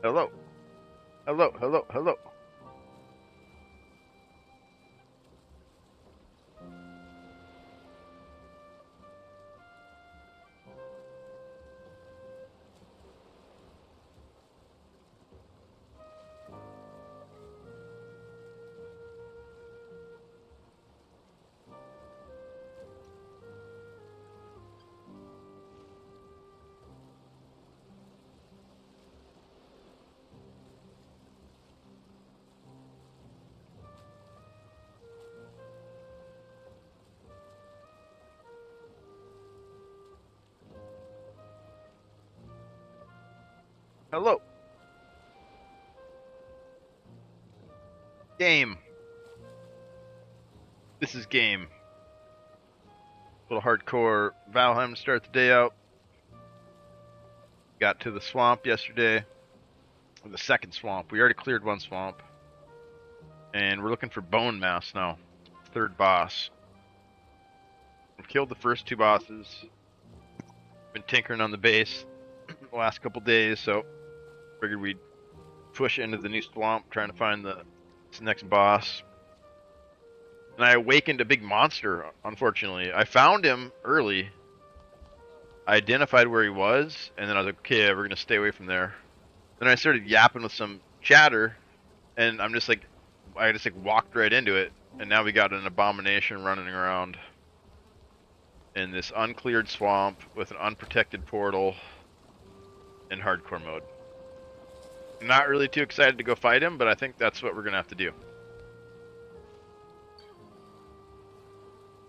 Hello. Hello, hello, hello. Hello. Game. This is game. A little hardcore Valheim to start the day out. Got to the swamp yesterday. The second swamp. We already cleared one swamp. And we're looking for Bonemass now. Third boss. We've killed the first two bosses. Been tinkering on the base the last couple days, so figured we'd push into the new swamp trying to find this next boss. And I awakened a big monster, unfortunately. I found him early. I identified where he was, and then I was like, okay, we're gonna stay away from there. Then I started yapping with some chatter, and I just walked right into it, and now we got an abomination running around in this uncleared swamp with an unprotected portal in hardcore mode. I'm not really too excited to go fight him, but I think that's what we're gonna have to do.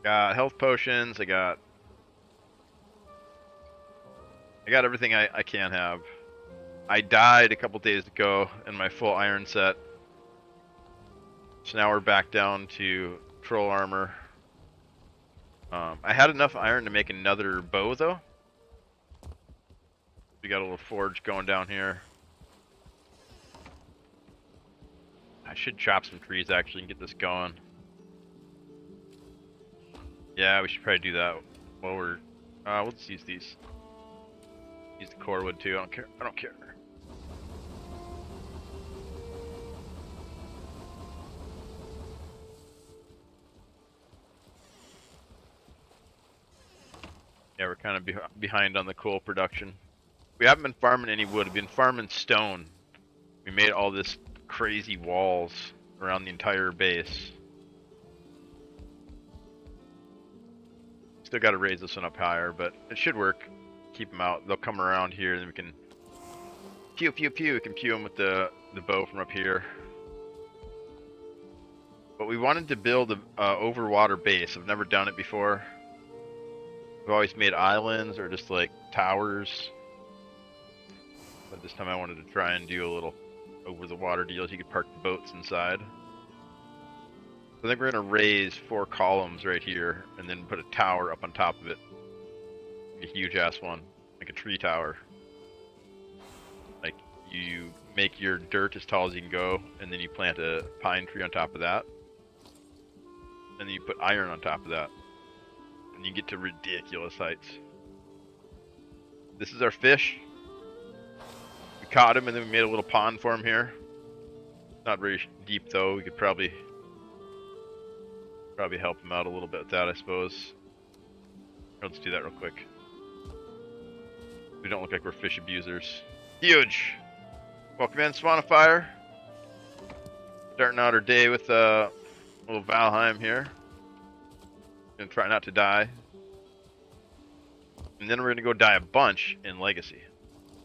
Got health potions, I got everything I can have. I died a couple days ago in my full iron set. So now we're back down to troll armor. I had enough iron to make another bow though. We got a little forge going down here. I should chop some trees actually and get this going. Yeah, we should probably do that while we're we'll just use these. Use the core wood too, I don't care. Yeah, we're kind of behind on the coal production. We haven't been farming any wood, we've been farming stone. We made all this crazy walls around the entire base. Still got to raise this one up higher, but it should work. Keep them out. They'll come around here, and then we can pew pew pew. We can pew them with the bow from up here. But we wanted to build a over water base. I've never done it before. We've always made islands or just like towers. But this time I wanted to try and do a little over the water deal so you could park the boats inside. So I think we're going to raise 4 columns right here and then put a tower up on top of it. A huge ass one, like a tree tower. Like you make your dirt as tall as you can go, and then you plant a pine tree on top of that, and then you put iron on top of that, and you get to ridiculous heights. This is our fish. We caught him, and then we made a little pond for him here. Not very deep though. We could probably help him out a little bit with that, I suppose. Let's do that real quick. We don't look like we're fish abusers. Huge! Welcome in, Swanifier. Starting out our day with a little Valheim here. Gonna try not to die. And then we're gonna go die a bunch in Legacy.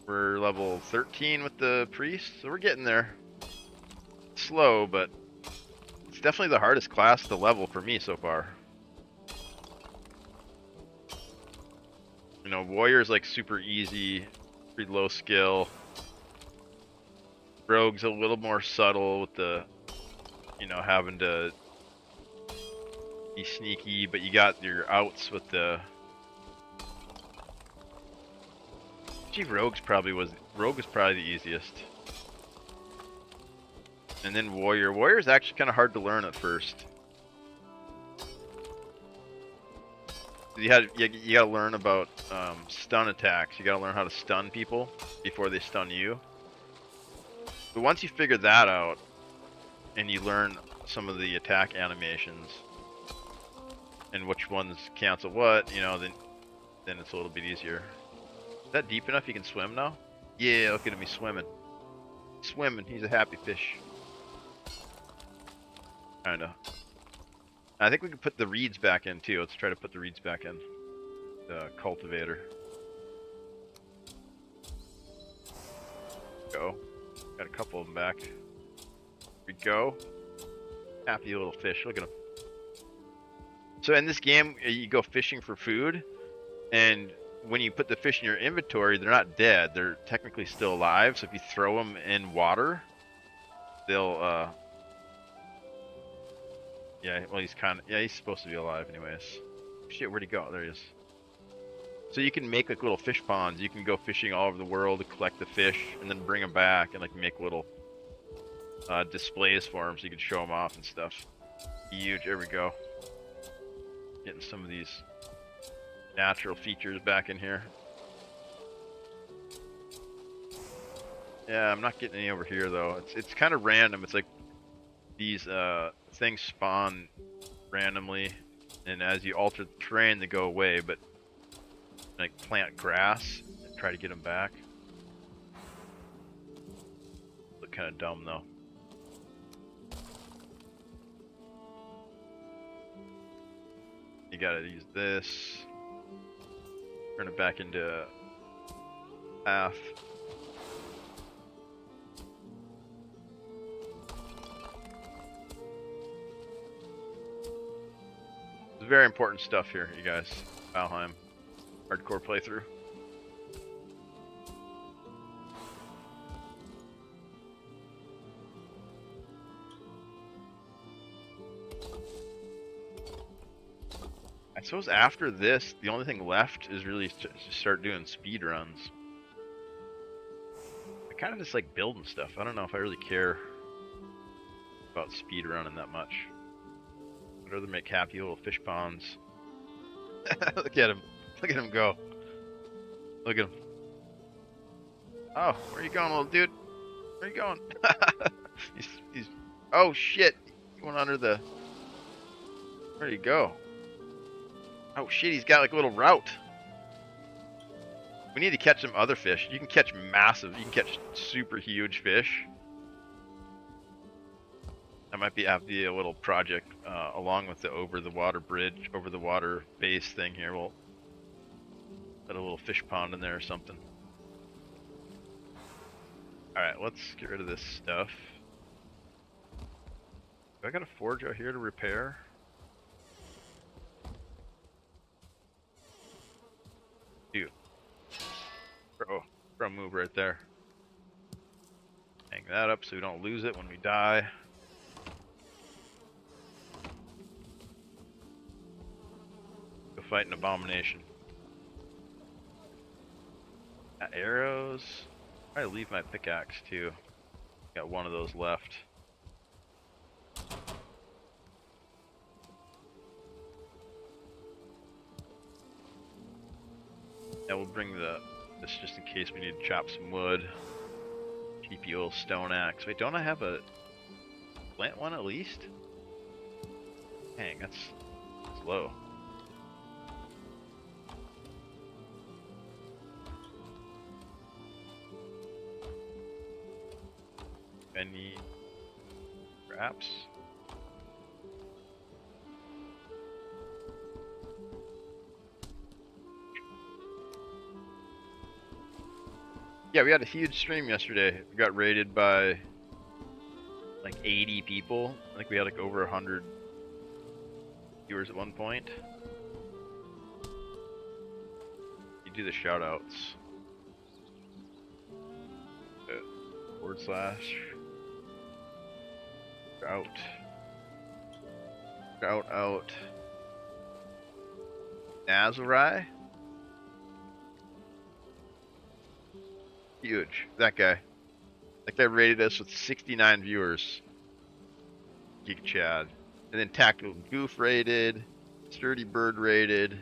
We're level 13 with the priest, so we're getting there. Slow, but it's definitely the hardest class to level for me so far. You know, warrior's like super easy, pretty low skill. Rogue's a little more subtle with the, you know, having to be sneaky, but you got your outs with the. Gee, Rogue was probably the easiest. And then warrior. Warrior's actually kind of hard to learn at first. You gotta learn about stun attacks. You gotta learn how to stun people before they stun you. But once you figure that out, and you learn some of the attack animations, and which ones cancel what, you know, then it's a little bit easier. Is that deep enough you can swim now? Yeah, look at him, he's swimming. Swimming, he's a happy fish. Kinda. I think we can put the reeds back in too. Let's try to put the reeds back in. The cultivator. Go. Got a couple of them back. Here we go. Happy little fish. Look at him. So in this game, you go fishing for food, and when you put the fish in your inventory, they're not dead. They're technically still alive. So if you throw them in water, they'll yeah, well, he's supposed to be alive anyways. Shit, where'd he go? There he is. So you can make like little fish ponds. You can go fishing all over the world to collect the fish and then bring them back and like make little displays for them so you can show them off and stuff. Huge. There we go. Getting some of these natural features back in here. Yeah, I'm not getting any over here though. It's kind of random. It's like these things spawn randomly, and as you alter the terrain, they go away. But like plant grass and try to get them back. Look kind of dumb though. You gotta use this. Turn it back into path. It's very important stuff here, you guys. Valheim. Hardcore playthrough. I suppose after this, the only thing left is really to start doing speed runs. I kind of just like building stuff. I don't know if I really care about speed running that much. I'd rather make happy little fish ponds. Look at him. Look at him go. Look at him. Oh, where are you going, little dude? Where are you going? he's oh shit. He went under the... Where'd he go? Oh shit, he's got like a little route. We need to catch some other fish. You can catch massive, you can catch super huge fish. That might be a little project along with the over the water bridge, over the water base thing here. We'll put a little fish pond in there or something. Alright, let's get rid of this stuff. Do I got a forge out here to repair? Dude. Bro, move right there. Hang that up so we don't lose it when we die. Go fight an abomination. Got arrows. I leave my pickaxe too. Got one of those left. Yeah, we'll bring this just in case we need to chop some wood. TP old stone axe. Wait, don't I have a plant one at least? Dang, that's low. Any scraps? Yeah, we had a huge stream yesterday. We got raided by like 80 people. I think we had like over 100 viewers at one point. You do the shout outs. / Shout out Nazari. Huge. That guy. That guy rated us with 69 viewers. Geek Chad. And then Tactical Goof rated. Sturdy Bird rated.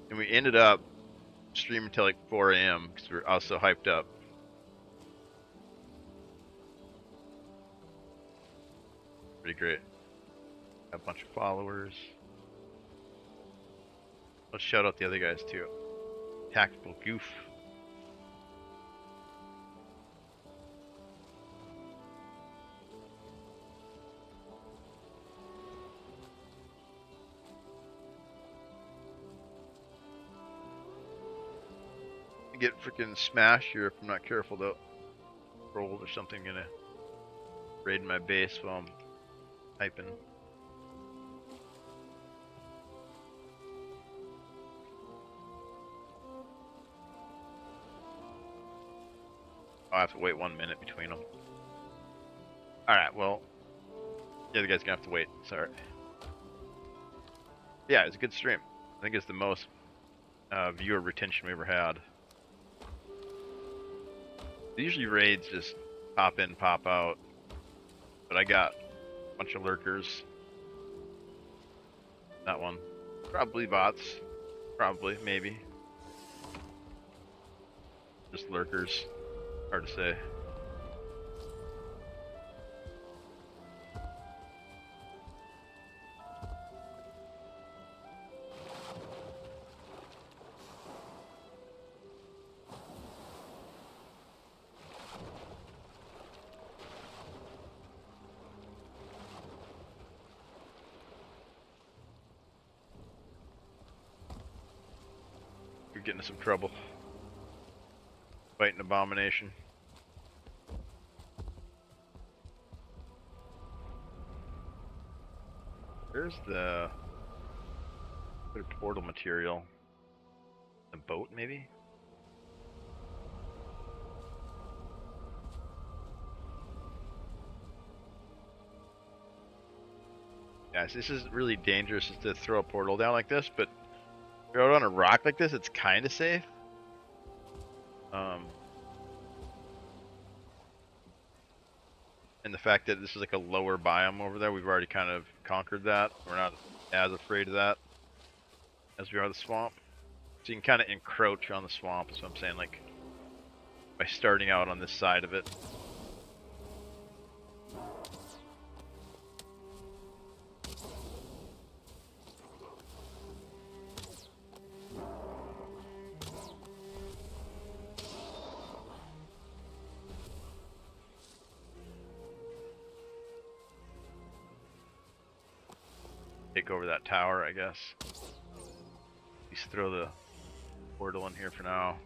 And we ended up streaming until like 4 AM because I was so hyped up. Pretty great. Got a bunch of followers. Let's shout out the other guys too. Tactical Goof. Get freaking smashed here if I'm not careful though. Rolled or something gonna raid my base while I'm typing. I'll have to wait 1 minute between them. Alright, well, the other guy's gonna have to wait. Sorry. Yeah, it's a good stream. I think it's the most viewer retention we ever had. Usually raids just pop in, pop out, but I got a bunch of lurkers. That one. Probably bots. Probably, maybe. Just lurkers. Hard to say. You're getting in some trouble. Fighting Abomination. Where's the portal material? The boat, maybe? Guys, this is really dangerous to throw a portal down like this, but throw it on a rock like this, it's kind of safe. And the fact that this is like a lower biome over there, we've already kind of conquered that. We're not as afraid of that as we are the swamp. So you can kind of encroach on the swamp, is what I'm saying, like by starting out on this side of it. Take over that tower, I guess. Just throw the portal in here for now.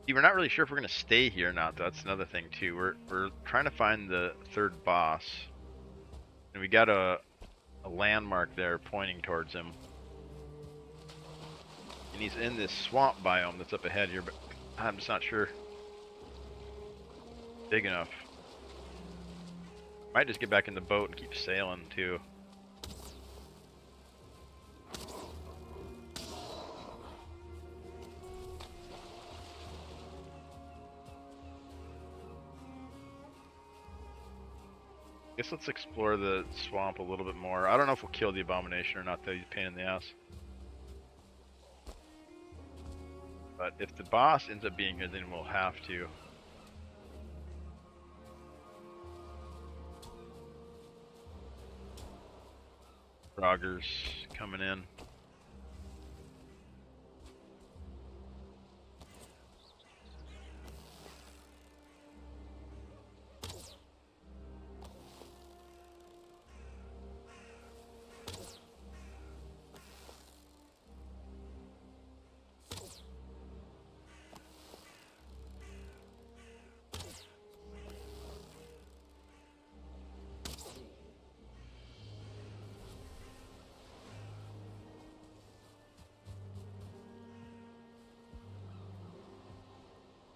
See, we're not really sure if we're gonna stay here or not. That's another thing too. We're trying to find the third boss, and we got a landmark there pointing towards him. And he's in this swamp biome that's up ahead here, but I'm just not sure. Big enough. Might just get back in the boat and keep sailing too. Guess let's explore the swamp a little bit more. I don't know if we'll kill the Abomination or not, though. He's a pain in the ass. But if the boss ends up being here, then we'll have to. Roggers coming in.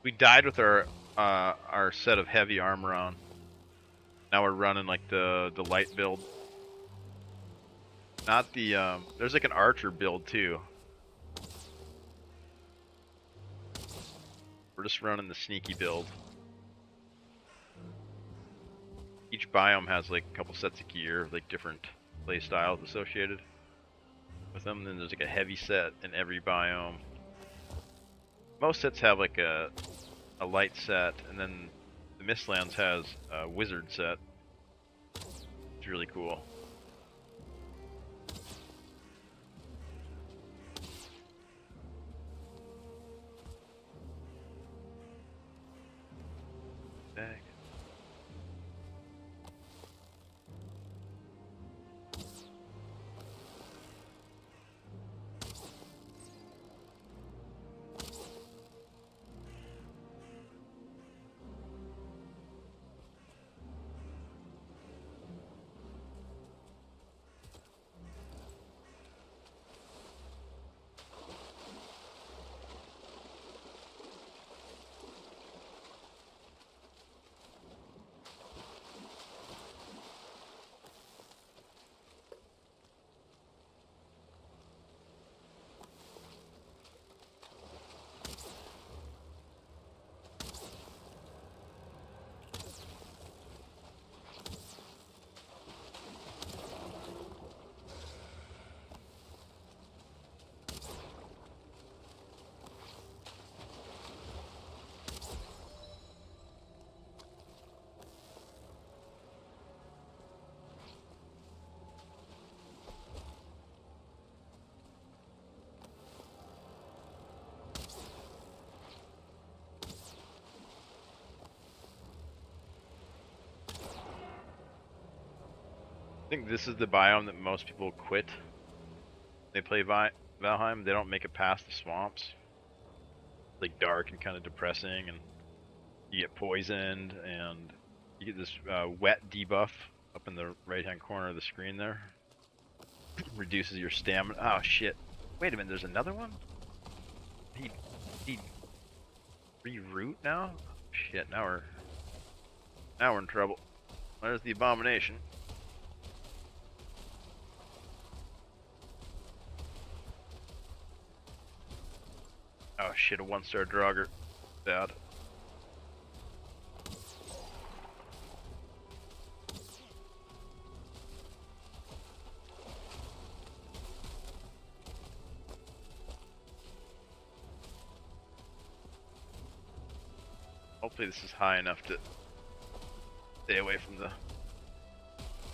We died with our set of heavy armor on. Now we're running like the light build. Not the there's like an archer build too. We're just running the sneaky build. Each biome has like a couple sets of gear, like different play styles associated with them. Then there's like a heavy set in every biome. Most sets have like a light set, and then the Mistlands has a wizard set. It's really cool. Dang. I think this is the biome that most people quit. They play Valheim. They don't make it past the swamps. It's like dark and kind of depressing, and you get poisoned, and you get this wet debuff up in the right-hand corner of the screen there. Reduces your stamina. Oh shit! Wait a minute. There's another one. He reroute now. Shit. Now we're in trouble. There's the abomination. Oh shit, a 1-star Draugr. Bad. Hopefully this is high enough to stay away from the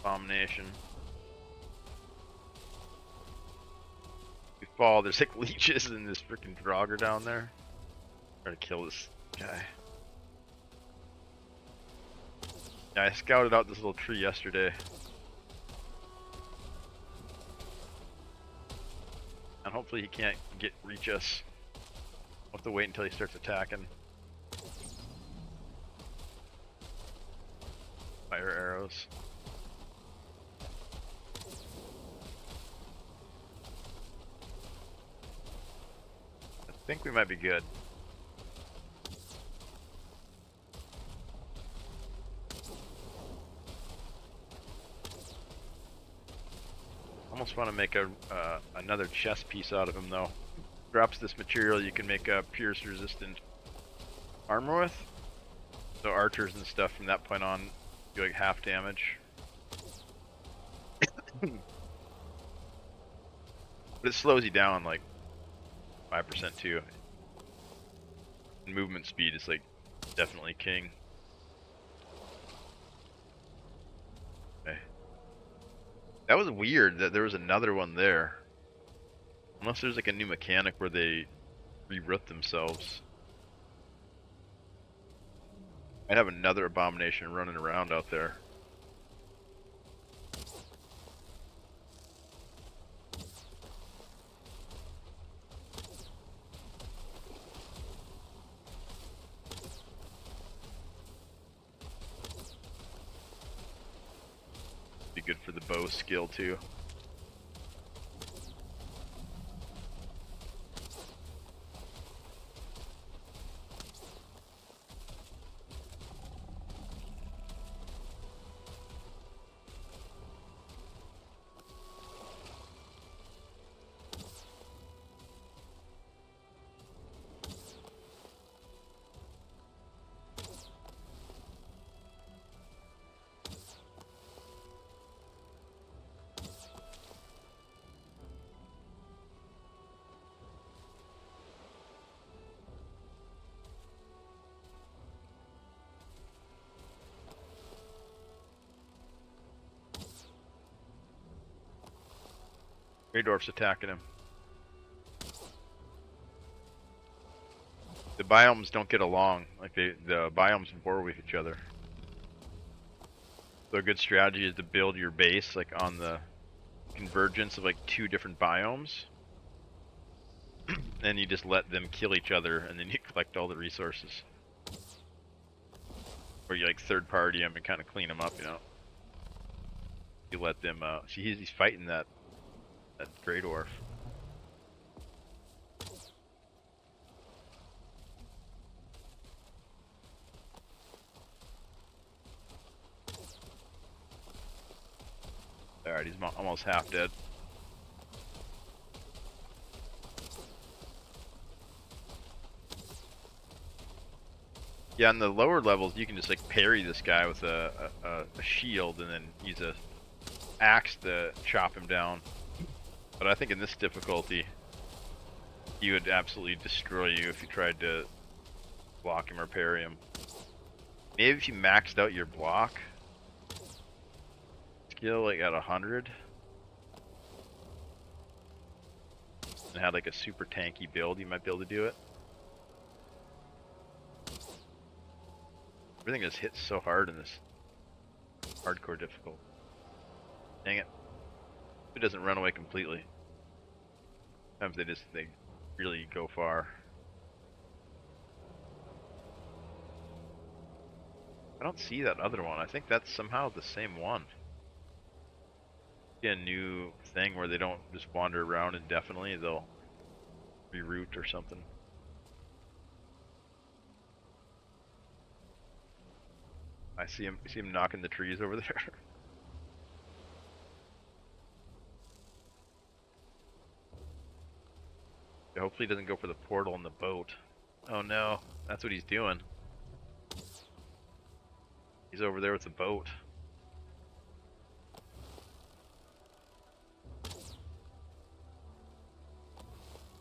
abomination. We fall, there's like leeches and this freaking Draugr down there. Trying to kill this guy. Yeah, I scouted out this little tree yesterday. And hopefully he can't reach us. We'll have to wait until he starts attacking. Fire arrows. I think we might be good. Almost want to make another chest piece out of him though. Drops this material you can make a pierce resistant armor with. So archers and stuff from that point on do like half damage. But it slows you down like 5% too. And movement speed is like definitely king. Okay. That was weird that there was another one there. Unless there's like a new mechanic where they re-root themselves. I'd have another abomination running around out there. Be good for the bow skill too. Raydorf's attacking him. The biomes don't get along. Like the biomes war with each other. So a good strategy is to build your base like on the convergence of like 2 different biomes. Then you just let them kill each other, and then you collect all the resources. Or you like third party them and kind of clean them up, you know. You let them. See, he's fighting that Grey Dwarf. Alright, he's almost half dead. Yeah, on the lower levels, you can just like parry this guy with a shield and then use a axe to chop him down. But I think in this difficulty, he would absolutely destroy you if you tried to block him or parry him. Maybe if you maxed out your block skill like at 100 and had like a super tanky build, you might be able to do it. Everything just hits so hard in this hardcore difficult. Dang it. It doesn't run away completely. Sometimes they really go far. I don't see that other one. I think that's somehow the same one. A new thing where they don't just wander around indefinitely, they'll reroute or something. I see him knocking the trees over there. Hopefully he doesn't go for the portal in the boat. Oh no, that's what he's doing. He's over there with the boat.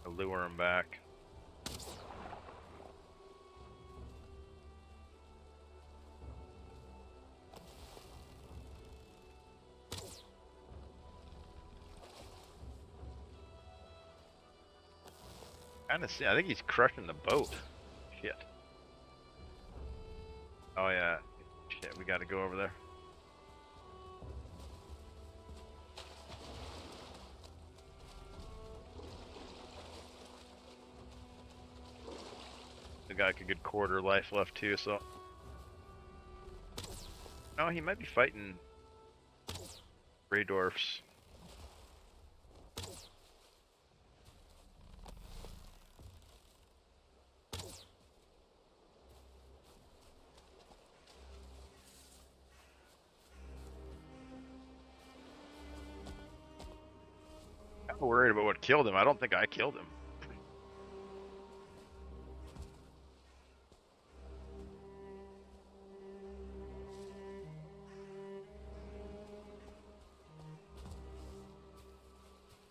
I'll lure him back. Kinda see, I think he's crushing the boat. Shit. Oh yeah. Shit, we gotta go over there. The guy could get quarter life left too, so. No, he might be fighting Grey Dwarfs. I'm worried about what killed him. I don't think I killed him.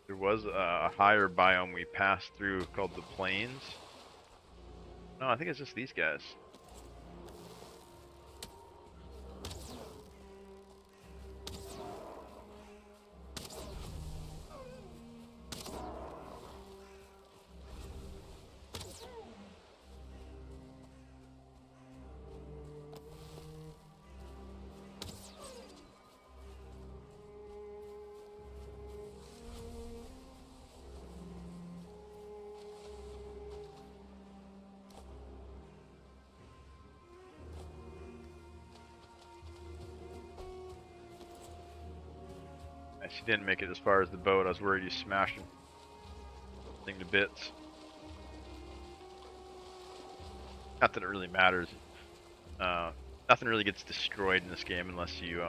There was a higher biome we passed through called the Plains. No, I think it's just these guys. She didn't make it as far as the boat. I was worried you smashed him. Thing to bits. Not that it really matters. Nothing really gets destroyed in this game unless you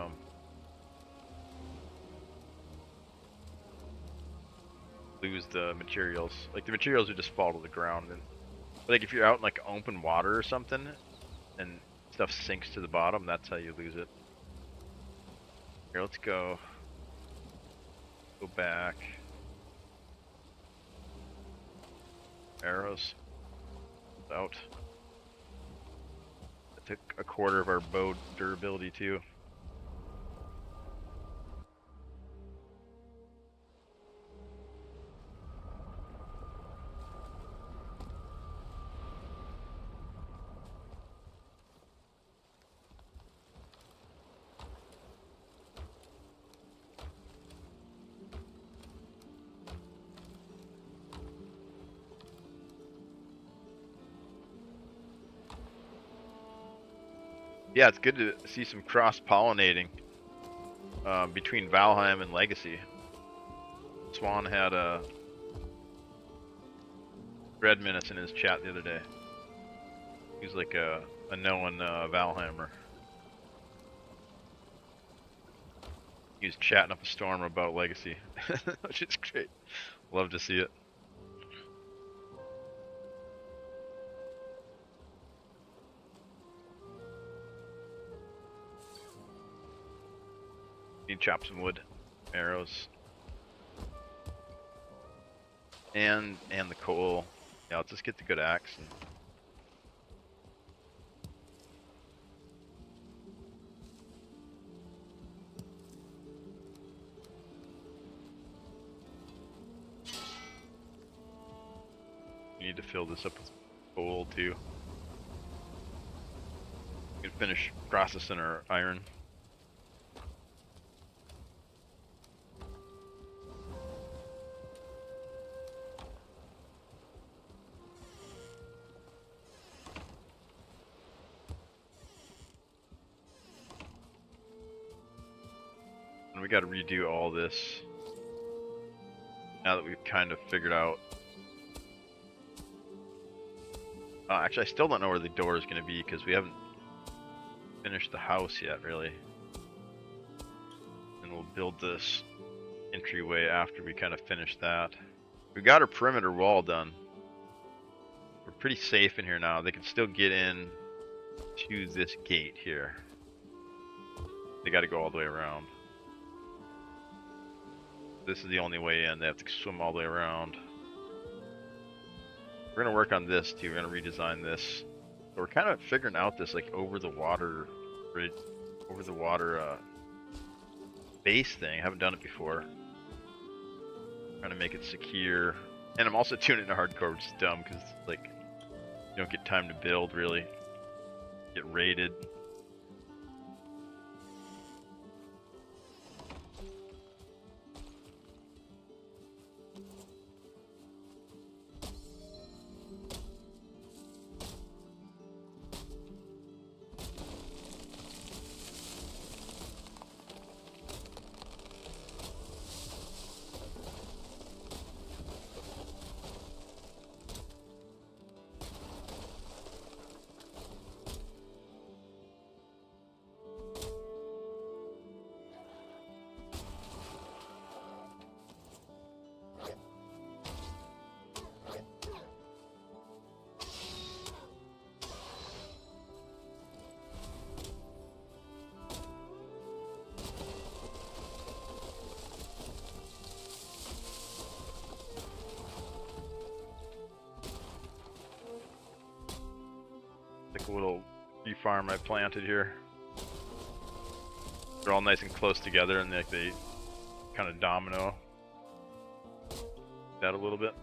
lose the materials. Like the materials would just fall to the ground. And like if you're out in like open water or something, and stuff sinks to the bottom, that's how you lose it. Here, let's go. Go back. Arrows. Out. It took a quarter of our bow durability too. Yeah, it's good to see some cross-pollinating between Valheim and Legacy. Swan had a Red Menace in his chat the other day. He's like a known Valheimer. He was chatting up a storm about Legacy, which is great. Love to see it. Need to chop some wood, arrows, and the coal. Yeah, let's just get the good axe. And need to fill this up with coal too. We can finish processing our iron. And we got to redo all this now that we've kind of figured out. Actually, I still don't know where the door is going to be because we haven't finished the house yet, really. And we'll build this entryway after we kind of finish that. We got our perimeter wall done. We're pretty safe in here now. They can still get in to this gate here. They got to go all the way around. This is the only way in. They have to swim all the way around. We're gonna work on this too. We're gonna redesign this. So we're kind of figuring out this like over the water bridge, over the water base thing. I haven't done it before. Trying to make it secure. And I'm also doing it in hardcore, which is dumb because like you don't get time to build really. Get raided. Like a little bee farm I planted here. They're all nice and close together, and they kind of domino that a little bit.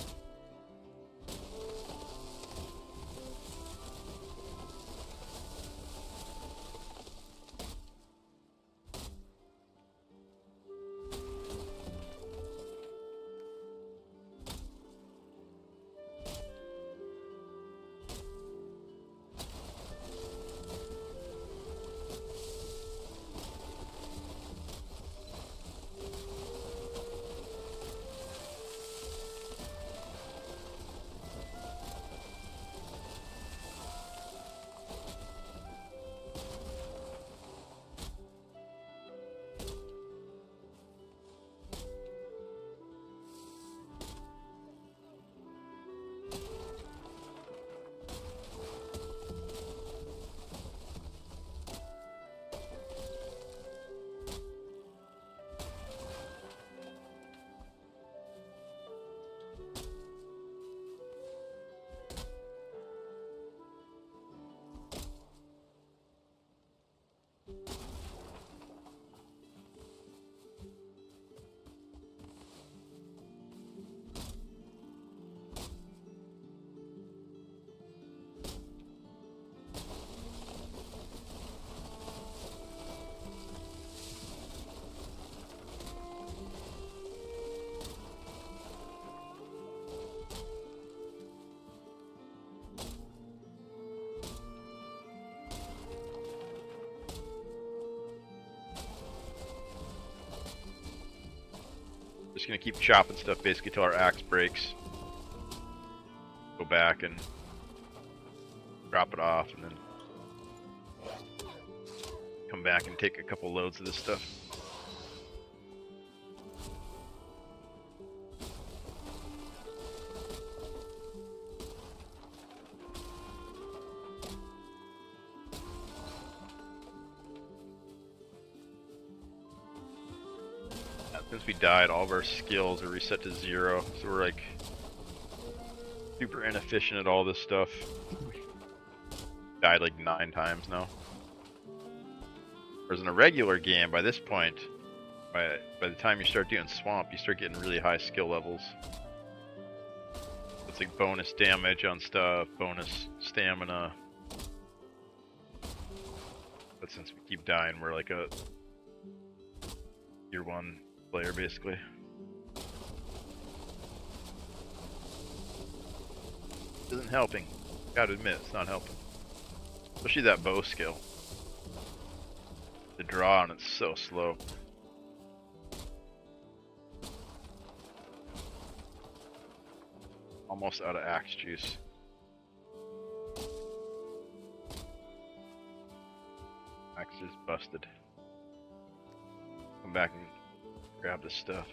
just gonna keep chopping stuff basically till our axe breaks. Go back and drop it off, and then come back and take a couple loads of this stuff. Since we died, all of our skills are reset to 0, so we're like super inefficient at all this stuff. Died like 9 times now. Whereas in a regular game, by this point, by the time you start doing swamp, you start getting really high skill levels. It's like bonus damage on stuff, bonus stamina. But since we keep dying, we're like a tier 1 player basically. Isn't helping. Gotta admit, it's not helping. Especially that bow skill. The draw on it's so slow. Almost out of axe juice. Axe is busted. Come back and grab this stuff.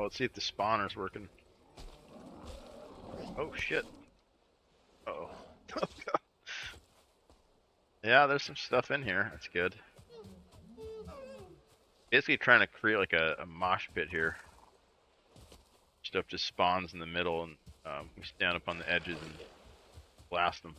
Well, let's see if the spawner's working. Oh shit. Uh-oh. Yeah, there's some stuff in here. That's good. Basically trying to create like a mosh pit here. Stuff just spawns in the middle, and we stand up on the edges and blast them.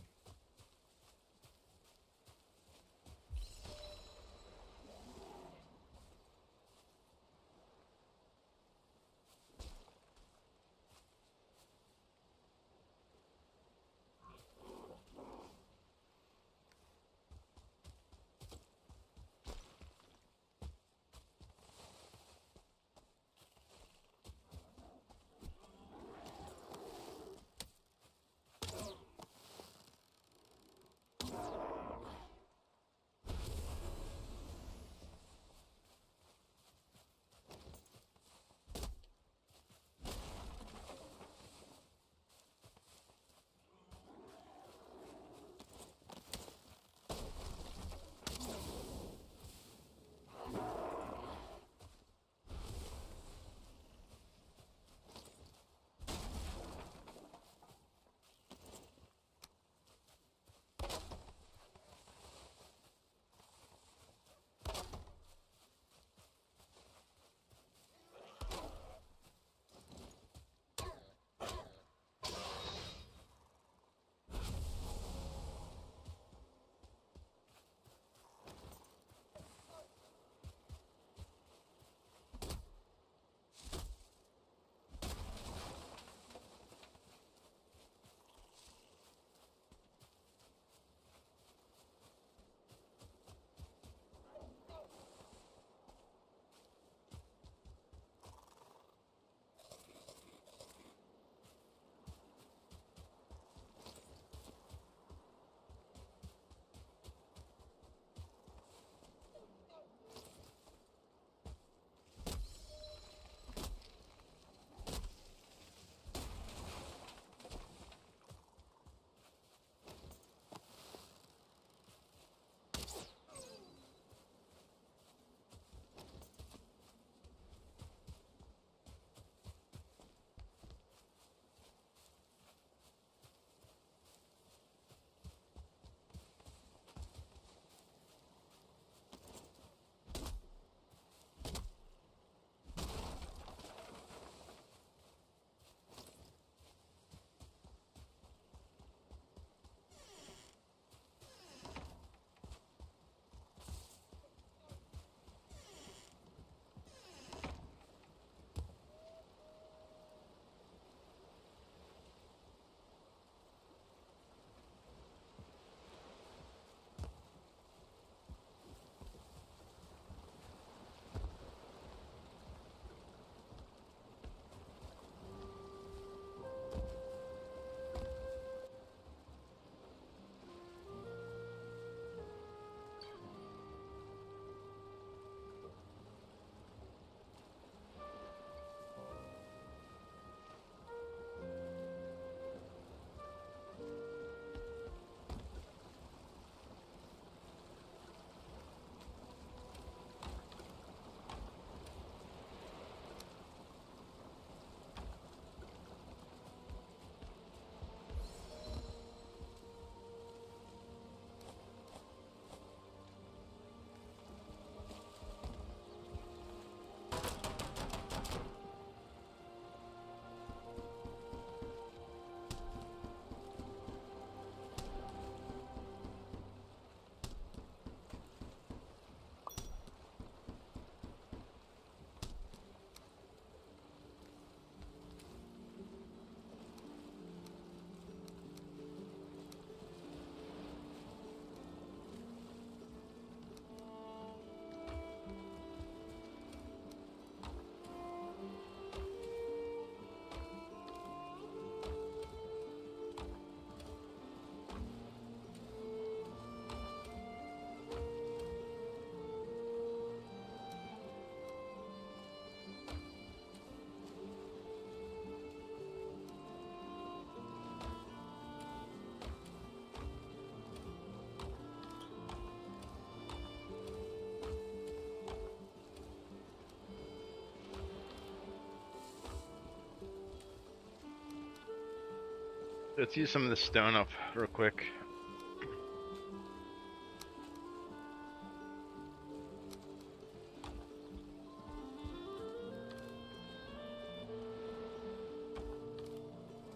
Let's use some of this stone up real quick.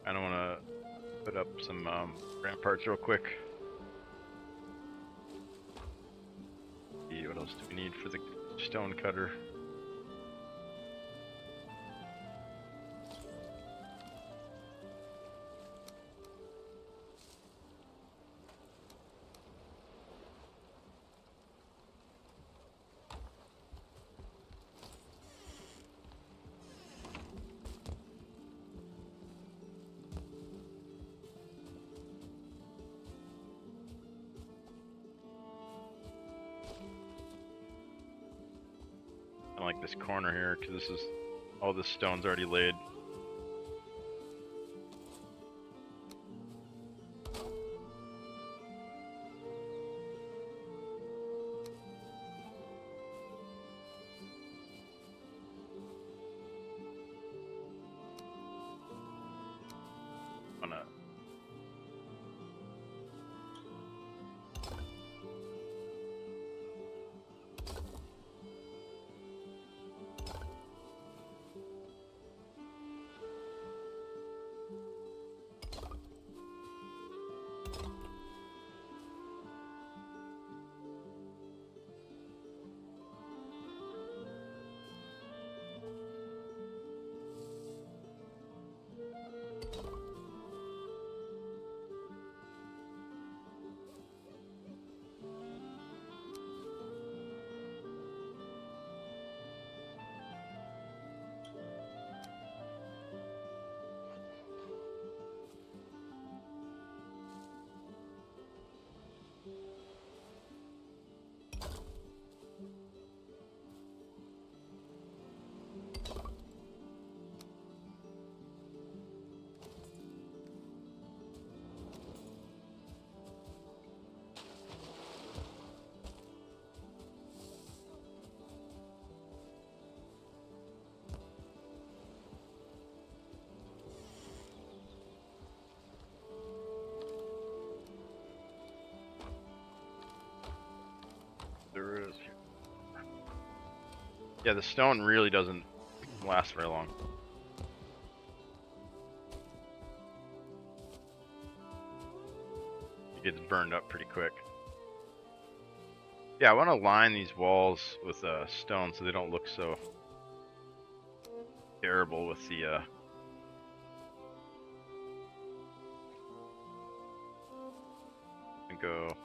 I don't want to put up some ramparts real quick. See, what else do we need for the stone cutter? I like this corner here because this is all this stone's already laid. There is. Yeah, the stone really doesn't last very long. It gets burned up pretty quick. Yeah, I want to line these walls with stone so they don't look so terrible with the and go.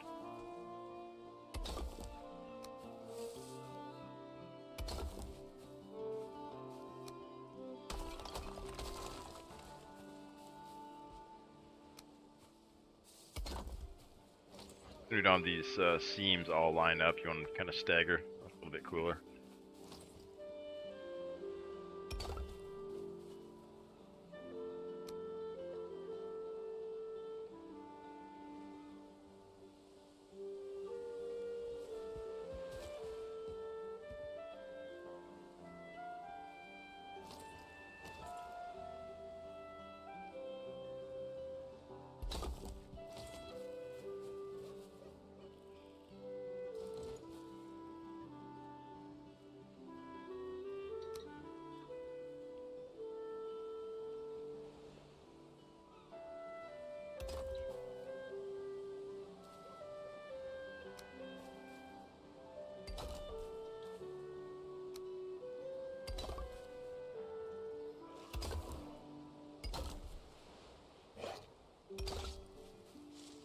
We don't have these seams all lined up. You want to kind of stagger, a little bit cooler.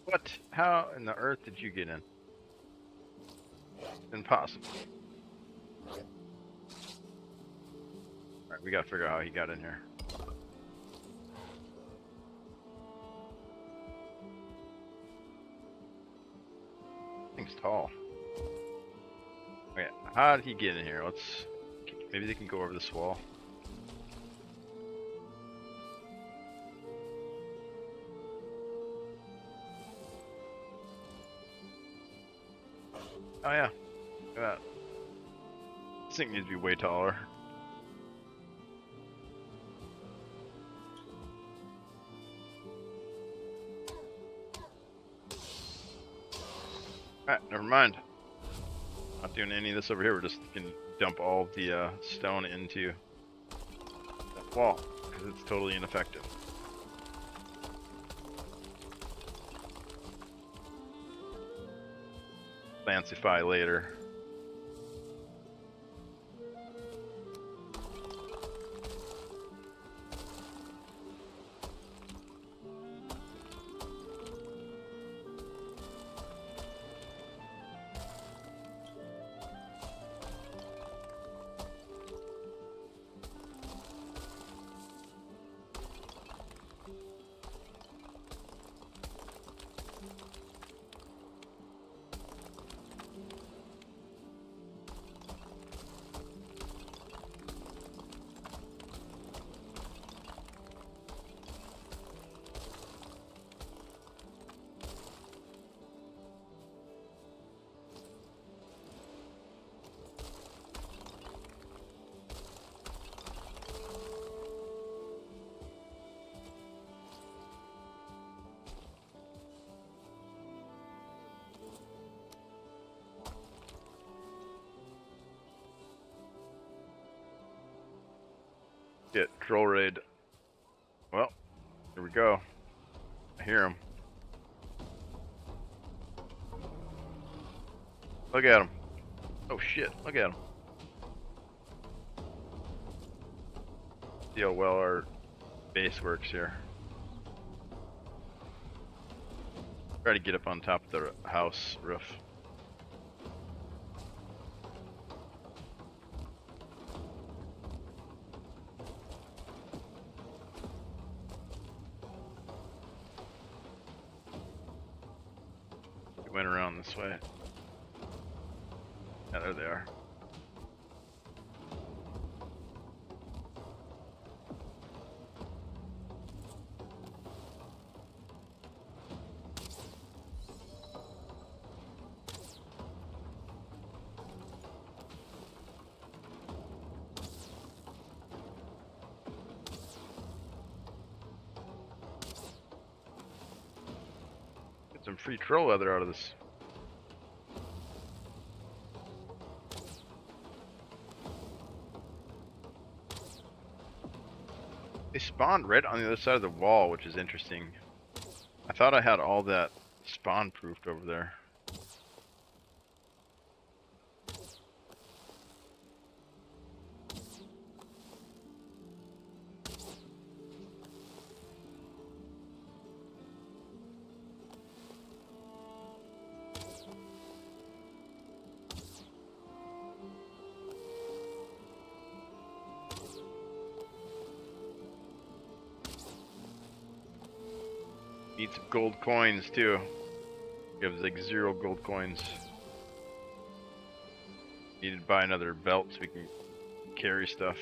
What? How in the earth did you get in? Impossible. Alright, we gotta figure out how he got in here. Thing's tall. Okay, how did he get in here? Let's... Maybe they can go over this wall. Oh yeah, look at that. This thing needs to be way taller. Alright, never mind. Not doing any of this over here. We're just gonna dump all of the stone into that wall because it's totally ineffective. Fancify later. Get troll raid. Well, here we go. I hear him. Look at him. Oh shit, look at him. See how well our base works here. Try to get up on top of the house roof. We went around this way. Yeah, there they are. Get some free troll leather out of this. They spawned right on the other side of the wall, which is interesting. I thought I had all that spawn proofed over there. Need some gold coins too. We have like 0 gold coins. Need to buy another belt so we can carry stuff.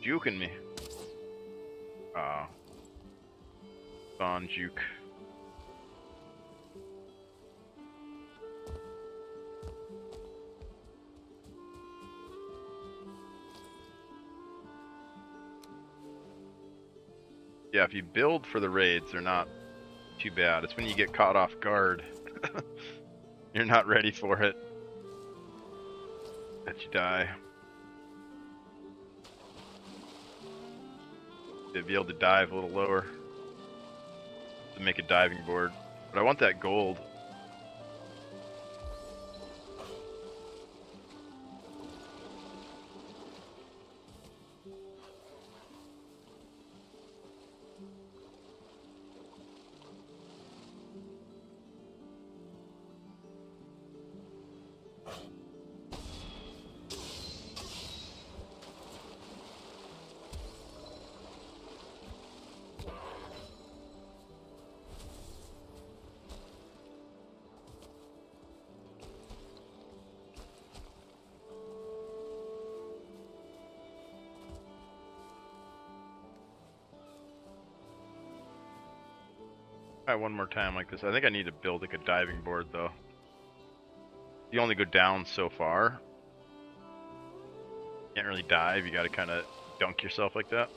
Juking me. Spawn juke. Yeah, if you build for the raids, they're not too bad. It's when you get caught off guard. You're not ready for it that you die. To be able to dive a little lower to make a diving board. But I want that gold. One more time like this. I think I need to build like a diving board though. You only go down so far. Can't really dive. You got to kind of dunk yourself like that.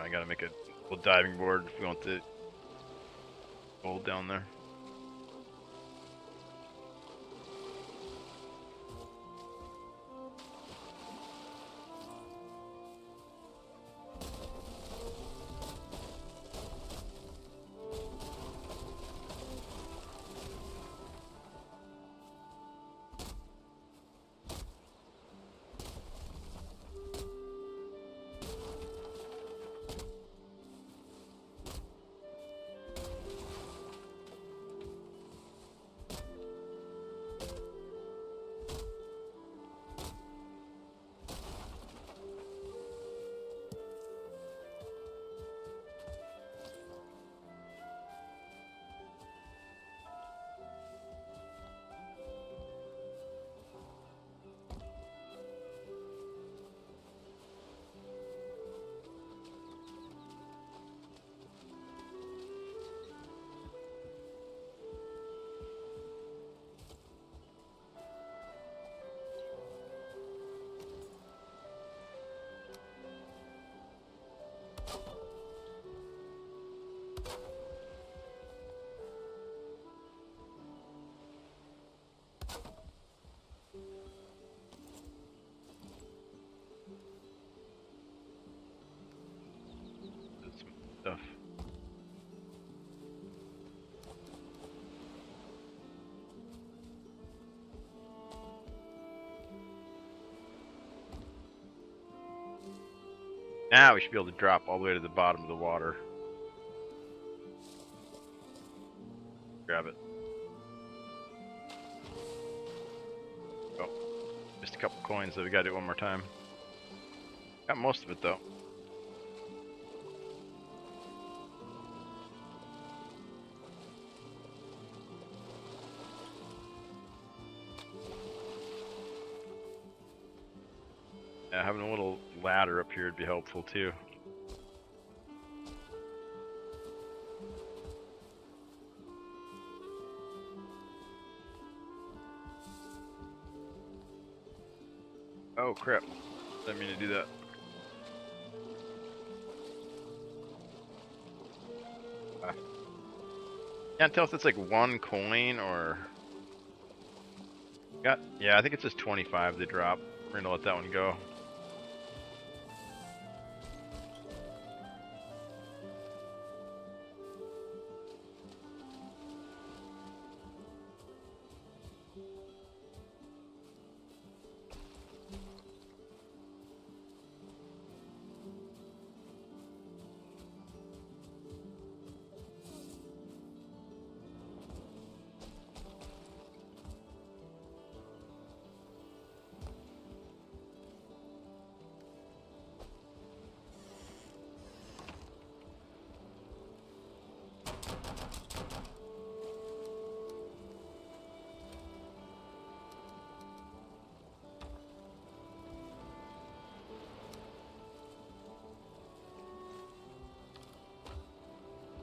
I gotta make a little diving board if we want the gold down there. Did some stuff. Now we should be able to drop all the way to the bottom of the water. Grab it. Oh, just a couple coins, so we gotta do it one more time. Got most of it though. Yeah, having a little ladder up here would be helpful too. Oh crap, didn't mean to do that. Can't tell if it's like one coin or... Yeah, I think it says 25 they drop. We're gonna let that one go.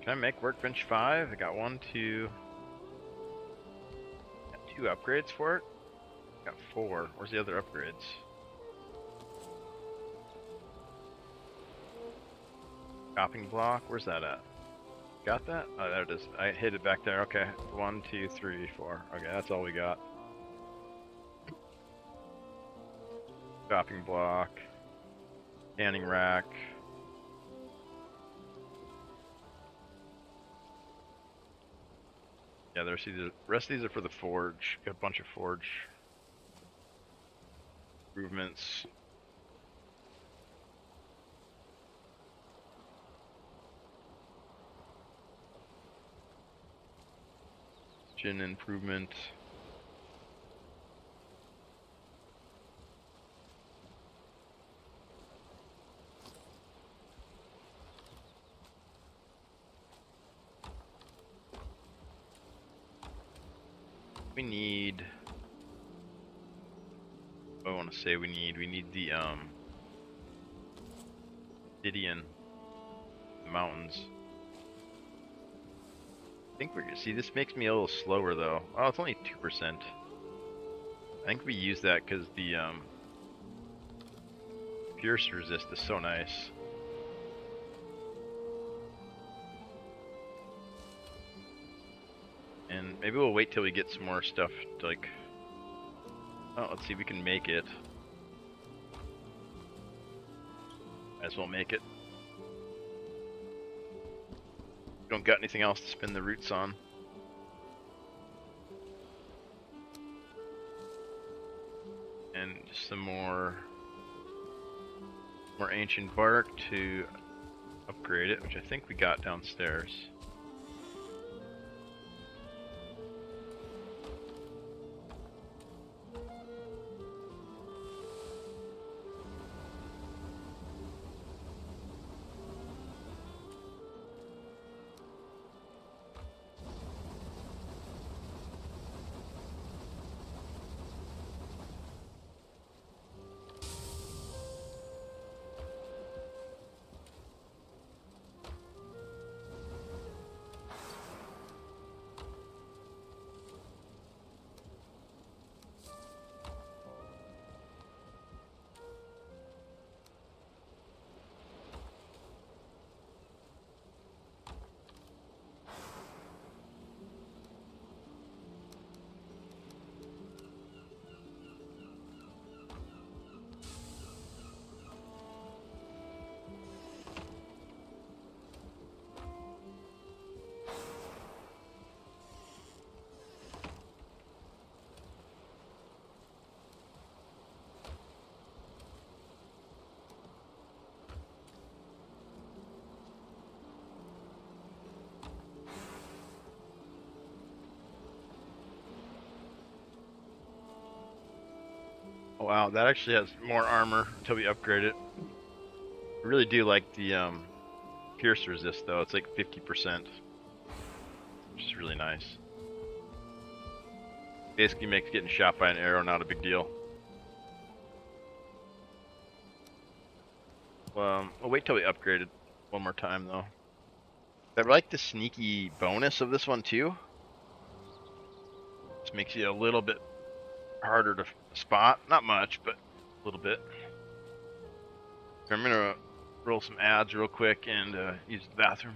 Can I make workbench 5? I got 1, 2. Got 2 upgrades for it. Got 4. Where's the other upgrades? Chopping block. Where's that at? Got that? Oh, there it is. I hit it back there. Okay. 1, 2, 3, 4. Okay, that's all we got. Chopping block. Canning rack. Yeah, the rest of these are for the forge. Got a bunch of forge improvements. Gin improvement. We need... What do I want to say we need? We need the obsidian, the mountains. I think we're gonna see, this makes me a little slower though. Oh, it's only 2%. I think we use that because the pierce resist is so nice. And maybe we'll wait till we get some more stuff to, like... Oh, let's see if we can make it. Might as well make it. Don't got anything else to spin the roots on. And just some more ancient bark to upgrade it, which I think we got downstairs. Wow, that actually has more armor until we upgrade it. I really do like the pierce resist though. It's like 50%, which is really nice. Basically makes getting shot by an arrow not a big deal. I'll wait till we upgrade it one more time though. I like the sneaky bonus of this one too. This makes it a little bit harder to spot. Not much, but a little bit. I'm gonna roll some ads real quick and use the bathroom.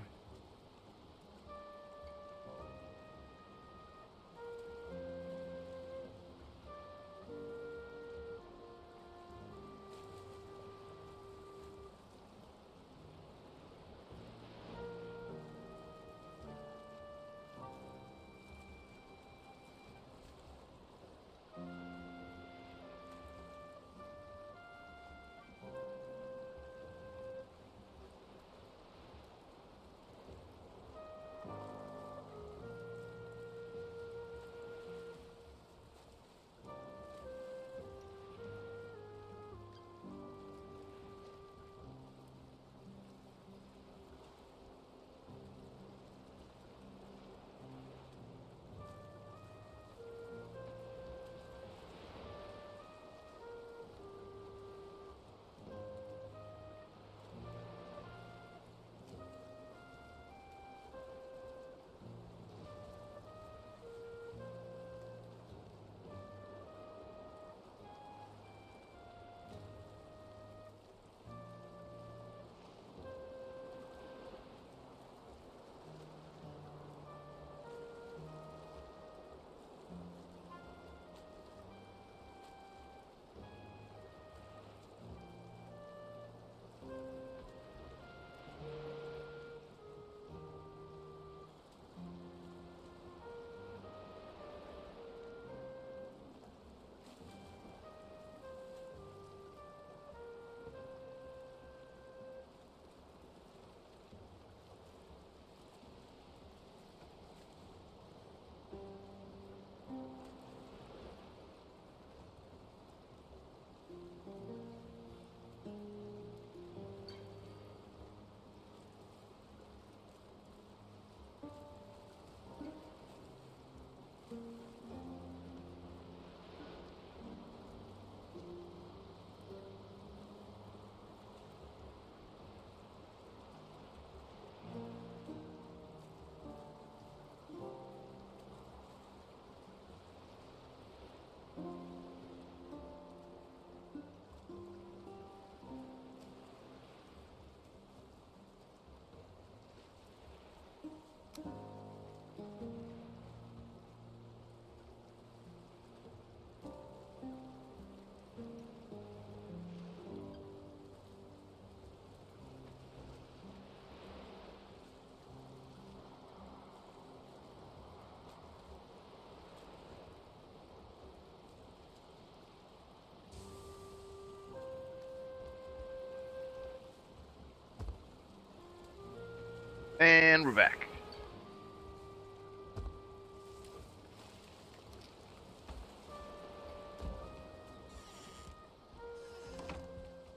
And we're back.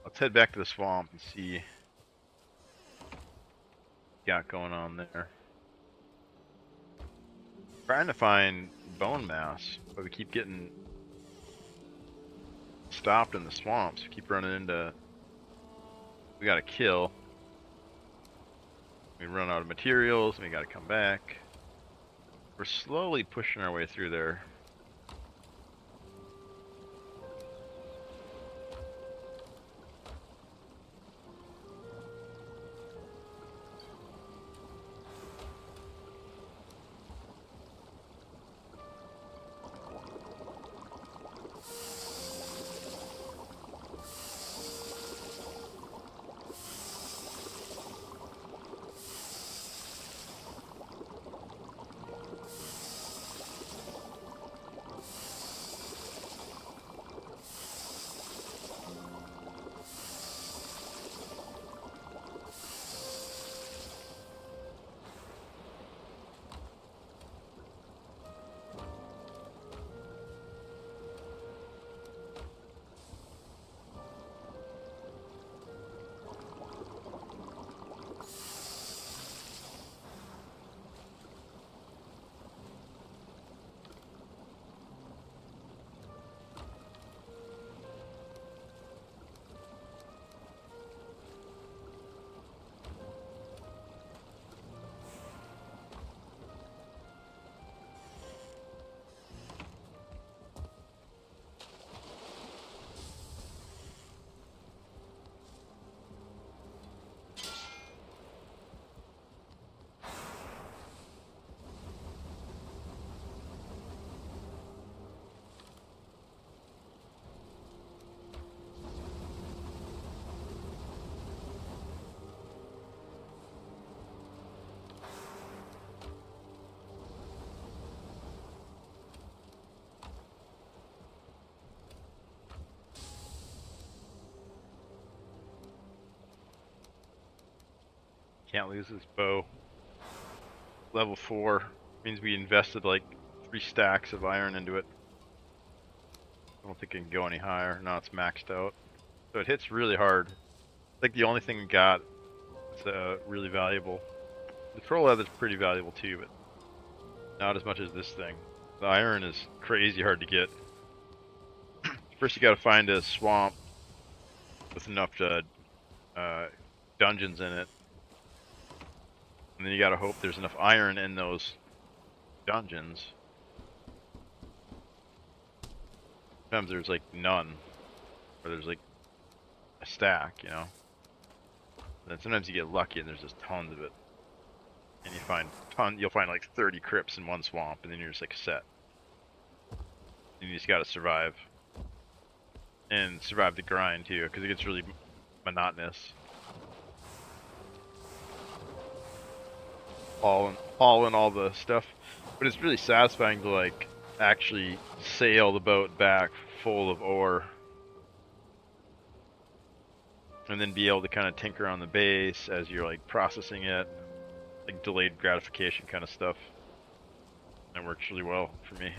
Let's head back to the swamp and see what we got going on there. Trying to find bone mass, but we keep getting stopped in the swamps. We keep running into... We gotta kill. We run out of materials, and we gotta come back. We're slowly pushing our way through there. Can't lose this bow. Level 4 means we invested like 3 stacks of iron into it. I don't think it can go any higher. Now it's maxed out. So it hits really hard. I think the only thing we got that's really valuable. The troll leather's pretty valuable too, but not as much as this thing. The iron is crazy hard to get. First you gotta find a swamp with enough dungeons in it. And then you gotta hope there's enough iron in those dungeons. Sometimes there's like none. Or there's like a stack, you know? And then sometimes you get lucky and there's just tons of it. And you'll find like 30 crypts in one swamp, and then you're just like set. And you just gotta survive. And survive the grind too, because it gets really monotonous. All in all the stuff. But it's really satisfying to like actually sail the boat back full of ore. And then be able to kind of tinker on the base as you're like processing it. Like delayed gratification kind of stuff. That works really well for me.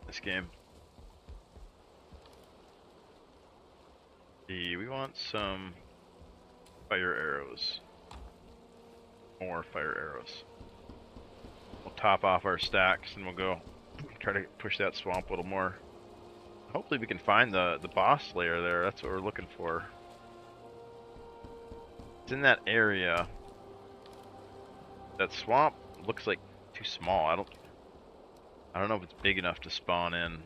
This game. We want some fire arrows. More fire arrows. We'll top off our stacks and we'll go try to push that swamp a little more. Hopefully we can find the boss layer there. That's what we're looking for. It's in that area. That swamp looks like too small. I don't know if it's big enough to spawn in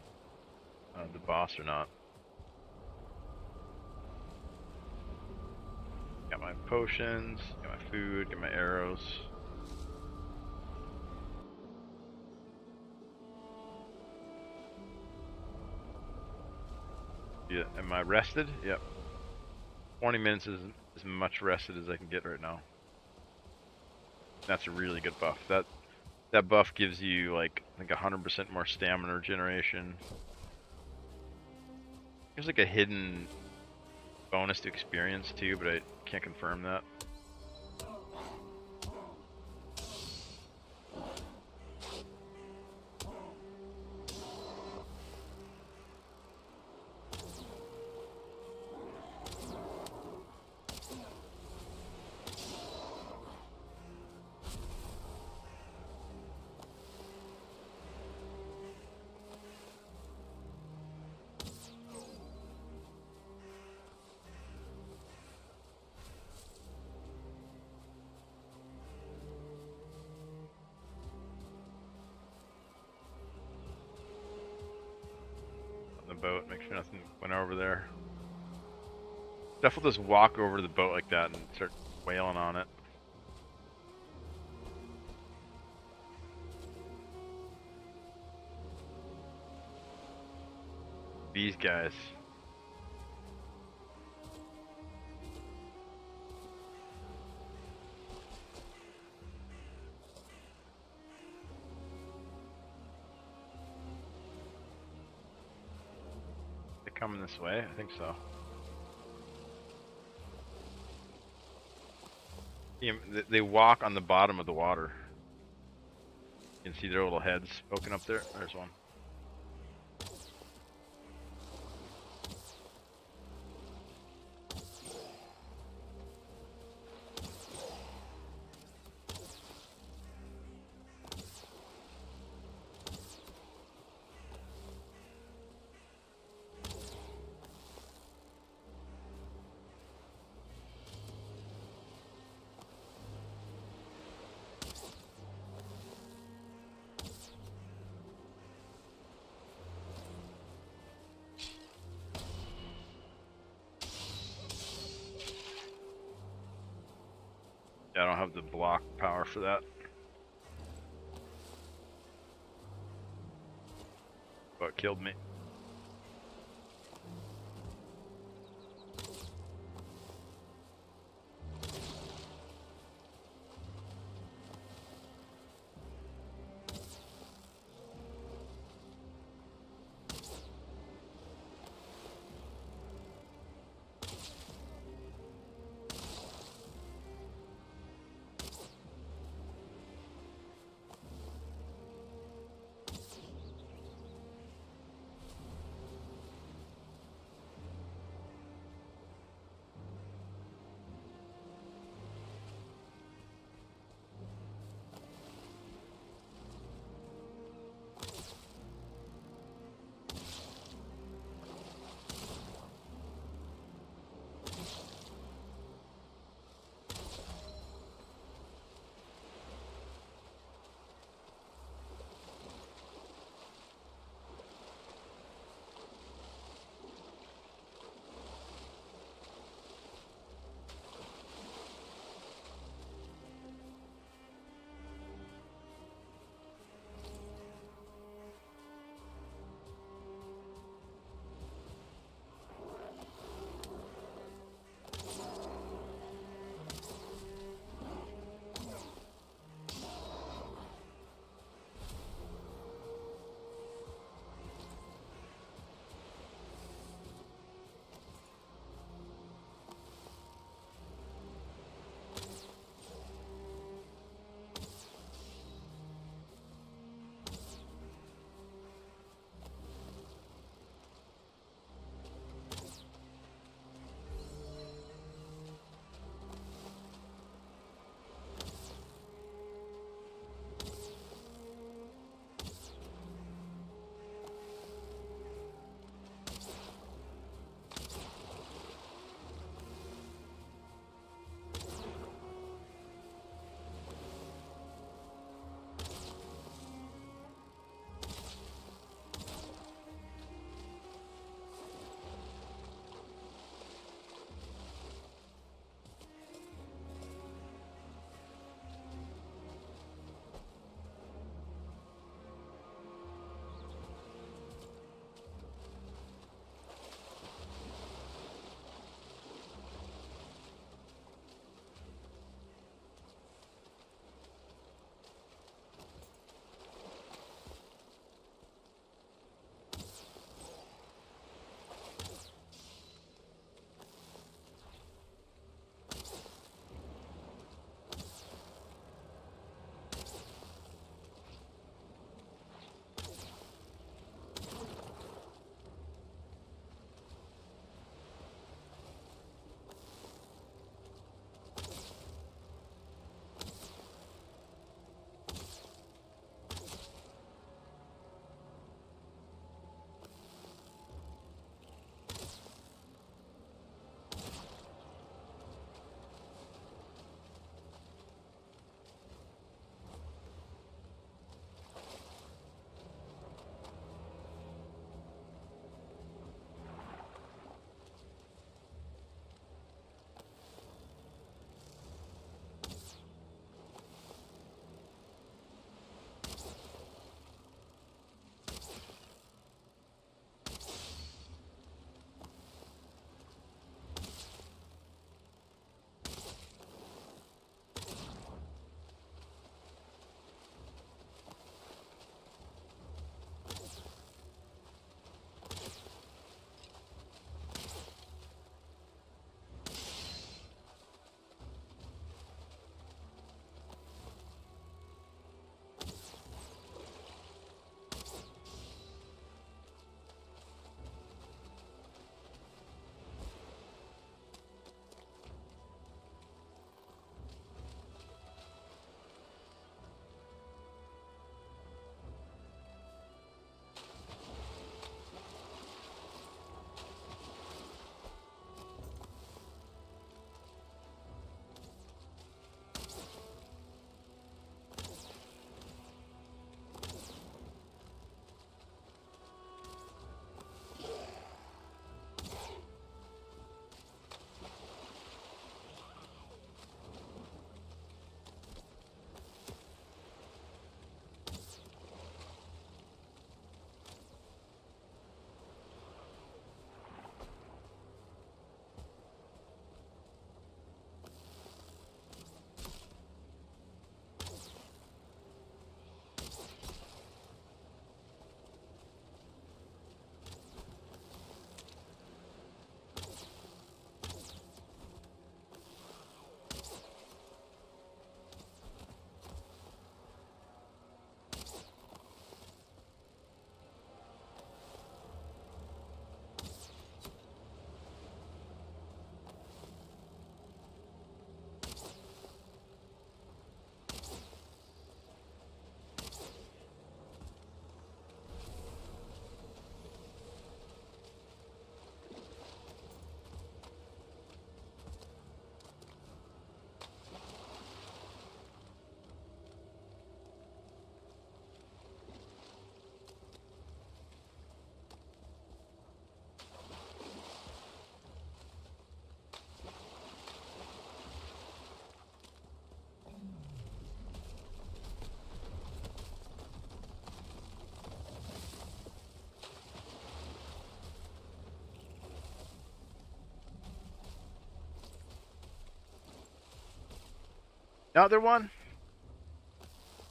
the boss or not. Got my potions, got my food, got my arrows. Yeah, am I rested? Yep. 20 minutes is as much rested as I can get right now. That's a really good buff. That buff gives you like I think 100% more stamina regeneration. There's like a hidden bonus to experience too, but I can't confirm that. boat, make sure nothing went over there. Steph will just walk over to the boat like that and start wailing on it. These guys. They coming this way? I think so. Yeah, they walk on the bottom of the water. You can see their little heads poking up there. There's one. Yeah, I don't have the block power for that. But it killed me. Another one?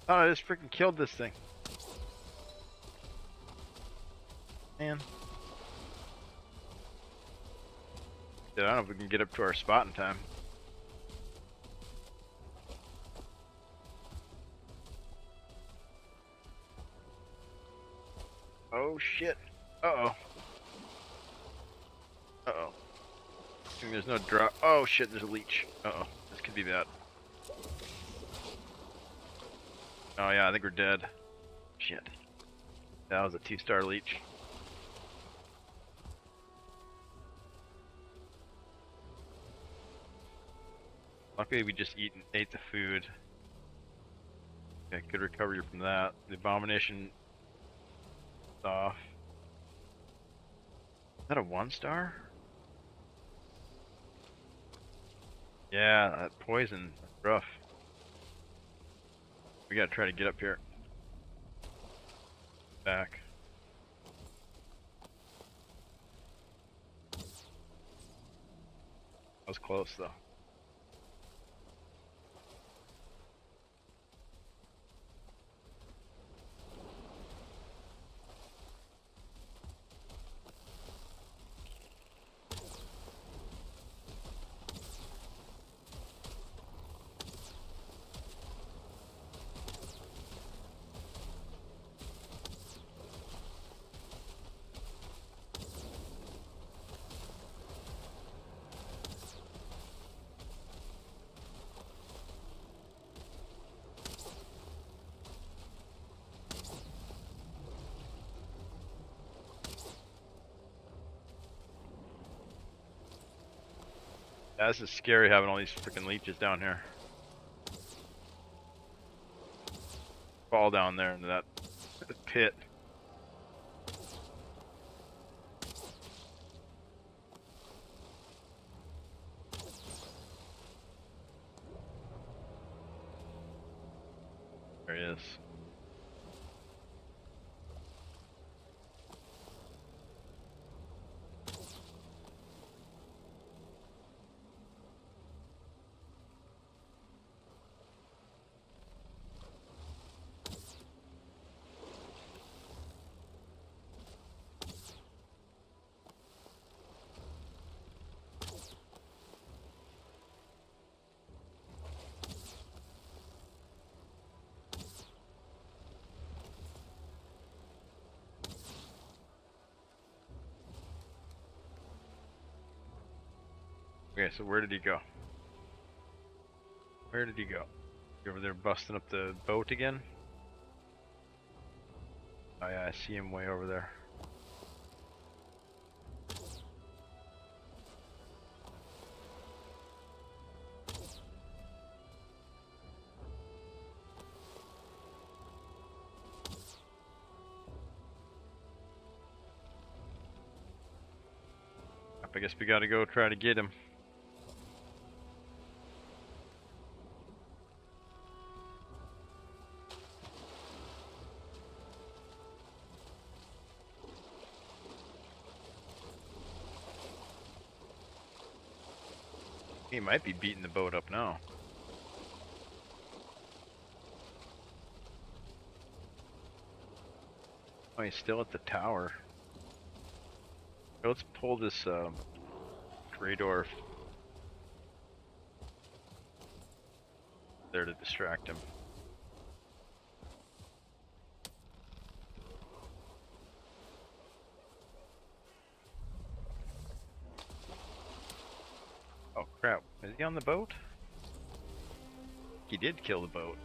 Oh, I just freaking killed this thing. Man. I don't know if we can get up to our spot in time. Oh shit. Uh-oh. Uh-oh. I think there's no drop. Oh shit, there's a leech. Uh-oh. This could be bad. Oh yeah, I think we're dead. Shit. That was a 2-star leech. Luckily we just ate the food. Okay, good recovery from that. The abomination is off. Is that a 1-star? Yeah, that poison. That's rough. We gotta try to get up here. Back. That was close though. Yeah, this is scary having all these freaking leeches down here. Fall down there into that pit. There he is. Okay, so where did he go? Where did he go? You over there busting up the boat again? Oh yeah, I see him way over there. I guess we gotta go try to get him. He might be beating the boat up now. Oh, he's still at the tower. Let's pull this Greydorf there to distract him. Oh crap, is he on the boat? He did kill the boat.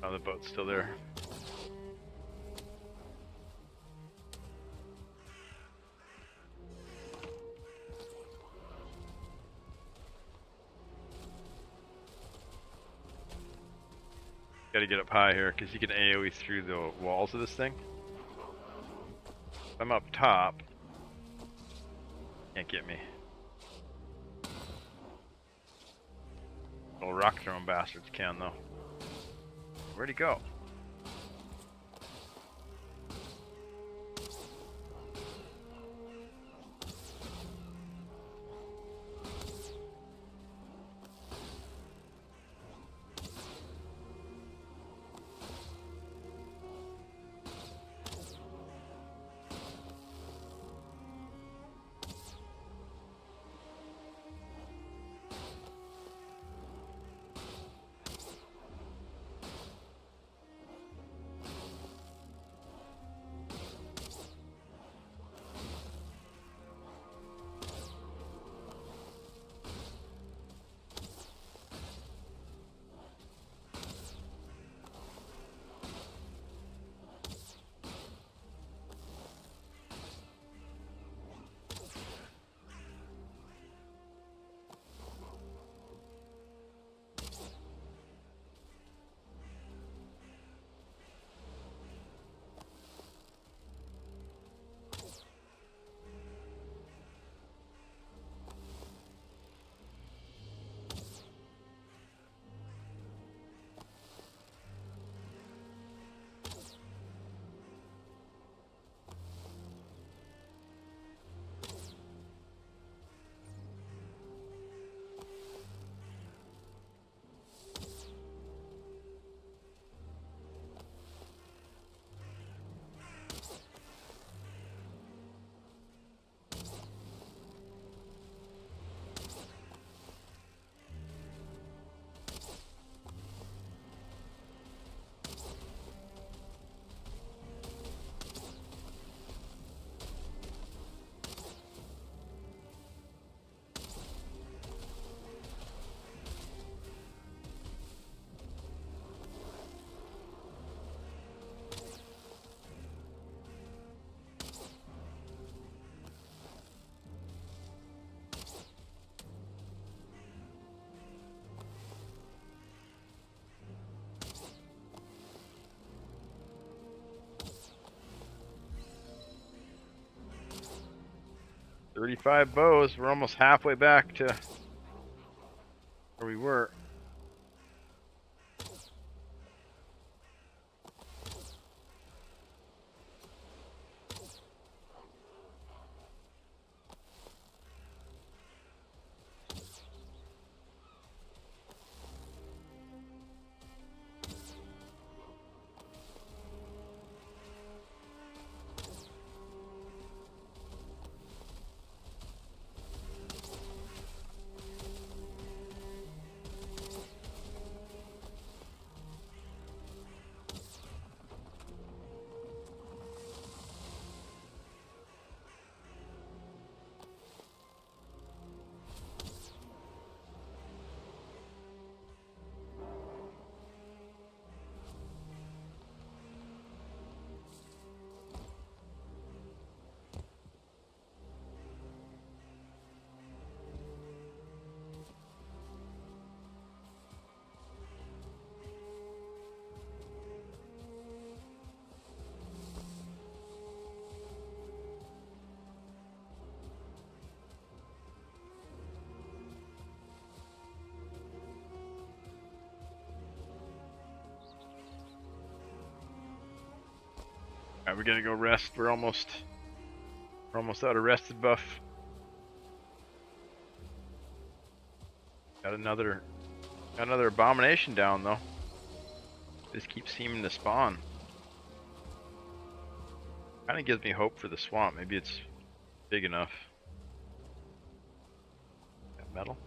Oh, the boat's still there. Gotta get up high here, because you can AoE through the walls of this thing. If I'm up top, can't get me. Little rock throwing bastards can though. Where'd he go? 35 bows. We're almost halfway back to where we were. Alright, we're gonna go rest. We're almost out of rested buff. Got another abomination down though. This keeps seeming to spawn. Kinda gives me hope for the swamp. Maybe it's big enough. Got metal.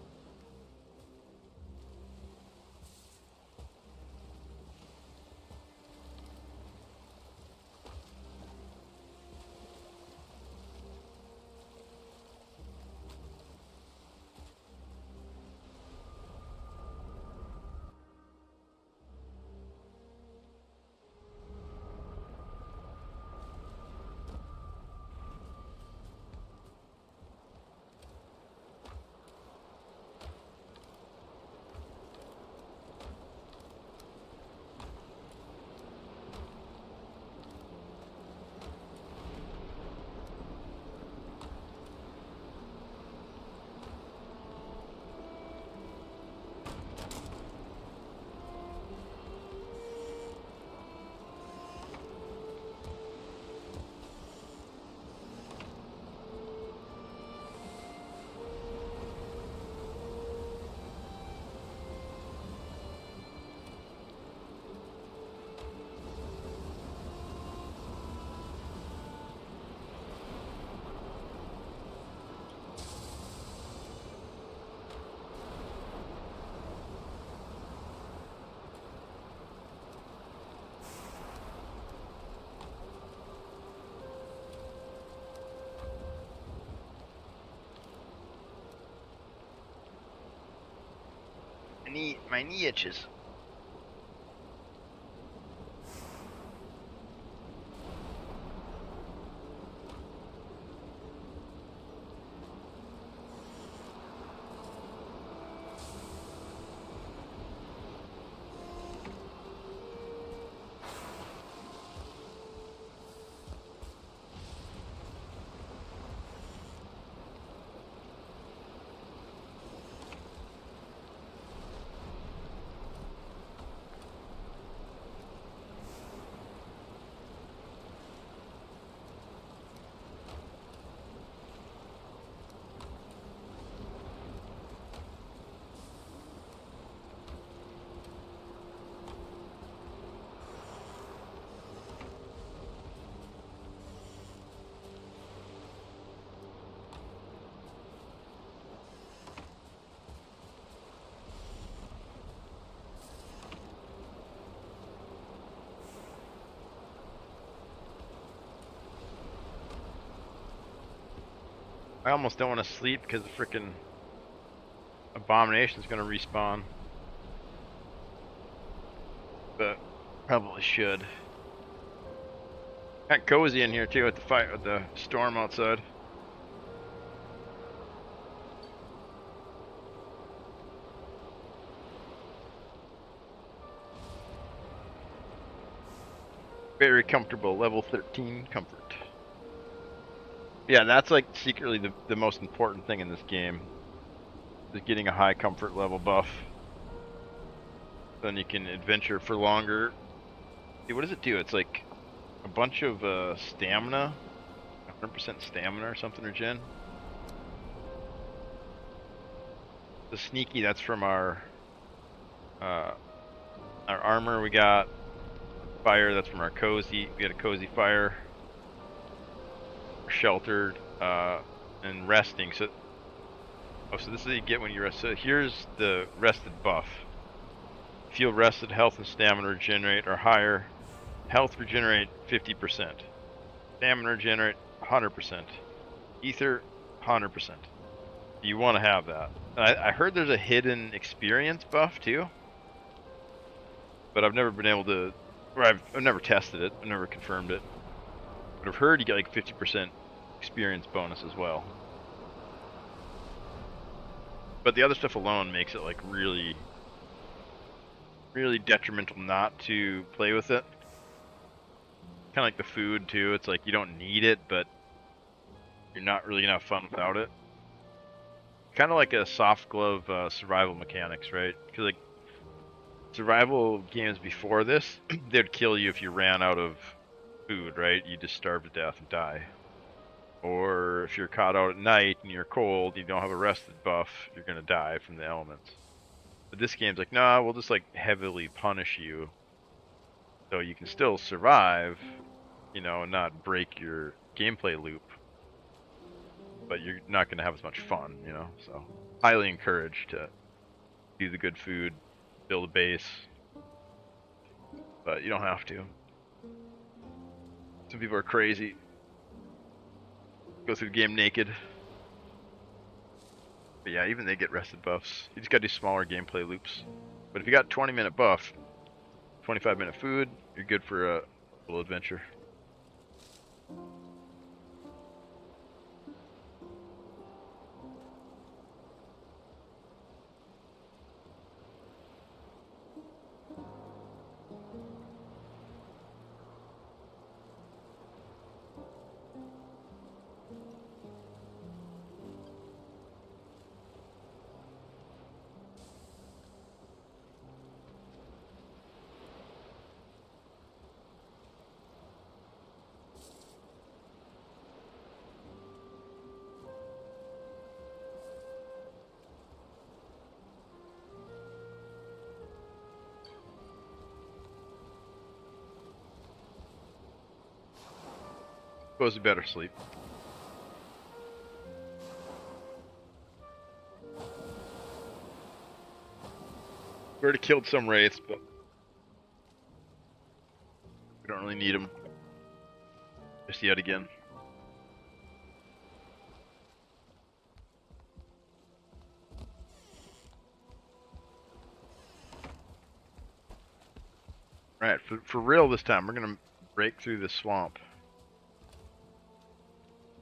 My knee itches. I almost don't want to sleep because the frickin' abomination's gonna respawn. But probably should. Got cozy in here too with the fight with the storm outside. Very comfortable, level 13 comfort. Yeah, that's like secretly the most important thing in this game. Is getting a high comfort level buff. Then you can adventure for longer. See, what does it do? It's like a bunch of stamina. 100% stamina or something, regen. The sneaky, that's from uh, our armor. We got fire, that's from our cozy. We got a cozy fire. We're sheltered, and resting. So this is what you get when you rest. So here's the rested buff. Feel rested, health and stamina regenerate are higher. Health regenerate 50%. Stamina regenerate 100%. Ether 100%. You want to have that. I heard there's a hidden experience buff too, but I've never been able to, or I've never tested it. I've never confirmed it. But I've heard you get like 50% experience bonus as well. But the other stuff alone makes it like really, really detrimental not to play with it. Kind of like the food too. It's like you don't need it, but you're not really gonna have fun without it. Kind of like a soft glove survival mechanics, right? Because like survival games before this, they'd kill you if you ran out of food, right? You just starve to death and die. Or if you're caught out at night and you're cold, you don't have a rested buff, you're gonna die from the elements. But this game's like, nah, we'll just like heavily punish you, so you can still survive, you know, and not break your gameplay loop. But you're not gonna have as much fun, you know. So highly encouraged to do the good food, build a base, but you don't have to. Some people are crazy. Go through the game naked. But yeah, even they get rested buffs. You just gotta do smaller gameplay loops. But if you got 20-minute buff, 25-minute food, you're good for a little adventure. Goes to better sleep. We already killed some wraiths, but we don't really need them just yet again. Alright, for real this time, we're gonna break through the swamp.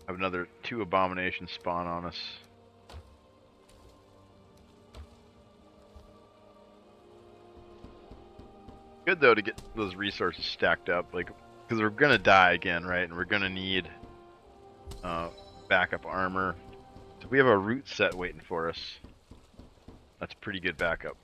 Have another 2 abominations spawn on us. Good though to get those resources stacked up, like, because we're gonna die again, right? And we're gonna need backup armor. So we have a root set waiting for us. That's pretty good backup.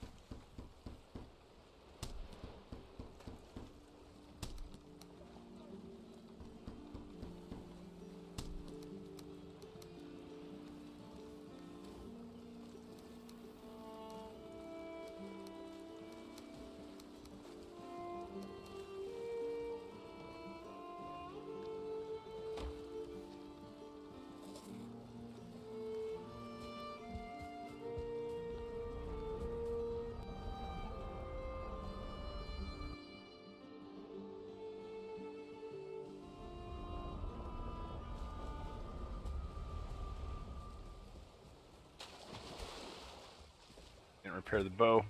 And repair the bow.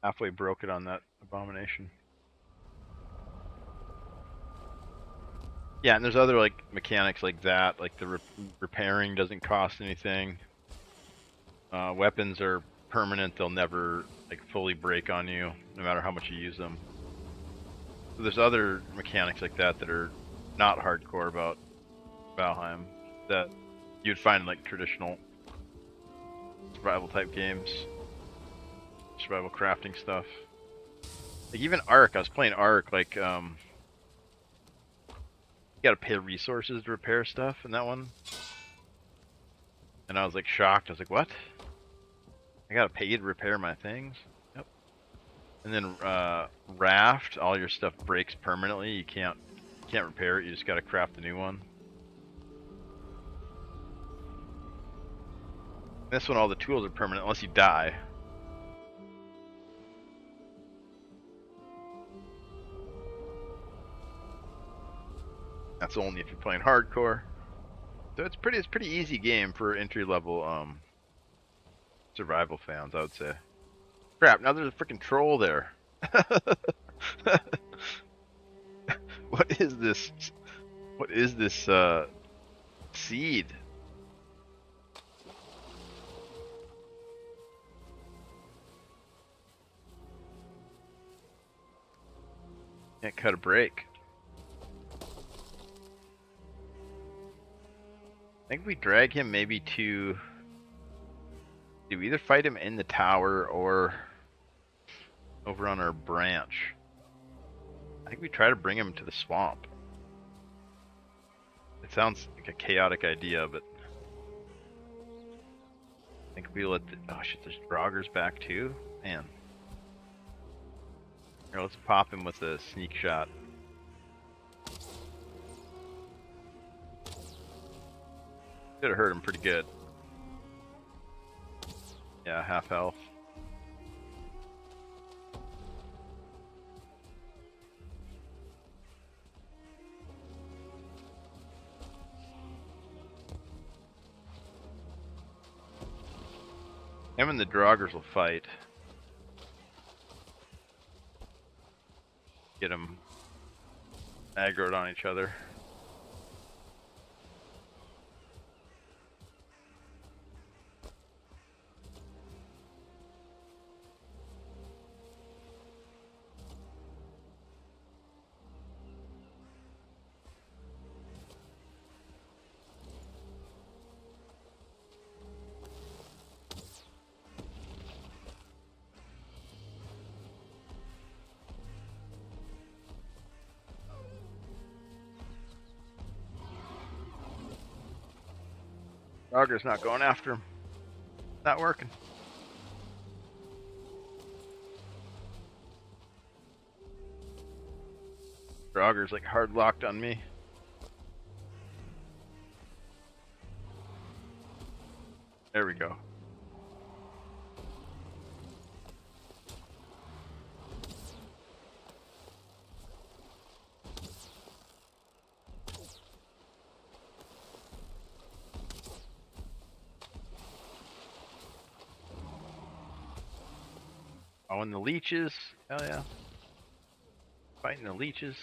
Halfway broke it on that abomination. Yeah, and there's other like mechanics like that, like the repairing doesn't cost anything. Weapons are permanent; they'll never like fully break on you, no matter how much you use them. So there's other mechanics like that that are not hardcore about Valheim that you'd find in like traditional survival type games, survival crafting stuff. Like even Ark, I was playing Ark, like you gotta pay resources to repair stuff in that one. And I was like shocked. I was like, what? I gotta pay to repair my things? Yep. And then Raft, all your stuff breaks permanently. You can't repair it, you just gotta craft a new one. This one all the tools are permanent unless you die. That's only if you're playing hardcore. So it's pretty easy game for entry level survival fans, I would say. Crap, now there's a freaking troll there. What is this? What is this seed? Can't cut a break. I think we drag him maybe to... Do we either fight him in the tower or over on our branch? I think we try to bring him to the swamp. It sounds like a chaotic idea, but I think we let the... Oh shit, there's Draugrs back too? Man. Here, let's pop him with a sneak shot. Should have hurt him pretty good. Yeah, half health. Him and the Draugrs will fight. Get them aggroed on each other. Draugrs not going after him. Not working. Draugrs like hard locked on me. There we go. Oh, and the leeches. Hell yeah. Fighting the leeches.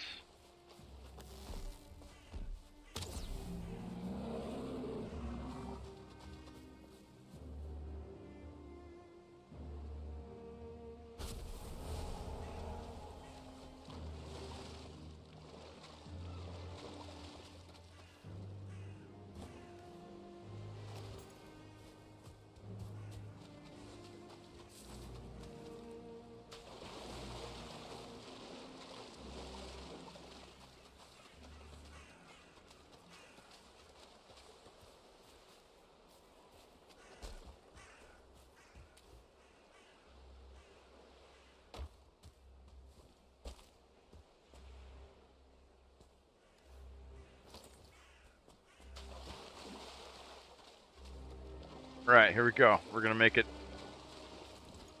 Right, here we go. We're gonna make it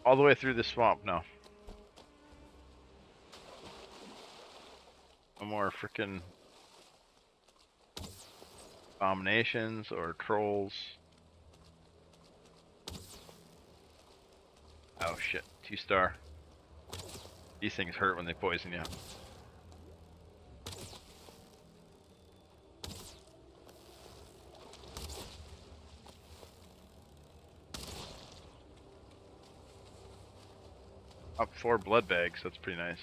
all the way through the swamp now. No more freaking abominations or trolls. Oh shit, 2-star. These things hurt when they poison you. Up 4 blood bags, that's pretty nice.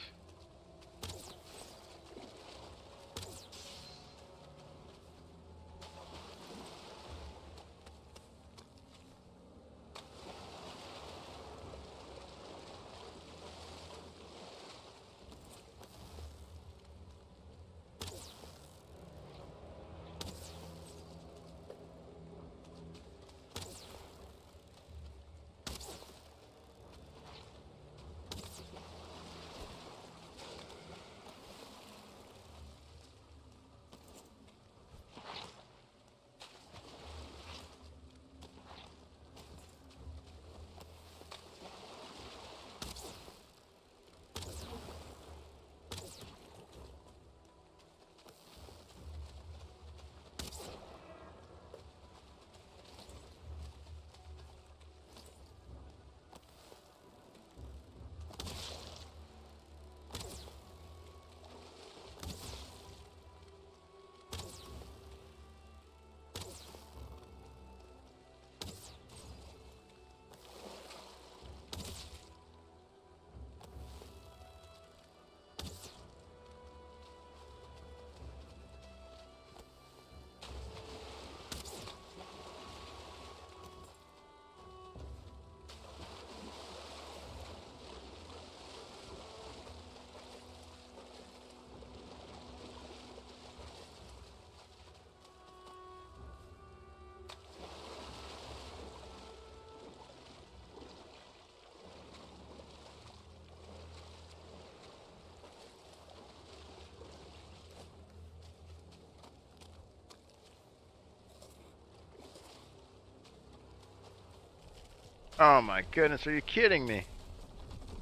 Oh my goodness, are you kidding me?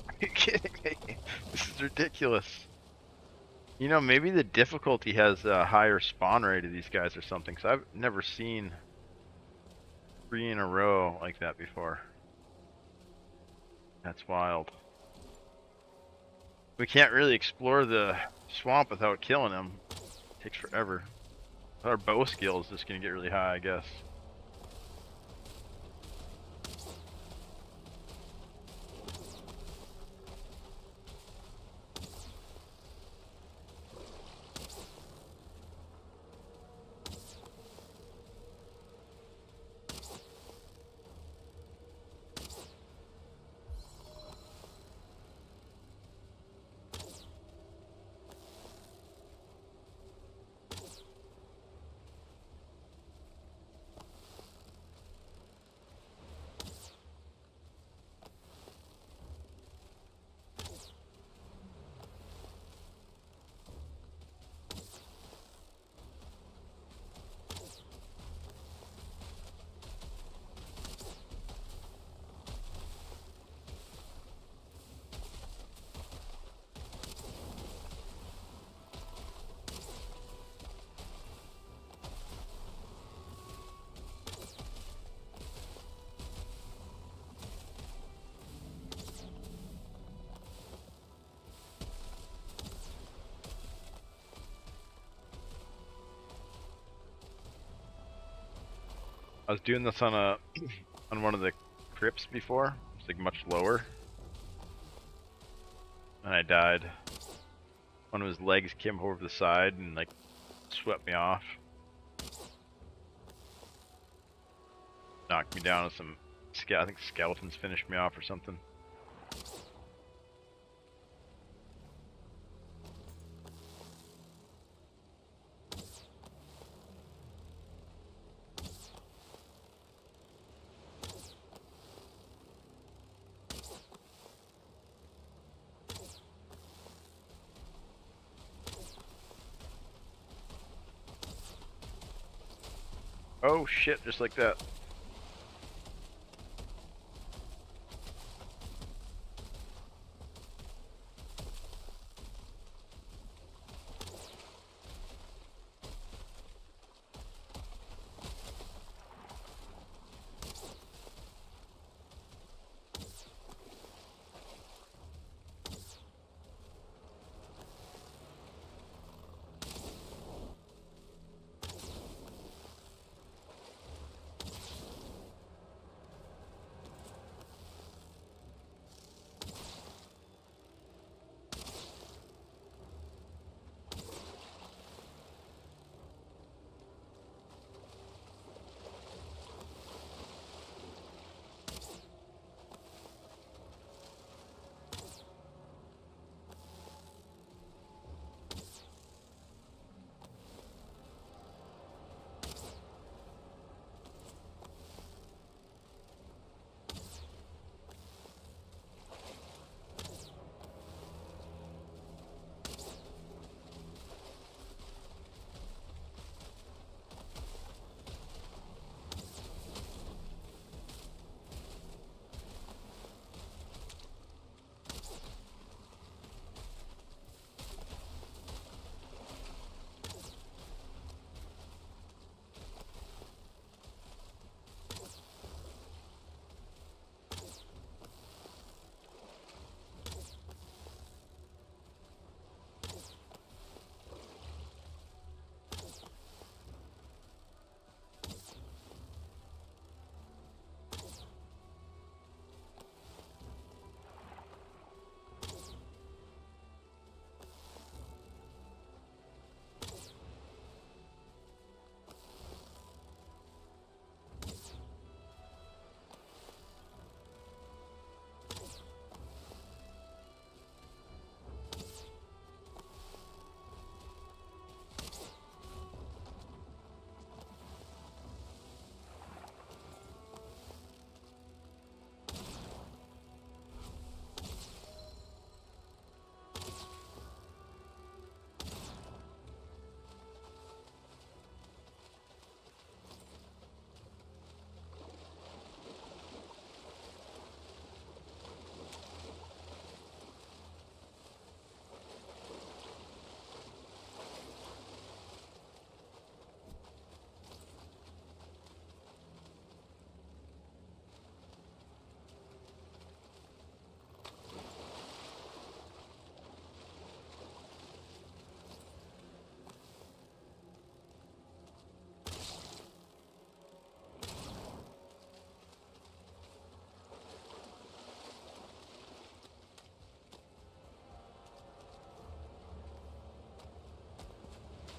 Are you kidding me? This is ridiculous. You know, maybe the difficulty has a higher spawn rate of these guys or something, because I've never seen 3 in a row like that before. That's wild. We can't really explore the swamp without killing them. It takes forever. Our bow skill is just going to get really high, I guess. I was doing this on a on one of the crypts before. It's like much lower, and I died. One of his legs came over the side and like swept me off, knocked me down with some. I think skeletons finished me off or something. Oh shit! Just like that.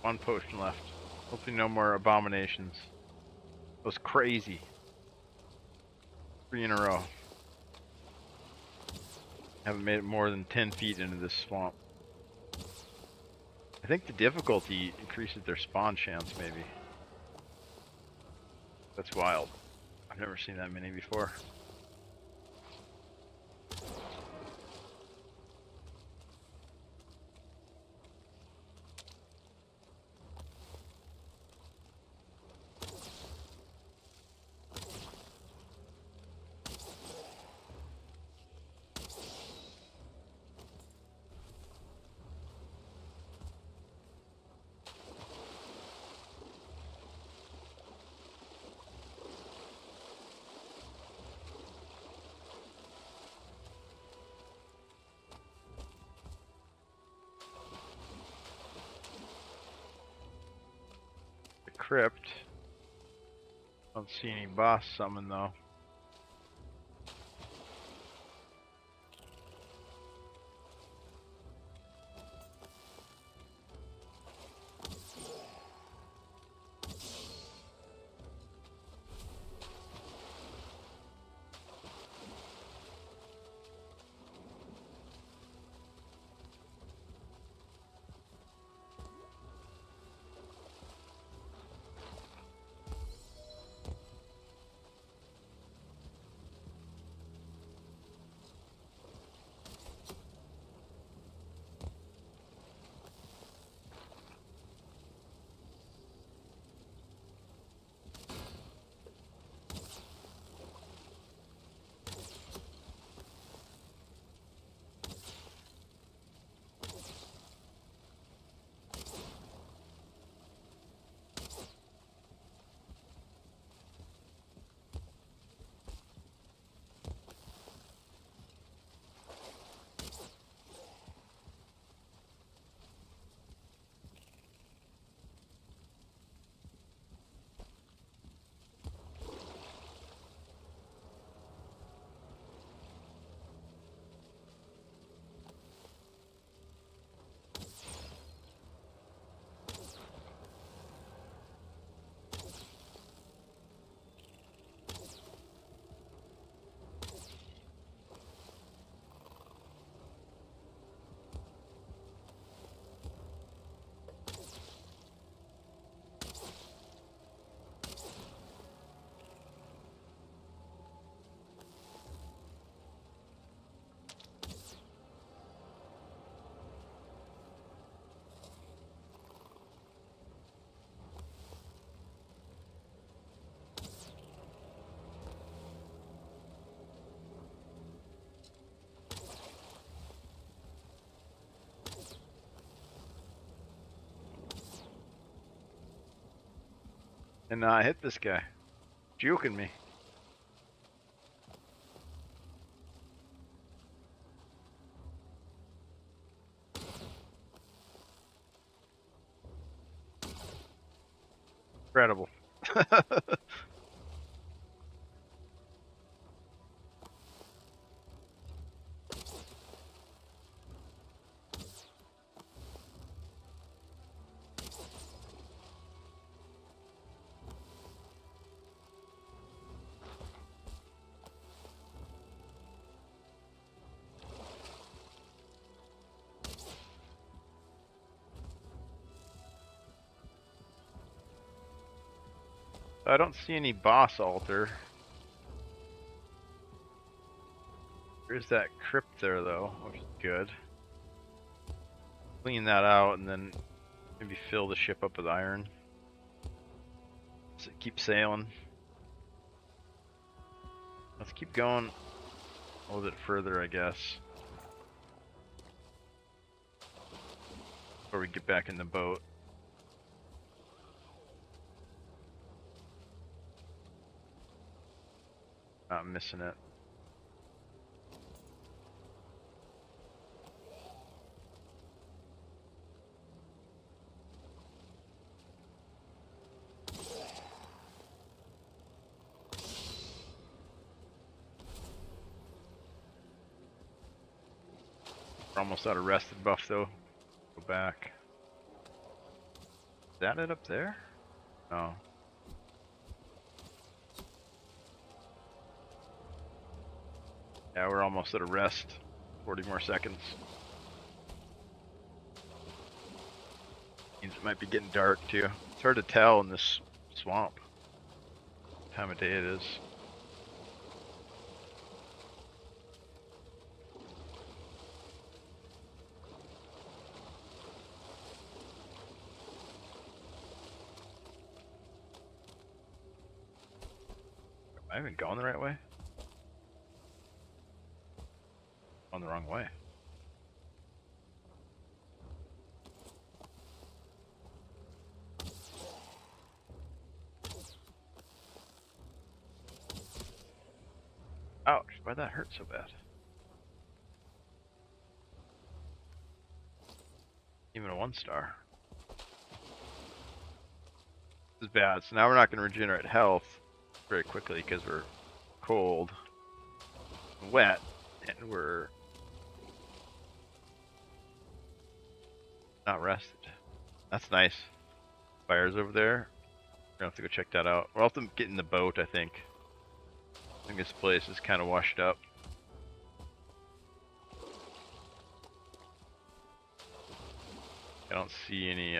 One potion left. Hopefully no more abominations. That was crazy. 3 in a row. Haven't made it more than 10 feet into this swamp. I think the difficulty increases their spawn chance, maybe. That's wild. I've never seen that many before. Crypt. Don't see any boss summon though. And I hit this guy. Juking me. Incredible. I don't see any boss altar. There's that crypt there though, which is good. Clean that out and then maybe fill the ship up with iron. So keep sailing. Let's keep going a little bit further, I guess. Before we get back in the boat. Not missing it. We're almost out of rested buff though. Go back. that it up there? No. Yeah, we're almost at a rest. 40 more seconds. Means it might be getting dark too. It's hard to tell in this swamp what time of day it is. Am I even going the right way? On the wrong way. Ouch, why'd that hurt so bad? Even a 1-star. This is bad. So now we're not going to regenerate health very quickly because we're cold, and wet, and we're not rested. That's nice. Fires over there. We're gonna have to go check that out. We'll have to get in the boat, I think. I think this place is kind of washed up. I don't see any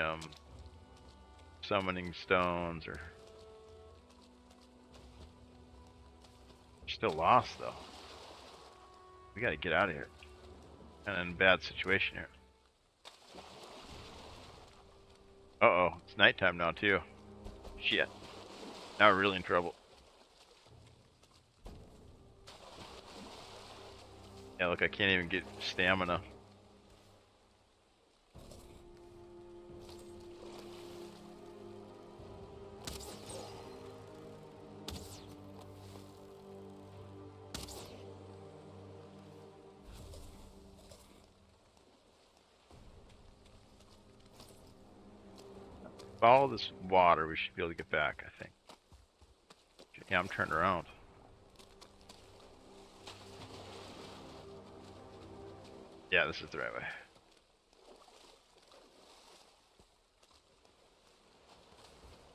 summoning stones or. We're still lost though. We gotta get out of here. Kind of in a bad situation here. Uh-oh, it's nighttime now too. Shit. Now we're really in trouble. Yeah, look, I can't even get stamina. Follow this water, we should be able to get back, I think. Yeah, I'm turned around. Yeah, this is the right way.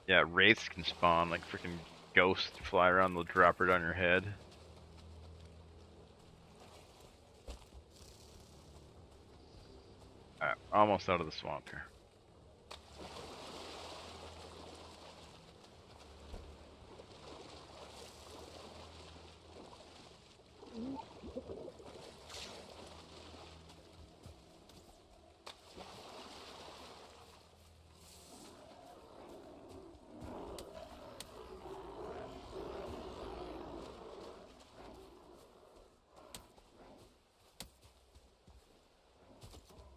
Yeah, wraiths can spawn, like freaking ghosts fly around, they'll drop it on your head. Alright, almost out of the swamp here.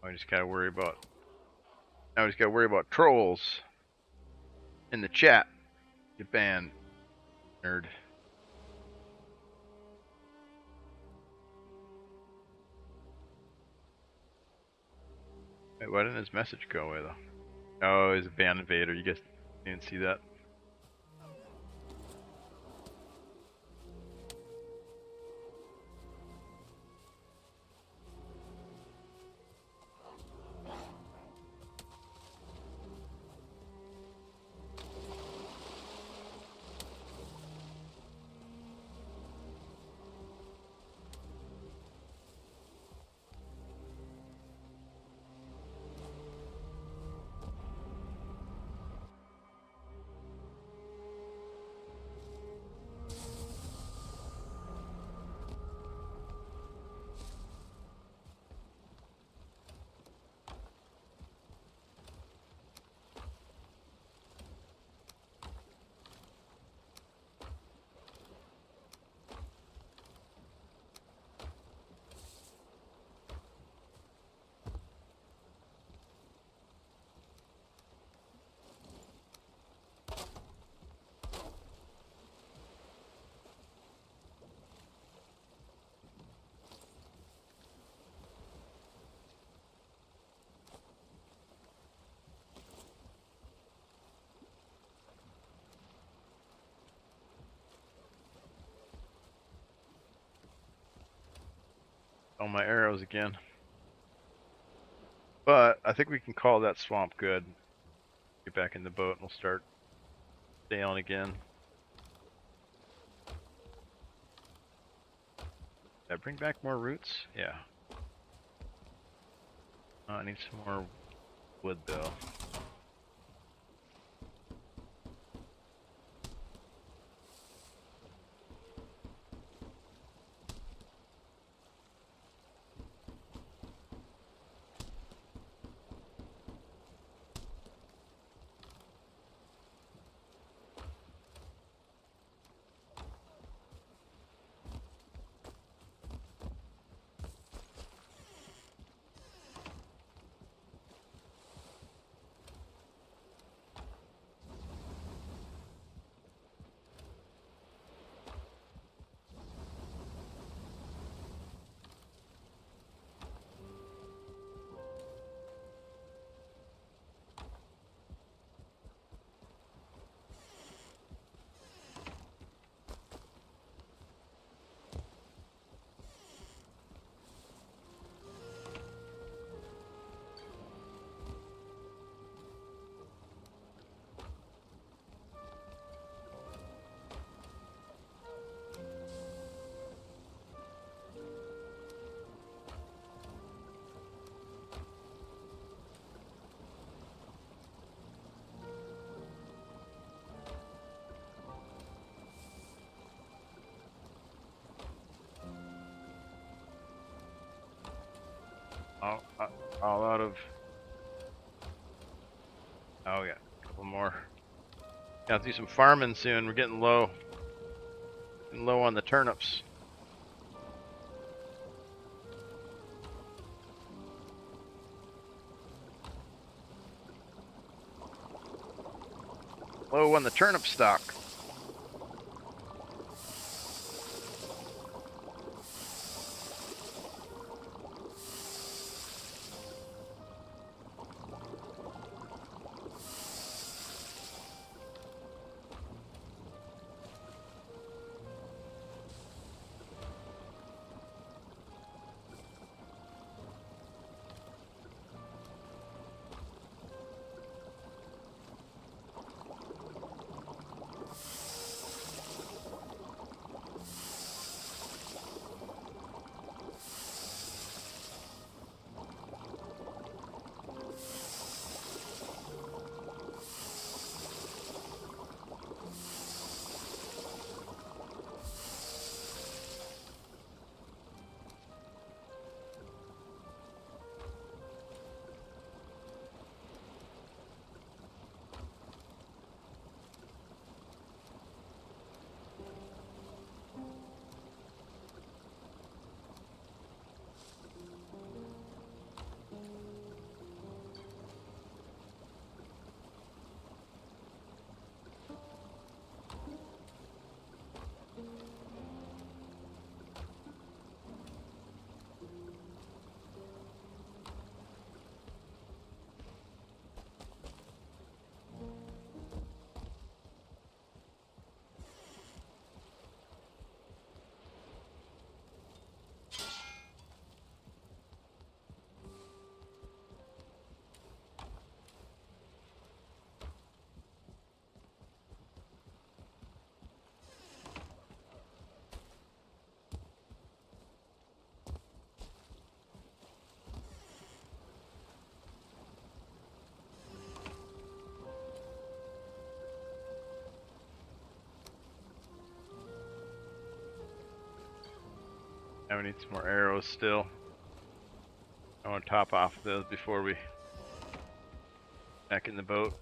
I just gotta worry about. Now we just gotta worry about trolls in the chat. Get banned, nerd. Wait, why didn't his message go away though? Oh, he's a ban invader. You guys didn't see that? Oh, my arrows again. But I think we can call that swamp good. Get back in the boat and we'll start sailing again. Did I bring back more roots? Yeah. Oh, I need some more wood though. All out of. Oh yeah, a couple more. Gotta do some farming soon. We're getting low. Getting low on the turnips. Low on the turnip stock. Now we need some more arrows still. I want to top off those before we back in the boat.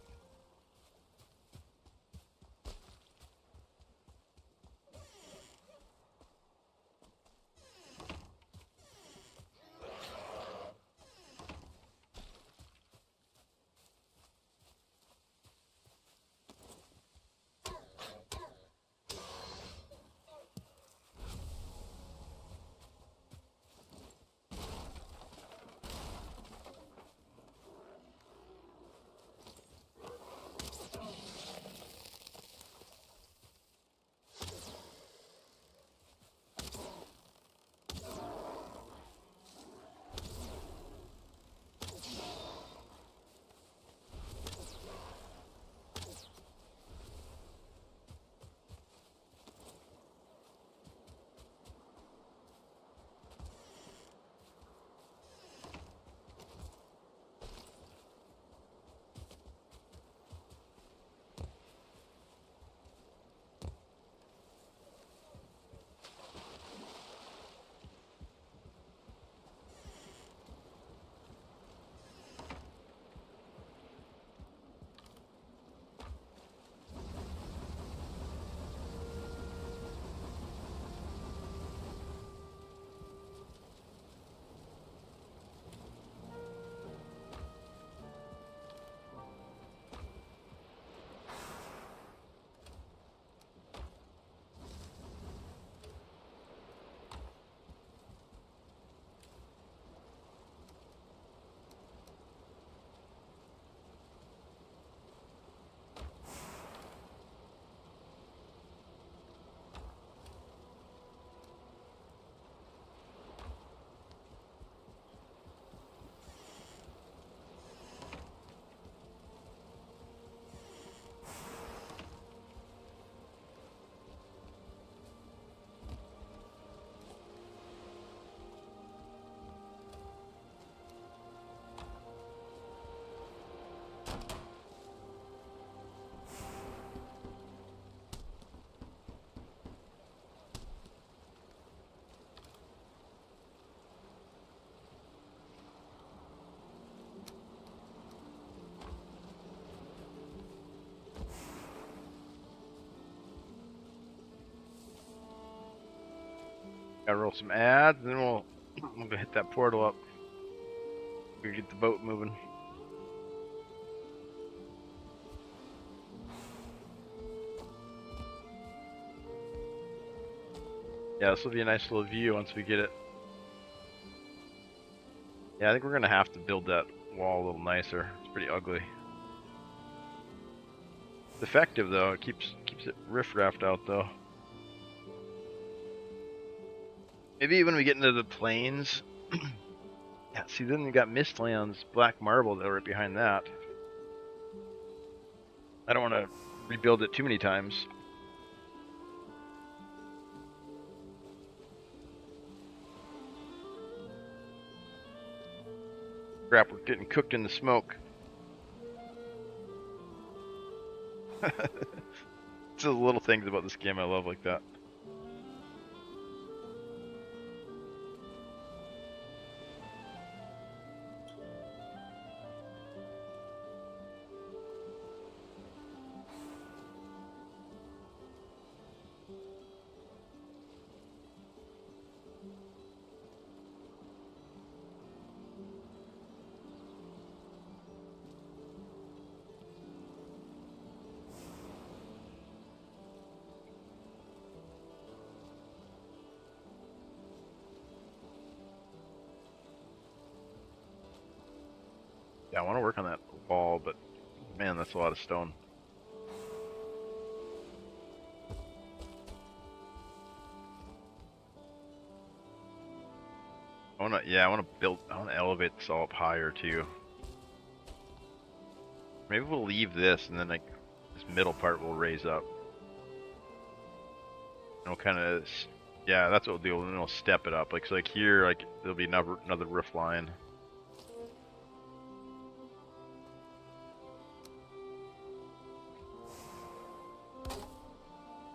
Gotta roll some ads, and then we'll go hit that portal up. We get the boat moving. Yeah, this will be a nice little view once we get it. Yeah, I think we're gonna have to build that wall a little nicer. It's pretty ugly. It's effective though. It keeps it riffraffed out though. Maybe when we get into the plains. Yeah, see, then you got Mistlands, black marble though right behind that. I don't want to rebuild it too many times. Crap, we're getting cooked in the smoke. It's the little things about this game I love like that. Yeah, I want to work on that wall, but man, that's a lot of stone. I want to elevate this all up higher too. Maybe we'll leave this and then like this middle part will raise up. And we'll kind of, yeah, that's what we'll do. And then we'll step it up. Like, so like here, like there'll be another roof line.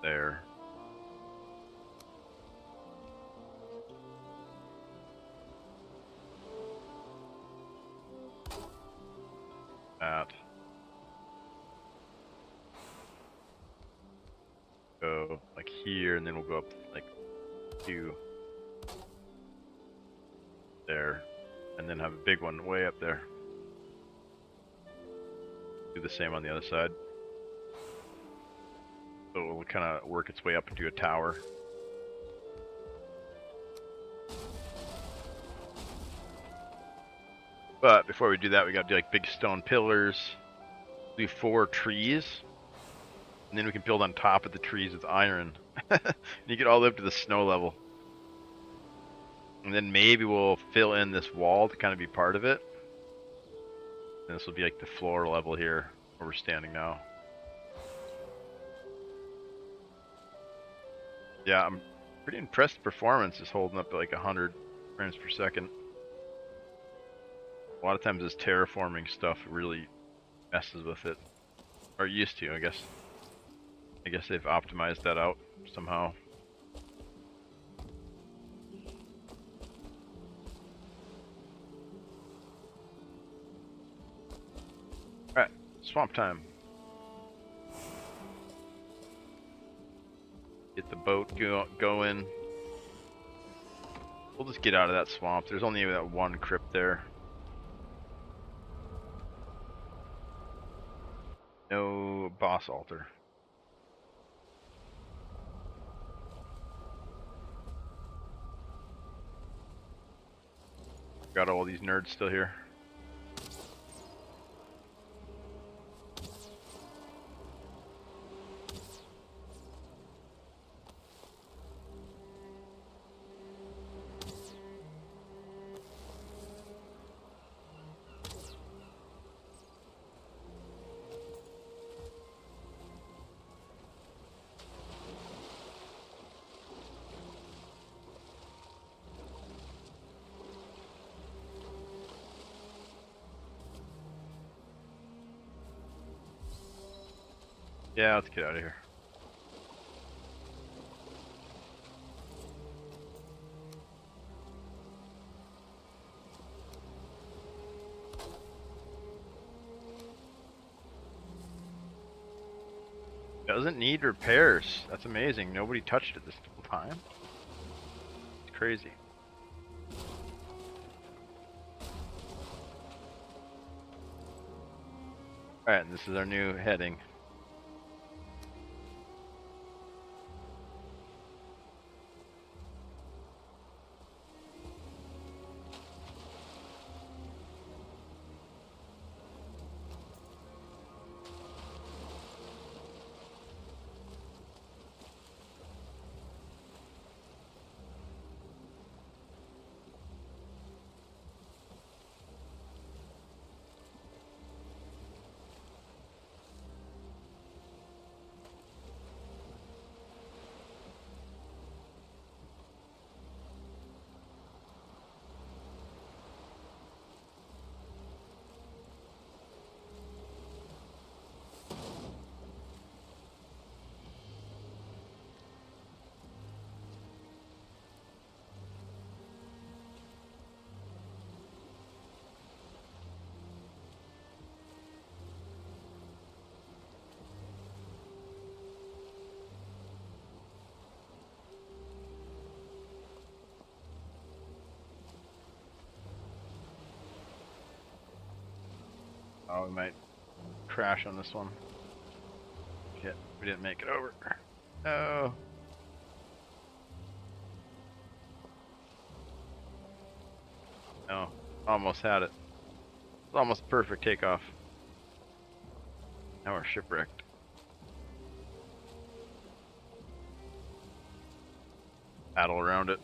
There. That. Go like here, and then we'll go up like 2 there, and then have a big one way up there. Do the same on the other side. So it will kind of work its way up into a tower. But before we do that, we gotta do like big stone pillars, do 4 trees, and then we can build on top of the trees with iron. And you get all the way up to the snow level. And then maybe we'll fill in this wall to kind of be part of it. And this will be like the floor level here, where we're standing now. Yeah, I'm pretty impressed. Performance is holding up to like 100 frames per second. A lot of times this terraforming stuff really messes with it. Or used to, I guess. I guess they've optimized that out somehow. Alright, swamp time. Get the boat going. We'll just get out of that swamp. There's only that one crypt there. No boss altar. Got all these nerds still here. Yeah, let's get out of here. Doesn't need repairs. That's amazing. Nobody touched it this whole time. crazy. Alright, this is our new heading. Oh, we might crash on this one. Shit, we didn't make it over. No. No, almost had it. It's almost perfect takeoff. Now we're shipwrecked. Paddle around it.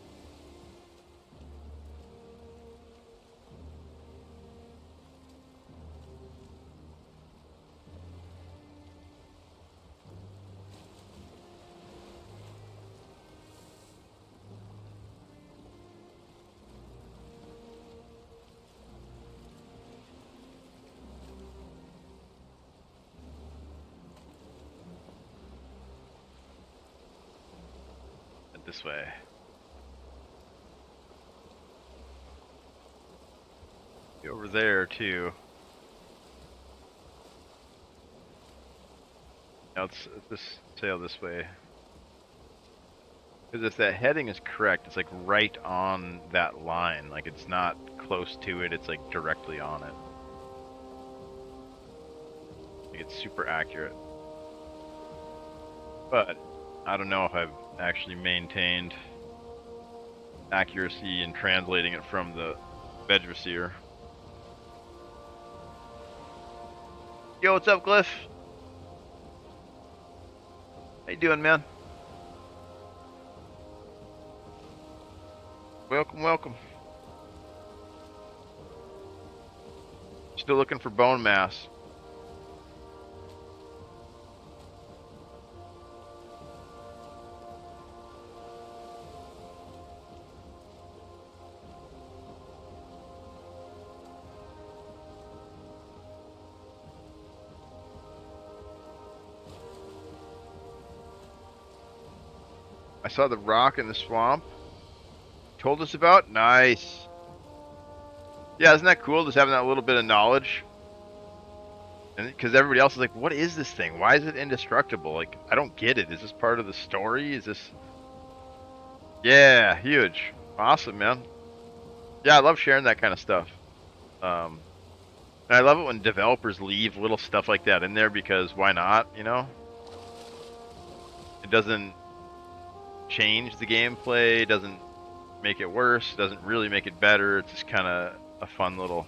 And this way. Be over there too. Now let's sail this way. Because if that heading is correct, it's like right on that line. Like it's not close to it, it's like directly on it. Like it's super accurate. But I don't know if I've actually maintained accuracy in translating it from the Veg receiver. Yo, what's up, Glyph? How you doing, man? Welcome, welcome. Still looking for Bonemass. I saw the rock in the swamp. Told us about? Nice. Yeah, isn't that cool, just having that little bit of knowledge? And because everybody else is like, what is this thing? Why is it indestructible? Like, I don't get it. Is this part of the story? Is this... Yeah, huge. Awesome, man. Yeah, I love sharing that kind of stuff. And I love it when developers leave little stuff like that in there because why not, you know? It doesn't change the gameplay, doesn't make it worse, doesn't really make it better. It's just kind of a fun little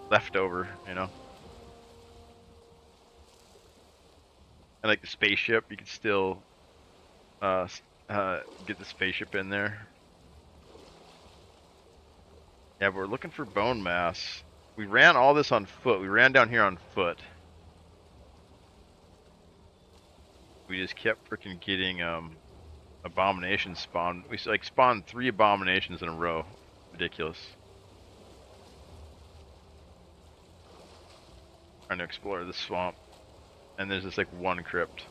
leftover, you know? And like the spaceship, you can still get the spaceship in there. Yeah, but we're looking for Bonemass. We ran all this on foot. We ran down here on foot. We just kept freaking getting abominations spawned. We like spawned 3 abominations in a row. Ridiculous. Trying to explore the swamp. And there's just like one crypt.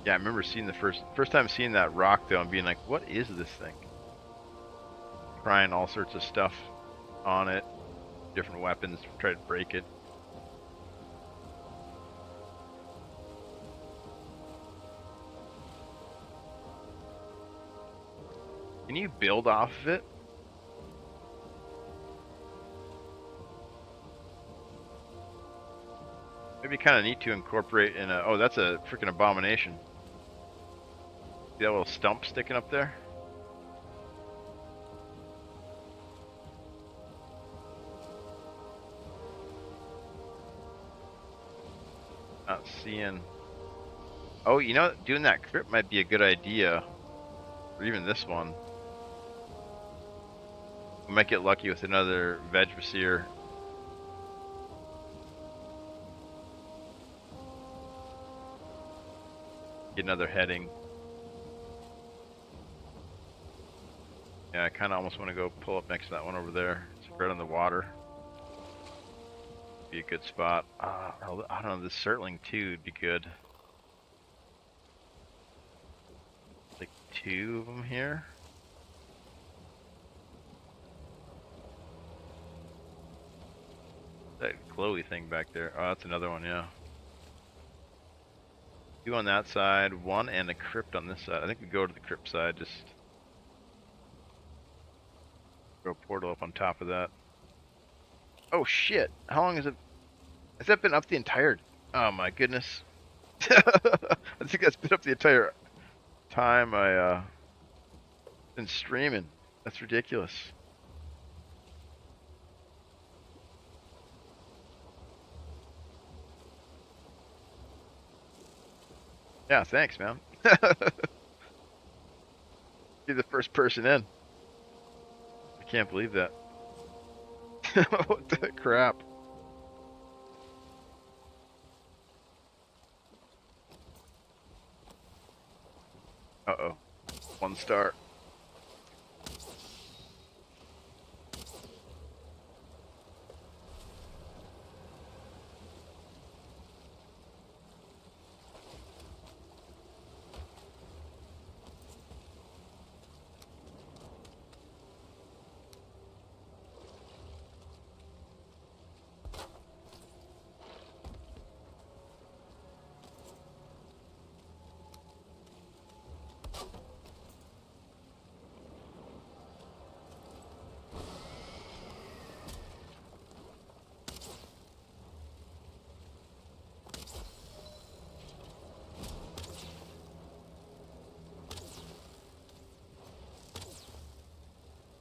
Yeah, I remember seeing the first time seeing that rock though and being like, what is this thing? Trying all sorts of stuff on it, different weapons, try to break it. Can you build off of it? Maybe kind of need to incorporate in a. Oh, that's a freaking abomination. See that little stump sticking up there? Not seeing. Oh, you know, doing that crypt might be a good idea. Or even this one. We might get lucky with another Vegvaseer. Get another heading. Yeah, I kind of almost want to go pull up next to that one over there. It's right on the water. Be a good spot. I don't know, this Surtling too would be good. Like 2 of them here. That glowy thing back there. Oh, that's another one, yeah. 2 on that side, 1 and a crypt on this side. I think we go to the crypt side, just throw a portal up on top of that. Oh shit! How long has it? Has that been up the entire? Oh my goodness! I think that's been up the entire time I been streaming. That's ridiculous. Yeah, thanks, man. You're the first person in. I can't believe that. What the crap? Uh-oh. 1 star.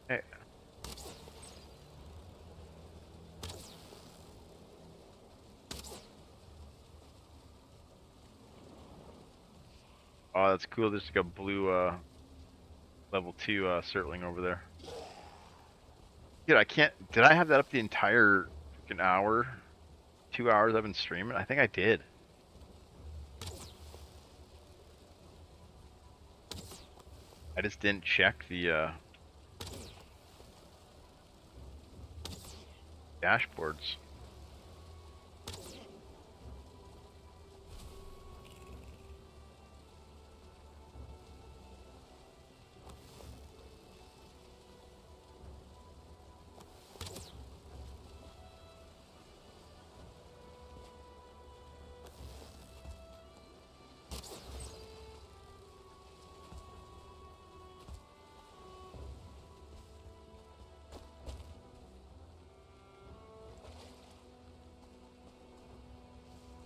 Hey. Oh, that's cool. There's like a blue level 2 Surtling over there. Dude, I can't. Did I have that up the entire freaking hour? 2 hours I've been streaming? I think I did. I just didn't check the dashboards.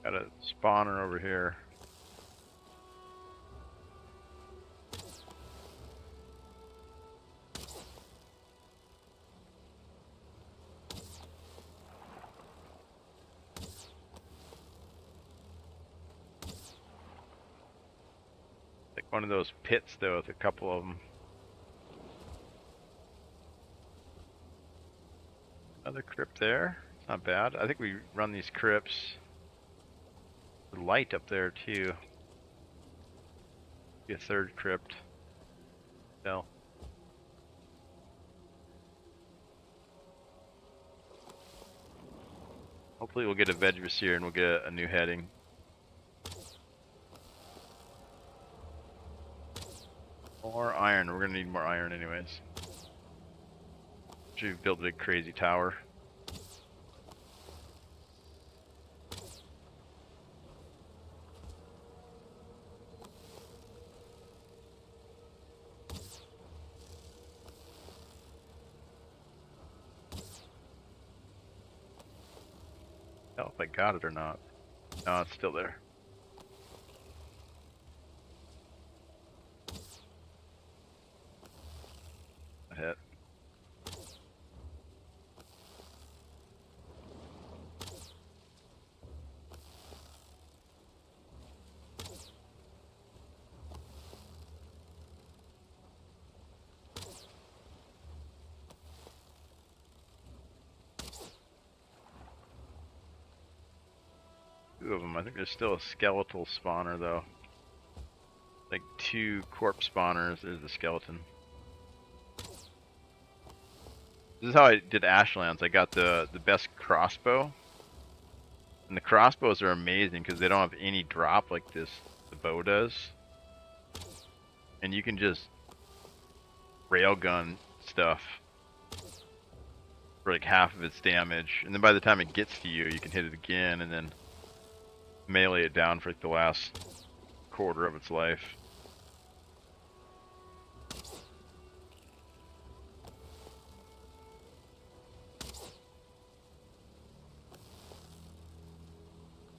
Got a spawner over here. Like one of those pits though with a couple of them. Another crypt there. It's not bad. I think we run these crypts. The light up there too. Be a 3rd crypt. No. Hopefully we'll get a Vegvaseer and we'll get a new heading. More iron. We're gonna need more iron anyways. Should build a big crazy tower. Tell if I got it or not. No, it's still there. A hit. Two of them. I think there's still a skeletal spawner though. Like 2 corpse spawners. There's the skeleton. This is how I did Ashlands. I got the best crossbow. And the crossbows are amazing because they don't have any drop like the bow does. And you can just railgun stuff for like half of its damage. And then by the time it gets to you, you can hit it again and then melee it down for like the last quarter of its life.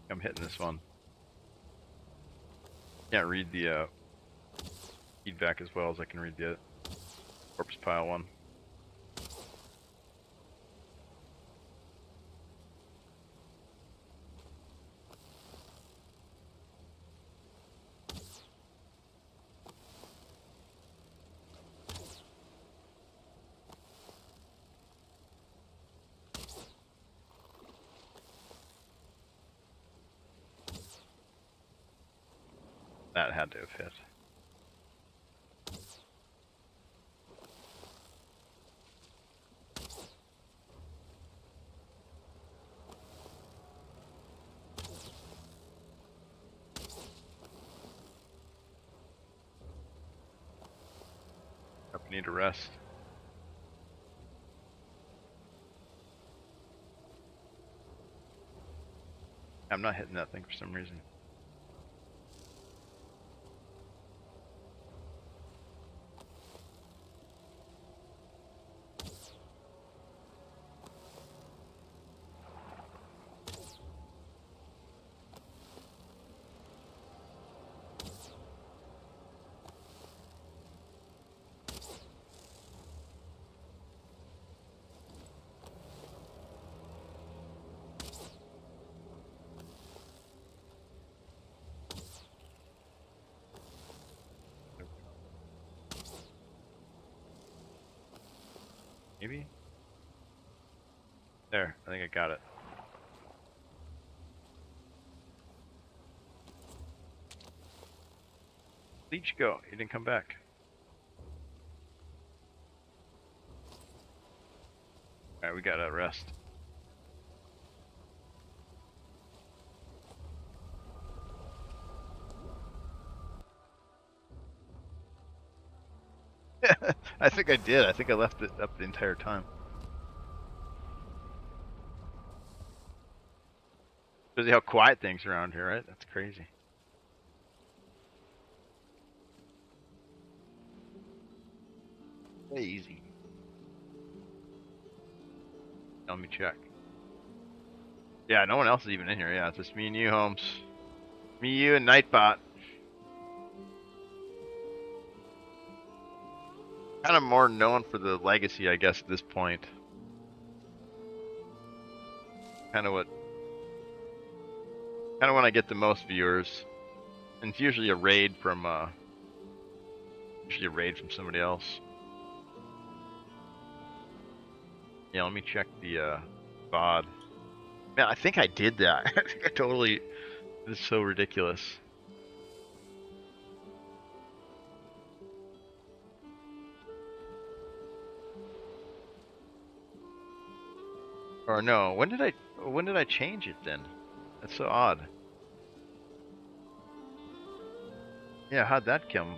I'm hitting this one. Can't read the feedback as well as I can read the corpse pile one. That had to have hit. I need to rest. I'm not hitting that thing for some reason. Maybe? There, I think I got it. Where'd you go? You didn't come back. Alright, we gotta rest. I think I did. I think I left it up the entire time. Shows you how quiet things are around here, right? That's crazy. Crazy. Let me check. Yeah, no one else is even in here. Yeah, it's just me and you, Holmes. Me, you, and Nightbot. Kind of more known for the legacy, I guess, at this point. Kind of when I get the most viewers. And it's usually a raid from somebody else. Yeah, let me check the VOD. Man, I think I did that. I think I totally. This is so ridiculous. Or no, when did I change it then? That's so odd. Yeah, how'd that come?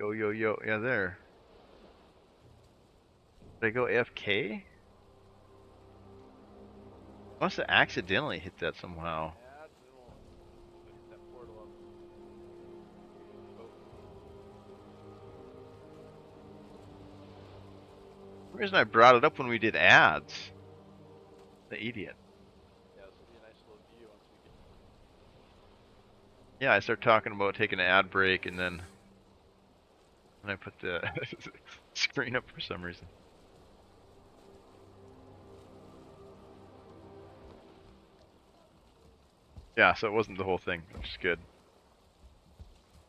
Yo, yo, yo. Yeah, there. Did I go AFK? Must have accidentally hit that somehow. Accidental. Hit that portal up. The reason I brought it up when we did ads. The idiot. Yeah, this will be a nice little view once we get. Yeah, I start talking about taking an ad break and then I put the screen up for some reason. Yeah, so it wasn't the whole thing, which is good.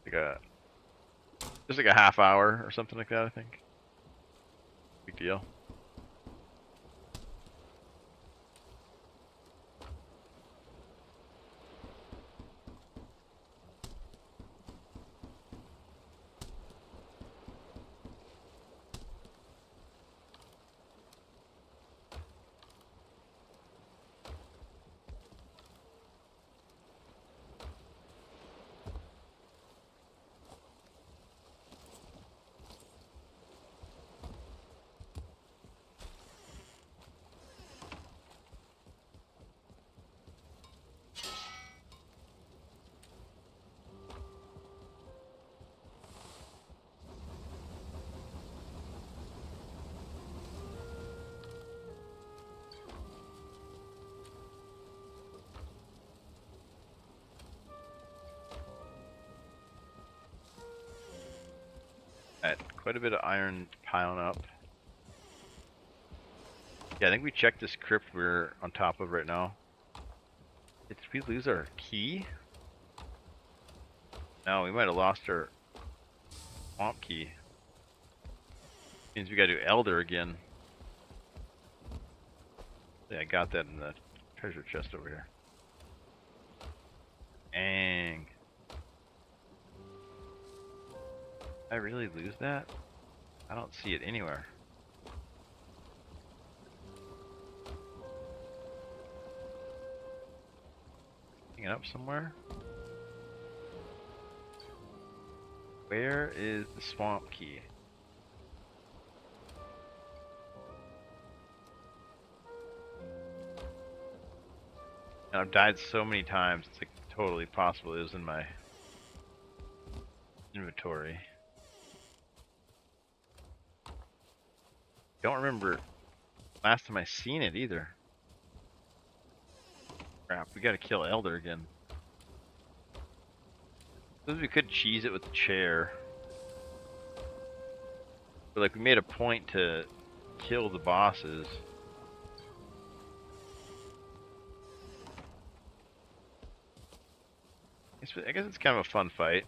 Just like a half hour or something like that, I think. Big deal. Alright, quite a bit of iron piling up. Yeah, I think we checked this crypt we're on top of right now. Did we lose our key? No, we might have lost our swamp key. Means we gotta do Elder again. Yeah, I got that in the treasure chest over here. Dang. Did I really lose that? I don't see it anywhere. Hang it up somewhere? Where is the swamp key? And I've died so many times, it's like totally possible it was in my inventory. Don't remember last time I seen it either. Crap, we gotta kill Elder again. Suppose we could cheese it with the chair. But like we made a point to kill the bosses. I guess it's kind of a fun fight.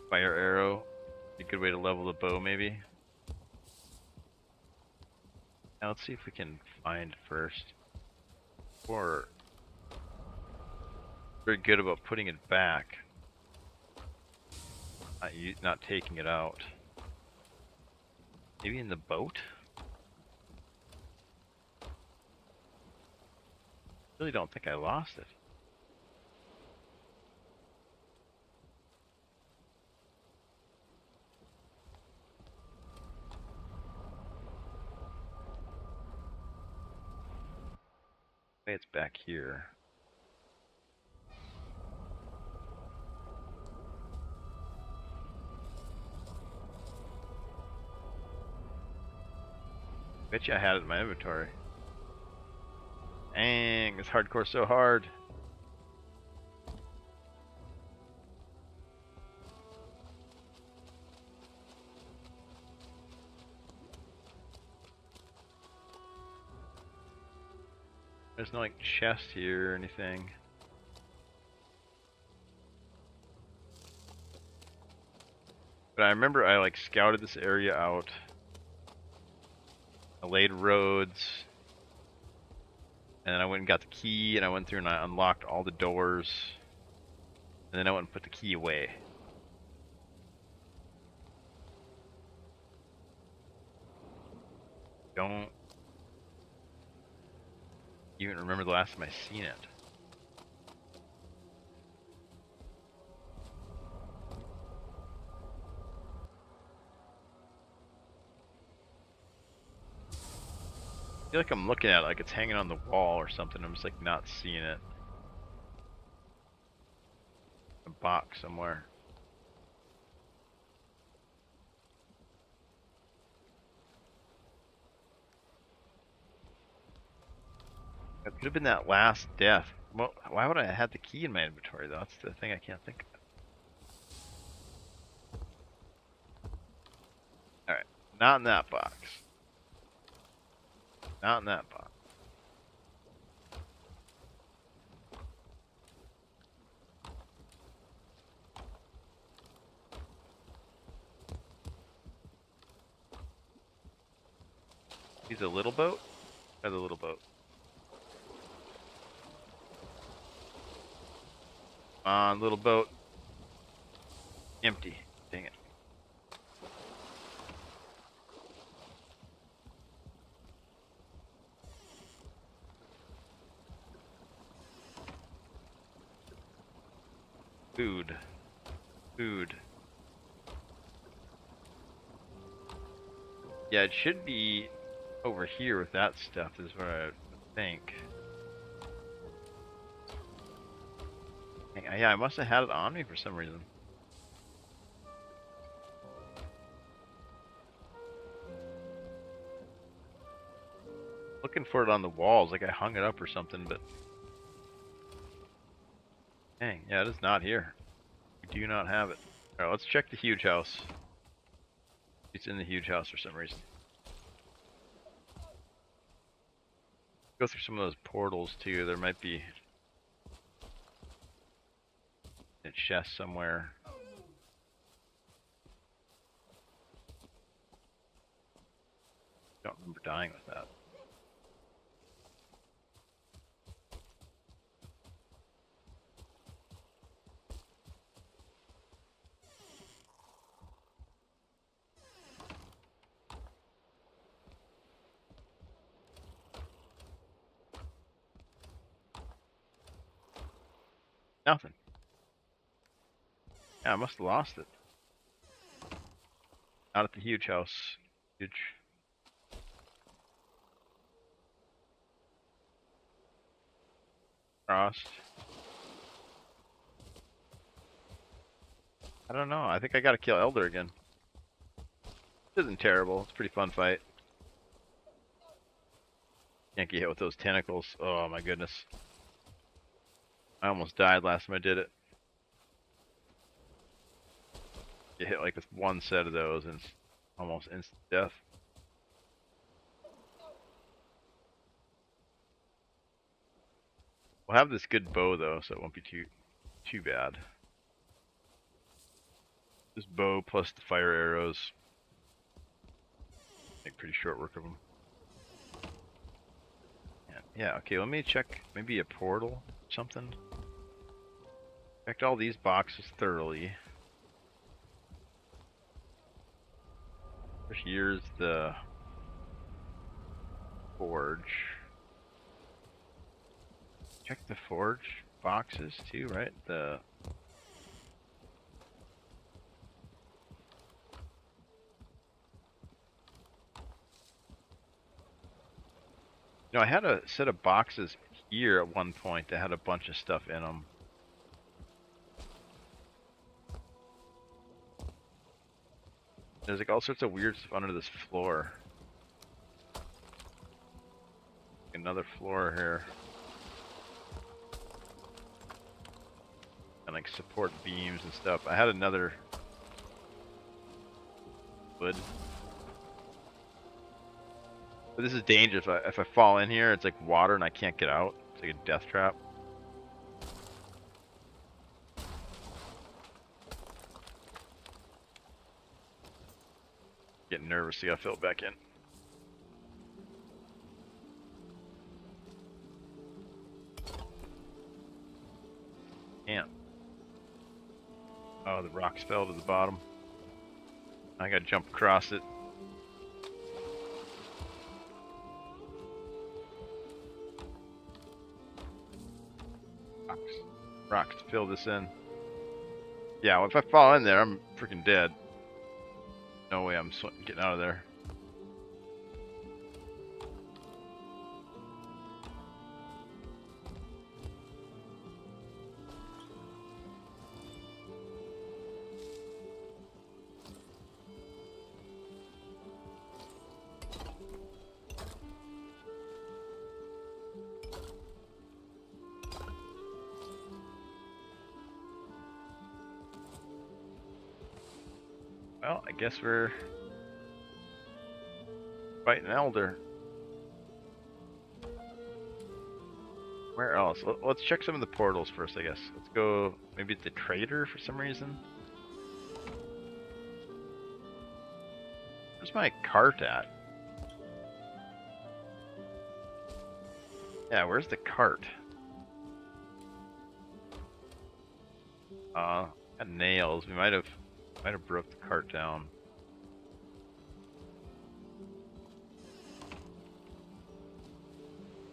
Fire arrow. Be a good way to level the bow maybe. Now let's see if we can find first. Or very good about putting it back. Not taking it out. Maybe in the boat? Really don't think I lost it. Maybe it's back here. Bet you I had it in my inventory. Dang, this hardcore so hard. There's no like chest here or anything. But I remember I like scouted this area out. I laid roads. And then I went and got the key and I went through and I unlocked all the doors. And then I went and put the key away. Don't even remember the last time I seen it. feel like I'm looking at it like it's hanging on the wall or something. I'm just like not seeing it. A box somewhere. It could have been that last death. Well, why would I have had the key in my inventory though? That's the thing I can't think of. Alright, not in that box. Not in that box. He's a little boat? Or the little boat? On little boat. Empty. Dang it. Food. Food. Yeah, it should be over here with that stuff is what I would think. Yeah, I must have had it on me for some reason. Looking for it on the walls, like I hung it up or something, but dang, yeah, it is not here. We do not have it. Alright, let's check the huge house. It's in the huge house for some reason. Go through some of those portals too. There might be a chest somewhere. Don't remember dying with that. Nothing. Yeah, I must have lost it. Not at the huge house. Huge. Frost. I don't know. I think I gotta kill Elder again. It isn't terrible. It's a pretty fun fight. Can't get hit with those tentacles. Oh my goodness. I almost died last time I did it. Get hit like with one set of those and it's almost instant death. We'll have this good bow though, so it won't be too bad. This bow plus the fire arrows. Make pretty short work of them. Yeah, okay, let me check maybe a portal or something. Checked all these boxes thoroughly. Here's the forge. Check the forge boxes too, right? I had a set of boxes here at one point that had a bunch of stuff in them. There's like all sorts of weird stuff under this floor. Another floor here. And like support beams and stuff. I had another wood. But this is dangerous. If I fall in here, it's like water and I can't get out. It's like a death trap. Getting nervous, so I gotta fill it back in. Can't. Oh, the rocks fell to the bottom. I gotta jump across it. Rocks to fill this in. Yeah, well, if I fall in there, I'm freaking dead. No way I'm getting out of there. Well, I guess we're fighting Elder. Where else? Let's check some of the portals first, I guess. Let's go maybe the trader for some reason. Where's my cart at? Yeah, where's the cart? Got nails. We might have broke the cart down.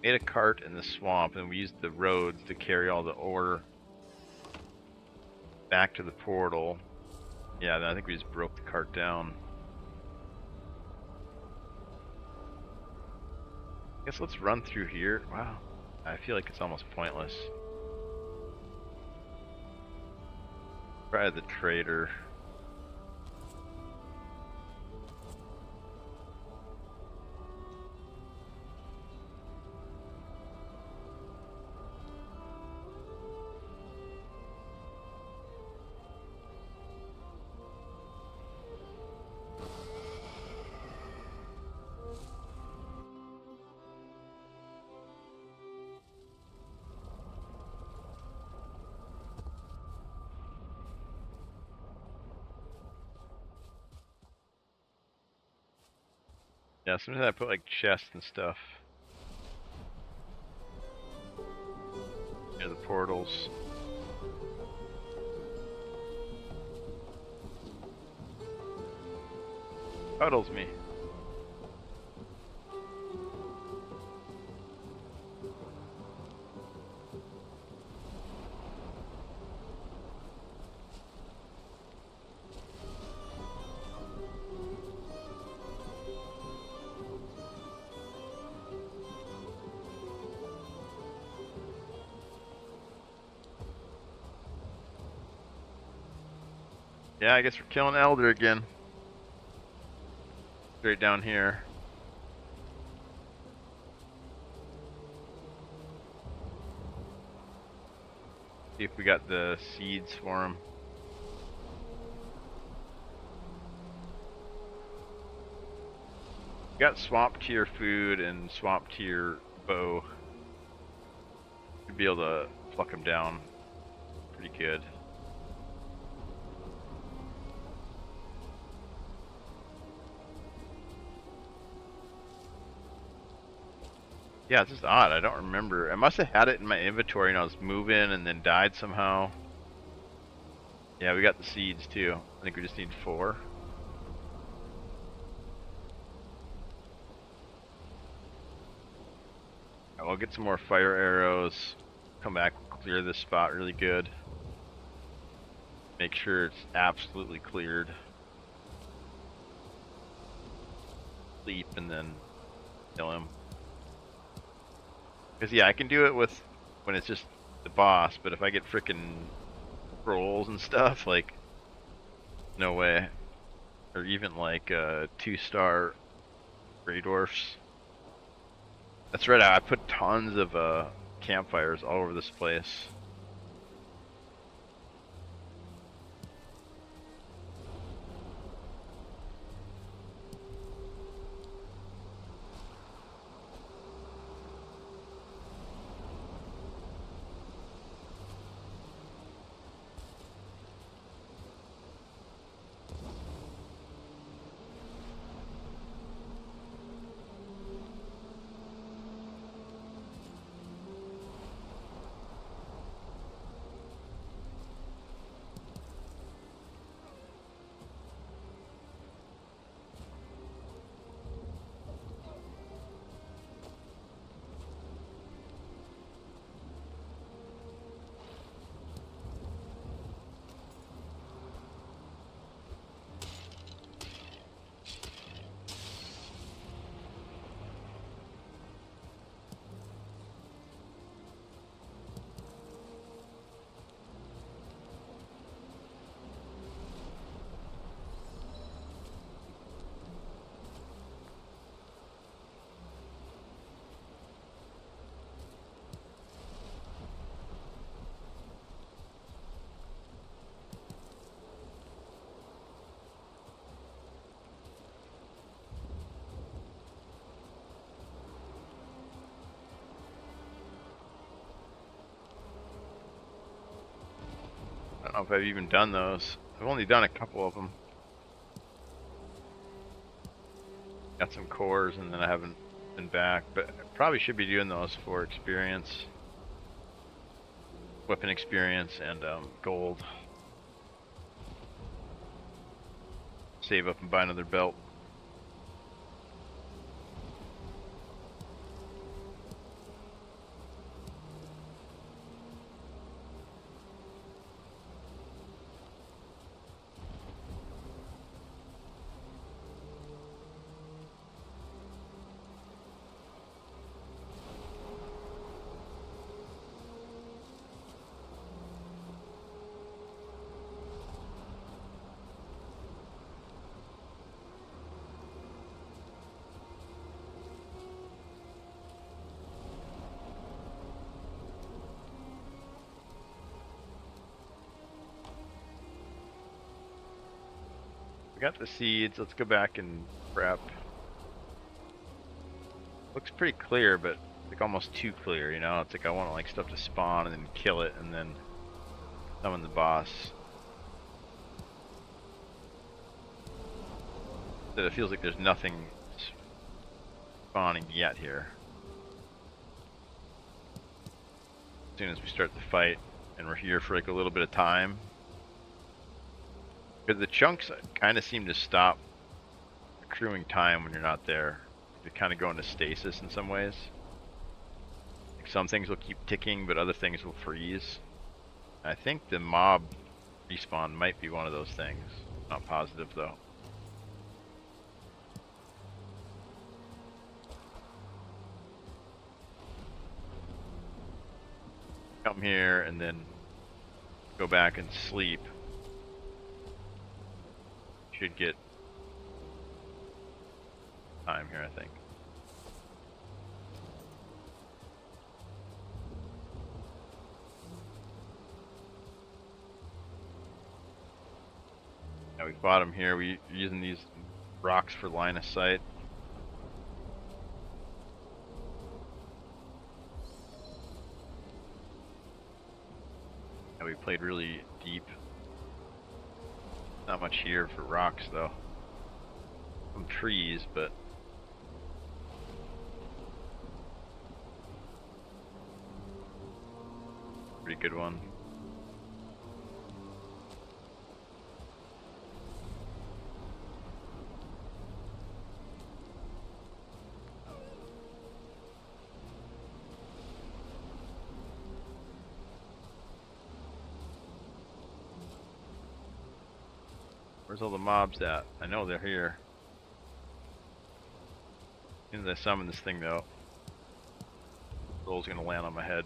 Made a cart in the swamp, and we used the roads to carry all the ore back to the portal. Yeah, I think we just broke the cart down. I guess let's run through here. Wow, I feel like it's almost pointless. Try the trader. Yeah, sometimes I put like chests and stuff near the portals. Puddles me. Yeah, I guess we're killing Elder again. Straight down here. See if we got the seeds for him. We got swamp tier food and swamp tier bow. Should be able to pluck him down pretty good. Yeah, it's just odd. I don't remember. I must have had it in my inventory and I was moving and then died somehow. Yeah, we got the seeds too. I think we just need 4. I'll get some more fire arrows. Come back, clear this spot really good. Make sure it's absolutely cleared. Sleep and then kill him. Because yeah, I can do it with when it's just the boss, but if I get frickin' trolls and stuff, like, no way. Or even like 2-star Grey Dwarfs. That's right, I put tons of campfires all over this place. don't know if I've even done those. I've only done a couple of them. Got some cores and then I haven't been back, but I probably should be doing those for experience. Weapon experience and gold. Save up and buy another belt. Got the seeds. Let's go back and prep. Looks pretty clear, but like almost too clear, you know? It's like I want like stuff to spawn and then kill it and then summon the boss. So it feels like there's nothing spawning yet here. As soon as we start the fight and we're here for like a little bit of time. Because the chunks kind of seem to stop accruing time when you're not there. They kind of go into stasis in some ways. Like some things will keep ticking, but other things will freeze. I think the mob respawn might be one of those things. Not positive though. Come here and then go back and sleep. Should get time here, I think. Now we fought him here. We're using these rocks for line of sight. Now we played really deep. Not much here for rocks though. Some trees, but pretty good one. Where's all the mobs at? I know they're here. As soon as I summon this thing though, roll's gonna land on my head.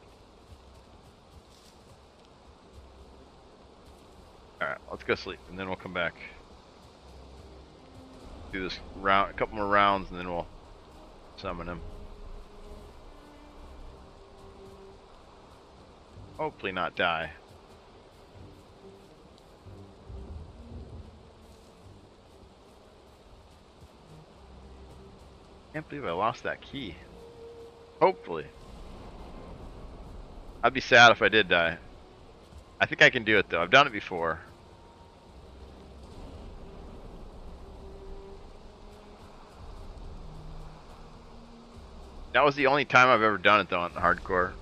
Alright, let's go sleep and then we'll come back. Do this round, a couple more rounds and then we'll summon him. Hopefully not die. Can't believe I lost that key. Hopefully. I'd be sad if I did die. I think I can do it though. I've done it before. That was the only time I've ever done it though on hardcore.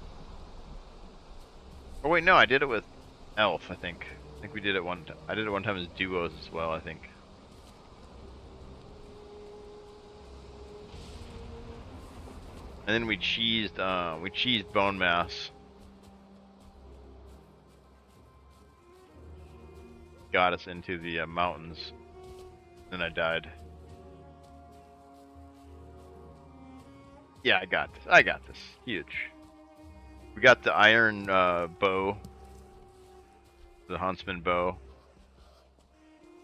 Oh wait, no, I did it with Elf, I think. I think we did it one time. I did it one time as duos as well, I think. And then we cheesed Bonemass. Got us into the mountains. Then I died. Yeah, I got this. I got this. Huge. We got the iron bow. The huntsman bow.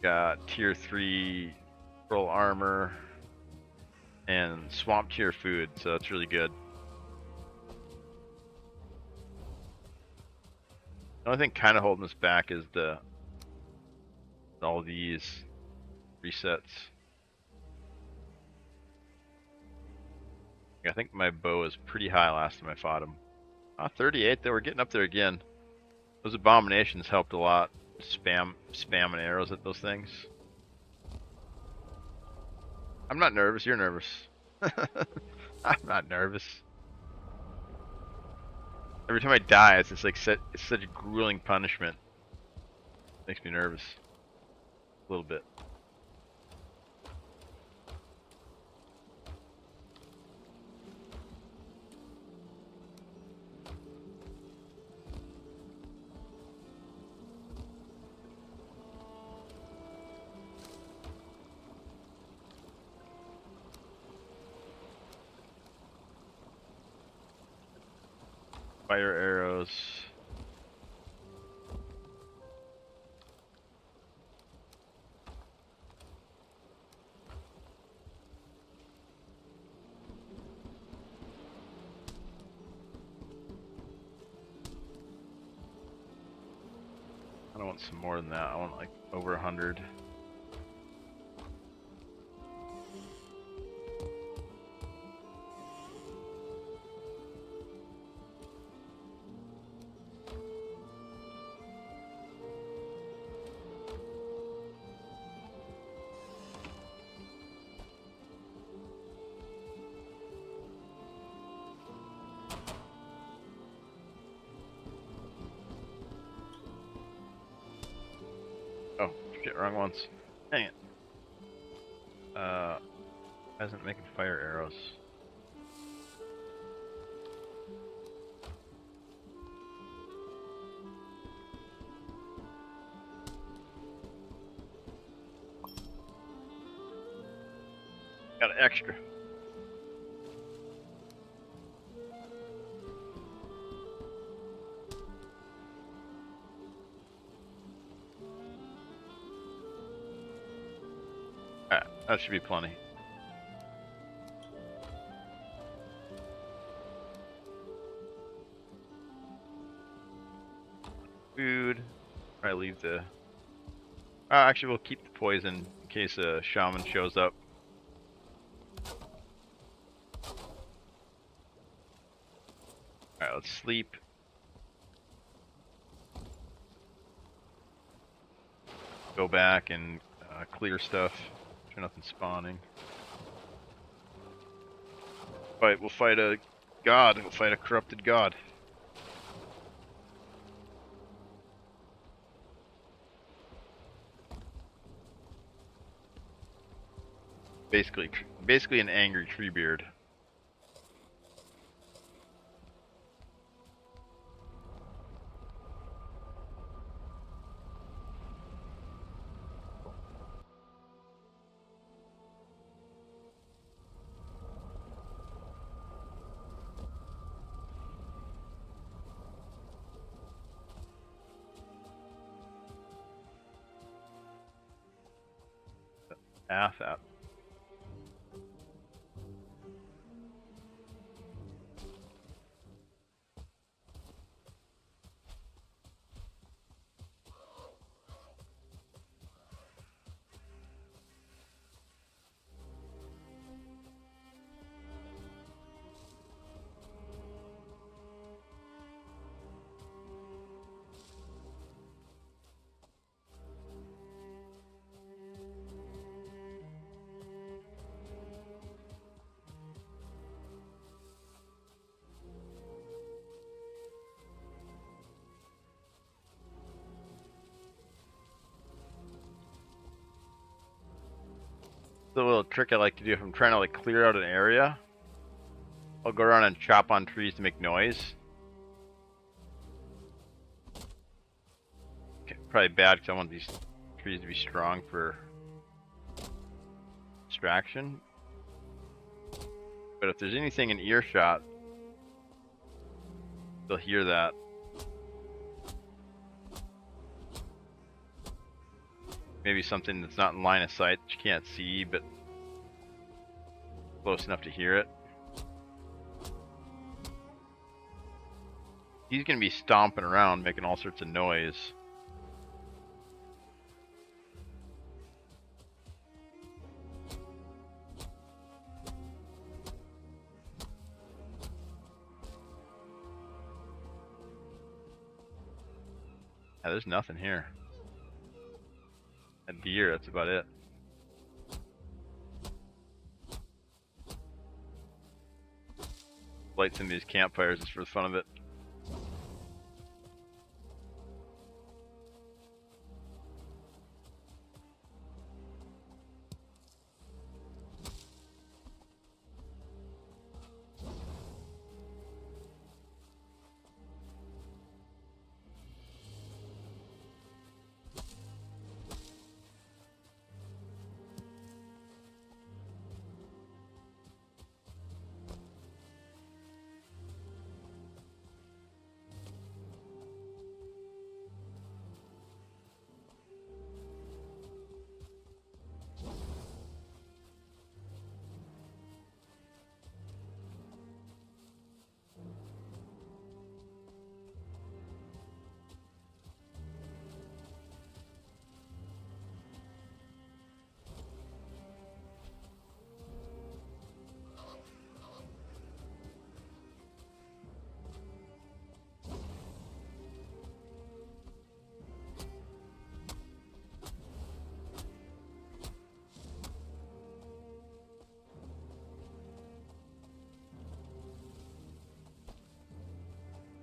Got tier 3 full armor. And swamp tier food, so that's really good. The only thing kind of holding us back is all these resets. I think my bow is pretty high last time I fought him. 38 though, we're getting up there again. Those abominations helped a lot. spamming arrows at those things. I'm not nervous. You're nervous. I'm not nervous. Every time I die, it's just like it's such a grueling punishment. Makes me nervous. A little bit. Fire arrows. I want some more than that. I want like over 100. Oh, shit, wrong ones. Dang it. Isn't making fire arrows. Got an extra. Alright, that should be plenty. Food. I leave the. Actually, we'll keep the poison in case a shaman shows up. Alright, let's sleep. Go back and clear stuff. There's nothing spawning. We'll fight a god. We'll fight a corrupted god. Basically an angry treebeard. Path out. The little trick I like to do if I'm trying to like clear out an area, I'll go around and chop on trees to make noise. Okay, probably bad because I want these trees to be strong for distraction. But if there's anything in earshot, they'll hear that. Maybe something that's not in line of sight that you can't see, but close enough to hear it. He's gonna be stomping around, making all sorts of noise. Yeah, there's nothing here. A deer, that's about it. Light some of these campfires just for the fun of it.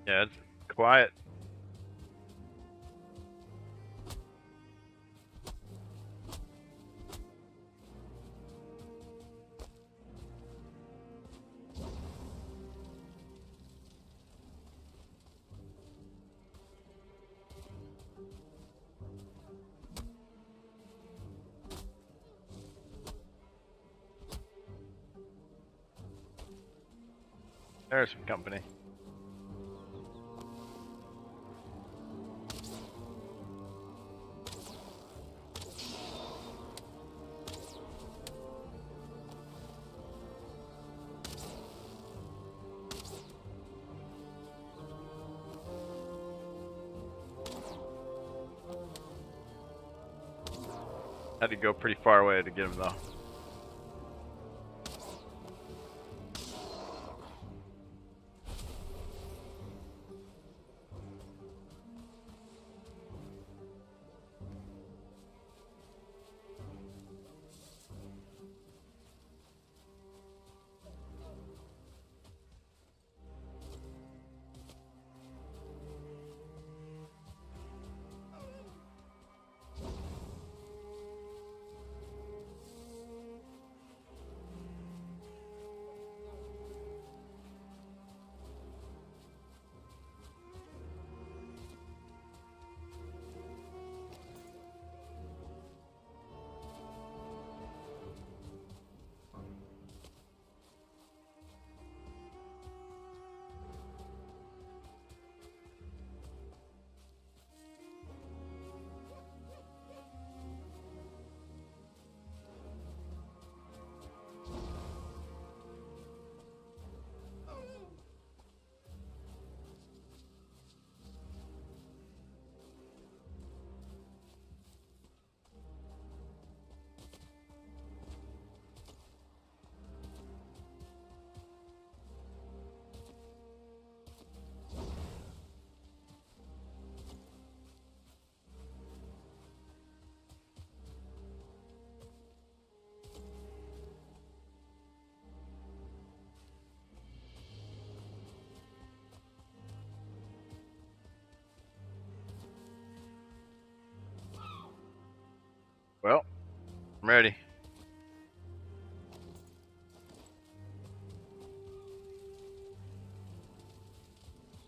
Yeah, it's quiet. There's some company. Had to go pretty far away to get him though. Well, I'm ready.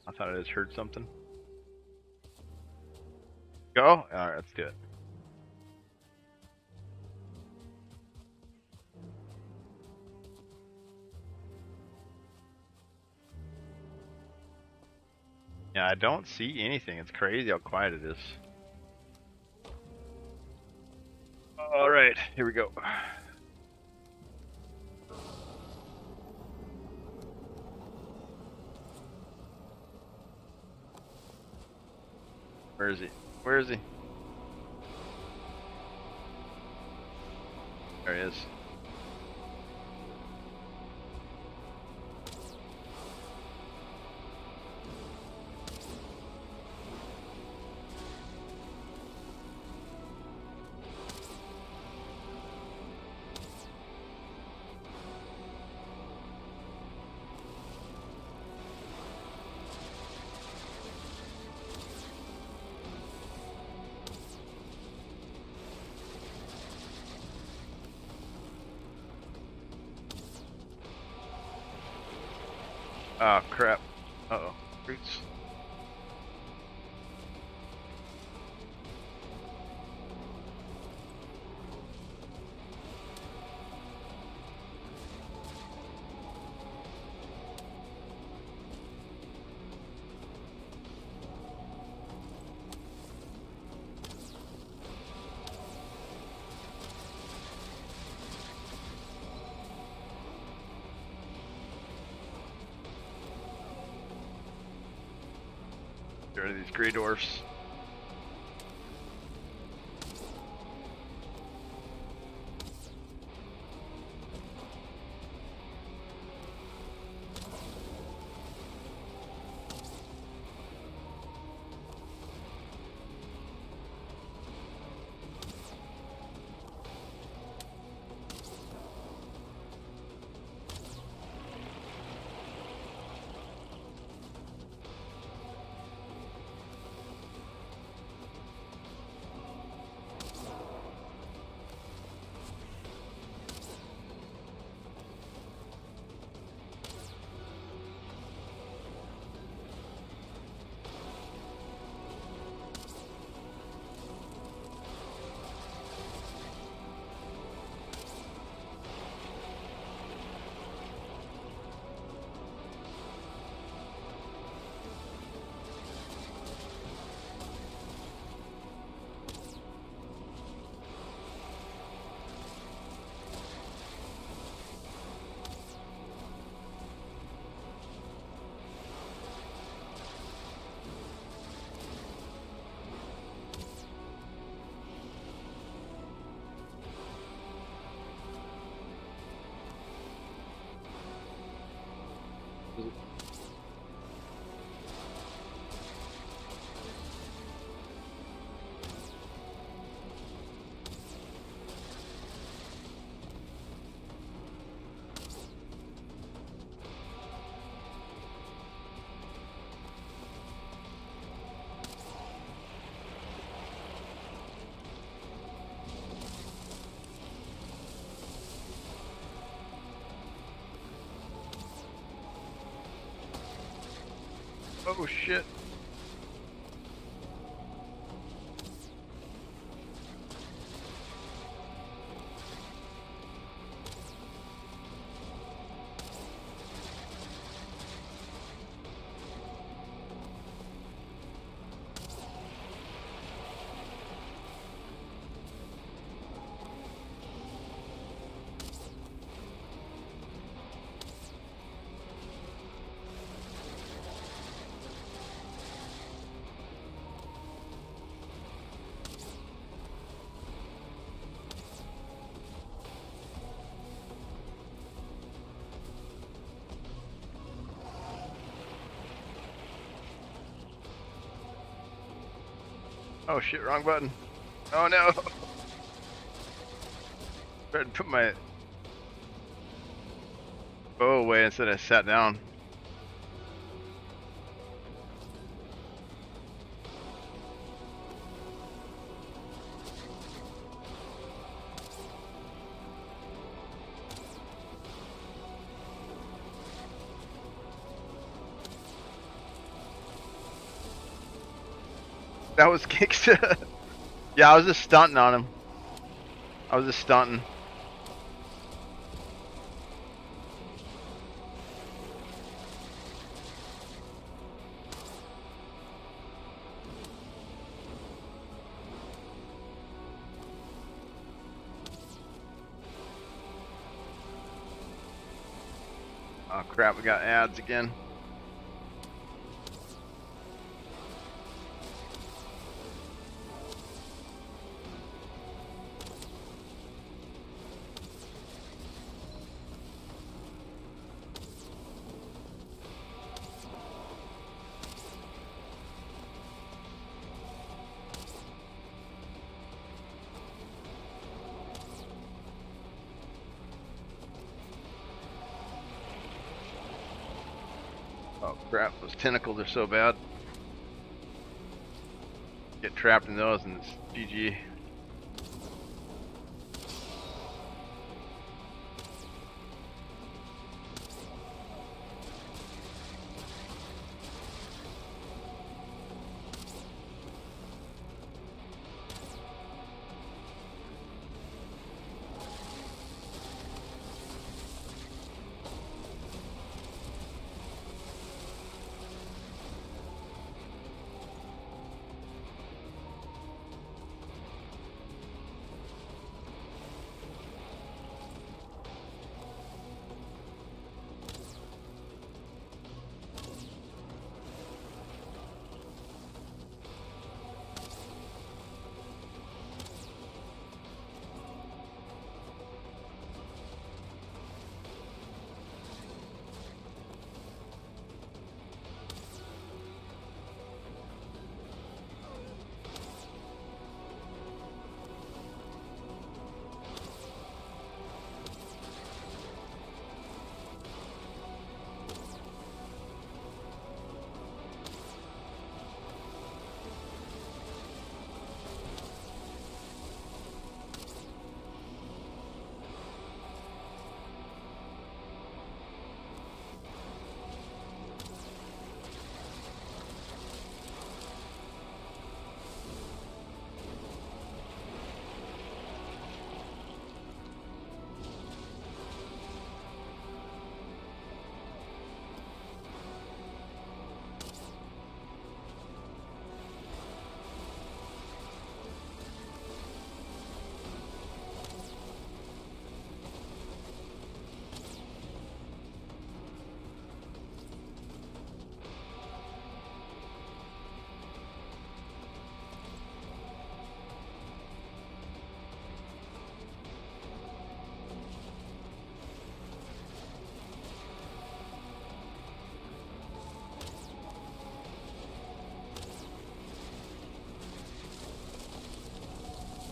I thought I just heard something. Go? Alright, let's do it. Yeah, I don't see anything. It's crazy how quiet it is. Alright, here we go. Where is he? Where is he? There he is. Oh crap. Uh-oh. Roots. Get rid of these gray dwarfs. Oh shit. Oh shit, wrong button. Oh no. Tried to put my bow away instead of sat down. That was kicks. Yeah, I was just stunting on him. I was just stunting. Oh crap, we got ads again. Oh crap, those tentacles are so bad. Get trapped in those and it's GG.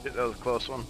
Shit, that was a close one.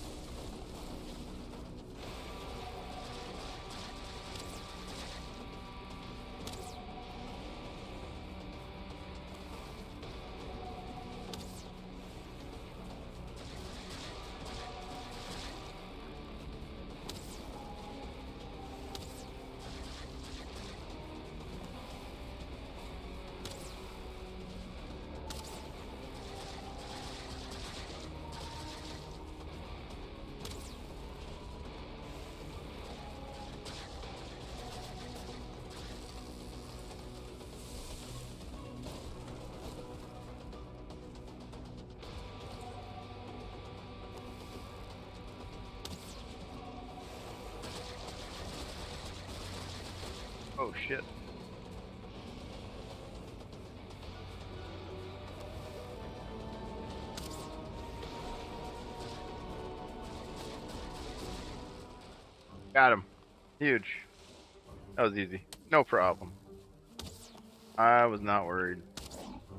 Oh shit. Got him. Huge. That was easy. No problem. I was not worried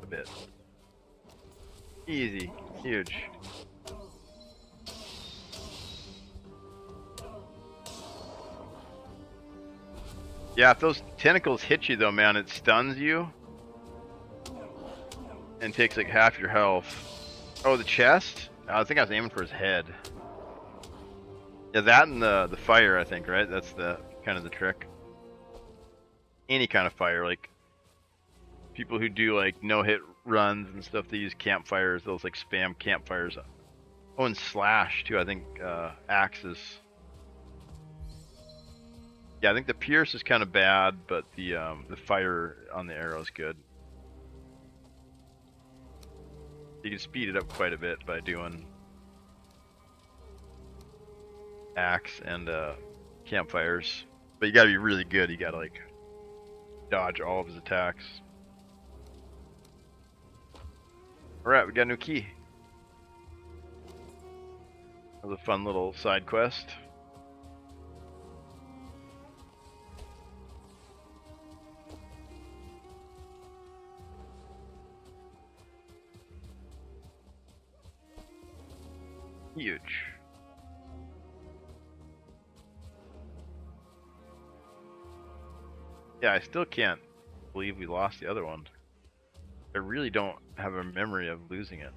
a bit. Easy. Huge. Yeah, if those tentacles hit you though, man, it stuns you and takes like half your health. Oh, the chest? I think I was aiming for his head. Yeah, that and the fire, I think, right? That's the kind of the trick. Any kind of fire, like people who do like no-hit runs and stuff, they use campfires, those like spam campfires. Oh, and slash too, I think axes. Yeah, I think the pierce is kind of bad, but the fire on the arrow is good. You can speed it up quite a bit by doing axe and campfires, but you gotta be really good. You gotta like dodge all of his attacks. Alright, we got a new key. That was a fun little side quest. Huge. Yeah, I still can't believe we lost the other one. I really don't have a memory of losing it.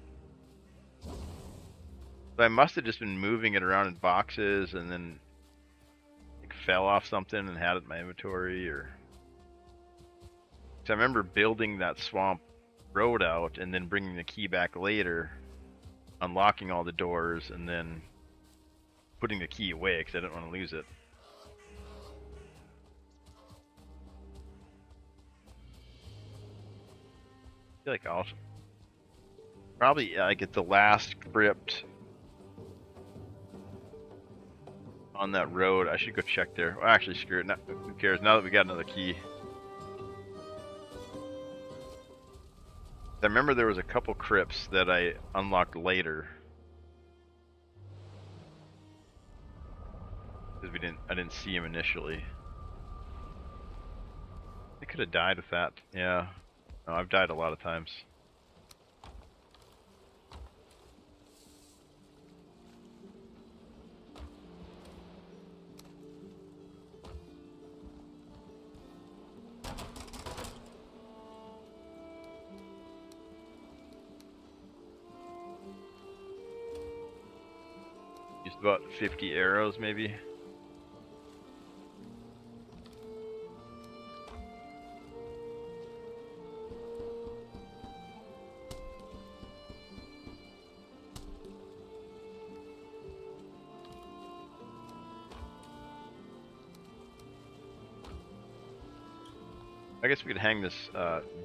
But I must have just been moving it around in boxes and then like fell off something and had it in my inventory, or... 'Cause I remember building that swamp road out and then bringing the key back later, unlocking all the doors, and then putting the key away because I didn't want to lose it. I feel like I'll probably get the last crypt on that road. I should go check there. Well, actually, screw it. Who cares? Now that we got another key. I remember there was a couple crypts that I unlocked later because I didn't see him initially. I could have died with that. Yeah. No, I've died a lot of times. Used about 50 arrows, maybe. I guess we could hang this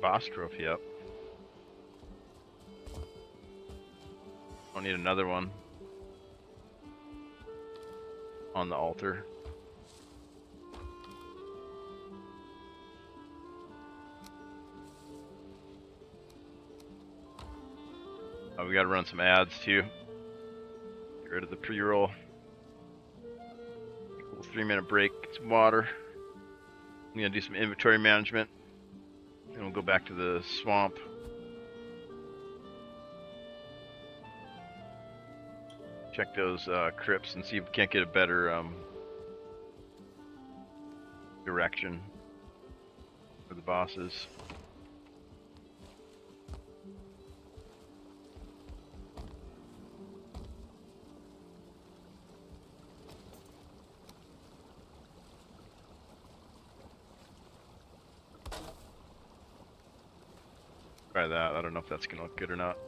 boss trophy up. Don't need another one on the altar. Oh, we gotta run some ads too. Get rid of the pre-roll. Cool 3-minute break, get some water. I'm gonna do some inventory management, and we'll go back to the swamp. check those crypts and see if we can't get a better direction for the bosses. Try that. I don't know if that's gonna look good or not.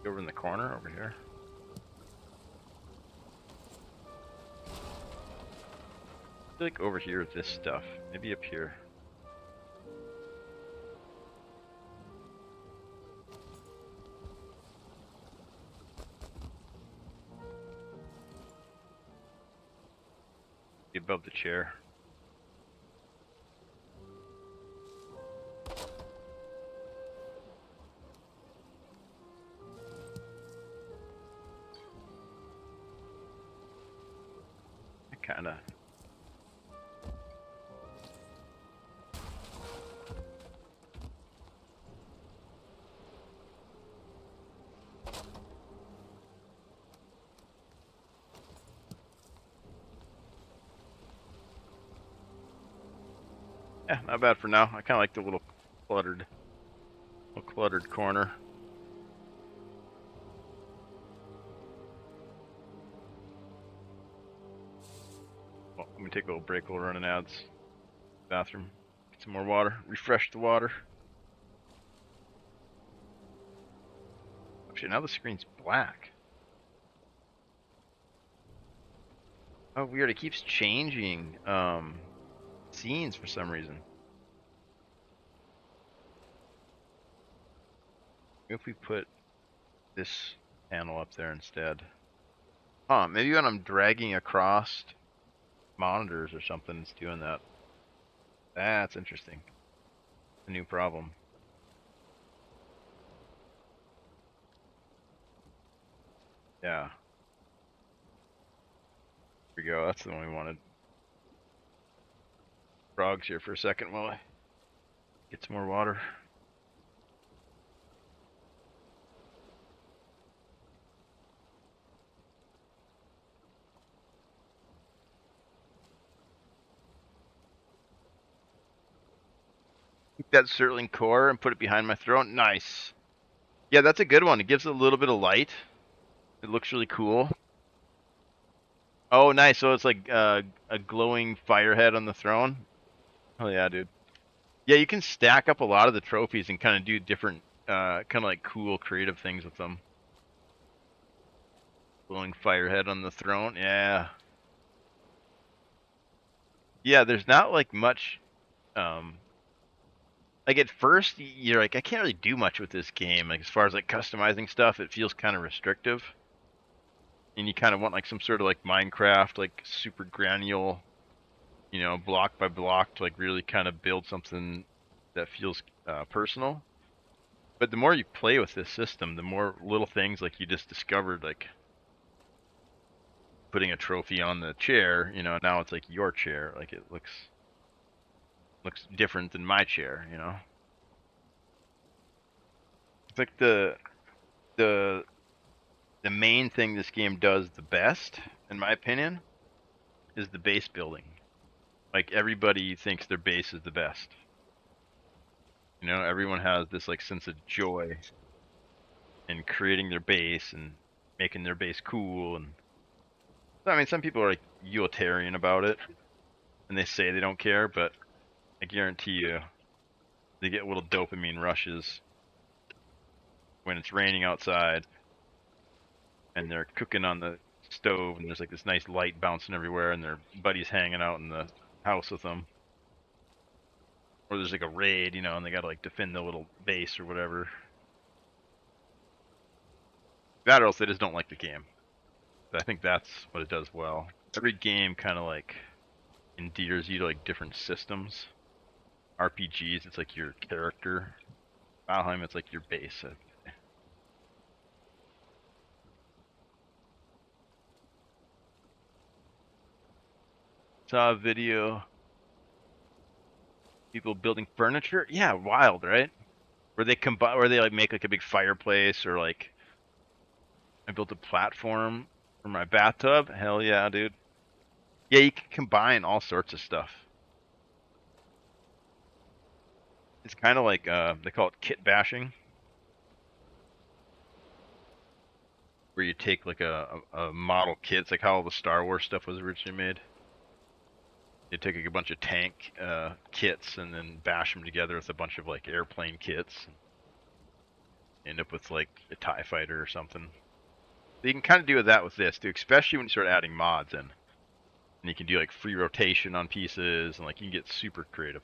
Over in the corner over here. I feel like over here with this stuff. Maybe up here. Above the chair. Kinda. Yeah, not bad for now. I kind of like the little cluttered corner. Well, let me take a little break while we're running ads. Bathroom. Get some more water. Refresh the water. Actually, now the screen's black. Oh, weird. It keeps changing scenes for some reason. Maybe if we put this panel up there instead. Huh, maybe when I'm dragging across monitors or something, it's doing that. That's interesting. A new problem. Yeah. Here we go. That's the one we wanted. Frogs here for a second while I get some more water. Take that Surtling core and put it behind my throne. Nice. Yeah, that's a good one. It gives it a little bit of light. It looks really cool. Oh, nice. So it's like a glowing firehead on the throne. Oh yeah, dude. Yeah, you can stack up a lot of the trophies and kind of do different, kind of like cool, creative things with them. Glowing firehead on the throne. Yeah. Yeah, there's not like much, like at first you're like, I can't really do much with this game. Like as far as like customizing stuff, it feels kind of restrictive. And you kind of want like some sort of like Minecraft, like super granular, you know, block by block to like really kind of build something that feels personal. But the more you play with this system, the more little things like you just discovered, like putting a trophy on the chair, you know, now it's like your chair. Like it looks different than my chair, you know. It's like the main thing this game does the best, in my opinion, is the base building. Like everybody thinks their base is the best. You know, everyone has this like sense of joy in creating their base and making their base cool. And I mean, some people are like utilitarian about it, and they say they don't care, but I guarantee you, they get little dopamine rushes when it's raining outside and they're cooking on the stove and there's like this nice light bouncing everywhere and their buddies hanging out in the house with them. Or there's like a raid, you know, and they gotta like defend the little base or whatever. That or else they just don't like the game. But I think that's what it does well. Every game kind of like endears you to like different systems. RPGs, it's like your character. Valheim, it's like your base. Saw a video People building furniture. Yeah, wild, right? Where they combine, where they like make like a big fireplace, or like I built a platform for my bathtub. Hell yeah, dude. Yeah, you can combine all sorts of stuff. It's kind of like they call it kit bashing, where you take like a model kit. It's like how all the Star Wars stuff was originally made. You take like a bunch of tank kits and then bash them together with a bunch of like airplane kits. And end up with like a TIE fighter or something. So you can kind of do that with this too, especially when you start adding mods in. And you can do like free rotation on pieces, and like you can get super creative.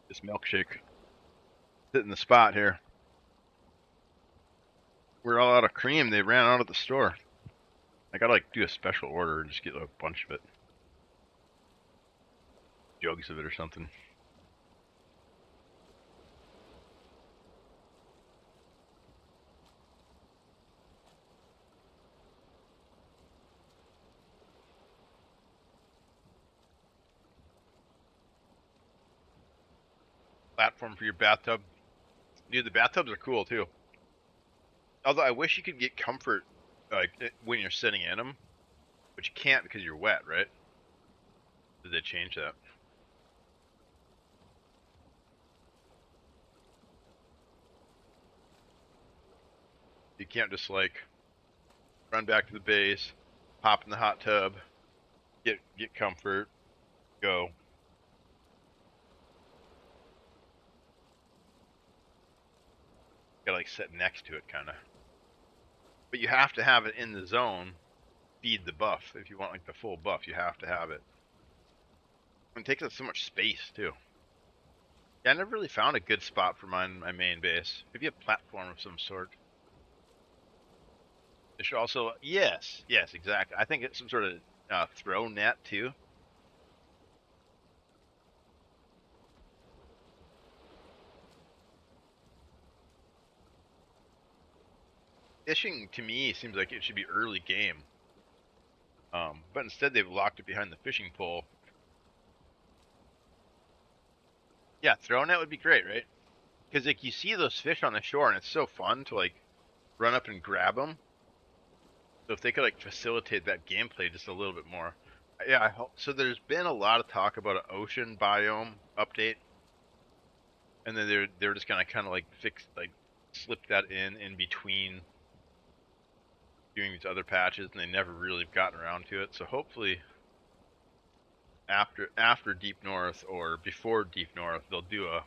This milkshake sitting in the spot here. We're all out of cream. They ran out at the store. I gotta like do a special order and just get a bunch of it, jugs of it or something. Platform for your bathtub. Dude, the bathtubs are cool too. Although I wish you could get comfort like when you're sitting in them, but you can't because you're wet, right? Did they change that? You can't just like run back to the base, hop in the hot tub, get comfort, go. Gotta like sit next to it kind of. But you have to have it in the zone. Feed the buff. If you want like the full buff, you have to have it. And it takes up so much space too. Yeah, I never really found a good spot for my main base. Maybe a platform of some sort. It should also, yes, exactly. I think it's some sort of throw net too. Fishing to me seems like it should be early game. But instead they've locked it behind the fishing pole. Yeah, throw net would be great, right? Because like you see those fish on the shore, and it's so fun to like run up and grab them. So if they could like facilitate that gameplay just a little bit more, yeah. I hope so. There's been a lot of talk about an ocean biome update, and then they're just gonna kind of like slip that in between doing these other patches, and they never really have gotten around to it. So hopefully after Deep North or before Deep North, they'll do a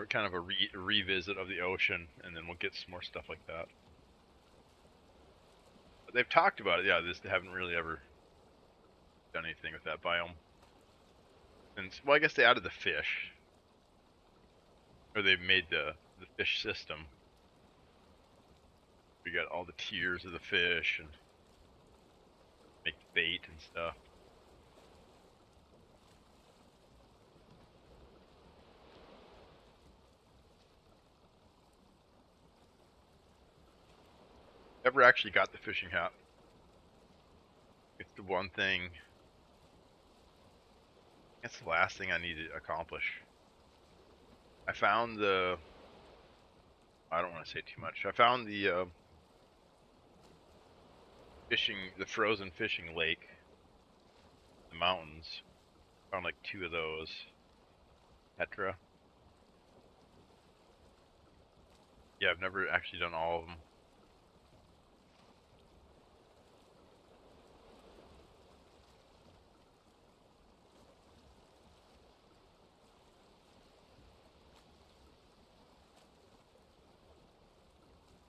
kind of a revisit of the ocean, and then we'll get some more stuff like that. But they've talked about it, yeah. They haven't really ever done anything with that biome. And well, I guess they added the fish, or they made the fish system. We got all the tiers of the fish and make bait and stuff. Never actually got the fishing hat. It's the one thing. It's the last thing I need to accomplish. I found the. I don't want to say too much. I found the the frozen fishing lake, the mountains. Found like 2 of those. Petra. Yeah, I've never actually done all of them.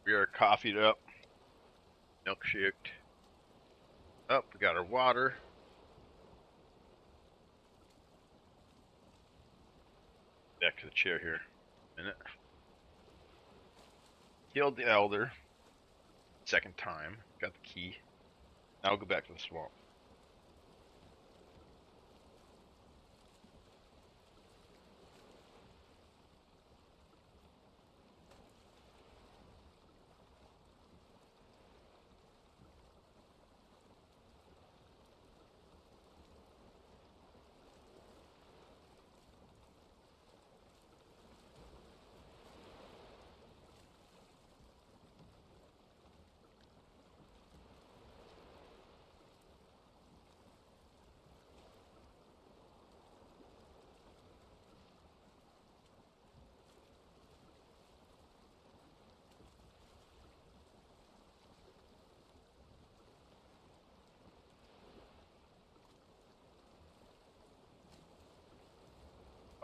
We are coffeeed up, milkshaked up. We got our water. Back to the chair here. A minute. Killed the elder. Second time. Got the key. Now we'll go back to the swamp.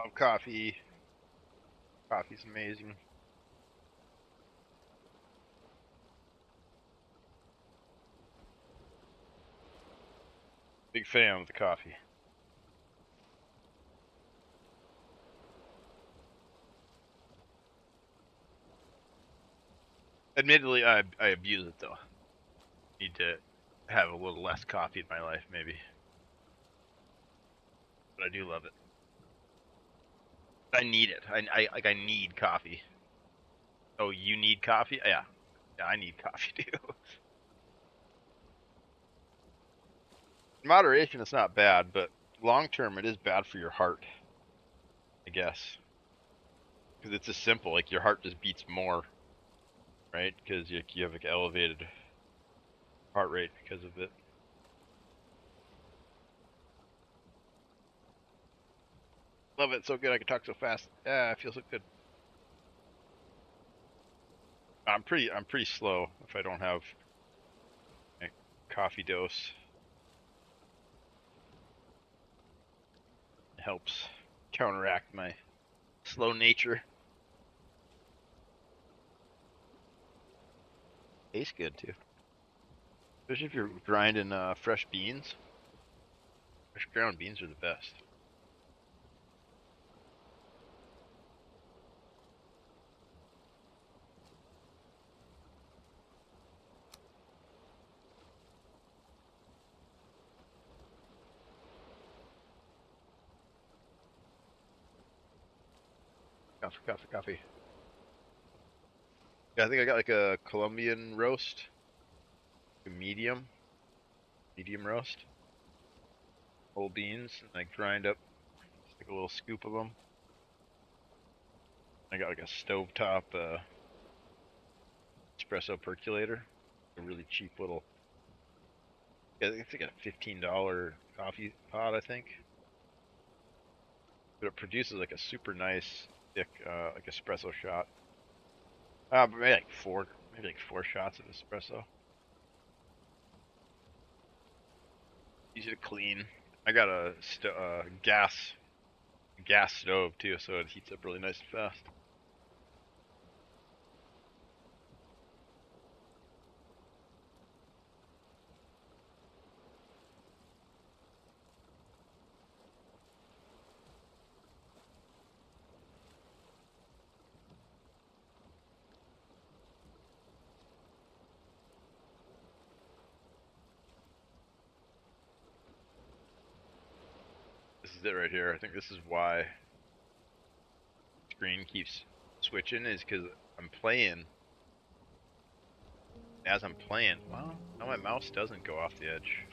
Love coffee. Coffee's amazing. Big fan of the coffee. Admittedly, I abuse it though. Need to have a little less coffee in my life, maybe. But I do love it. I need it. I need coffee. Oh, you need coffee? Yeah. Yeah, I need coffee too. In moderation, it's not bad, but long term, it is bad for your heart, I guess. Because it's just simple. Like your heart just beats more, right? Because you have like elevated heart rate because of it. Love it. So good. I can talk so fast. Yeah, I feel so good. I'm pretty slow if I don't have a coffee dose. It helps counteract my slow nature. Tastes good too, especially if you're grinding fresh beans. Fresh ground beans are the best. Coffee, coffee, coffee. Yeah, I think I got like a Colombian roast, a medium roast. Whole beans, and I grind up just like a little scoop of them. I got like a stovetop espresso percolator, a really cheap little. Yeah, it's like a $15 coffee pot, I think. But it produces like a super nice thick like espresso shot. But maybe like four shots of espresso. Easy to clean. I got a gas stove too, so it heats up really nice and fast. This is it right here. I think this is why screen keeps switching, is because I'm playing. As I'm playing, well, now my mouse doesn't go off the edge.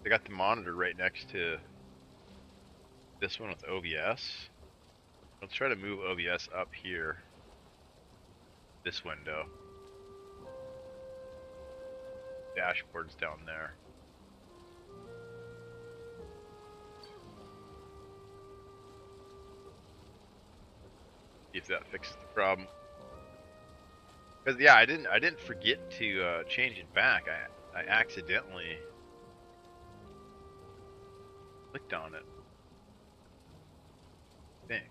I got the monitor right next to this one with OBS. Let's try to move OBS up here. This window. Dashboard's down there. See if that fixes the problem. Cause yeah, I didn't forget to change it back. I accidentally clicked on it. I think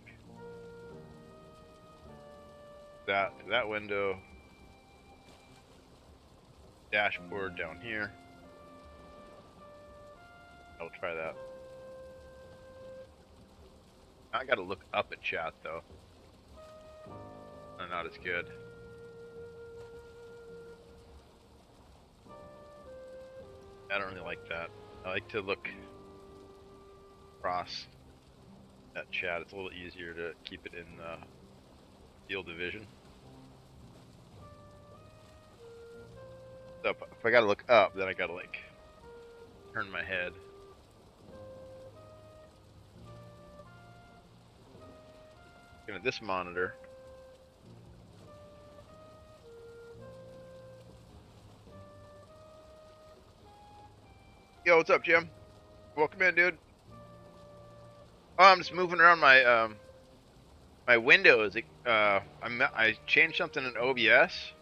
that window, dashboard down here. I'll try that. I gotta look up at chat though. Not as good. I don't really like that. I like to look across that chat. It's a little easier to keep it in field of vision. So if I gotta look up, then I gotta like turn my head. Looking at this monitor. Yo, what's up, Jim? Welcome in, dude. Oh, I'm just moving around my my windows. I changed something in OBS,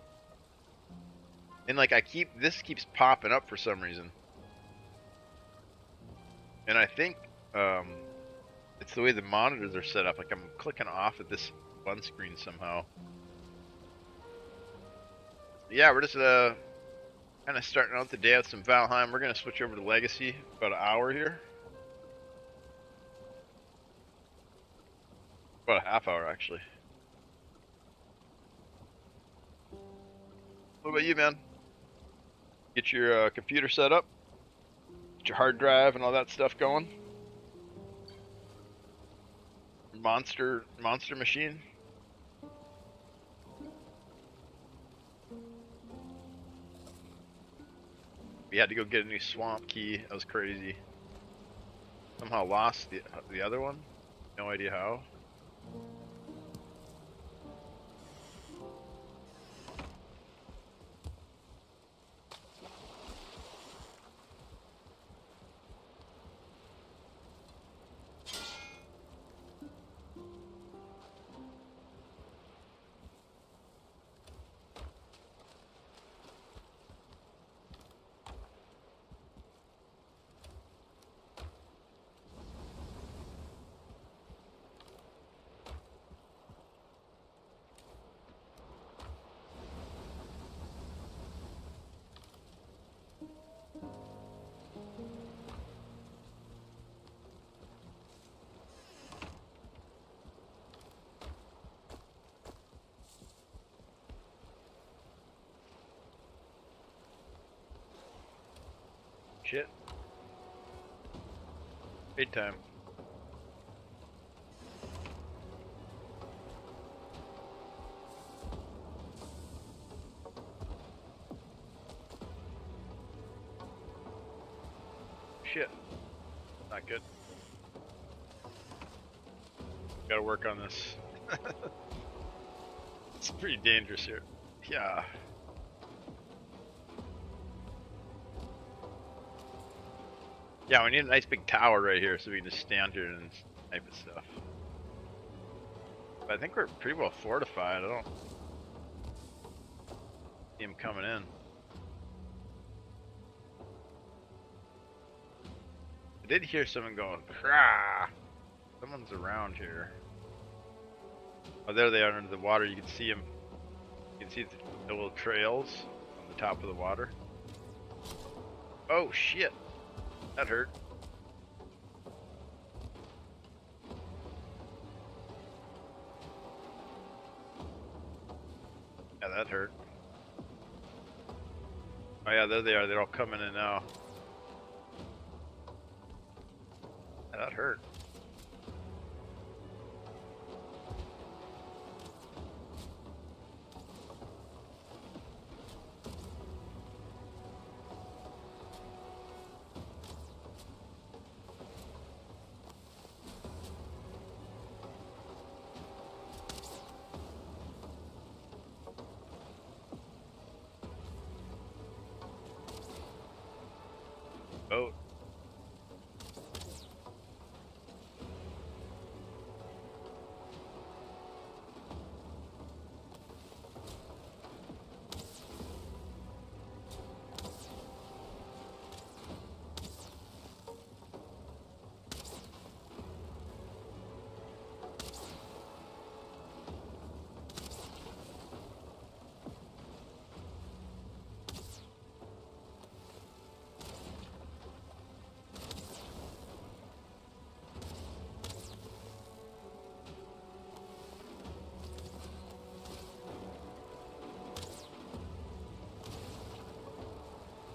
and like this keeps popping up for some reason. And I think It's the way the monitors are set up. Like I'm clicking off at this one screen somehow. Yeah, we're just kind of starting out the day with some Valheim. We're gonna switch over to Legacy about an hour here. About a half hour actually. What about you, man? Get your computer set up, get your hard drive and all that stuff going. Monster machine. We had to go get a new swamp key. That was crazy. Somehow lost the other one. No idea how. Shit. Big time. Shit. Not good. Gotta work on this. It's pretty dangerous here. Yeah. Yeah, we need a nice big tower right here so we can just stand here and snipe and stuff. But I think we're pretty well fortified. I don't see him coming in. I did hear someone going, "Crah!" Someone's around here. Oh, there they are under the water. You can see them. You can see the little trails on the top of the water. Oh shit! That hurt. Yeah, that hurt. Oh yeah, there they are. They're all coming in now. Yeah, that hurt. Boat.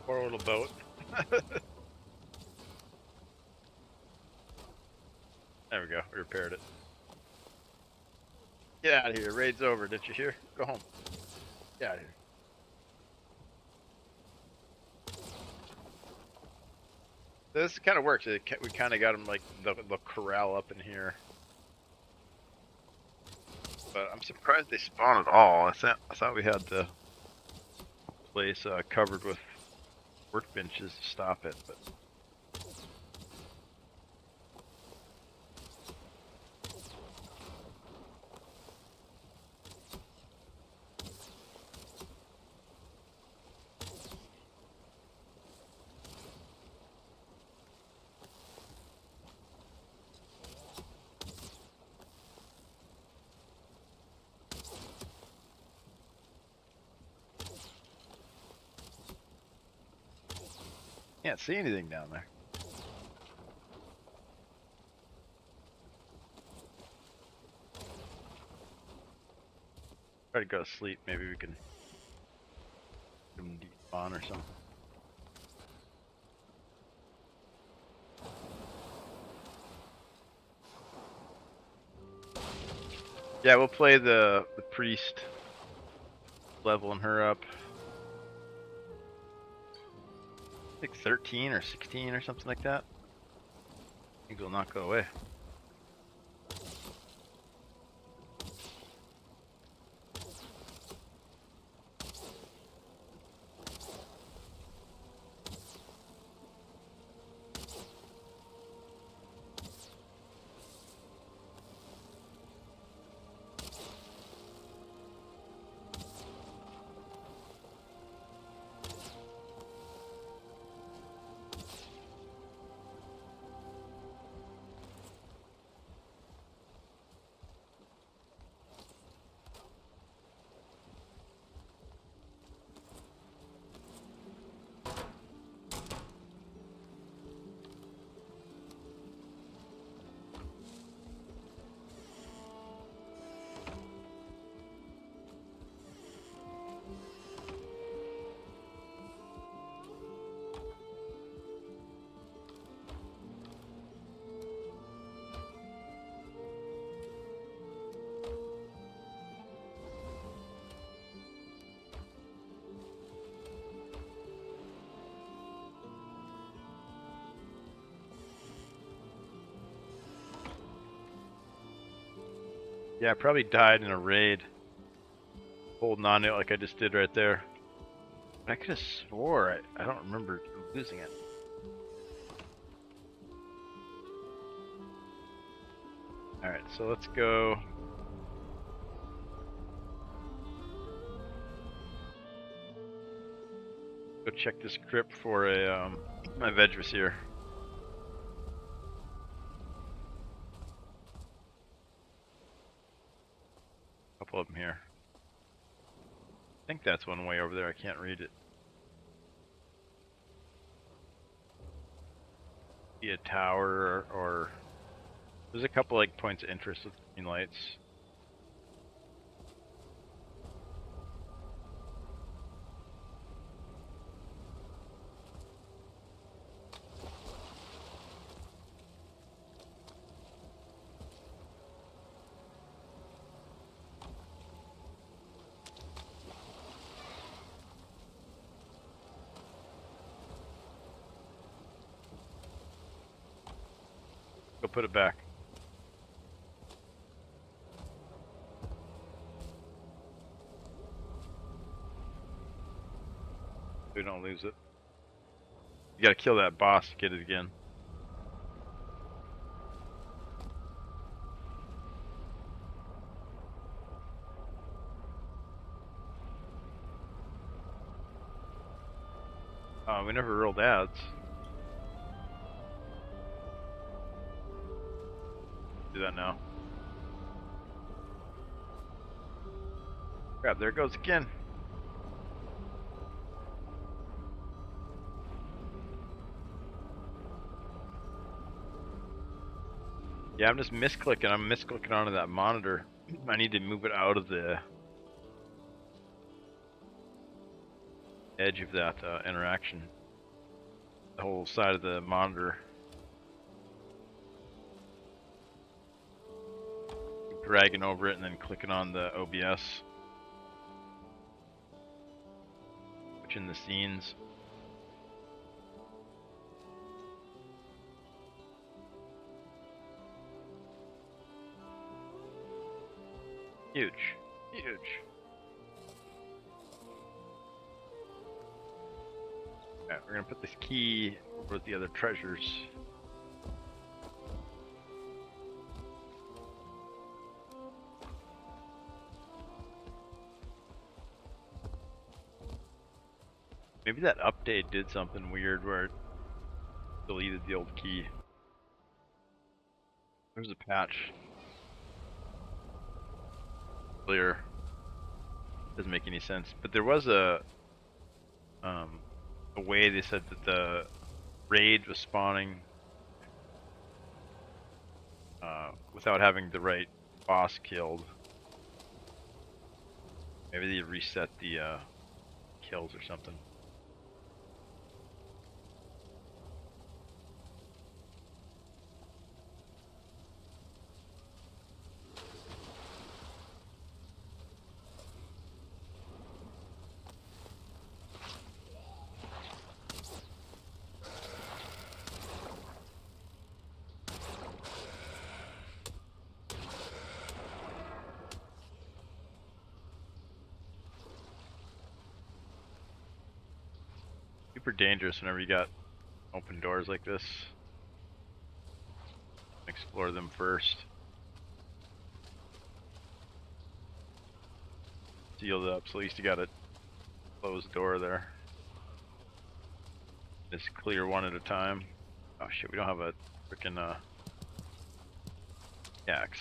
Poor little boat. There we go. We repaired it. Get out of here. Raid's over. Didn't you hear? Go home. Get out of here. This kind of works. We kind of got them like the corral up in here. But I'm surprised they spawn at all. I thought we had the place covered with workbenches to stop it, but Can't see anything down there. Try to go to sleep. Maybe we can get them despawn or something. Yeah, we'll play the priest, leveling her up. I think 13 or 16 or something like that. Things will not go away. Yeah, I probably died in a raid. Holding on to it like I just did right there. I could have swore I don't remember losing it. Alright, so let's go. Go check this crypt for a my veg was here. Couple of them here. I think that's one way over there. I can't read it. Be a tower or there's a couple like points of interest with green lights. Go put it back. We don't lose it. You gotta kill that boss to get it again. We never rolled ads. Do that now. Crap, there it goes again. Yeah, I'm just misclicking. I'm misclicking onto that monitor. I need to move it out of the edge of that interaction. The whole side of the monitor. Dragging over it and then clicking on the OBS. Switching the scenes. Huge. Huge. Alright, we're gonna put this key with the other treasures. Maybe that update did something weird where it deleted the old key. There's a patch. Clear. Doesn't make any sense. But there was a way they said that the raids with spawning without having the right boss killed. Maybe they reset the kills or something. Super dangerous whenever you got open doors like this. Explore them first. Sealed up, so at least you got a closed door there. Just clear one at a time. Oh shit, we don't have a freaking axe.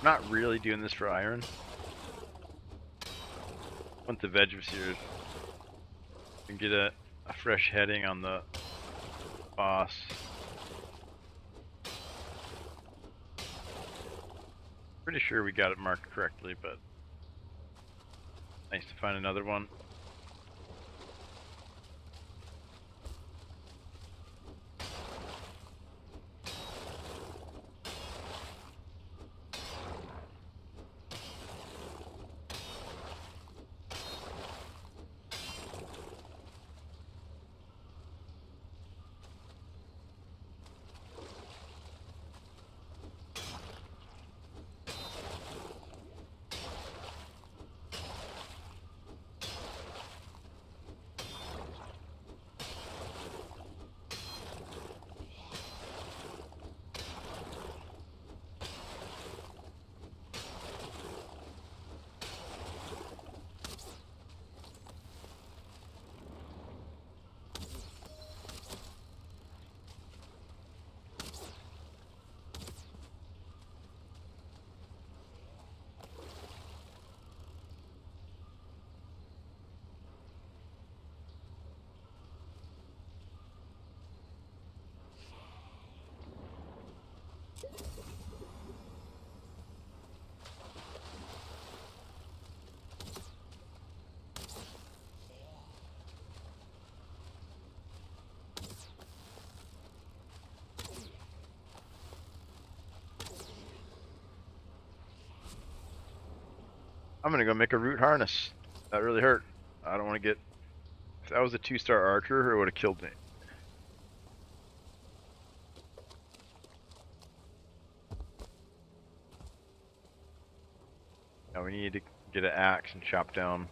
I'm not really doing this for iron. I want the veg here and get a fresh heading on the boss. Pretty sure we got it marked correctly, but nice to find another one. I'm gonna go make a root harness. That really hurt. I don't want to get. If that was a 2-star archer, it would have killed me. Now we need to get an axe and chop down.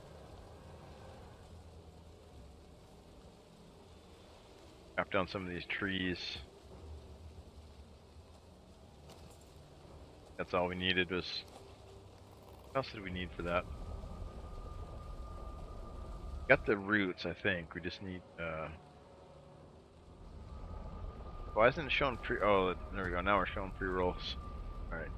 Chop down some of these trees. That's all we needed was. What else did we need for that? Got the roots, I think. We just need. Why isn't it showing pre? Oh, there we go. Now we're showing pre-rolls. All right.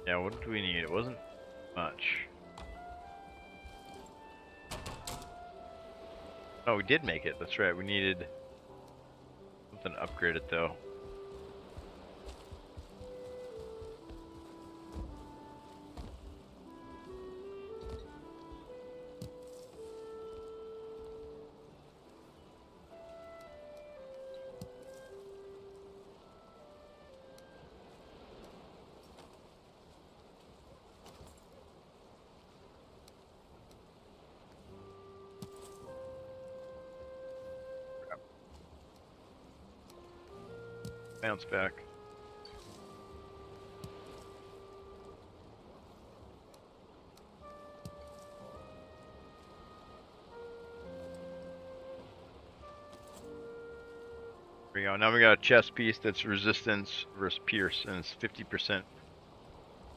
Yeah, what do we need? It wasn't much. Oh, we did make it. That's right. We needed something upgraded though. Bounce back. There we go. Now we got a chest piece that's resistance versus pierce, and it's 50%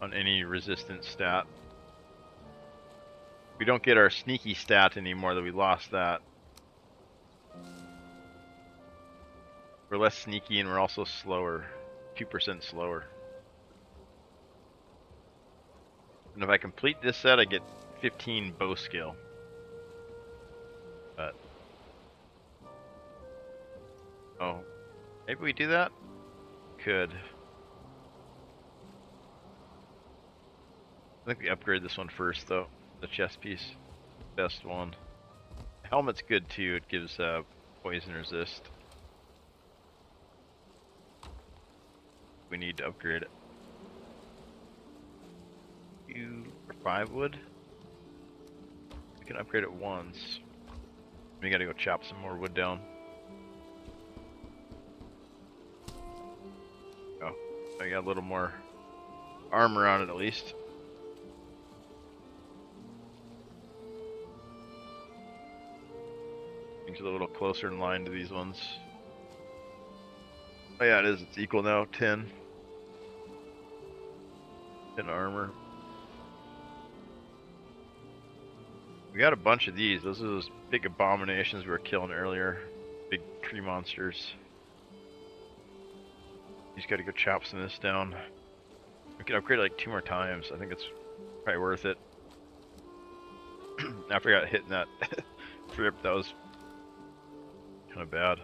on any resistance stat. We don't get our sneaky stat anymore, that we lost that. We're less sneaky and we're also slower. 2% slower. And if I complete this set, I get 15 bow skill. But oh, maybe we do that? Could. I think we upgrade this one first though. The chest piece. Best one. Helmet's good too, it gives poison resist. We need to upgrade it. 2 or 5 wood. We can upgrade it once. We gotta go chop some more wood down. Oh, I got a little more armor on it at least. Things are a little closer in line to these ones. Oh yeah, it is. It's equal now. 10. 10 armor. We got a bunch of these. Those are those big abominations we were killing earlier. Big tree monsters. You just gotta go chop some of this down. We can upgrade it like 2 more times. I think it's probably worth it. After I got hit in that trip, that was kind of bad.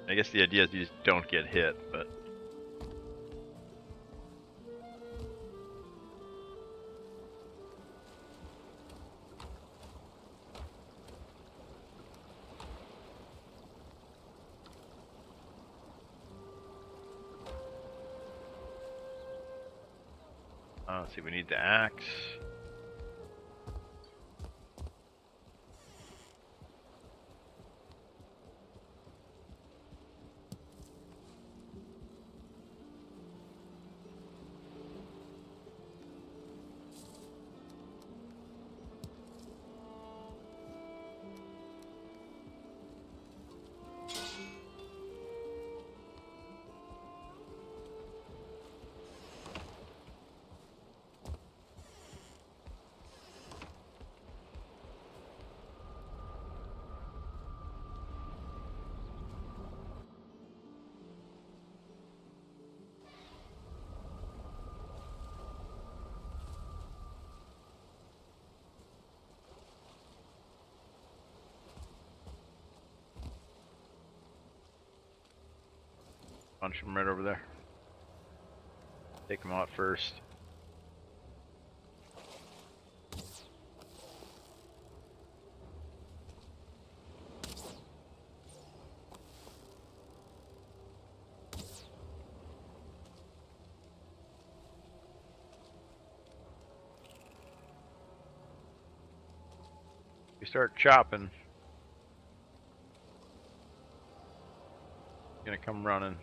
I guess the idea is you just don't get hit, but... let's see, we need the axe. Bunch of them right over there. Take them out first. We start chopping. Gonna come running.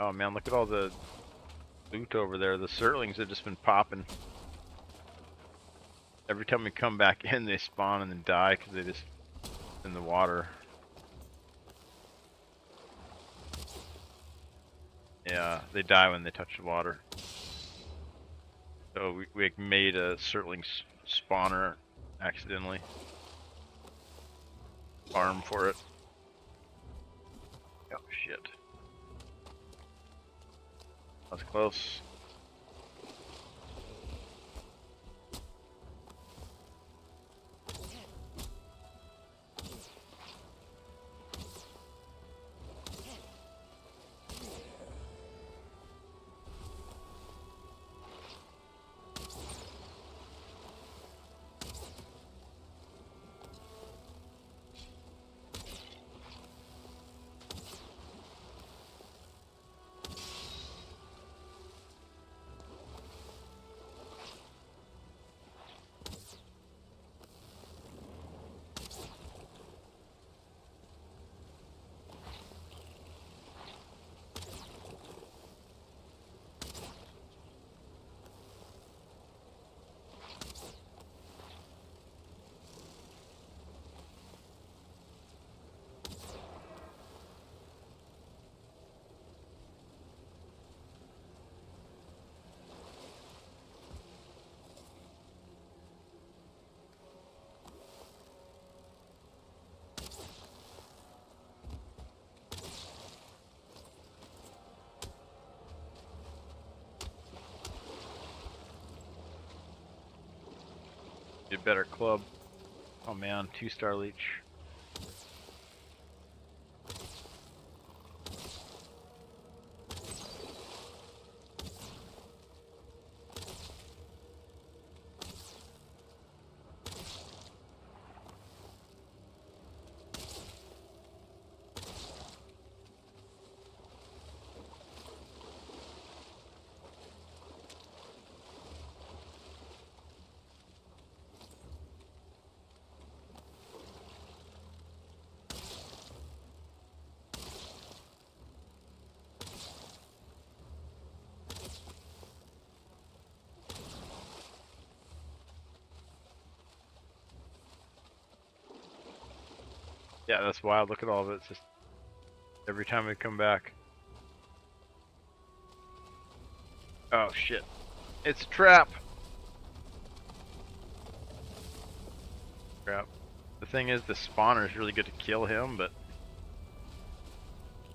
Oh man, look at all the loot over there. The Surtlings have just been popping. Every time we come back in, they spawn and then die because they just in the water. Yeah, they die when they touch the water. So we made a Surtling spawner accidentally. Farm for it. Oh shit. That's close. Get a better club. Oh man, 2-star leech. Yeah, that's wild. Look at all of it. It's just every time we come back. Oh shit. It's a trap. Crap. The thing is, the spawner is really good to kill him, but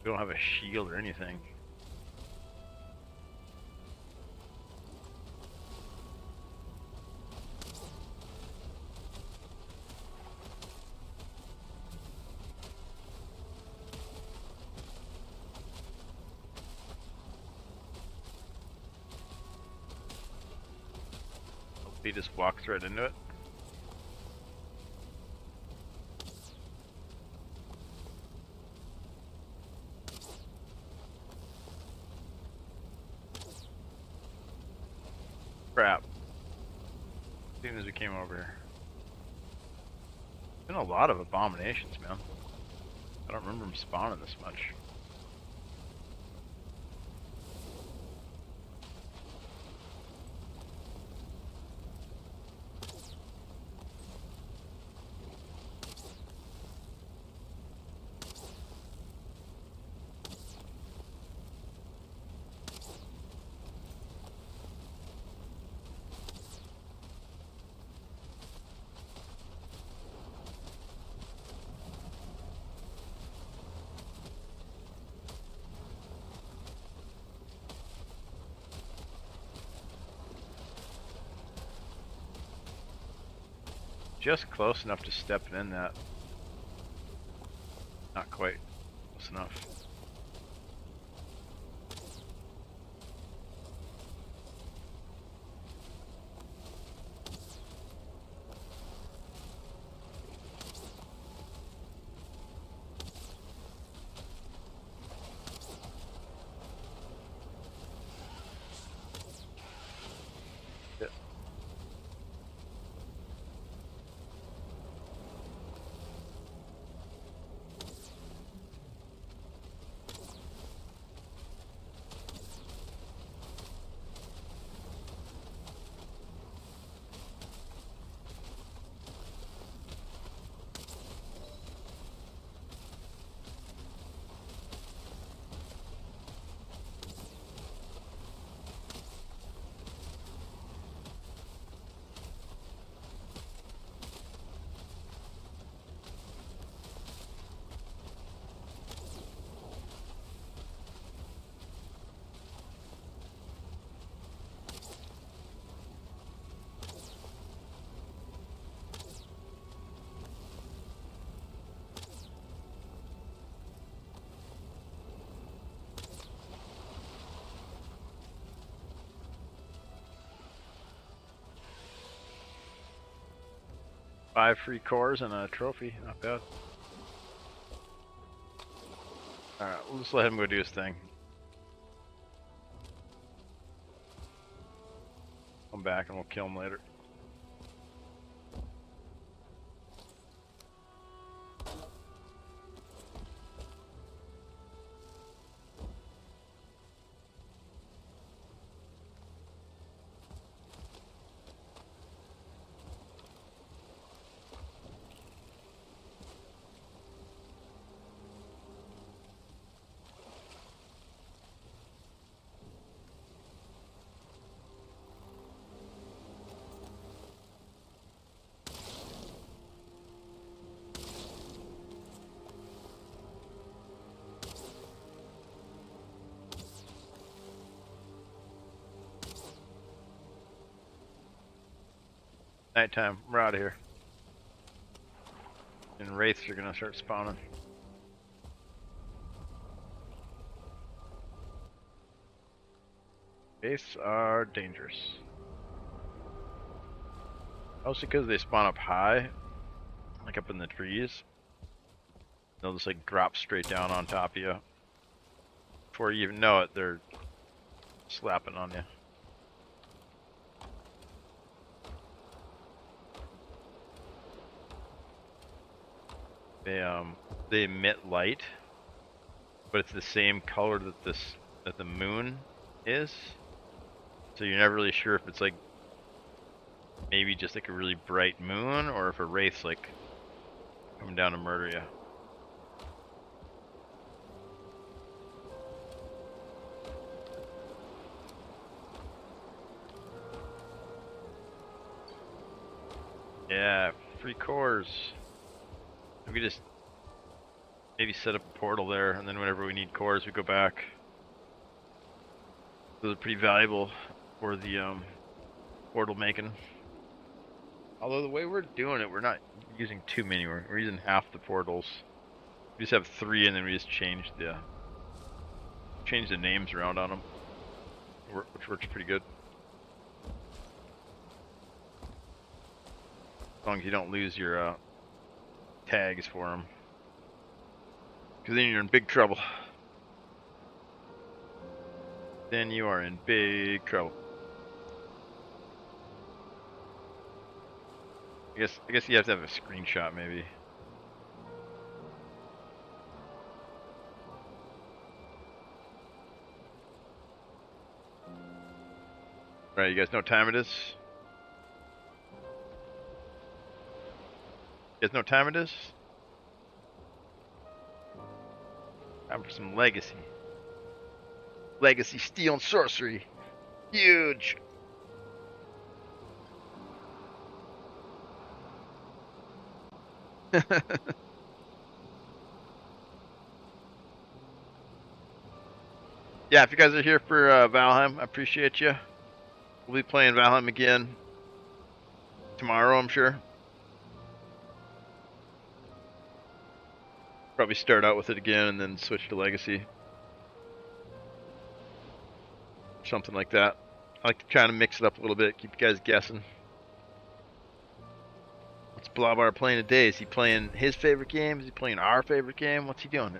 we don't have a shield or anything. He just walks right into it. Crap. As soon as we came over here. Been a lot of abominations, man. I don't remember them spawning this much. Just close enough to step in that. Not quite close enough. Yeah. 5 free cores and a trophy. Not bad. Alright, we'll just let him go do his thing. Come back and we'll kill him later. Nighttime, we're out of here. And wraiths are gonna start spawning. Wraiths are dangerous. Mostly because they spawn up high, like up in the trees. They'll just like drop straight down on top of you. Before you even know it, they're slapping on you. They emit light, but it's the same color that the moon is. So you're never really sure if it's like maybe just like a really bright moon or if a wraith's like coming down to murder you. Yeah, free cores. We could just maybe set up a portal there, and then whenever we need cores, we go back. Those are pretty valuable for the portal making. Although the way we're doing it, we're not using too many. We're using half the portals. We just have 3, and then we just change the names around on them, which works pretty good. As long as you don't lose your tags for them, because then you're in big trouble. Then you are in big trouble. I guess you have to have a screenshot maybe. Alright, you guys know what time it is? You guys know what time it is? Time for some legacy. Legacy steel and sorcery. Huge. Yeah, if you guys are here for Valheim, I appreciate you. We'll be playing Valheim again tomorrow, I'm sure. Probably start out with it again and then switch to Legacy. Something like that. I like to try to mix it up a little bit, keep you guys guessing. What's Blobbar playing today? Is he playing his favorite game? Is he playing our favorite game? What's he doing?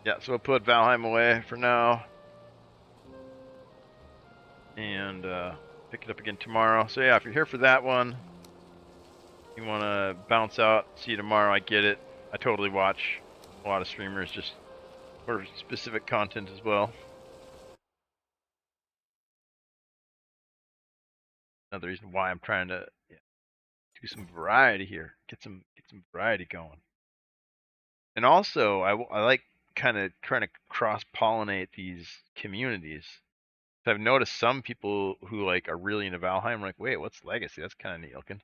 Yeah, so we'll put Valheim away for now. And pick it up again tomorrow. So yeah, if you're here for that one, you want to bounce out, see you tomorrow, I get it. I totally watch a lot of streamers just for specific content as well. Another reason why I'm trying to do some variety here, get some variety going. And also, I like kind of trying to cross-pollinate these communities. So I've noticed some people who like are really into Valheim are like, wait, what's Legacy? That's kind of neat looking.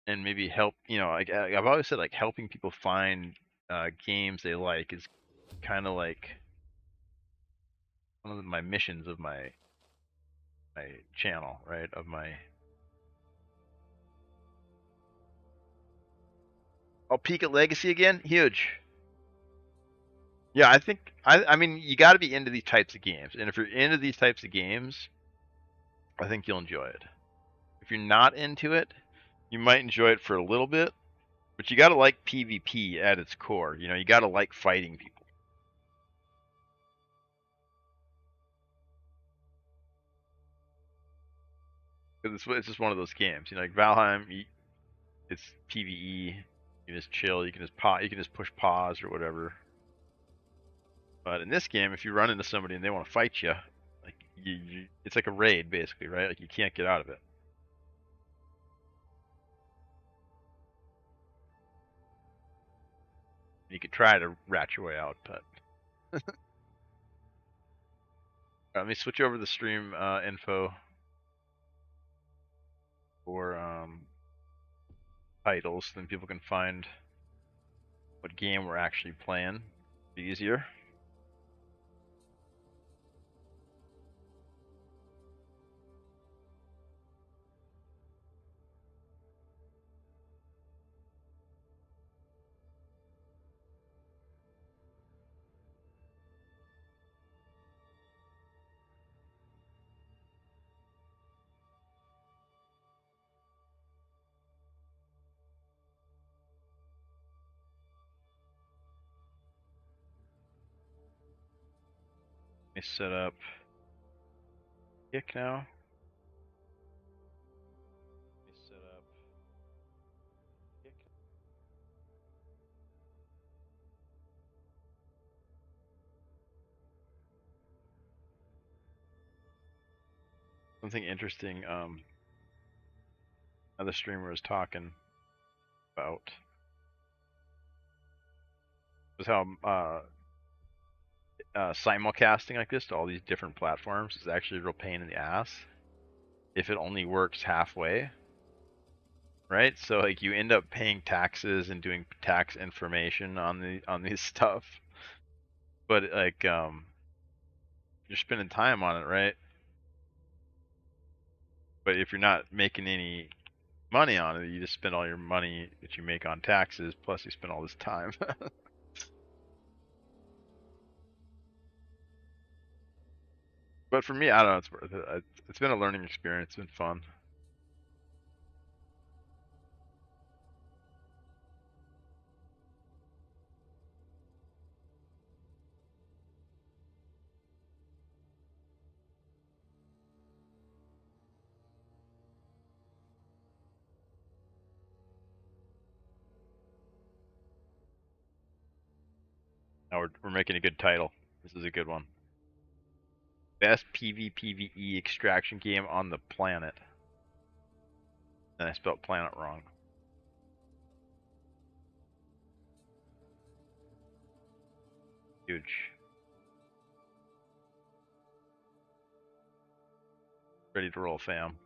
And maybe help, like I've always said, like helping people find games they like is kind of like one of my missions of my channel, right? I'll peak at Legacy again. Huge. Yeah, I think I mean, you got to be into these types of games, and if you're into these types of games, I think you'll enjoy it. If you're not into it, you might enjoy it for a little bit, but you got to like PvP at its core. You know, you got to like fighting people. Because it's just one of those games. You know, like Valheim, it's PvE. You can just chill. You can just push pause or whatever. But in this game, if you run into somebody and they want to fight you, like it's like a raid basically, right? Like you can't get out of it. You could try to rat your way out, but let me switch over the stream info for titles, then people can find what game we're actually playing. Be easier. Let me set up kick now. Let me set up kick. Something interesting. Another streamer was talking about was how simulcasting like this to all these different platforms is actually a real pain in the ass if it only works halfway, right? So like you end up paying taxes and doing tax information on these stuff, but like you're spending time on it, right? But if you're not making any money on it, you just spend all your money that you make on taxes, plus you spend all this time. But for me, I don't know, it's worth it. It's been a learning experience. It's been fun. Now we're making a good title. This is a good one. Best PvPvE extraction game on the planet. And I spelled planet wrong. Huge. Ready to roll, fam.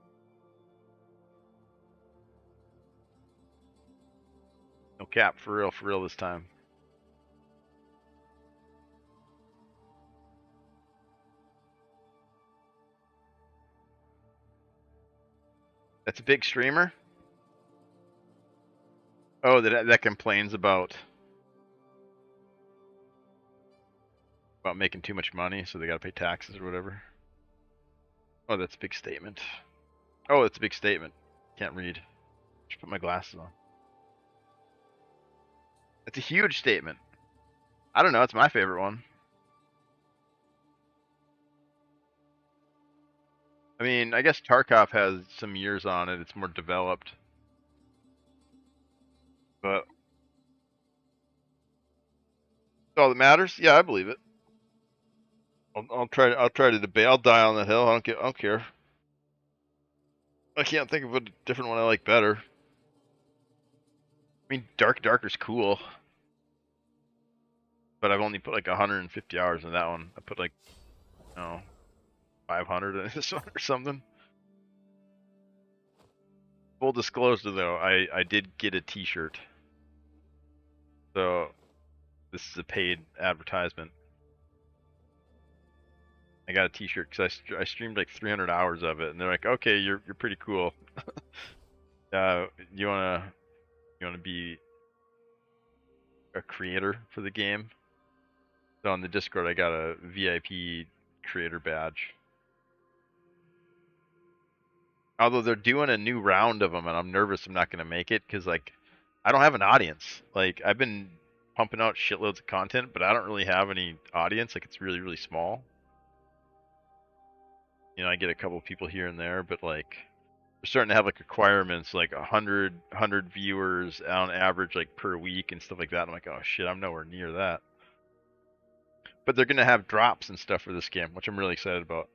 No cap, for real this time. That's a big streamer? Oh, that complains about making too much money, so they gotta pay taxes or whatever. Oh, that's a big statement. Oh, that's a big statement. Can't read. Just put my glasses on. It's a huge statement. I don't know, it's my favorite one. I mean, I guess Tarkov has some years on it. It's more developed. But all that matters? Yeah, I believe it. I'll try to debate. I'll die on that hill. I don't care. I can't think of a different one I like better. I mean, Darker's cool, but I've only put like 150 hours in that one. I put like, no, 500 in this one or something. Full disclosure though, I did get a T-shirt, so this is a paid advertisement. I got a T-shirt because I streamed like 300 hours of it, and they're like, okay, you're pretty cool. You wanna be a creator for the game? So on the Discord, I got a VIP creator badge. Although they're doing a new round of them, and I'm nervous I'm not going to make it because like I don't have an audience. Like I've been pumping out shitloads of content, but I don't really have any audience. Like it's really small. You know, I get a couple people here and there, but like we're starting to have like requirements like 100 viewers on average like per week and stuff like that. I'm like, oh shit, I'm nowhere near that. But they're gonna have drops and stuff for this game, which I'm really excited about.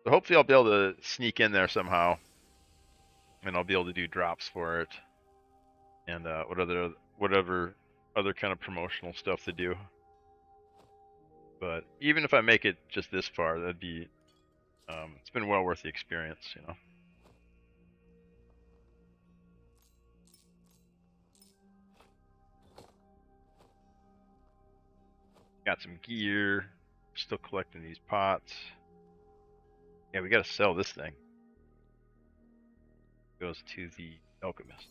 So hopefully I'll be able to sneak in there somehow, and I'll be able to do drops for it, and whatever other kind of promotional stuff they do. But even if I make it just this far, that'd be it's been well worth the experience, you know. Got some gear. Still collecting these pots. Yeah, we gotta sell this thing. Goes to the alchemist.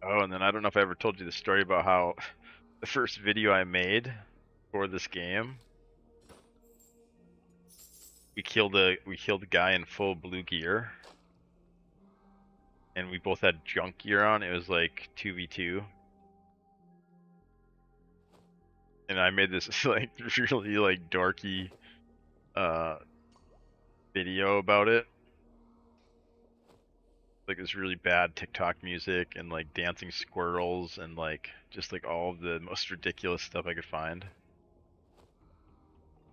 Oh, and then I don't know if I ever told you the story about how the first video I made for this game, we killed a guy in full blue gear, and we both had junk gear on. It was like 2v2, and I made this like really like dorky video about it, like this really bad TikTok music and like dancing squirrels and like just like all of the most ridiculous stuff I could find.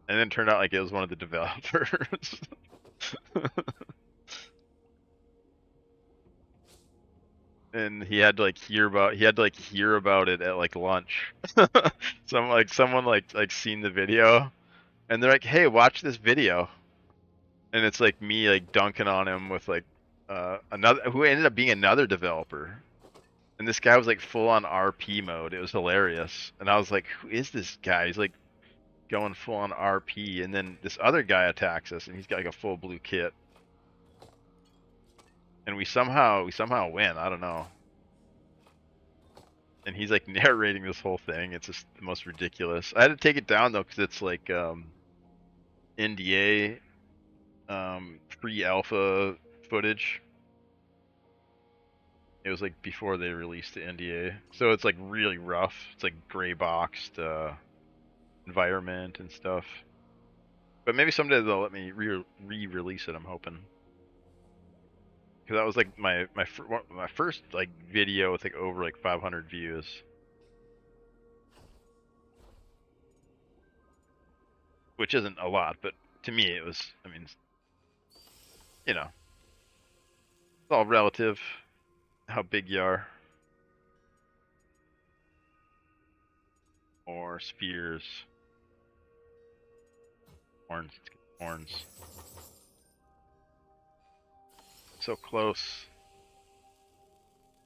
And then it turned out like it was one of the developers. And he had to like hear about it at like lunch. Someone like seen the video and they're like, "Hey, watch this video." And it's like me like dunking on him with like another who ended up being another developer. And this guy was like full on RP mode. It was hilarious. And I was like, "Who is this guy?" He's like going full on RP, and then this other guy attacks us, and he's got like a full blue kit, and we somehow win. I don't know. And he's like narrating this whole thing. It's just the most ridiculous. I had to take it down though because it's like NDA pre-alpha footage. It was like before they released the NDA, so it's like really rough. It's like gray boxed environment and stuff. But maybe someday they'll let me re-release it. I'm hoping. Because that was like my first like video with like over like 500 views. Which isn't a lot, but to me it was, I mean, you know, it's all relative how big you are. Or spears. Horns. Let's get horns. So close.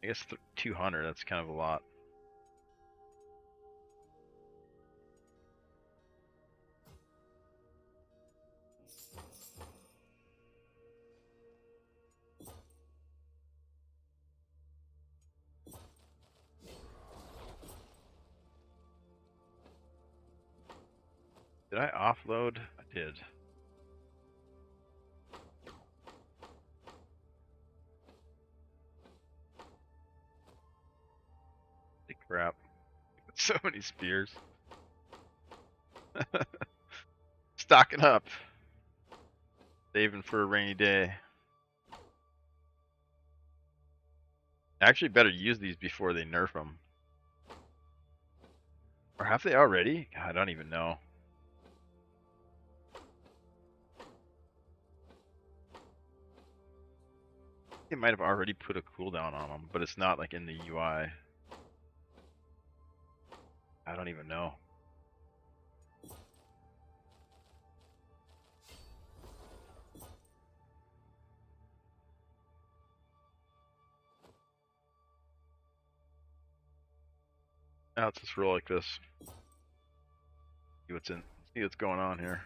I guess 200, that's kind of a lot. Did I offload? I did. Holy crap. So many spears. Stocking up. Saving for a rainy day. I actually better use these before they nerf them. Or have they already? God, I don't even know. They might have already put a cooldown on them, but it's not like in the UI. I don't even know. Now let's just roll like this. See what's going on here.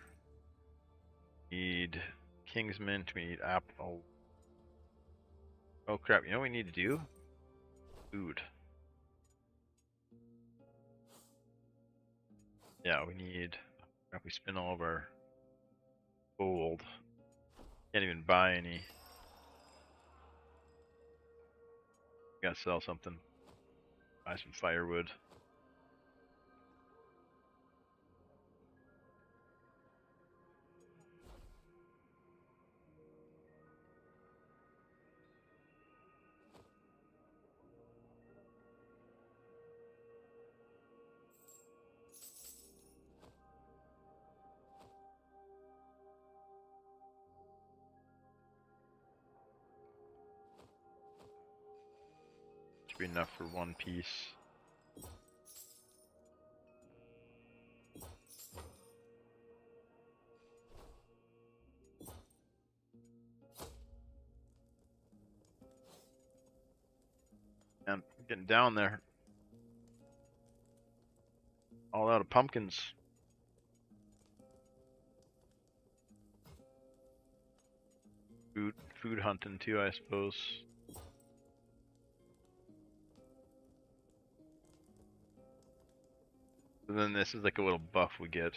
Need King's Mint. We need apple. Oh crap! You know what we need to do? Food. Yeah, we need. If we spend all of our gold, can't even buy any. Gotta sell something. Buy some firewood. Should be enough for one piece. And getting down there. All out of pumpkins. Food hunting too, I suppose. And then this is like a little buff we get.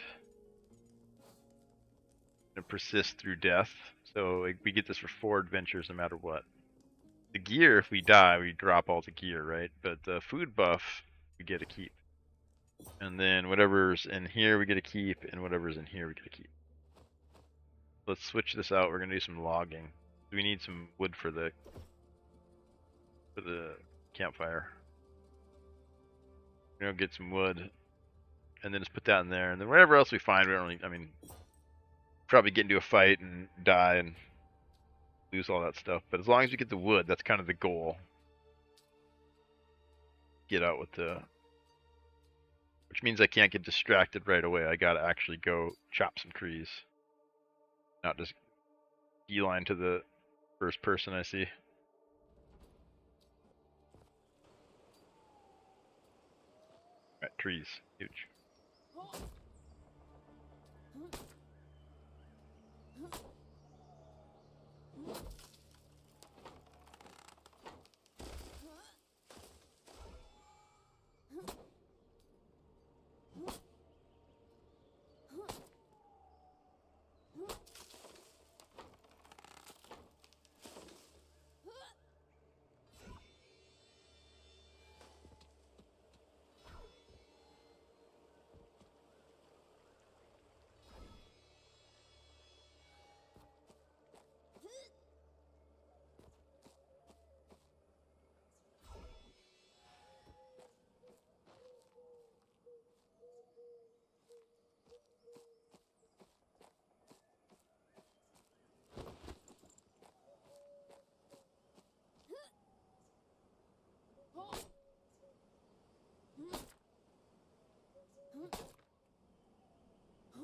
It persists through death, so like, we get this for 4 adventures no matter what. The gear, if we die, we drop all the gear, right? But the food buff, we get to keep. And then whatever's in here, we get to keep, and whatever's in here, we get to keep. Let's switch this out. We're gonna do some logging. We need some wood for the campfire. We're gonna get some wood, and then just put that in there. And then whatever else we find, we don't really. I mean, probably get into a fight and die and lose all that stuff. But as long as we get the wood, that's kind of the goal. Get out with the. Which means I can't get distracted right away. I gotta actually go chop some trees. Not just beeline to the first person I see. Right, trees. Huge.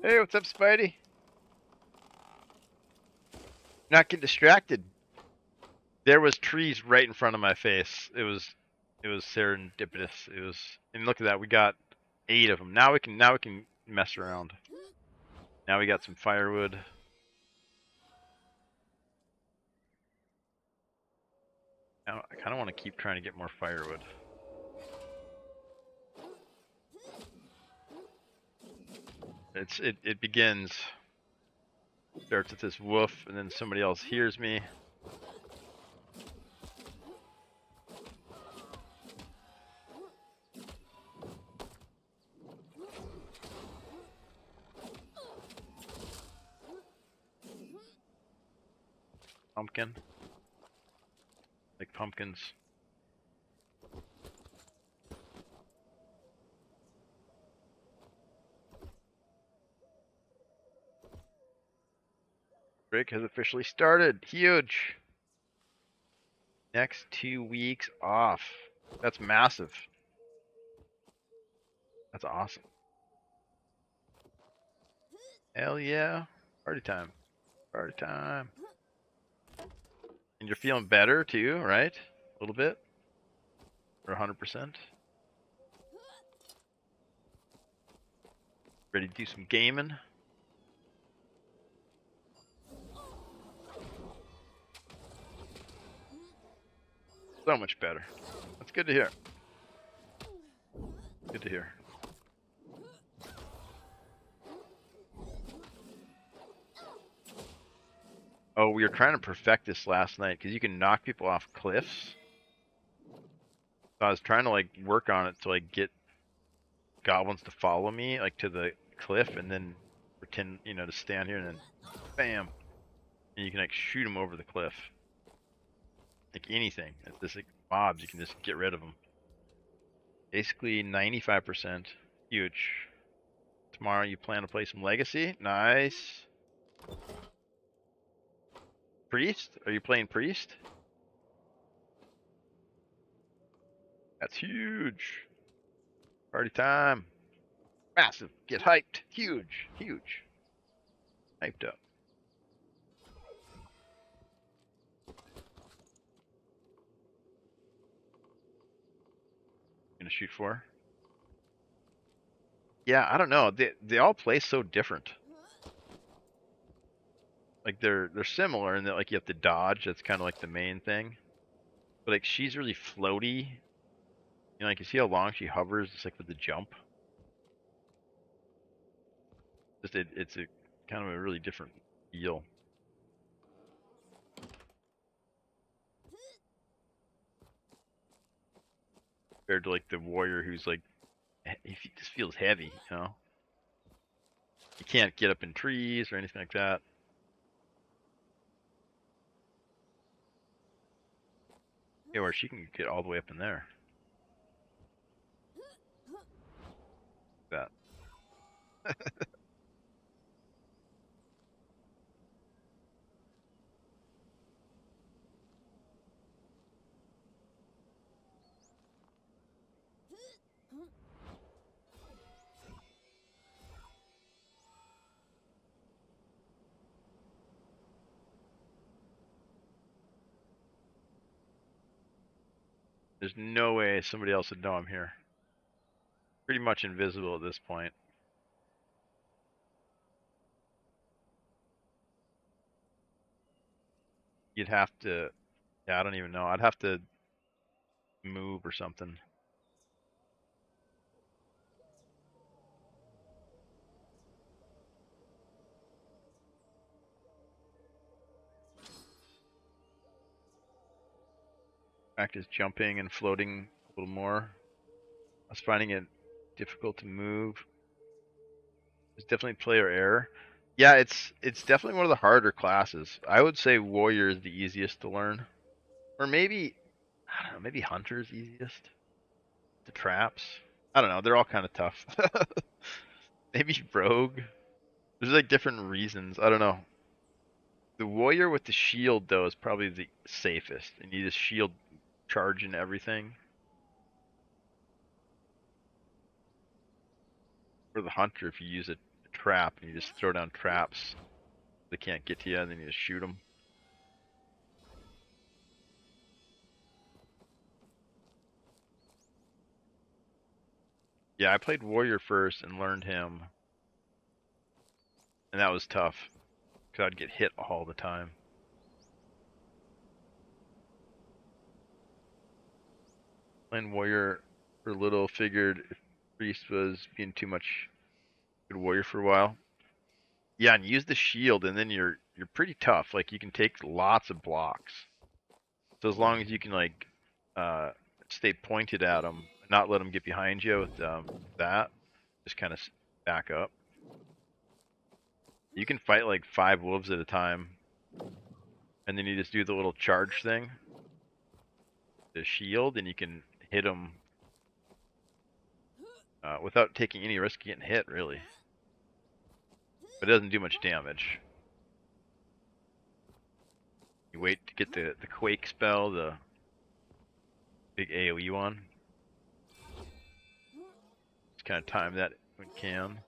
Hey, what's up, Spidey? Not get distracted. There was trees right in front of my face. It was serendipitous. It was, and look at that. We got 8 of them. Now we can mess around. Now we got some firewood. Now, I kind of want to keep trying to get more firewood. It begins. Starts with this woof, and then somebody else hears me. Pumpkin. Like pumpkins. Break has officially started. Huge. Next 2 weeks off. That's massive. That's awesome. Hell yeah. Party time. Party time. And you're feeling better too, right? A little bit? Or 100%? Ready to do some gaming? So much better. That's good to hear. Good to hear. Oh, we were trying to perfect this last night because you can knock people off cliffs. So I was trying to like work on it to like get goblins to follow me like to the cliff and then pretend, you know, to stand here and then bam, and you can like shoot them over the cliff. Like anything. It's just like mobs, you can just get rid of them. Basically 95%. Huge. Tomorrow you plan to play some Legacy? Nice. Priest? Are you playing Priest? That's huge. Party time. Massive. Get hyped. Huge. Huge. Hyped up. Gonna shoot for? Yeah, I don't know. They all play so different. Like they're similar in that like you have to dodge. That's kind of like the main thing. But like she's really floaty. You know, like you see how long she hovers. It's like with the jump. Just it's a kind of a really different feel. Compared to like the warrior who's like he just feels heavy, you know. You can't get up in trees or anything like that. Yeah, where she can get all the way up in there. That. There's no way somebody else would know I'm here. Pretty much invisible at this point. You'd have to, yeah, I don't even know. I'd have to move or something. Practice jumping and floating a little more. I was finding it difficult to move. There's definitely player error. Yeah, it's definitely one of the harder classes. I would say warrior is the easiest to learn. Or maybe, I don't know, maybe hunter is easiest. The traps. I don't know, they're all kind of tough. Maybe rogue. There's like different reasons. I don't know. The warrior with the shield though is probably the safest. And you just shield charge and everything. For the hunter, if you use a trap and you just throw down traps, they can't get to you, and then you just shoot them. Yeah, I played warrior first and learned him, and that was tough because I'd get hit all the time. Playing warrior for a little, figured if priest was being too much good warrior for a while. Yeah, and use the shield, and then you're pretty tough. Like you can take lots of blocks. So as long as you can like uh, stay pointed at them, not let them get behind you with that, just kind of back up. You can fight like 5 wolves at a time, and then you just do the little charge thing, the shield, and you can hit them without taking any risk of getting hit, really. But it doesn't do much damage. You wait to get the quake spell, the big AoE one. Just kind of time that when you can.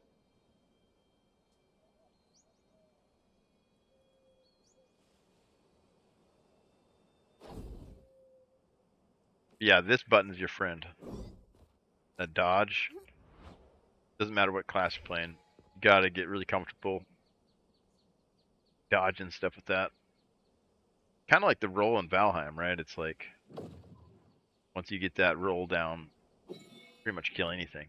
Yeah, this button's your friend. A dodge. Doesn't matter what class you're playing. You gotta get really comfortable dodging stuff with that. Kind of like the roll in Valheim, right? It's like once you get that roll down, pretty much kill anything.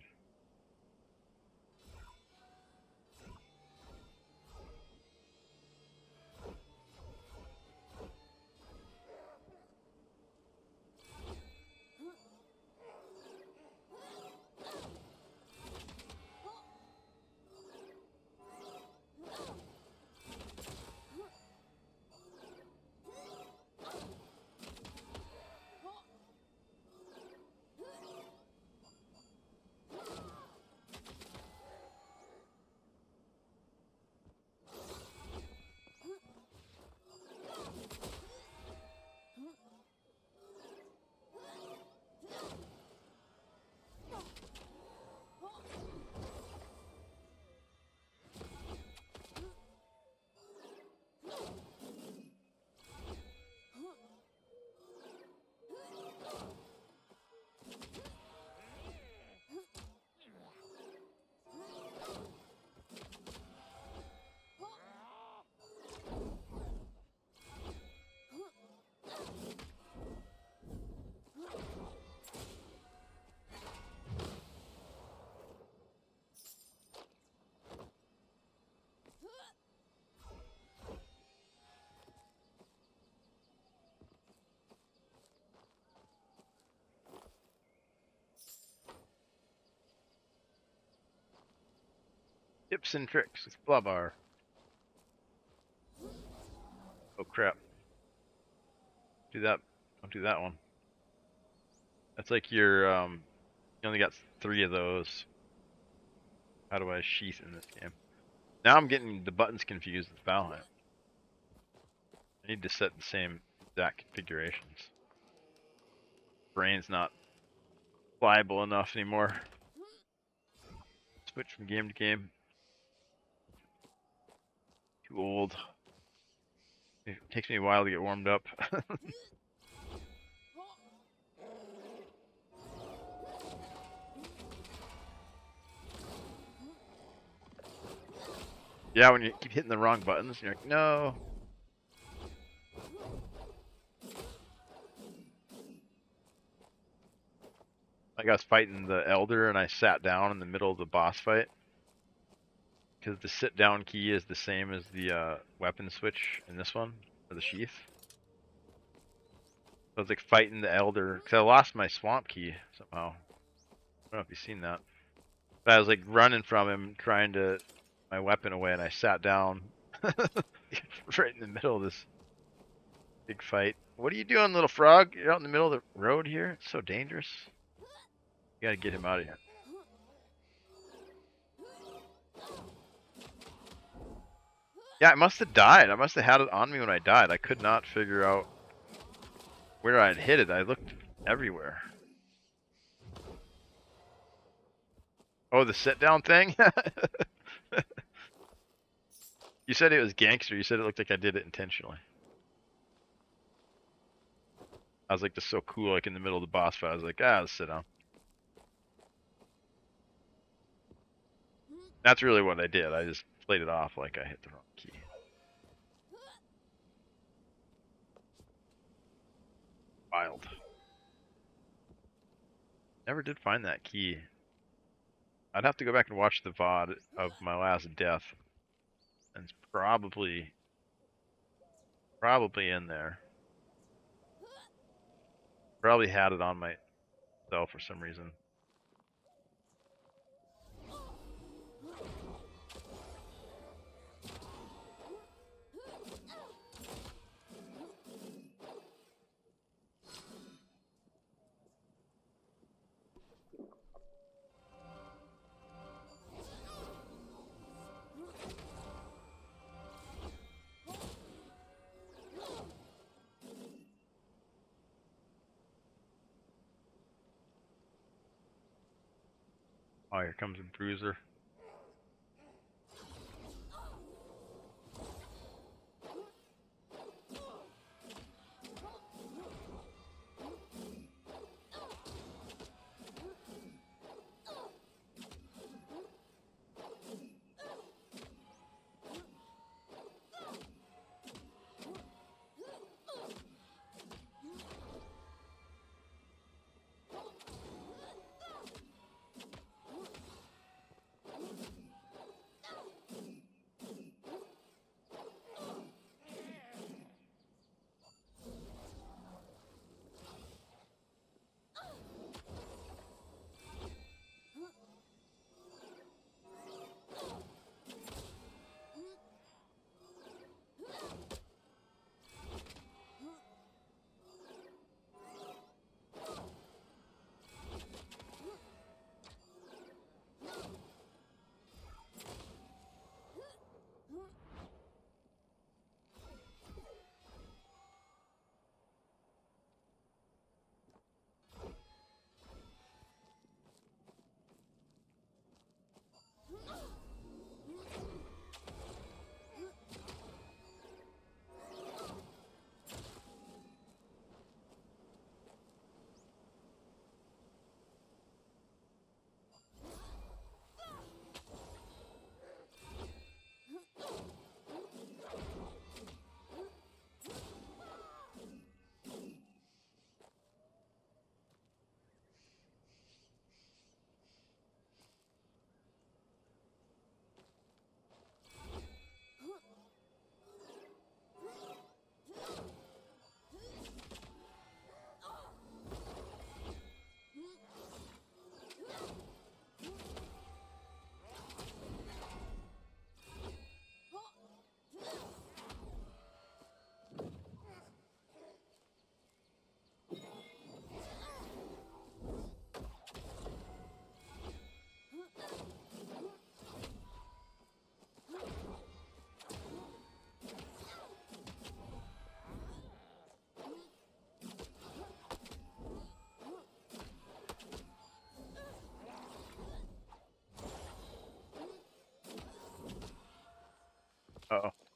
Tips and tricks with Blubber. Oh crap. Do that. Don't do that one. That's like your, you only got 3 of those. How do I sheath in this game? Now I'm getting the buttons confused with Valheim. I need to set the same exact configurations. Brain's not pliable enough anymore. Switch from game to game. Too old. It takes me a while to get warmed up. Yeah, when you keep hitting the wrong buttons, you're like, no. Like I was fighting the Elder and I sat down in the middle of the boss fight. Because the sit down key is the same as the weapon switch in this one, for the sheath. So I was like fighting the Elder, because I lost my swamp key somehow. I don't know if you've seen that. But I was like running from him, trying to my weapon away, and I sat down right in the middle of this big fight. What are you doing, little frog? You're out in the middle of the road here? It's so dangerous. You gotta get him out of here. Yeah, I must have died. I must have had it on me when I died. I could not figure out where I'd hit it. I looked everywhere. Oh, the sit down thing? You said it was gangster. You said it looked like I did it intentionally. I was like, this is so cool, like in the middle of the boss fight. I was like, let's sit down. That's really what I did. I just played it off like I hit the wrong key. Wild. Never did find that key. I'd have to go back and watch the VOD of my last death. And it's probably in there. Probably had it on myself for some reason. Oh, here comes a bruiser.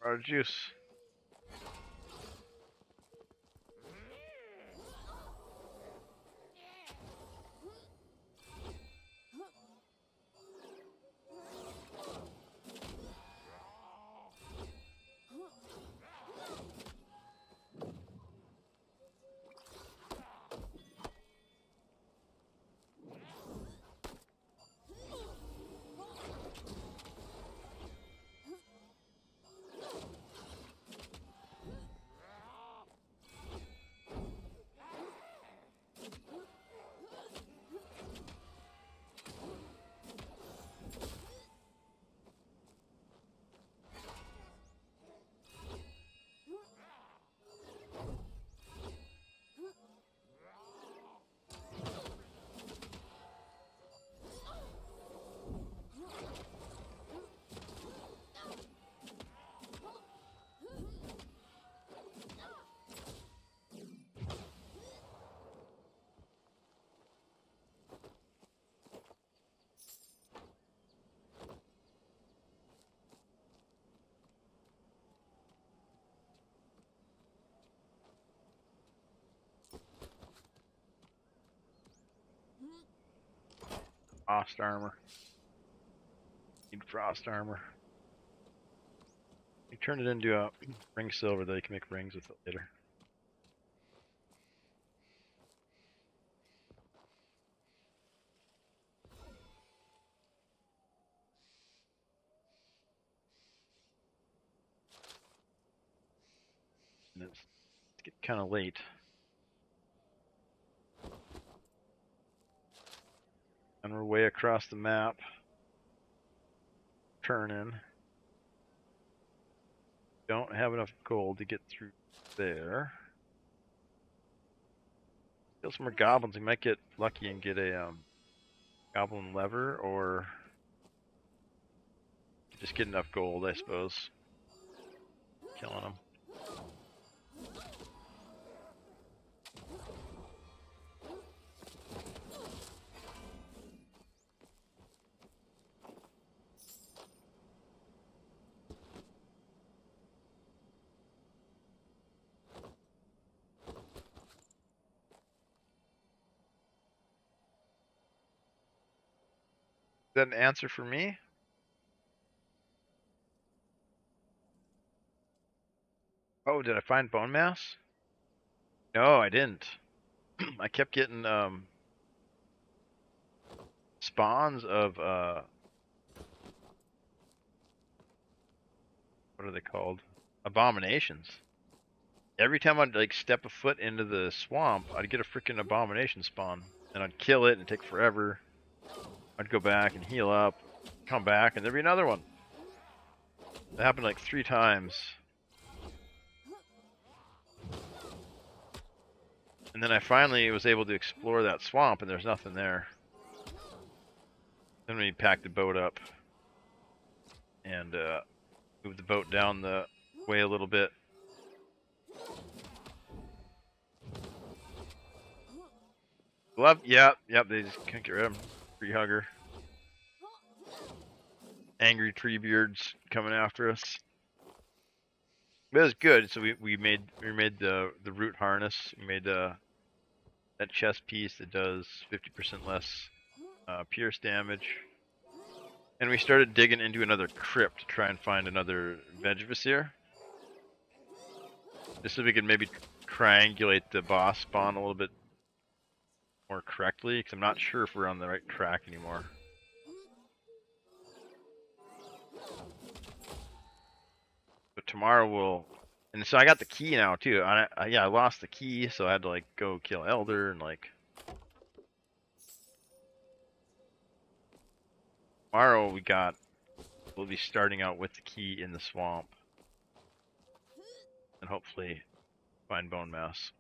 Out of juice. Frost armor. Need frost armor. You turn it into a ring silver, though you can make rings with it later. And it's getting kind of late. And we're way across the map. Turning. Don't have enough gold to get through there. Kill some more goblins. We might get lucky and get a goblin lever, or just get enough gold, I suppose. Killing them. Is that an answer for me? Oh, did I find bone mass? No, I didn't. I kept getting spawns of what are they called? Abominations. Every time I'd like step a foot into the swamp, I'd get a freaking abomination spawn, and I'd kill it and it'd take forever. I'd go back and heal up, come back, and there'd be another one. That happened like 3 times. And then I finally was able to explore that swamp, and there's nothing there. Then we packed the boat up and moved the boat down the way a little bit. Yep, they just can't get rid of him. Tree hugger. Angry tree beards coming after us. But it was good. So we made the root harness. We made that chest piece that does 50% less pierce damage. And we started digging into another crypt to try and find another Vegevisir. Just so we could maybe triangulate the boss spawn a little bit more correctly, because I'm not sure if we're on the right track anymore. But tomorrow we'll... And so I got the key now, too. I lost the key, so I had to, like, go kill Elder and, like... Tomorrow we'll be starting out with the key in the swamp. And hopefully find Bonemass.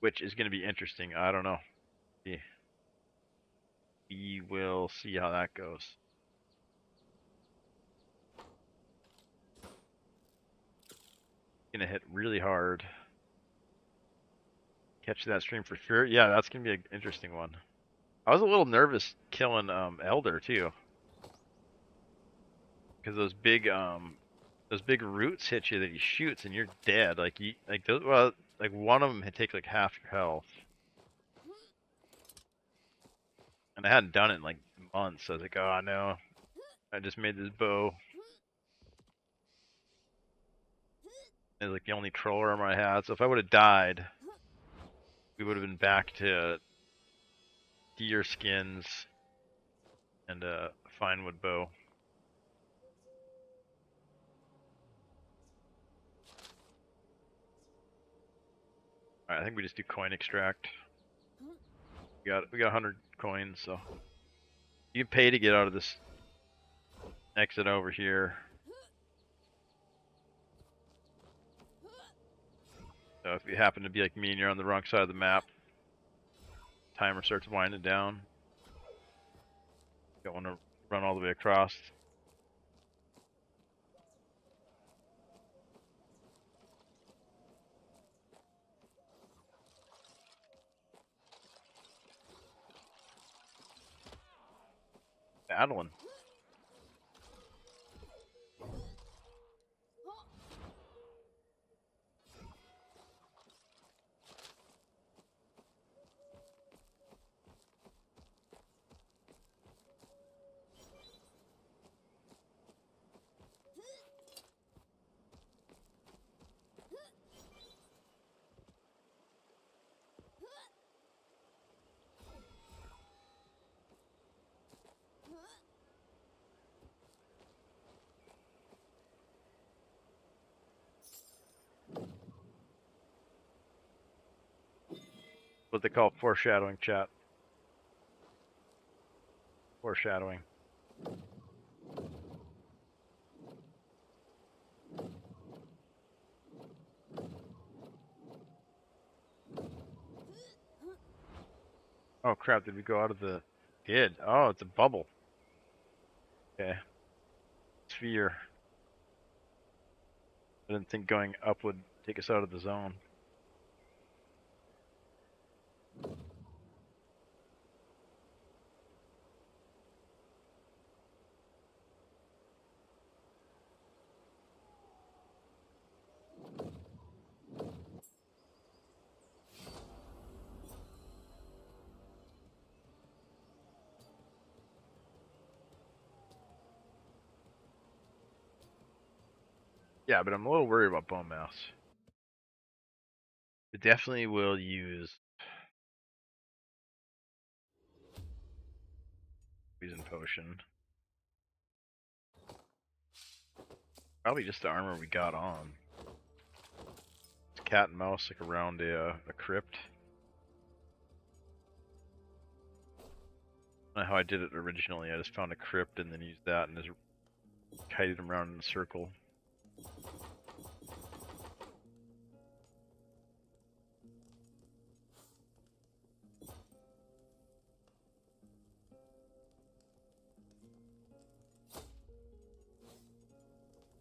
Which is going to be interesting. I don't know. We will see how that goes. Gonna hit really hard. Catch that stream for sure. Yeah, that's gonna be an interesting one. I was a little nervous killing Elder too, because those big roots hit you that he shoots and you're dead. Like those, well, like one of them had take like half your health, and I hadn't done it in like months. So I was like, oh no, I just made this bow. It was like the only troll armor I had. So if I would have died, we would have been back to deer skins and a fine wood bow. Alright, I think we just do coin extract. We got 100 coins, so you can pay to get out of this exit over here. So if you happen to be like me and you're on the wrong side of the map, timer starts winding down. You don't want to run all the way across. Battling. What they call foreshadowing, chat. Foreshadowing. Oh crap, did we go out of the... Did. Oh, it's a bubble. Okay. Sphere. I didn't think going up would take us out of the zone. Yeah, but I'm a little worried about Bonemass. We definitely will use Poison Potion. Probably just the armor we got on. It's cat and mouse like around a crypt. I don't know how I did it originally. I just found a crypt and then used that and just kited them around in a circle.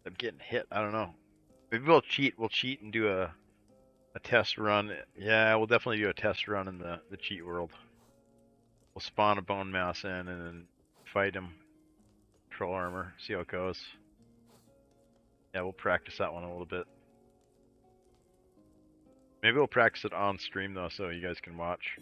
I'm getting hit. I don't know. Maybe we'll cheat. We'll cheat and do a test run. Yeah, we'll definitely do a test run in the cheat world. We'll spawn a Bonemass in and then fight him. Troll armor. See how it goes. Yeah, we'll practice that one a little bit. Maybe we'll practice it on stream though, so you guys can watch.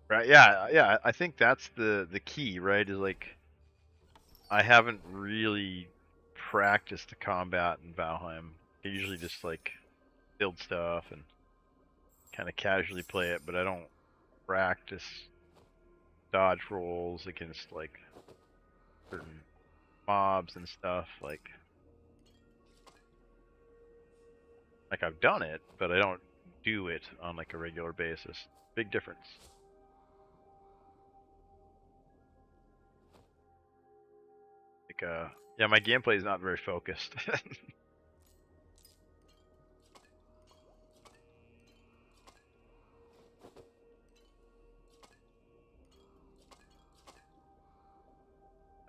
Right? Yeah, yeah. I think that's the key, right? Is like I haven't really practiced the combat in Valheim. I usually just like build stuff and kind of casually play it, but I don't practice dodge rolls against like certain mobs and stuff. Like I've done it, but I don't do it on like a regular basis. Big difference. Like yeah, my gameplay is not very focused.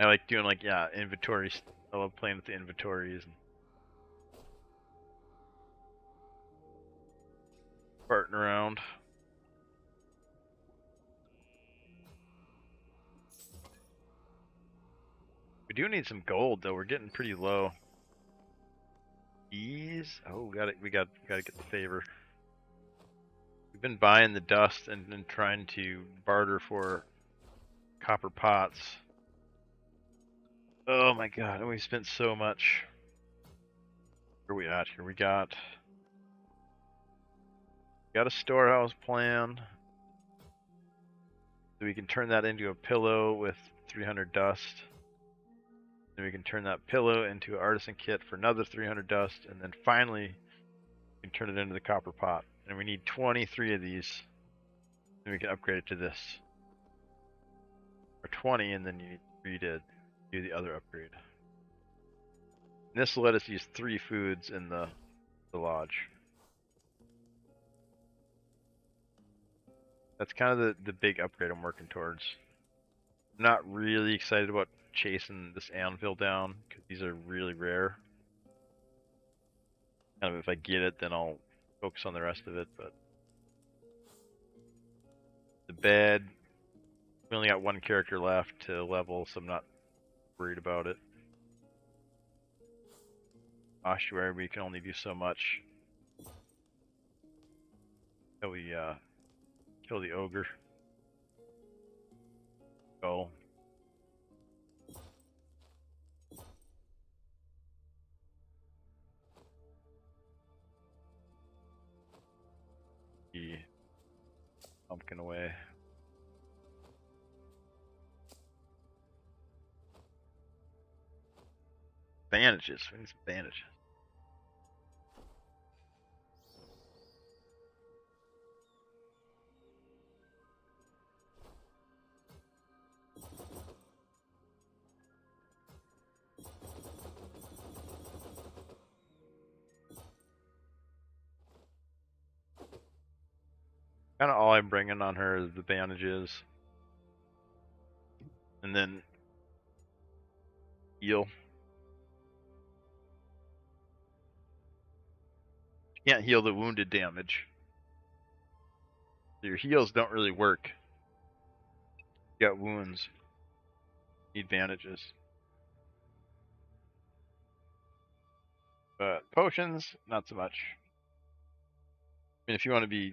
I like doing like, yeah, inventories. I love playing with the inventories and farting around. We do need some gold though. We're getting pretty low. Ease. Oh, we gotta get the favor. We've been buying the dust and then trying to barter for copper pots. Oh my god, and we spent so much. Where are we at here? We got a storehouse plan. So we can turn that into a pillow with 300 dust. Then we can turn that pillow into an artisan kit for another 300 dust, and then finally we can turn it into the copper pot. And we need 23 of these. Then we can upgrade it to this. Or 20, and then you need 3 to do the other upgrade. And this will let us use 3 foods in the lodge. That's kind of the big upgrade I'm working towards. I'm not really excited about chasing this anvil down, because these are really rare. Kind of if I get it, then I'll focus on the rest of it, but... The bed... We only got 1 character left to level, so I'm not worried about it. Ossuary, we can only do so much. Until we kill the ogre. Go. The pumpkin away. Bandages. We need some bandages. Kind of all I'm bringing on her is the bandages. And then heal. You can't heal the wounded damage. Your heals don't really work. You got wounds. Need bandages. But potions, not so much. I mean, if you want to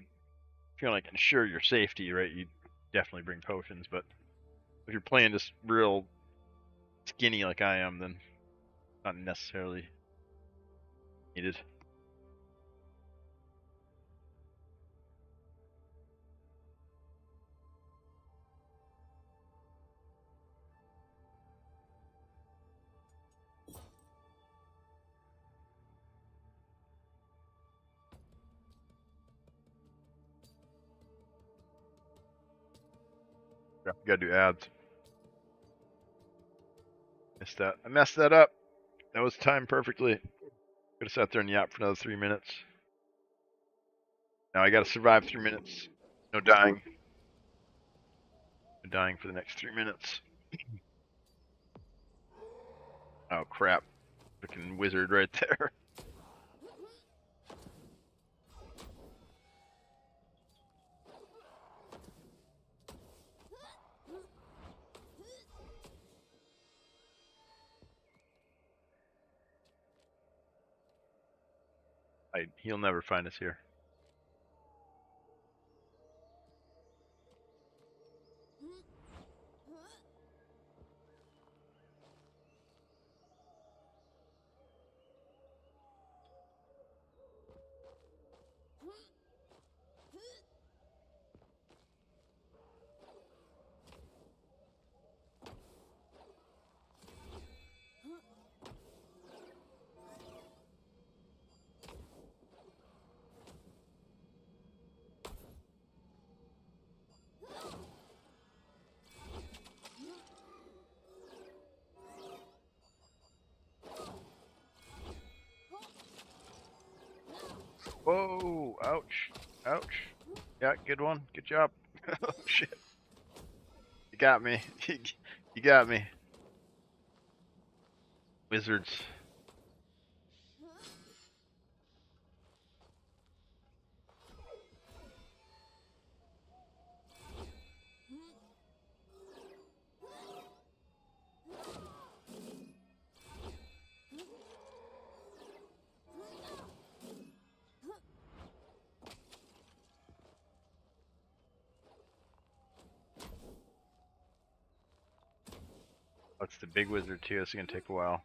like ensure your safety, right, you definitely bring potions, but if you're playing just real skinny like I am, then not necessarily needed. Yeah, we gotta do ads. Missed that. I messed that up. That was timed perfectly. Could have sat there and yapped for another 3 minutes. Now I gotta survive 3 minutes. No dying. No dying for the next 3 minutes. Oh crap. Freaking wizard right there. He'll never find us here. Whoa! Ouch! Ouch! Yeah, good one. Good job. Oh shit! You got me. You got me. Wizards. That's the big wizard too. It's gonna take a while.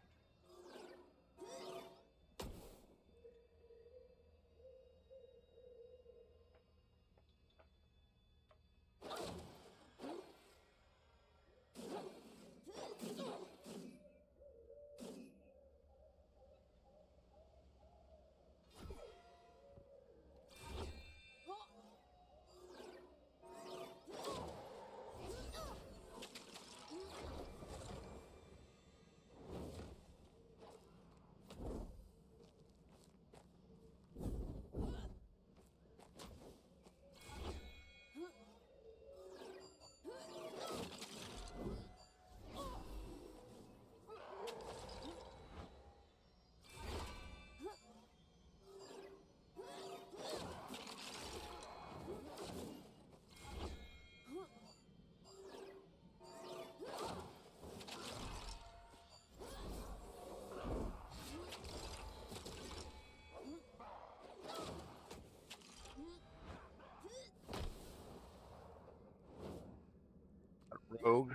Rogue.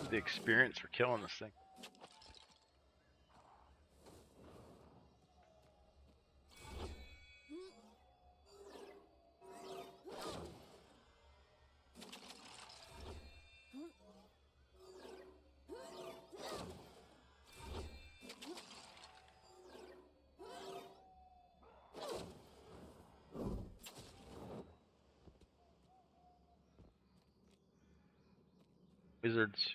The experience for killing this thing. Wizards.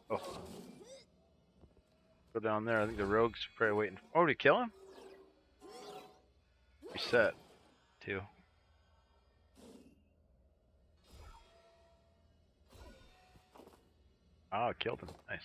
Oh. Go down there. I think the rogue's probably waiting. Oh, did he kill him? Reset. Too. Oh, it killed him. Nice.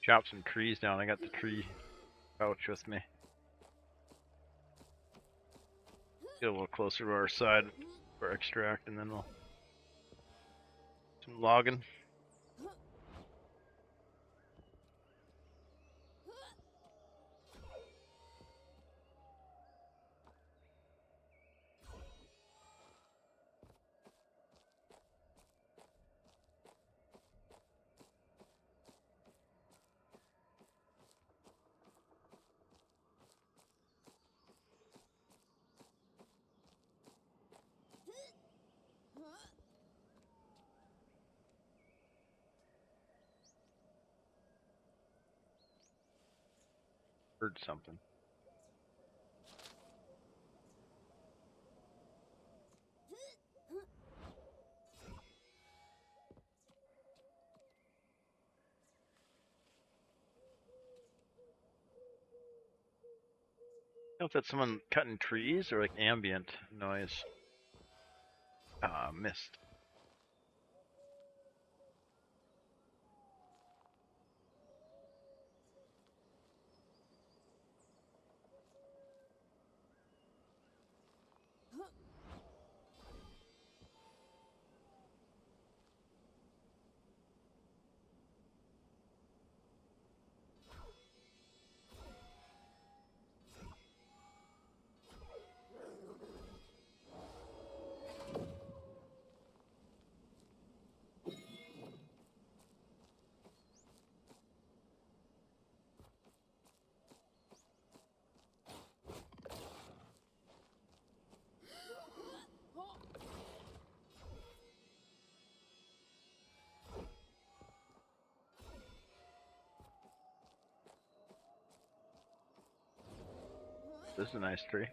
Chop some trees down. I got the tree pouch with me. Get a little closer to our side for extract, and then we'll some logging. Heard something. know if that's someone cutting trees or like ambient noise. Missed. This is a nice tree.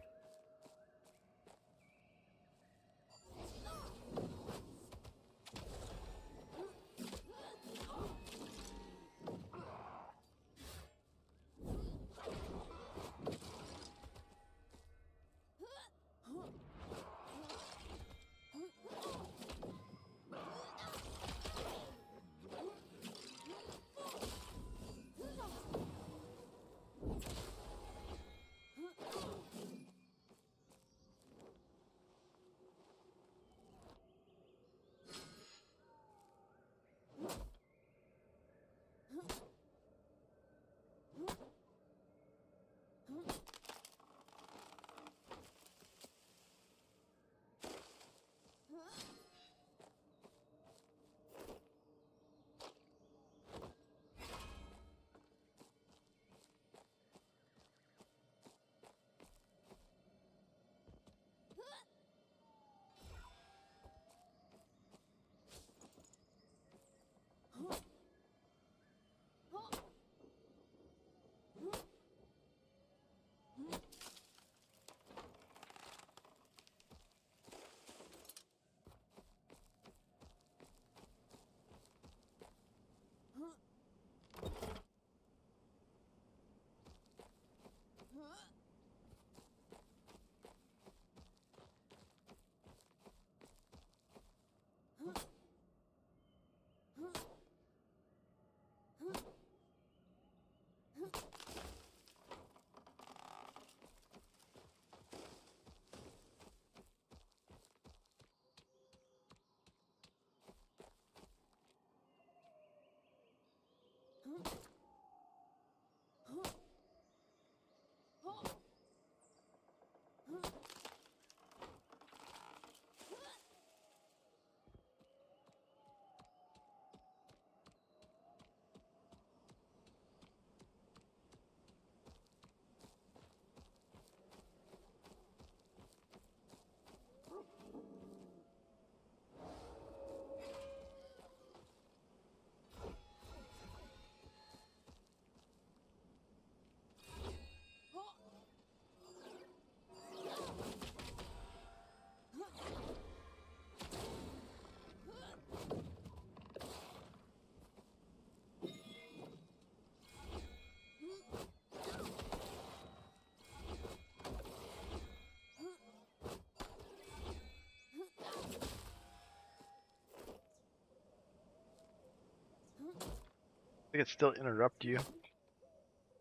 I think it still interrupt you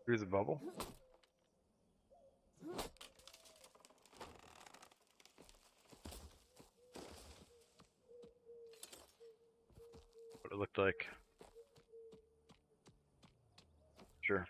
through the bubble. What it looked like. Sure.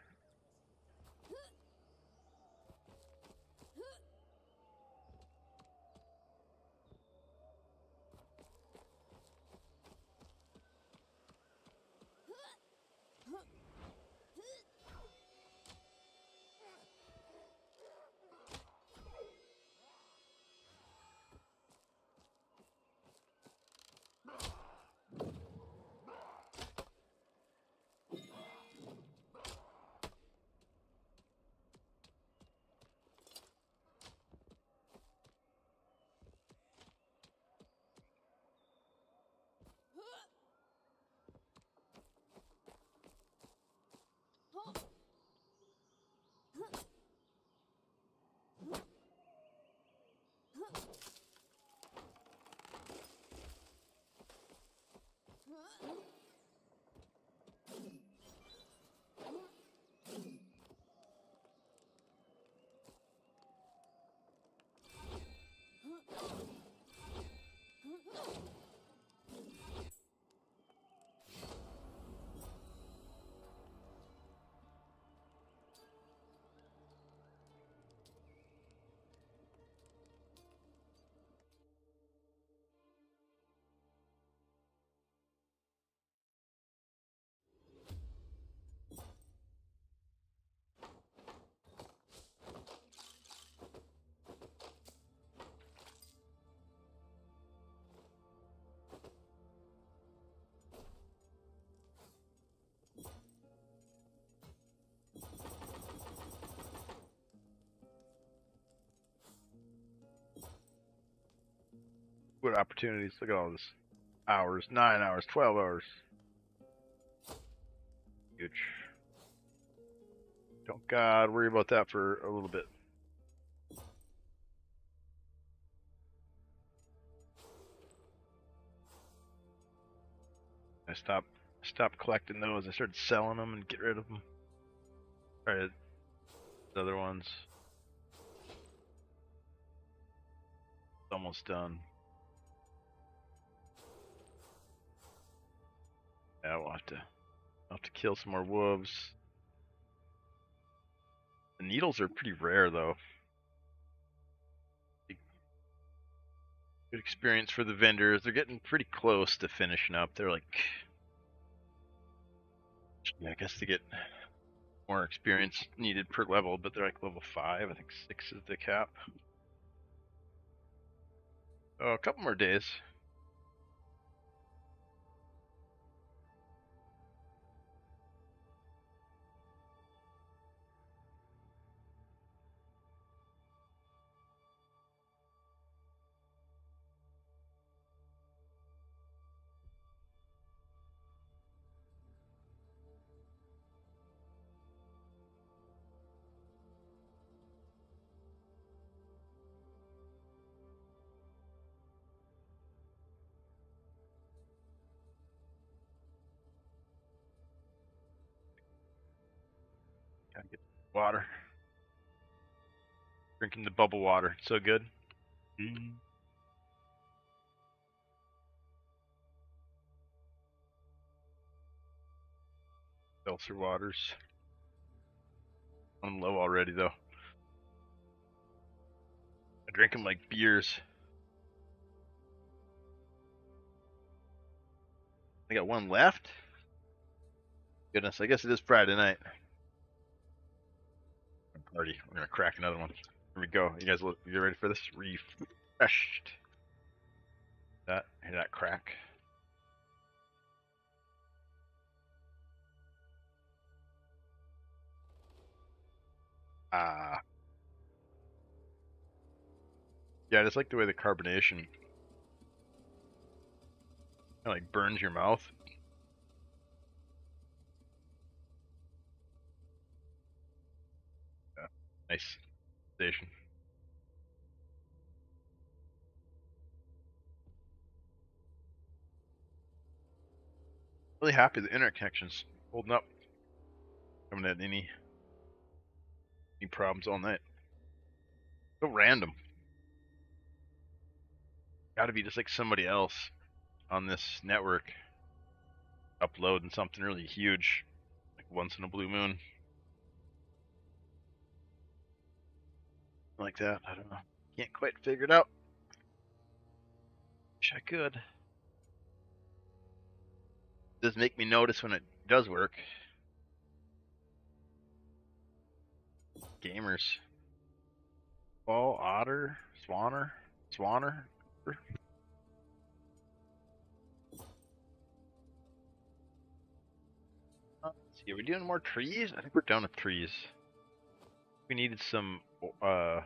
What opportunities? Look at all this. Hours, 9 hours, 12 hours. Huge. Don't God worry about that for a little bit. I stopped collecting those. I started selling them and get rid of them. Alright, the other ones. It's almost done. Yeah, I'll have to kill some more wolves. The needles are pretty rare though. Good experience for the vendors. They're getting pretty close to finishing up. They're like, yeah, I guess to get more experience needed per level, but they're like level 5. I think 6 is the cap. Oh, a couple more days. Gotta get water. Drinking the bubble water. It's so good. Seltzer waters. I'm low already though. I drink them like beers. I got one left. Goodness, I guess it is Friday night. Party. We're gonna crack another one. Here we go. You guys, you ready for this? Refreshed. Hear that crack? Ah. Yeah, I just like the way the carbonation kind of like burns your mouth. Yeah. Nice station. Really happy the internet connection's holding up. Haven't had any problems all night. So random. Gotta be just like somebody else on this network uploading something really huge, like once in a blue moon. Like that. I don't know. Can't quite figure it out. Wish I could. It does make me notice when it does work. Gamers. Ball, Otter, Swanner. Let's see, are we doing more trees? I think we're done with trees. We needed some more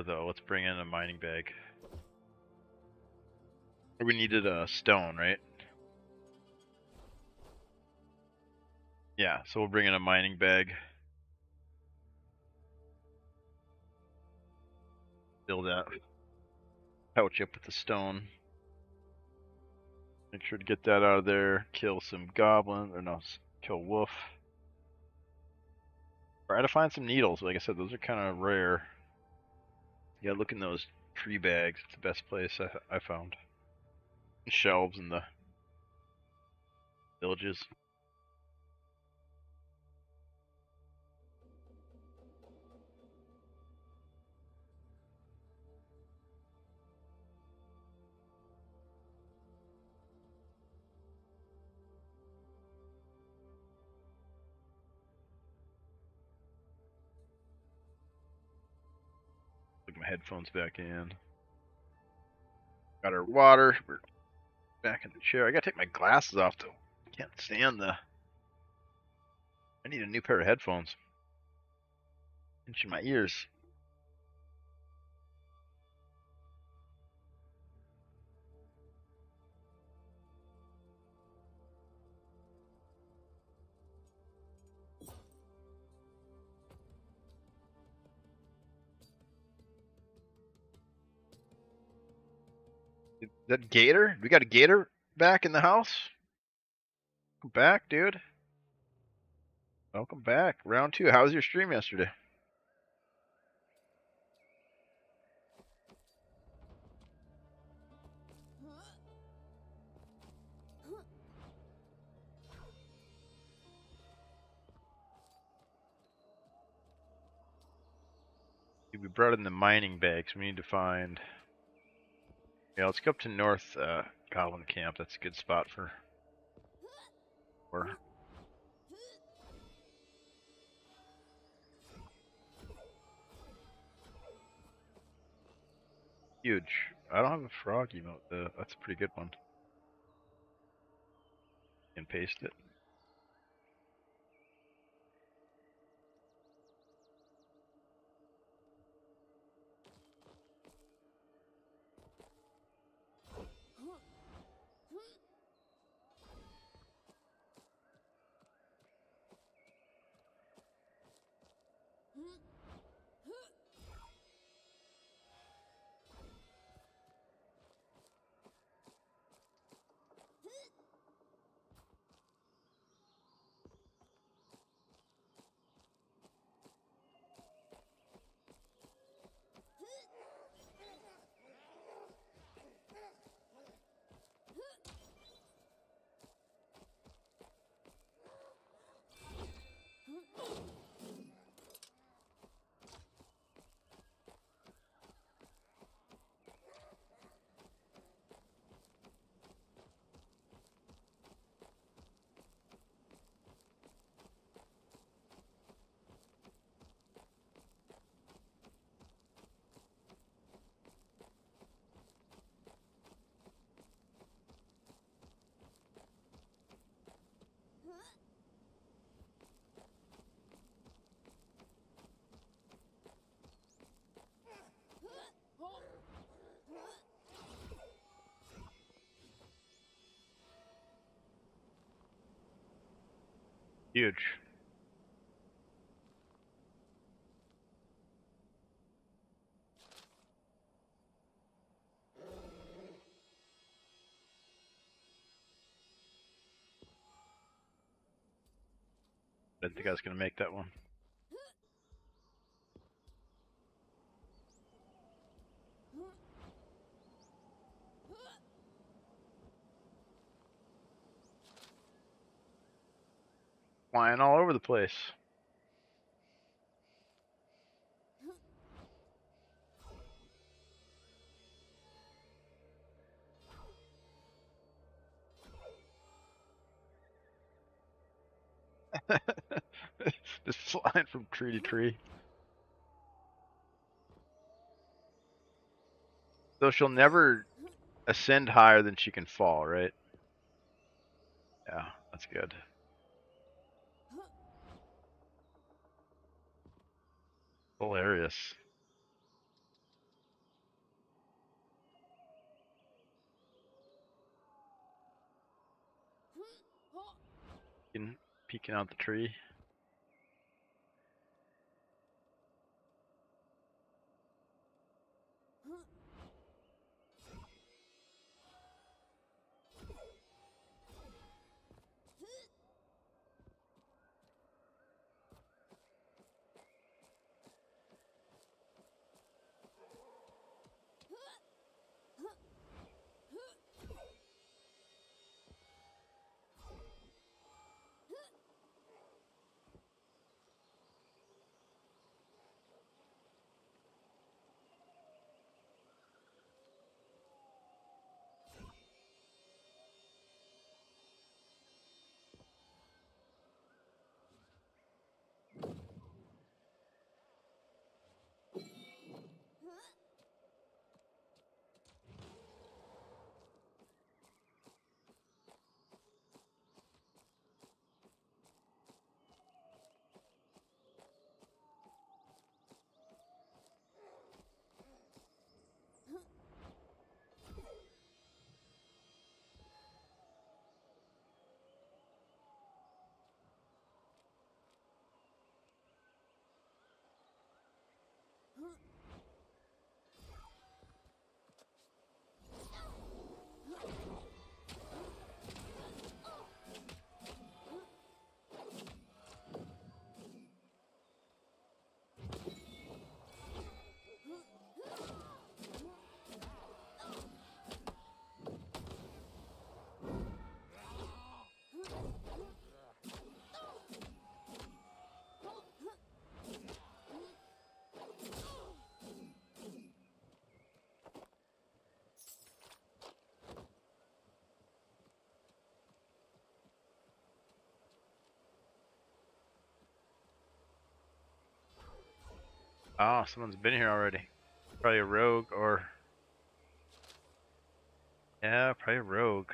though. Let's bring in a mining bag. We needed a stone, right? Yeah, so we'll bring in a mining bag. Fill that pouch up with the stone. Make sure to get that out of there. Kill some goblin, or no, kill wolf. Try to find some needles. Like I said, those are kind of rare. You gotta look in those tree bags. It's the best place I found. Shelves in the villages. Put my headphones back in. Got our water. We're back in the chair. I gotta take my glasses off though. Can't stand the. I need a new pair of headphones. Pinching my ears. That gator? We got a gator back in the house? Welcome back, dude. Welcome back. Round 2. How was your stream yesterday? We brought in the mining bags. We need to find... Yeah, let's go up to North Goblin Camp. That's a good spot for... Huge. I don't have a frog emote though. That's a pretty good one. And paste it. Huge. Didn't think I was gonna make that one. Flying all over the place. Just flying from tree to tree. So she'll never ascend higher than she can fall, right? Yeah, that's good. Hilarious. Peeking out the tree. Oh, someone's been here already. Probably a rogue or... Yeah, probably a rogue.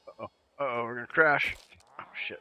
Uh-oh. Uh-oh, we're gonna crash. Oh, shit.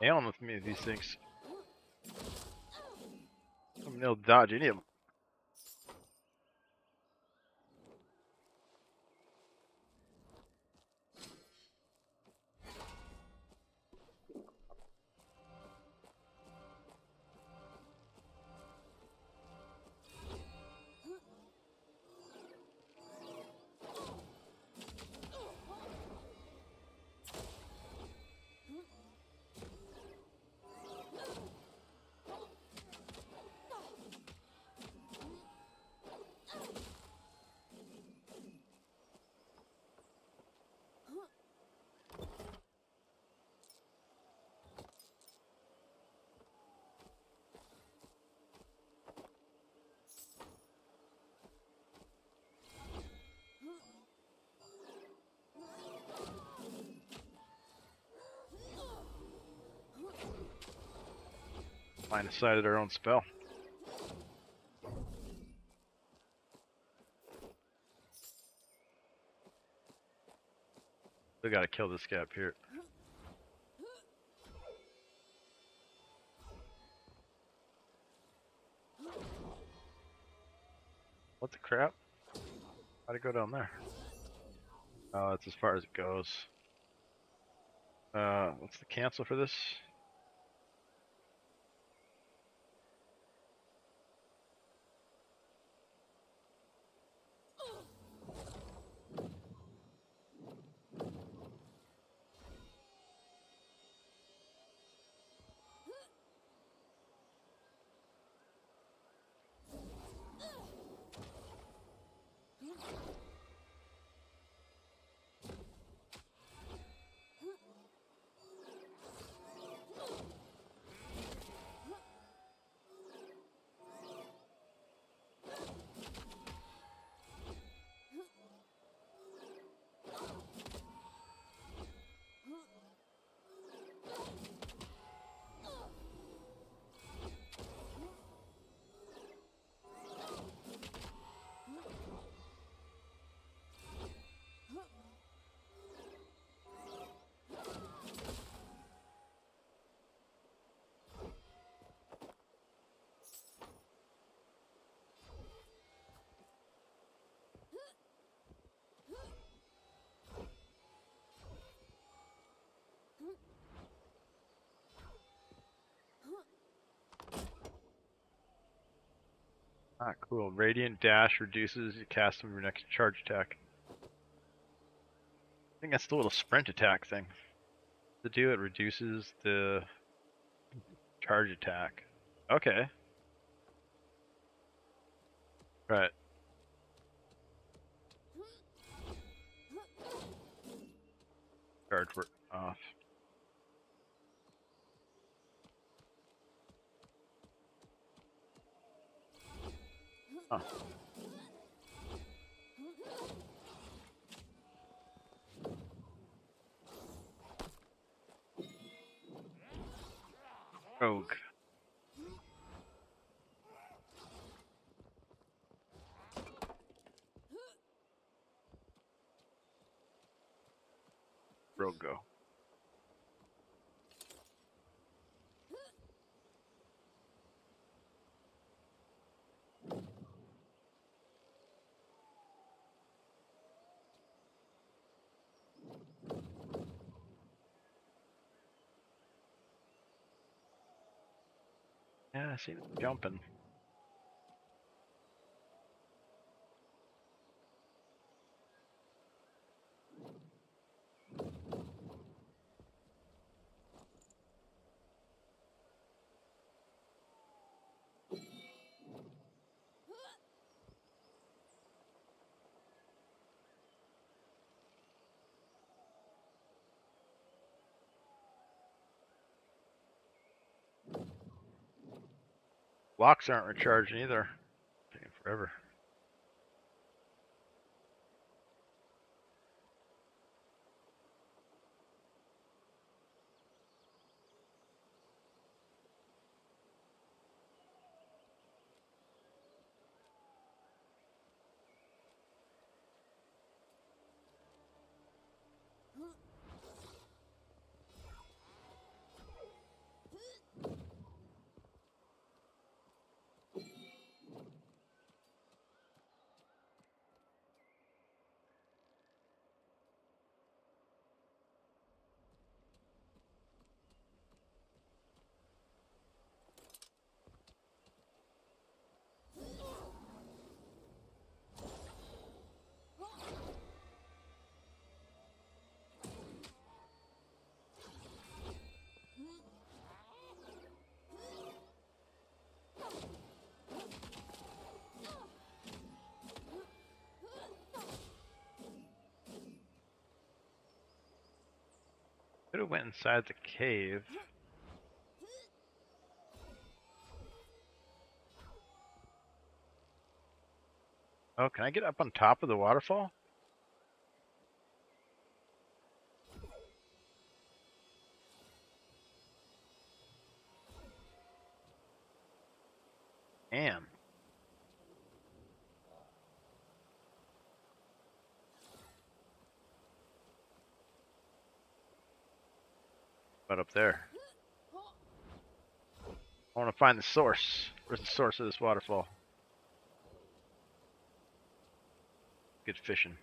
Nailing with me, these things. I'm gonna dodge any of them. Line of sight of their own spell. Still gotta kill this guy up here. What the crap? How'd it go down there? Oh, that's as far as it goes. What's the cancel for this? Ah, cool. Radiant Dash reduces you cast from your next charge attack. I think that's the little sprint attack thing. To do it reduces the charge attack. Okay. Right. Charge work off. Huh. Rogue. Rogue go. Yeah, I see them jumping. Locks aren't recharging either. Taking forever. Could have went inside the cave. Oh, can I get up on top of the waterfall? Damn. What up there? I want to find the source. Where's the source of this waterfall? Good fishing.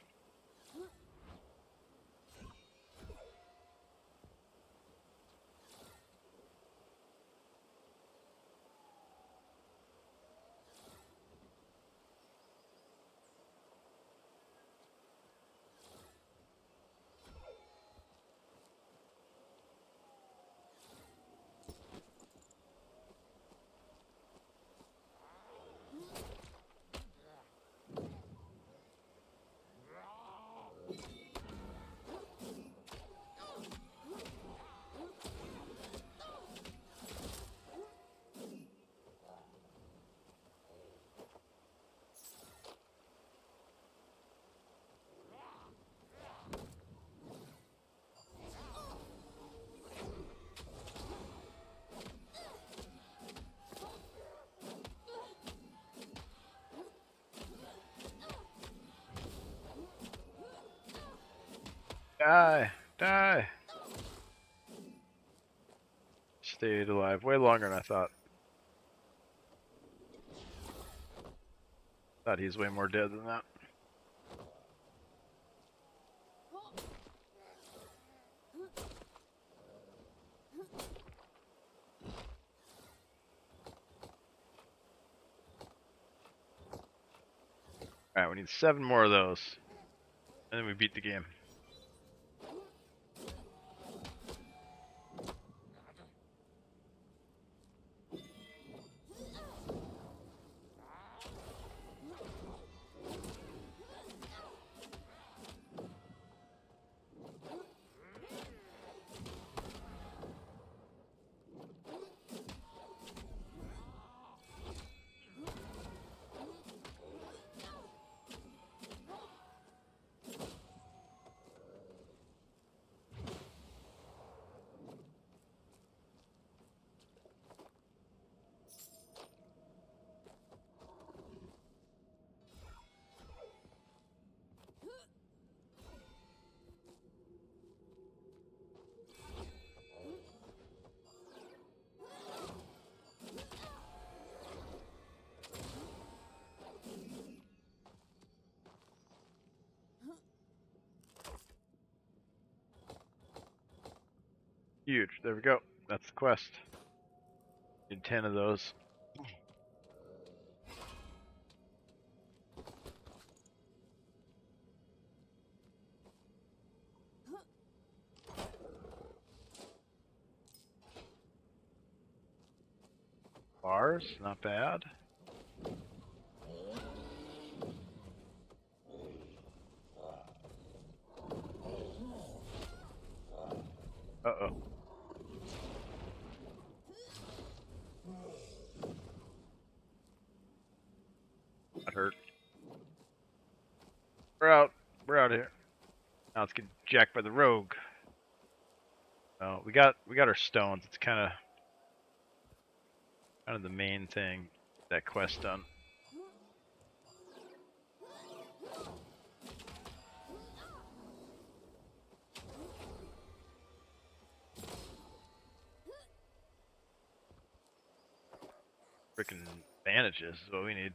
Die! Die! Stayed alive way longer than I thought. Thought he's way more dead than that. Alright, we need 7 more of those. And then we beat the game. Huge. There we go. That's the quest. Need 10 of those. Bars, not bad. Uh-oh. That hurt. We're out. We're out here. Now let's get jacked by the rogue. Oh, we got our stones. It's kind of the main thing. That quest done. Freaking bandages is what we need.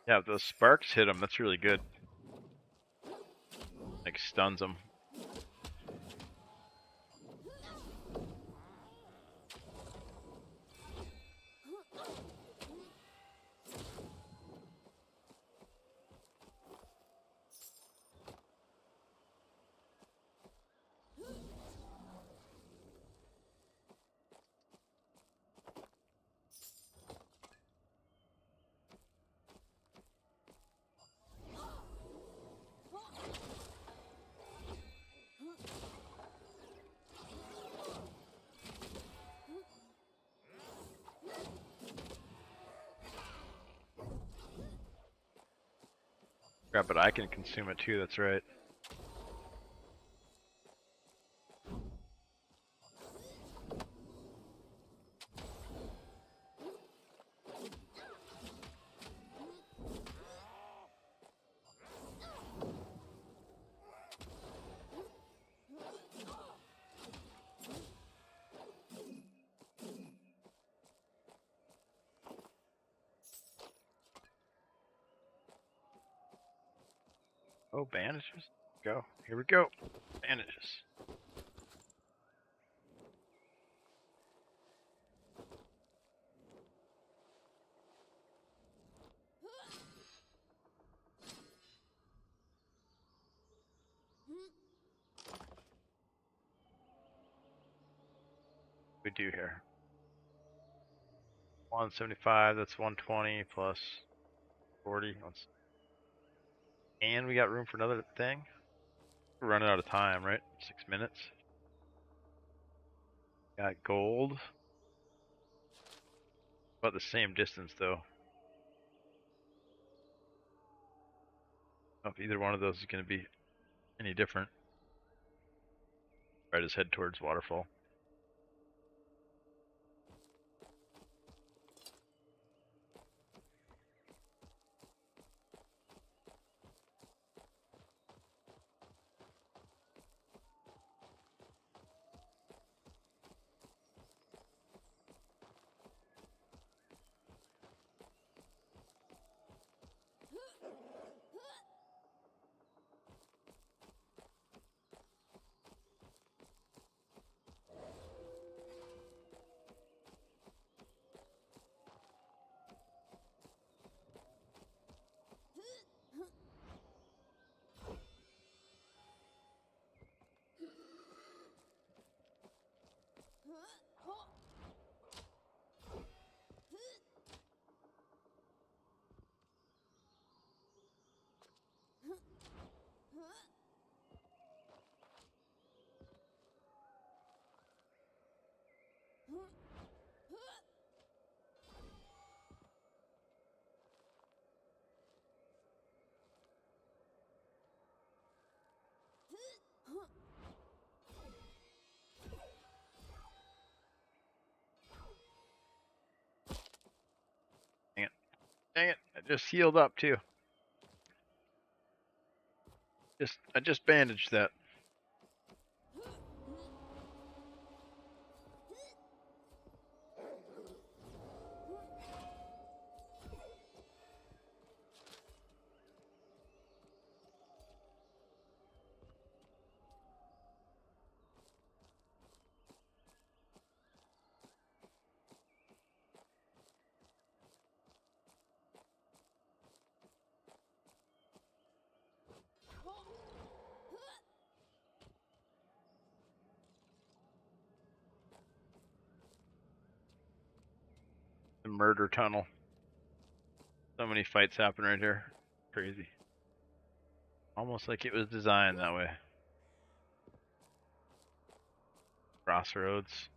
Yeah, if those sparks hit them, that's really good. Like stuns them. Yeah, but I can consume it too, that's right. Oh, bandages? Go. Here we go. Bandages. We do here. 175, that's 120 plus 40. And we got room for another thing. We're running out of time, right? 6 minutes. Got gold. About the same distance though. If either one of those is going to be any different. Right, just head towards waterfall. Dang it! I just healed up too. I just bandaged that. The murder tunnel. So many fights happen right here. Crazy. Almost like it was designed that way. Crossroads.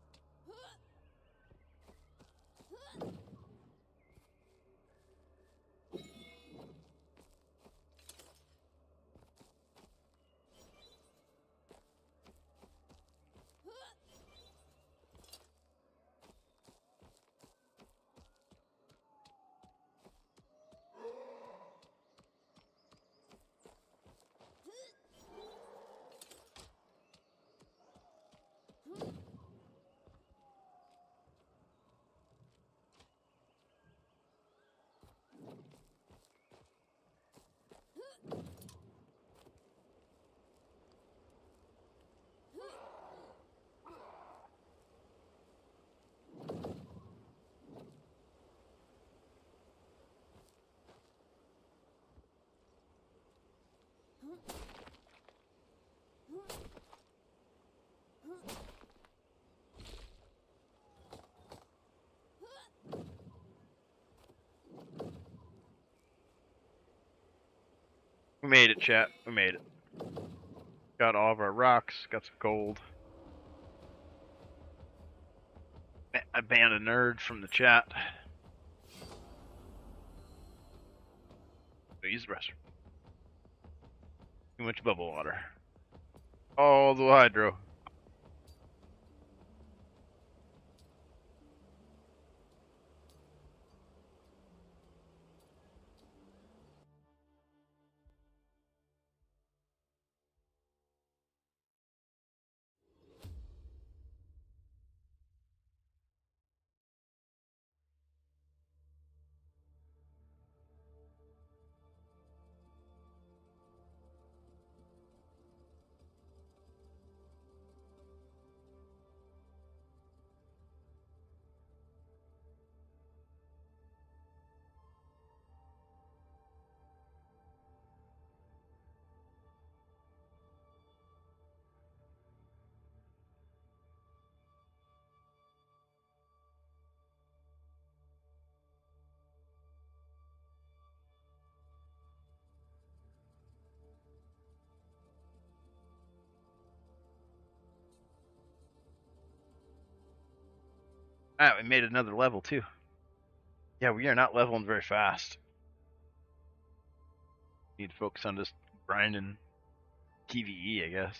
We made it, chat. We made it. Got all of our rocks. Got some gold. I banned a nerd from the chat. Go use the restroom. Too much bubble water. All the hydro. Alright, we made another level too. Yeah, we are not leveling very fast. Need to focus on just grinding PvE, I guess.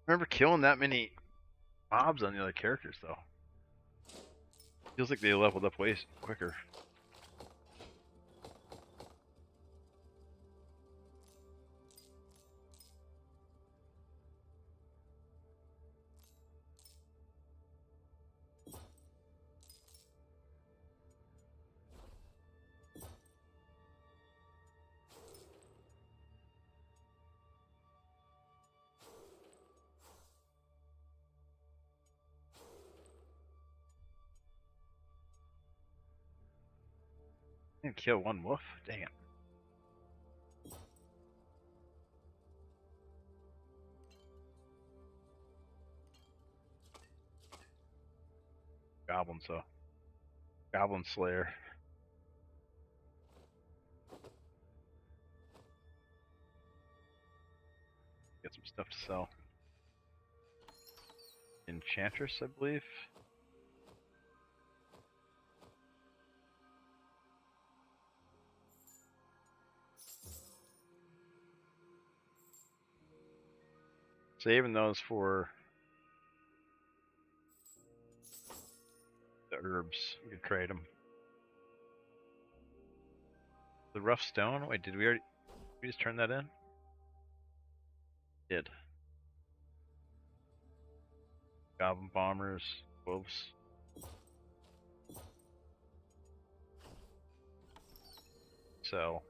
Remember killing that many mobs on the other characters though. Feels like they leveled up way quicker. I didn't kill one wolf. Dang it. Goblin Slayer. Get some stuff to sell. Enchantress, I believe. Saving those for the herbs. We could trade them. The rough stone? Wait, did we just turn that in? Did. Goblin bombers, wolves. So.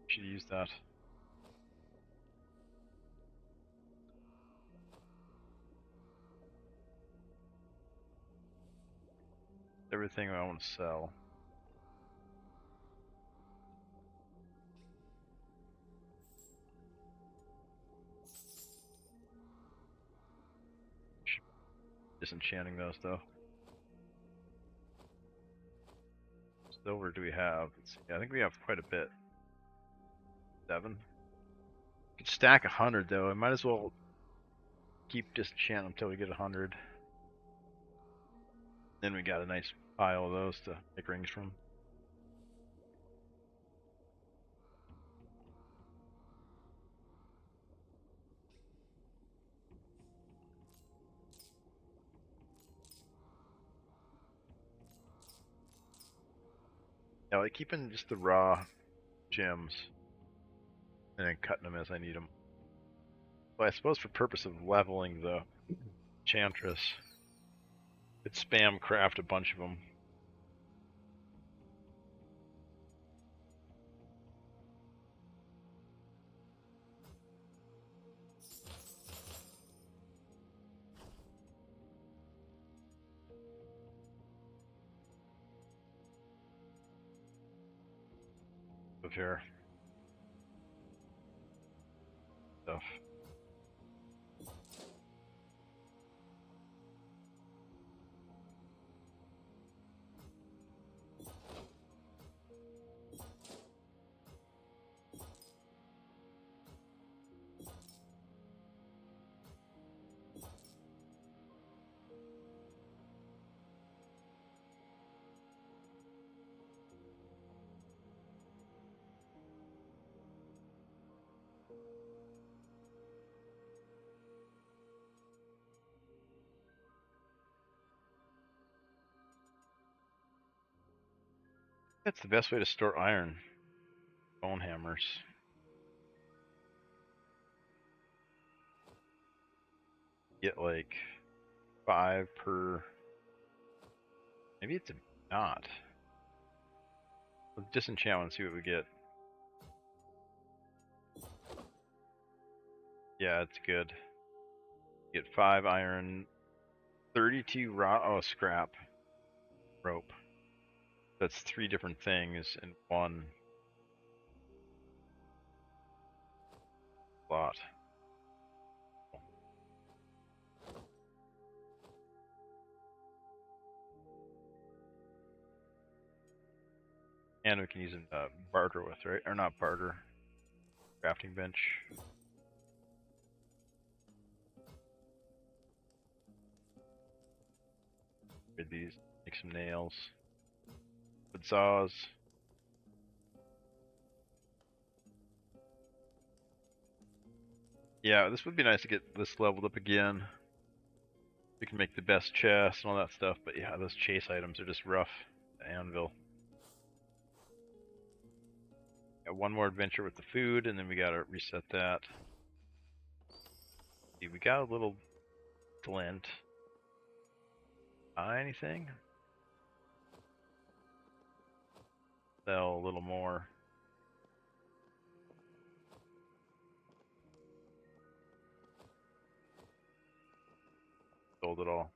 Should use that. Everything I want to sell. Disenchanting those though. Silver do we have? Let's see. I think we have quite a bit. 7. Could stack 100 though. I might as well keep disenchant until we get 100. Then we got a nice pile of those to make rings from. Yeah, like keeping just the raw gems and then cutting them as I need them. Well, I suppose for purpose of leveling the Enchantress, could spam craft a bunch of them. Of here. Stuff. That's the best way to store iron. Bone hammers. Get like 5 per. Maybe it's not. Let's disenchant and see what we get. Yeah, it's good. Get 5 iron, 32 raw. Oh, scrap. Rope. That's 3 different things in one slot. And we can use a barter with, right? Or not barter. Crafting bench. Rid these. Make some nails. Wood saws. Yeah, this would be nice to get this leveled up again. We can make the best chests and all that stuff, but yeah, those chase items are just rough. anvil. Got one more adventure with the food, and then we gotta reset that. See, we got a little glint. Buy anything? Sell a little more. Sold it all.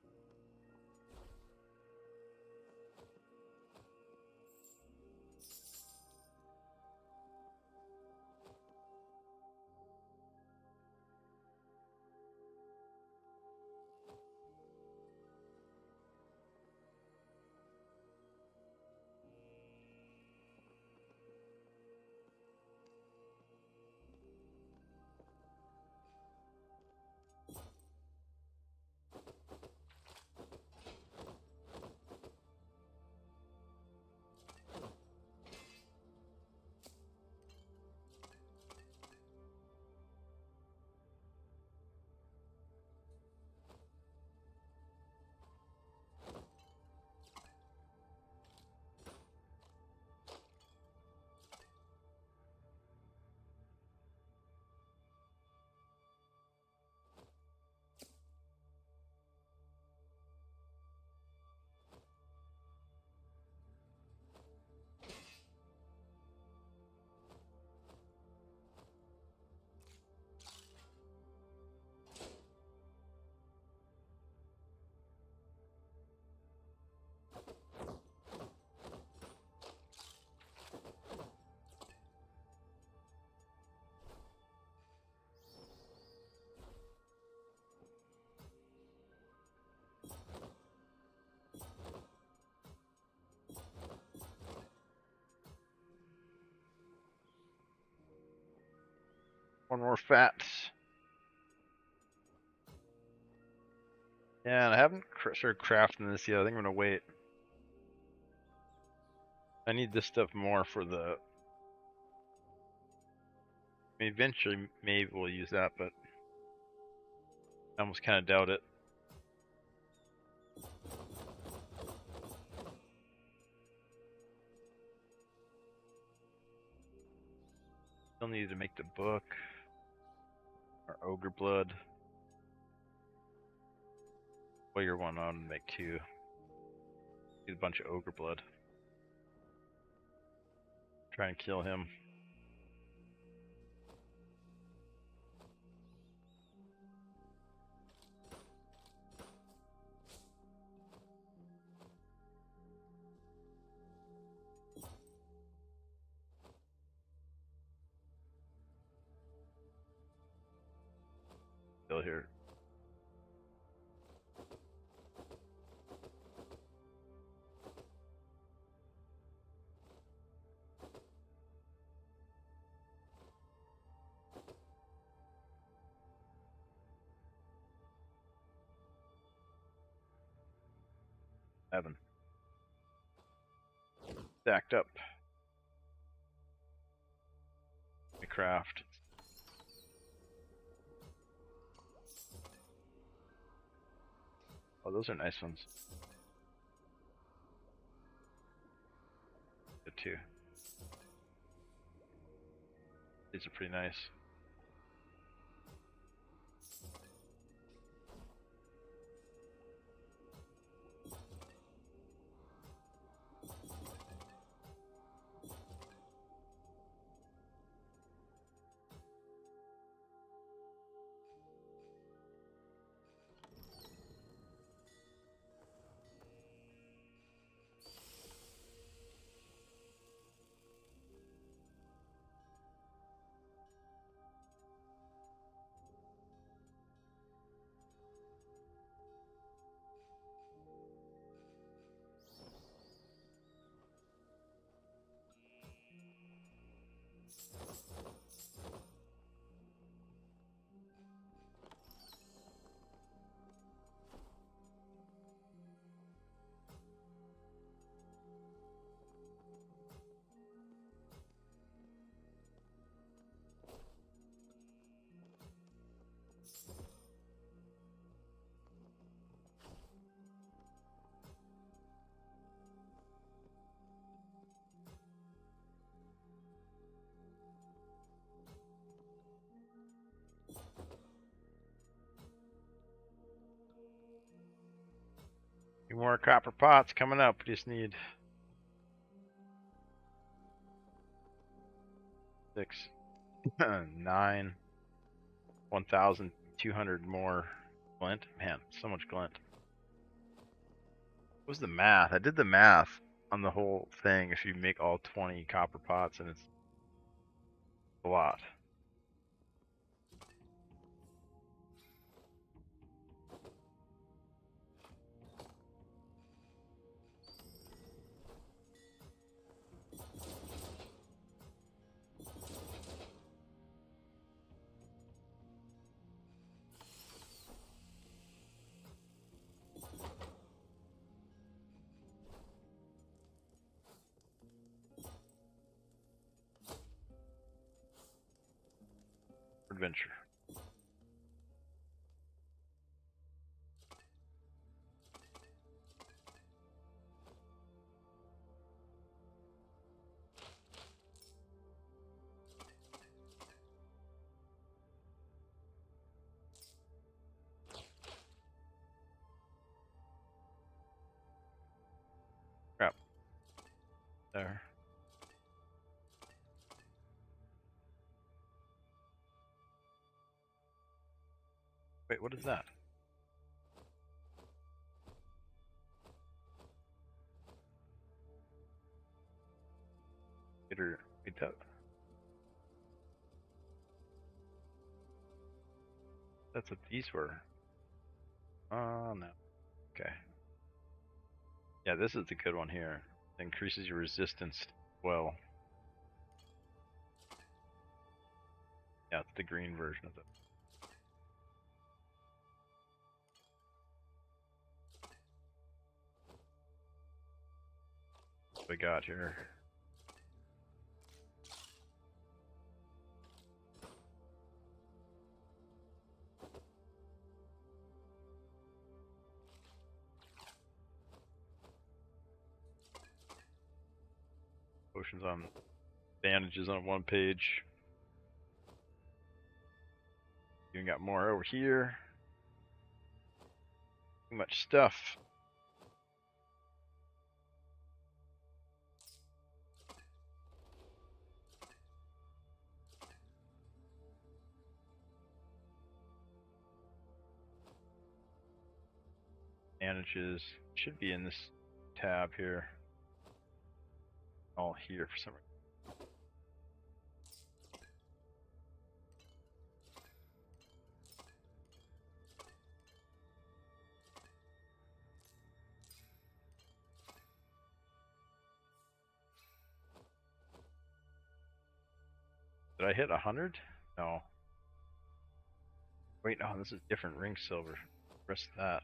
One more fat. Yeah, and I haven't started crafting this yet. I think I'm gonna wait. I need this stuff more for the. I mean, eventually, maybe we'll use that, but I almost kind of doubt it. Still need to make the book. Or ogre blood. Warrior one on make 2. Need a bunch of ogre blood. Try and kill him. Still here. Seven. Stacked up. We craft. Oh, those are nice ones. Good too. These are pretty nice. more copper pots coming up. We just need 6, 9, 1,200 more glint. Man, so much glint. What was the math? I did the math on the whole thing. If you make all 20 copper pots, and it's a lot. Adventure. Crap. There. Wait, what is that? Wait, that's what these were. Oh, no. Okay. Yeah, this is the good one here. It increases your resistance well. Yeah, it's the green version of it. What we got here? Potions on bandages on one page. Even got more over here. Too much stuff. Bandages should be in this tab here. All here for some reason. Did I hit 100? No. Wait, no, this is different ring silver. Press that.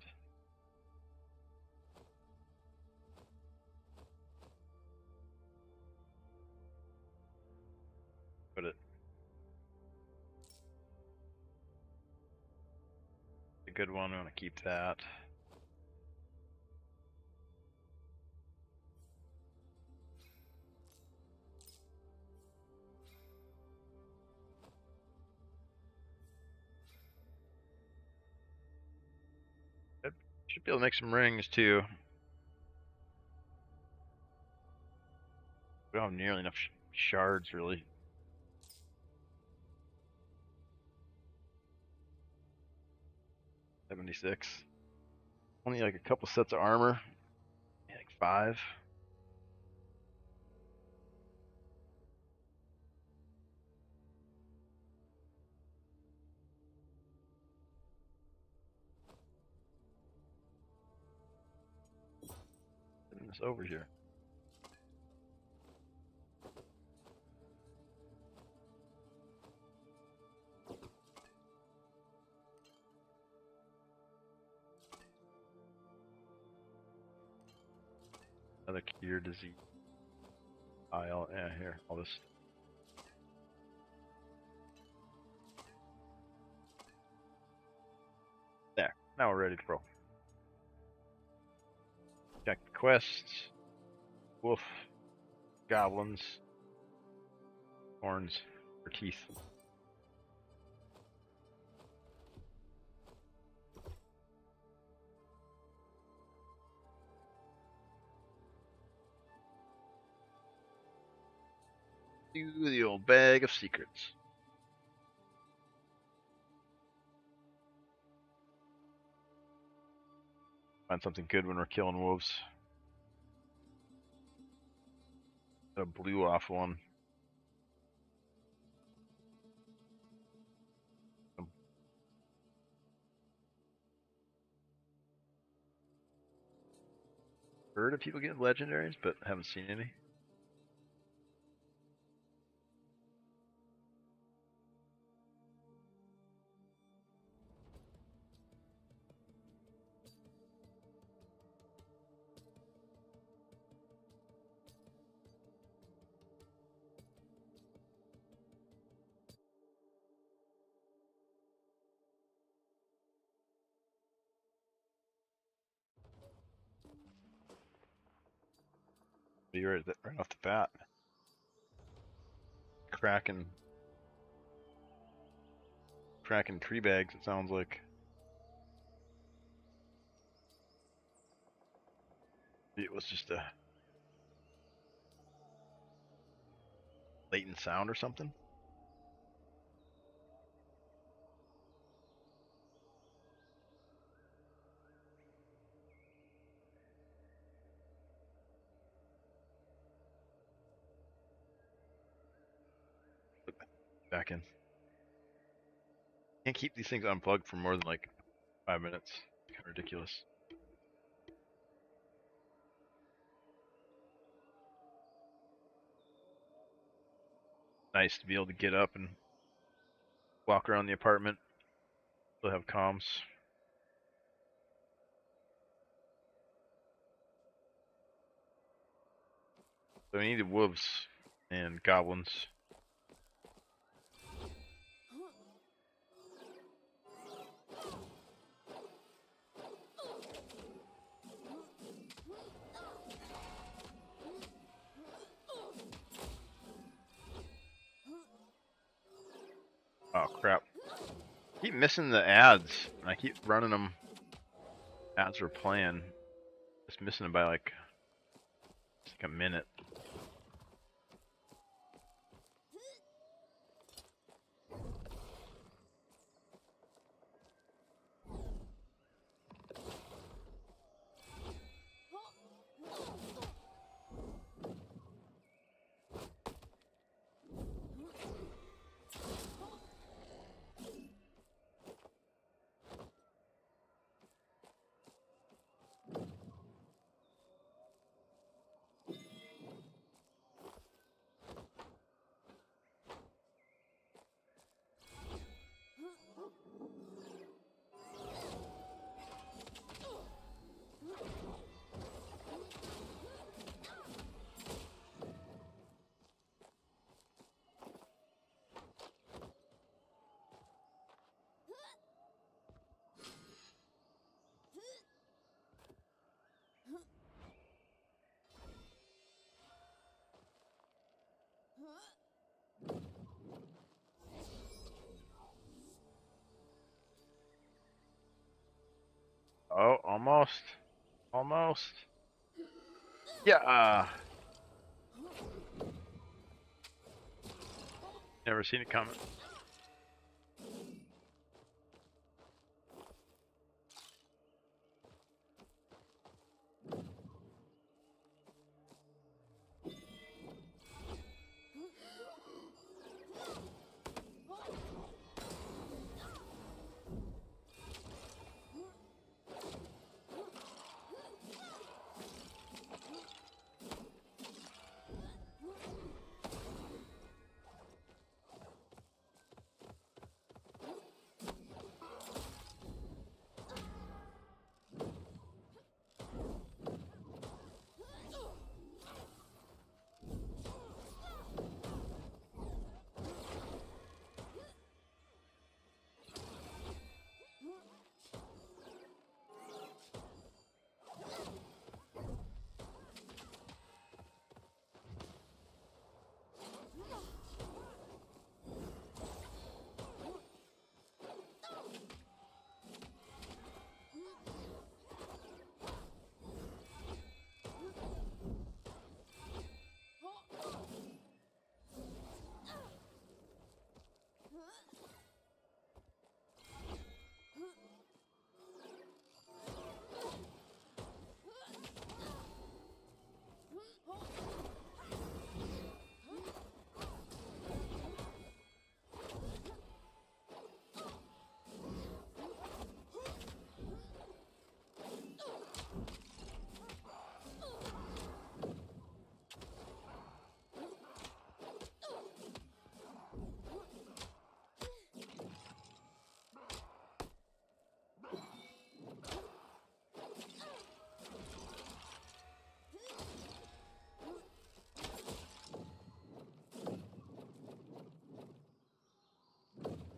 Put it. A good one, I want to keep that. Should be able to make some rings too. We don't have nearly enough shards, really. $76. Only like a couple sets of armor. Like 5. Putting this over here. Another cure disease aisle. Yeah, here, all this. There. Now we're ready to roll. Check the quests. Wolf. Goblins. Horns for teeth. Do the old bag of secrets. Find something good when we're killing wolves. A blue off one. Heard of people getting legendaries, but haven't seen any. But you're right off the bat. Cracking tree bags, it sounds like. It was just a latent sound or something. Back in. Can't keep these things unplugged for more than like 5 minutes. Kind of ridiculous. Nice to be able to get up and walk around the apartment. Still have comms. So we needed wolves and goblins. Oh crap. I keep missing the ads. And I keep running them. Ads are playing. Just missing them by like a minute. Oh, almost. Almost. Yeah. Never seen it coming.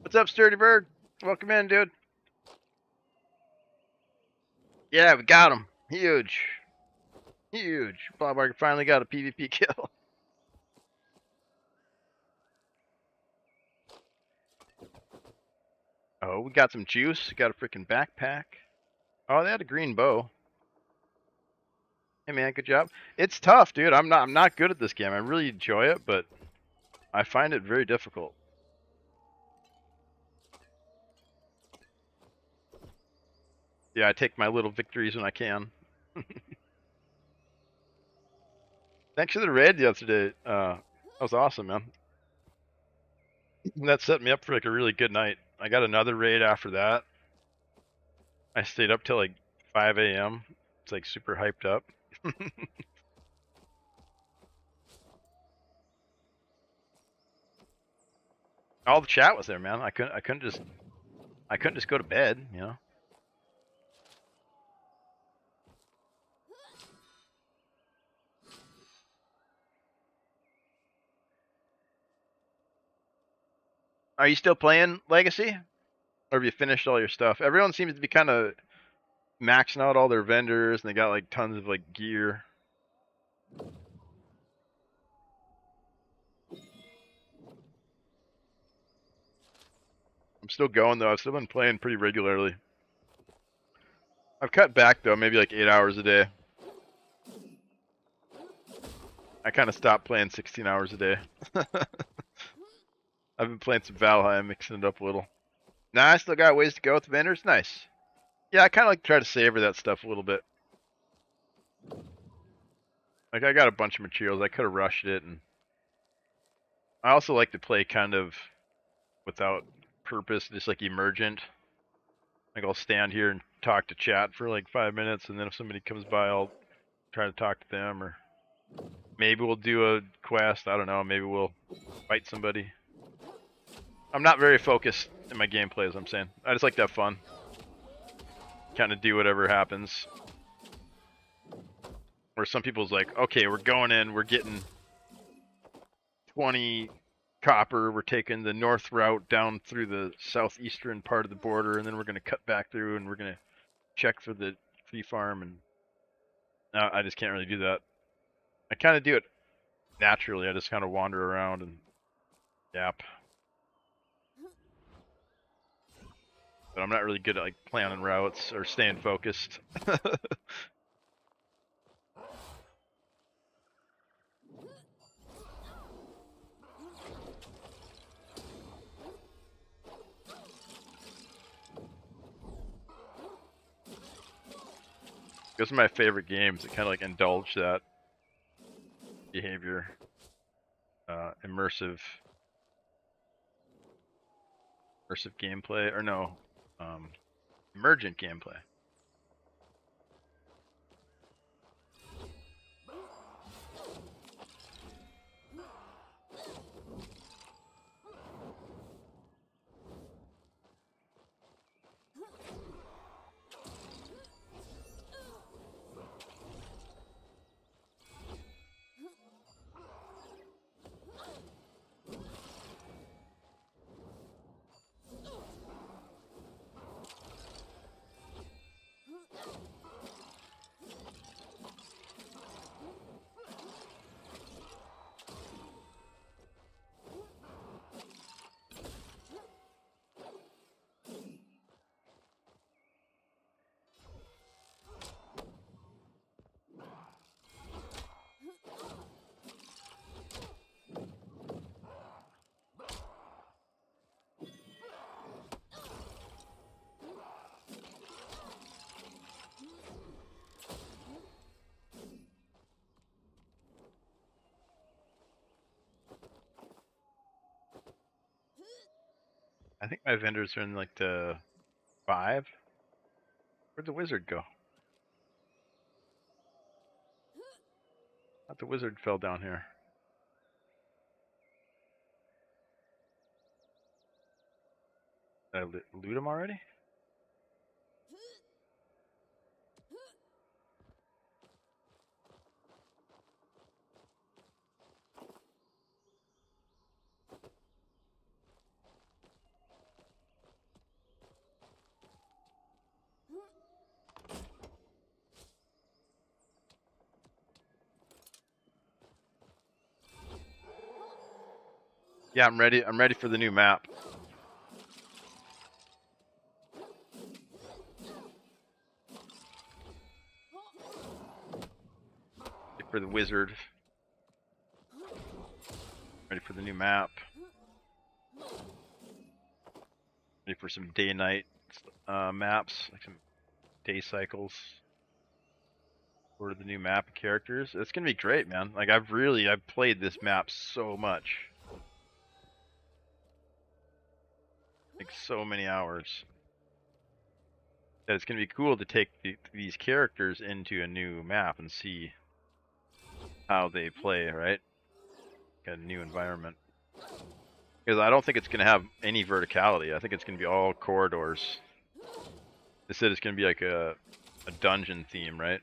What's up, Sturdy Bird? Welcome in, dude. Yeah, we got him. Huge. Huge. Bob Barker finally got a PvP kill. Oh, we got some juice. Got a freaking backpack. Oh, they had a green bow. Hey man, good job. It's tough, dude. I'm not good at this game. I really enjoy it, but I find it very difficult. Yeah, I take my little victories when I can. Thanks for the raid yesterday. That was awesome, man. That set me up for like a really good night. I got another raid after that. I stayed up till like 5 a.m. It's like super hyped up. All the chat was there, man. I couldn't just go to bed, you know. Are you still playing Legacy? Or have you finished all your stuff? Everyone seems to be kind of maxing out all their vendors and they got like tons of like gear. I'm still going though. I've still been playing pretty regularly. I've cut back though, maybe like 8 hours a day. I kind of stopped playing 16 hours a day. I've been playing some Valheim, mixing it up a little. Nah, I still got ways to go with vendors. Nice. Yeah, I kind of like to try to savor that stuff a little bit. Like I got a bunch of materials. I could have rushed it, and I also like to play kind of without purpose, just like emergent. Like I'll stand here and talk to chat for like 5 minutes, and then if somebody comes by, I'll try to talk to them, or maybe we'll do a quest. I don't know. Maybe we'll fight somebody. I'm not very focused in my gameplay, as I'm saying. I just like to have fun. Kind of do whatever happens. Where some people's like, okay, we're going in, we're getting 20 copper, we're taking the north route down through the southeastern part of the border, and then we're going to cut back through and we're going to check for the tree farm, and I just can't really do that. I kind of do it naturally. I just kind of wander around and yap. But I'm not really good at like planning routes or staying focused. Those are my favorite games that kind of like indulge that behavior. Immersive gameplay, or no, emergent gameplay. I think my vendors are in like the 5. Where'd the wizard go? I thought the wizard fell down here. Did I loot him already? Yeah, I'm ready. I'm ready for the new map. Ready for the wizard. Ready for the new map. Ready for some day-night maps, like some day cycles. For the new map and characters. It's gonna be great, man. Like I've played this map so much. Like so many hours. That it's gonna be cool to take these characters into a new map and see how they play, right? A new environment. Because I don't think it's gonna have any verticality. I think it's gonna be all corridors. They said it's gonna be like a dungeon theme, right?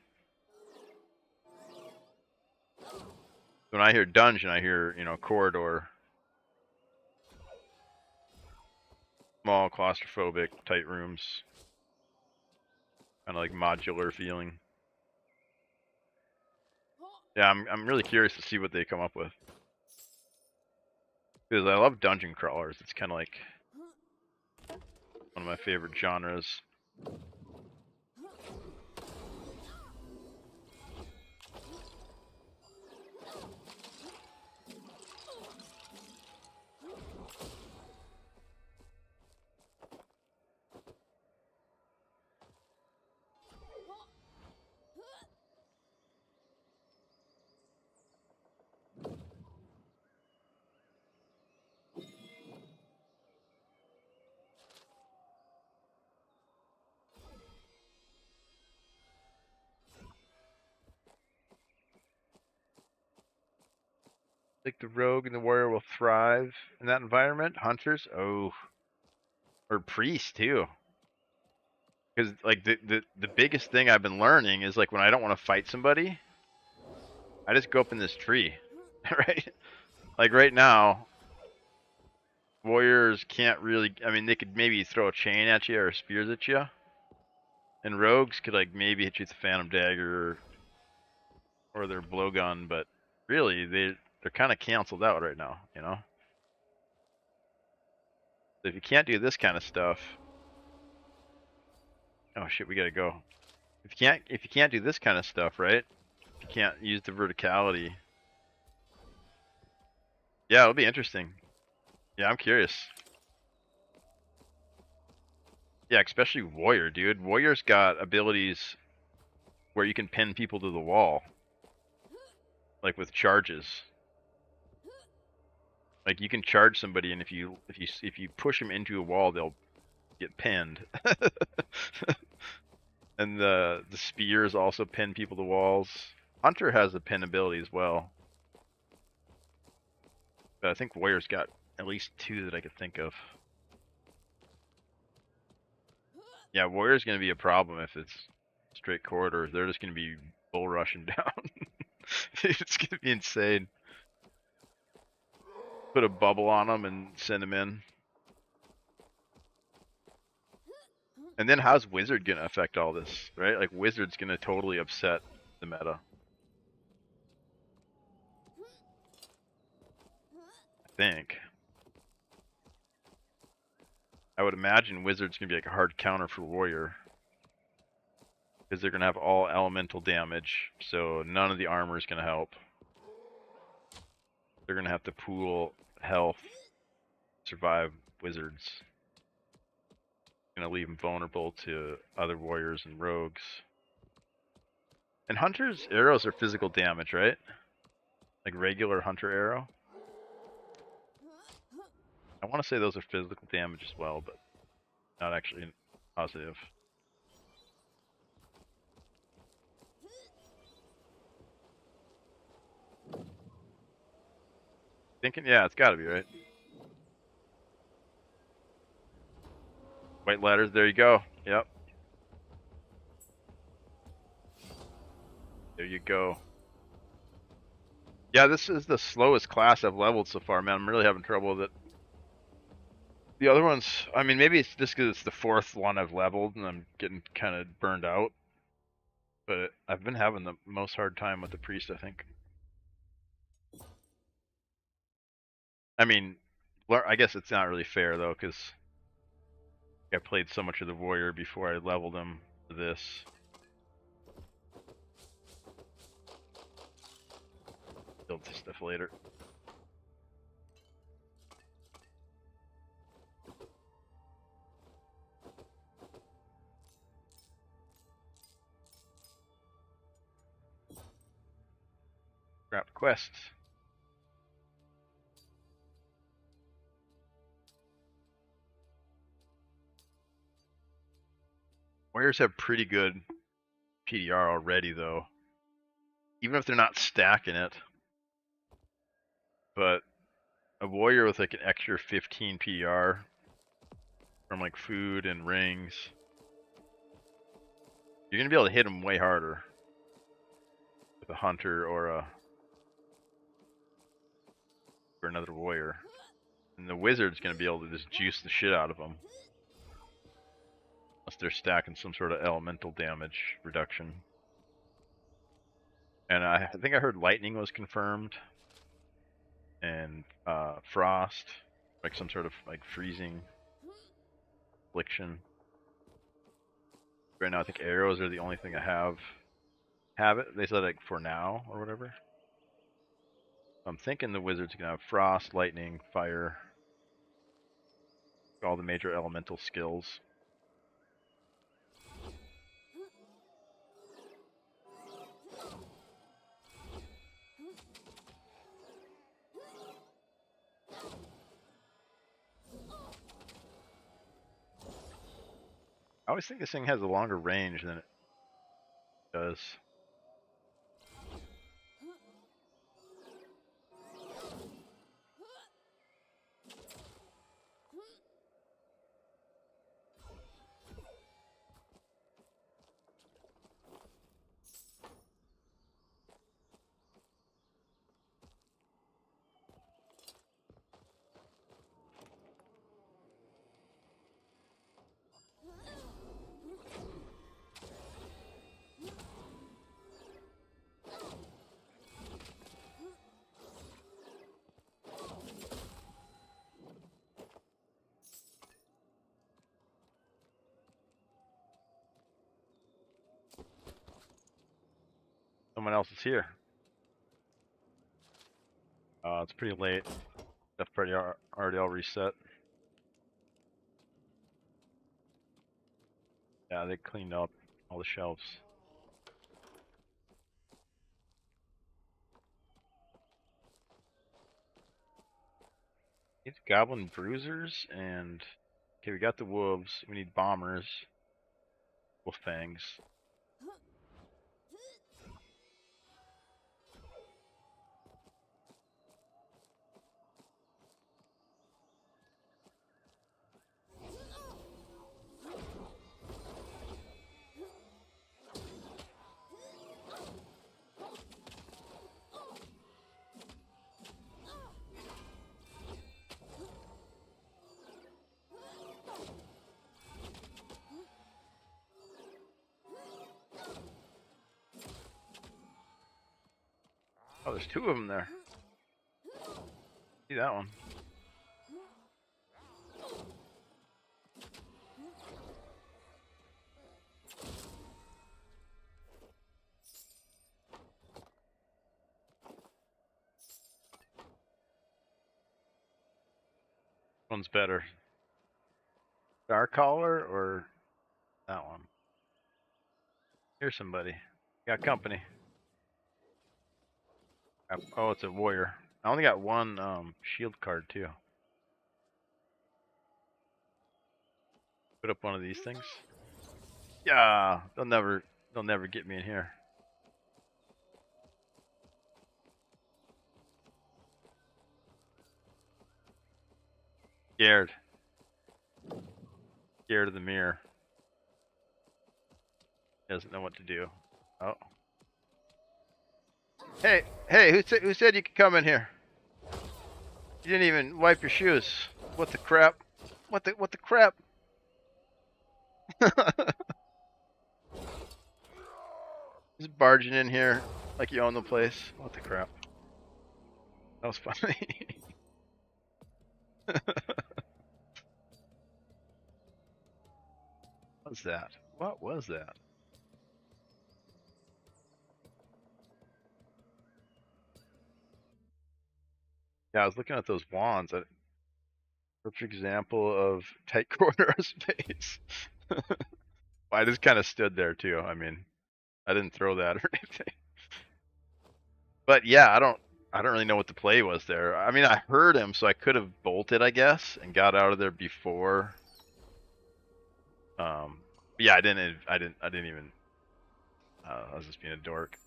When I hear dungeon, I hear, you know, corridor. Small, claustrophobic, tight rooms. Kind of like modular feeling. Yeah, I'm really curious to see what they come up with. Because I love dungeon crawlers. It's kind of like one of my favorite genres. Like the rogue and the warrior will thrive in that environment. Hunters, oh, or priests too. Because like the biggest thing I've been learning is like when I don't want to fight somebody, I just go up in this tree, right? Like right now, warriors can't really. I mean, they could maybe throw a chain at you or spears at you, and rogues could like maybe hit you with a phantom dagger or their blowgun, but really they're kind of canceled out right now, you know. So if you can't do this kind of stuff, oh shit, we gotta go. If you can't do this kind of stuff, right? If you can't use the verticality, yeah, it'll be interesting. Yeah, I'm curious. Yeah, especially warrior, dude. Warrior's got abilities where you can pin people to the wall, like with charges. Like you can charge somebody, and if you push them into a wall, they'll get pinned. And the spears also pin people to walls. Hunter has a pin ability as well, but I think warrior's got at least two that I could think of. Yeah, warrior's gonna be a problem if it's straight corridors. They're just gonna be bull rushing down. It's gonna be insane. Put a bubble on them and send them in. And then how's Wizard gonna affect all this, right? Like Wizard's gonna totally upset the meta. I think. I would imagine Wizard's gonna be like a hard counter for Warrior. Because they're gonna have all elemental damage, so none of the armor is gonna help. They're gonna have to pool health, survive Wizards. Gonna leave them vulnerable to other warriors and rogues. And Hunter's arrows are physical damage, right? Like regular Hunter arrow. I want to say those are physical damage as well, but not actually positive. Thinking, yeah, it's gotta be, right? White ladders, there you go. Yep. There you go. Yeah, this is the slowest class I've leveled so far, man. I'm really having trouble with it. The other ones, I mean, maybe it's just because it's the fourth one I've leveled and I'm getting kind of burned out. But I've been having the most hard time with the priest, I think. I mean, I guess it's not really fair though, because I played so much of the warrior before I leveled him to this. Build this stuff later. Scrap quests. Warriors have pretty good PDR already though, even if they're not stacking it. But a warrior with like an extra 15 PDR from like food and rings, you're gonna be able to hit them way harder with a hunter or another warrior. And the wizard's gonna be able to just juice the shit out of them. Unless they're stacking some sort of elemental damage reduction. And I think I heard lightning was confirmed. And frost. Like some sort of like freezing affliction. Right now I think arrows are the only thing I have it. They said like for now or whatever. I'm thinking the wizard's gonna have frost, lightning, fire. All the major elemental skills. I always think this thing has a longer range than it does. Someone else is here. It's pretty late. Stuff already all reset. Yeah, they cleaned up all the shelves. Need goblin bruisers and okay, we got the wolves. We need bombers. Wolf fangs. Oh, there's two of them there. See that one? One's better. Dark Collar or that one? Here's somebody. Got company. Oh, it's a warrior. I only got one shield card too. Put up one of these things. Yeah, they'll never get me in here. Scared. Scared of the mirror. Doesn't know what to do. Oh. Hey, who said you could come in here? You didn't even wipe your shoes. What the crap? What the crap? Just barging in here like you own the place. What the crap? That was funny. What was that? What was that? Yeah, I was looking at those wands. Perfect example of tight corner of space. I just kind of stood there too. I mean, I didn't throw that or anything. But yeah, I don't really know what the play was there. I mean, I heard him, so I could have bolted, I guess, and got out of there before. But yeah, I didn't even. I was just being a dork.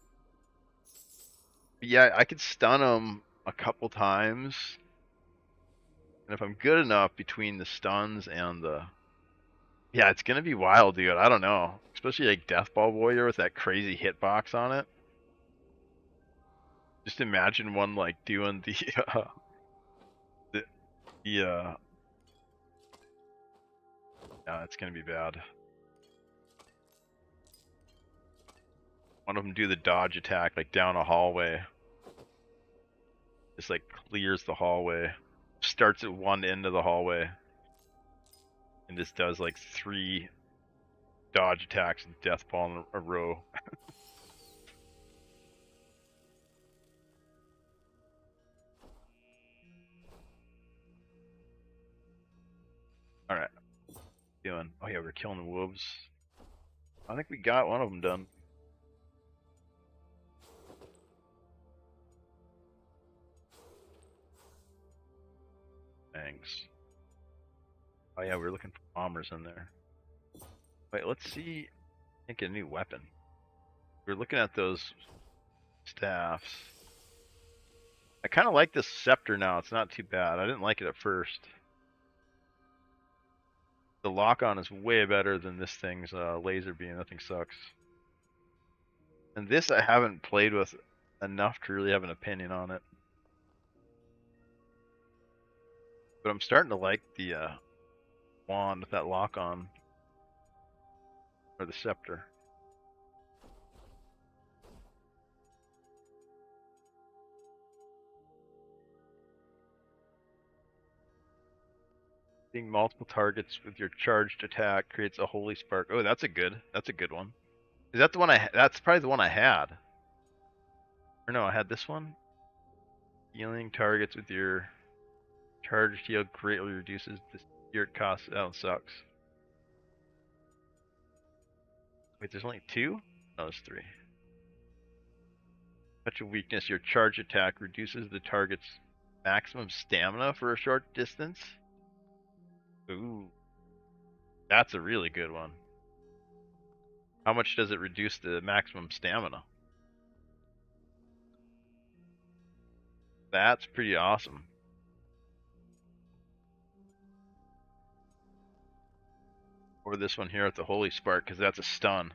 But yeah, I could stun him a couple times, and if I'm good enough between the stuns and the, yeah, it's gonna be wild, dude. I don't know, especially like Deathball Warrior with that crazy hitbox on it. Just imagine one like doing the, the yeah, it's gonna be bad. One of them do the dodge attack like down a hallway. Just like clears the hallway. Starts at one end of the hallway. And just does like 3 dodge attacks and death ball in a row. Alright. Doing. Oh yeah, we're killing the wolves. I think we got one of them done. Thanks. Oh yeah, we're looking for bombers in there. Wait, let's see. I think a new weapon. We're looking at those staffs. I kind of like this scepter now. It's not too bad. I didn't like it at first. The lock-on is way better than this thing's laser beam. That thing sucks. And this I haven't played with enough to really have an opinion on it. But I'm starting to like the wand with that lock-on. Or the scepter. Seeing multiple targets with your charged attack creates a holy spark. Oh, that's a good one. Is that the one that's probably the one I had. Or no, I had this one. Healing targets with your charged heal greatly reduces the spirit cost. That one sucks. Wait, there's only 2? No, there's 3. Such a weakness, your charge attack reduces the target's maximum stamina for a short distance. Ooh, that's a really good one. How much does it reduce the maximum stamina? That's pretty awesome. Or this one here at the Holy Spark, because that's a stun.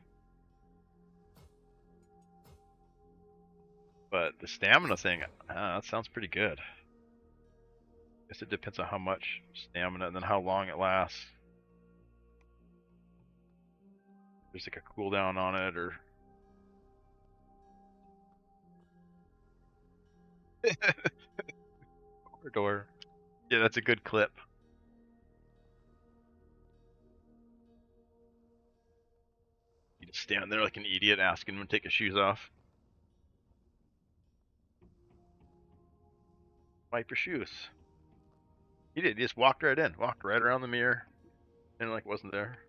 But the stamina thing, that sounds pretty good. Guess it depends on how much stamina and then how long it lasts. There's like a cooldown on it, or door. Yeah, that's a good clip. You just stand there like an idiot asking him to take his shoes off. Wipe your shoes. He did. He just walked right in, walked right around the mirror, and like wasn't there.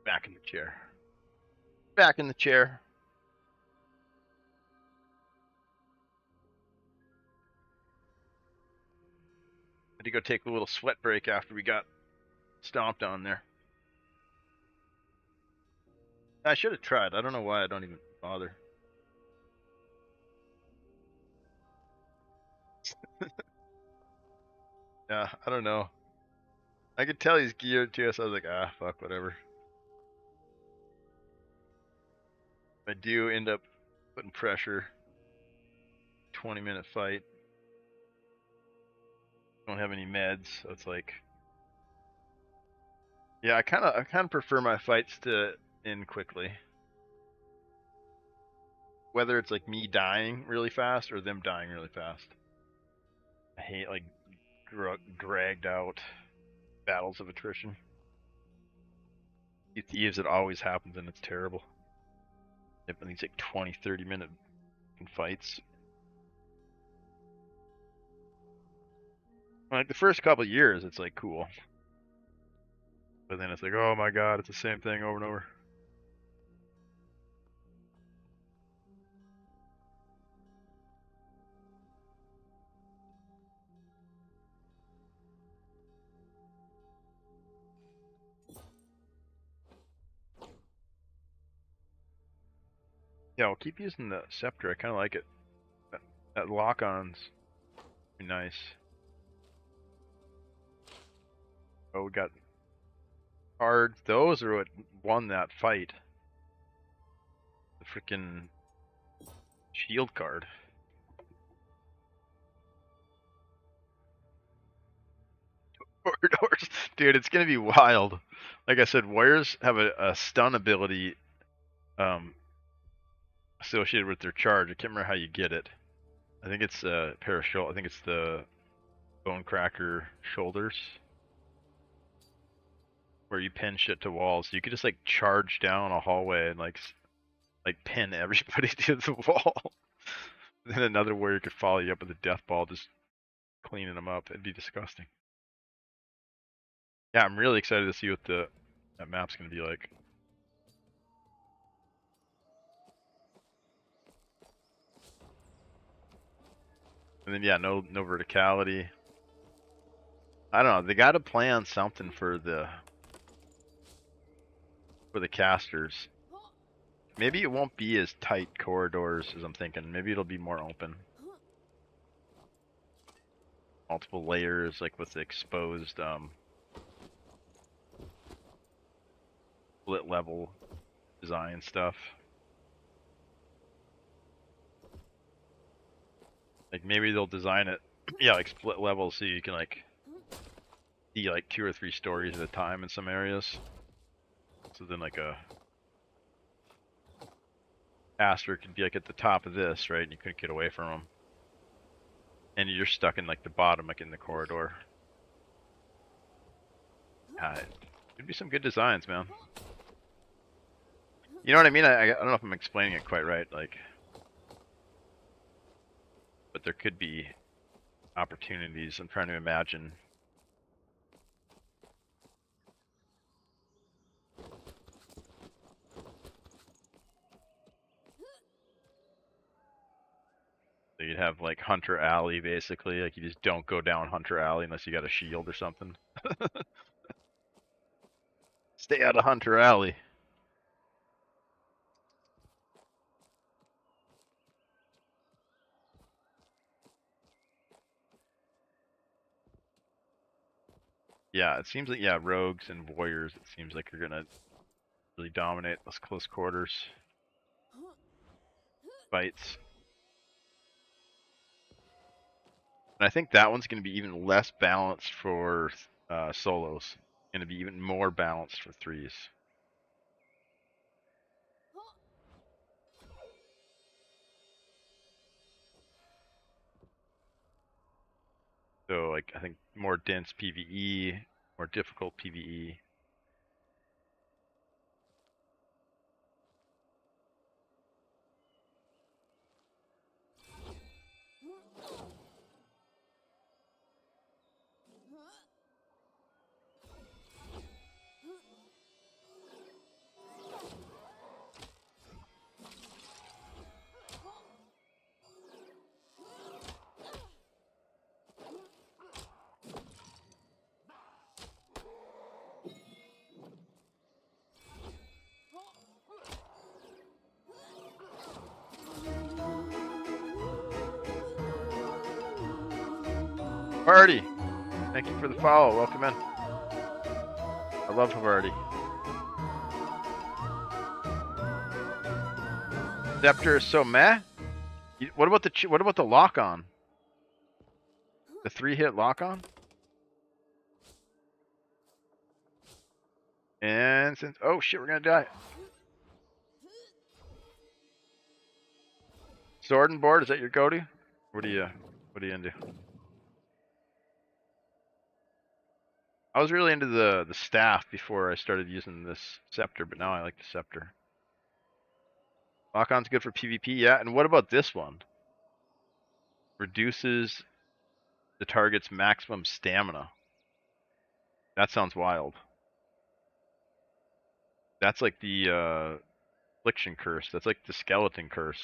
Back in the chair. Back in the chair. Had to go take a little sweat break after we got stomped on there. I should have tried. I don't know why I don't even bother. Yeah, I don't know. I could tell he's geared to us. I was like, ah, fuck, whatever. I do end up putting pressure. 20-minute fight. Don't have any meds, so it's like, yeah, I kind of prefer my fights to end quickly. Whether it's like me dying really fast or them dying really fast. I hate like dragged out battles of attrition. Thieves, it always happens and it's terrible. These like 20-30 minute fights. Like the first couple years, it's like cool, but then it's like, oh my god, it's the same thing over and over. Yeah, I'll keep using the scepter. I kind of like it. That lock-on's nice. Oh, we got cards. Those are what won that fight. The freaking shield card. Corridors. Dude, it's gonna be wild. Like I said, warriors have a stun ability associated with their charge. I can't remember how you get it. I think it's I think it's the bone cracker shoulders, where you pin shit to walls. You could just like charge down a hallway and like pin everybody to the wall. Then another warrior could follow you up with a death ball, just cleaning them up. It'd be disgusting. Yeah, I'm really excited to see what that map's gonna be like. And then yeah, no verticality. I don't know. They got to plan something for the casters. Maybe it won't be as tight corridors as I'm thinking. Maybe it'll be more open. Multiple layers, like with the exposed split level design stuff. Like maybe they'll design it, yeah, like split levels, so you can like see like 2 or 3 stories at a time in some areas. So then like a caster could be like at the top of this, right? And you couldn't get away from them. And you're stuck in like the bottom, like in the corridor. Could be some good designs, man. You know what I mean? I don't know if I'm explaining it quite right, like, but there could be opportunities. I'm trying to imagine. So you'd have like Hunter Alley, basically. Like you just don't go down Hunter Alley unless you got a shield or something. Stay out of Hunter Alley. Yeah, it seems like, yeah, rogues and warriors, it seems like are gonna really dominate those close quarters fights. And I think that one's gonna be even less balanced for solos. Gonna be even more balanced for threes. So like I think more dense PvE, more difficult PvE. Havarti, thank you for the follow. Welcome in. I love Havarti. Scepter is so meh. What about the lock on? The 3-hit lock on? And since oh shit, we're gonna die. Sword and board, is that your go-to? What are you into? I was really into the staff before I started using this scepter, but now I like the scepter. Lock-on's good for PvP, yeah. And what about this one? Reduces the target's maximum stamina. That sounds wild. That's like the affliction curse. That's like the skeleton curse.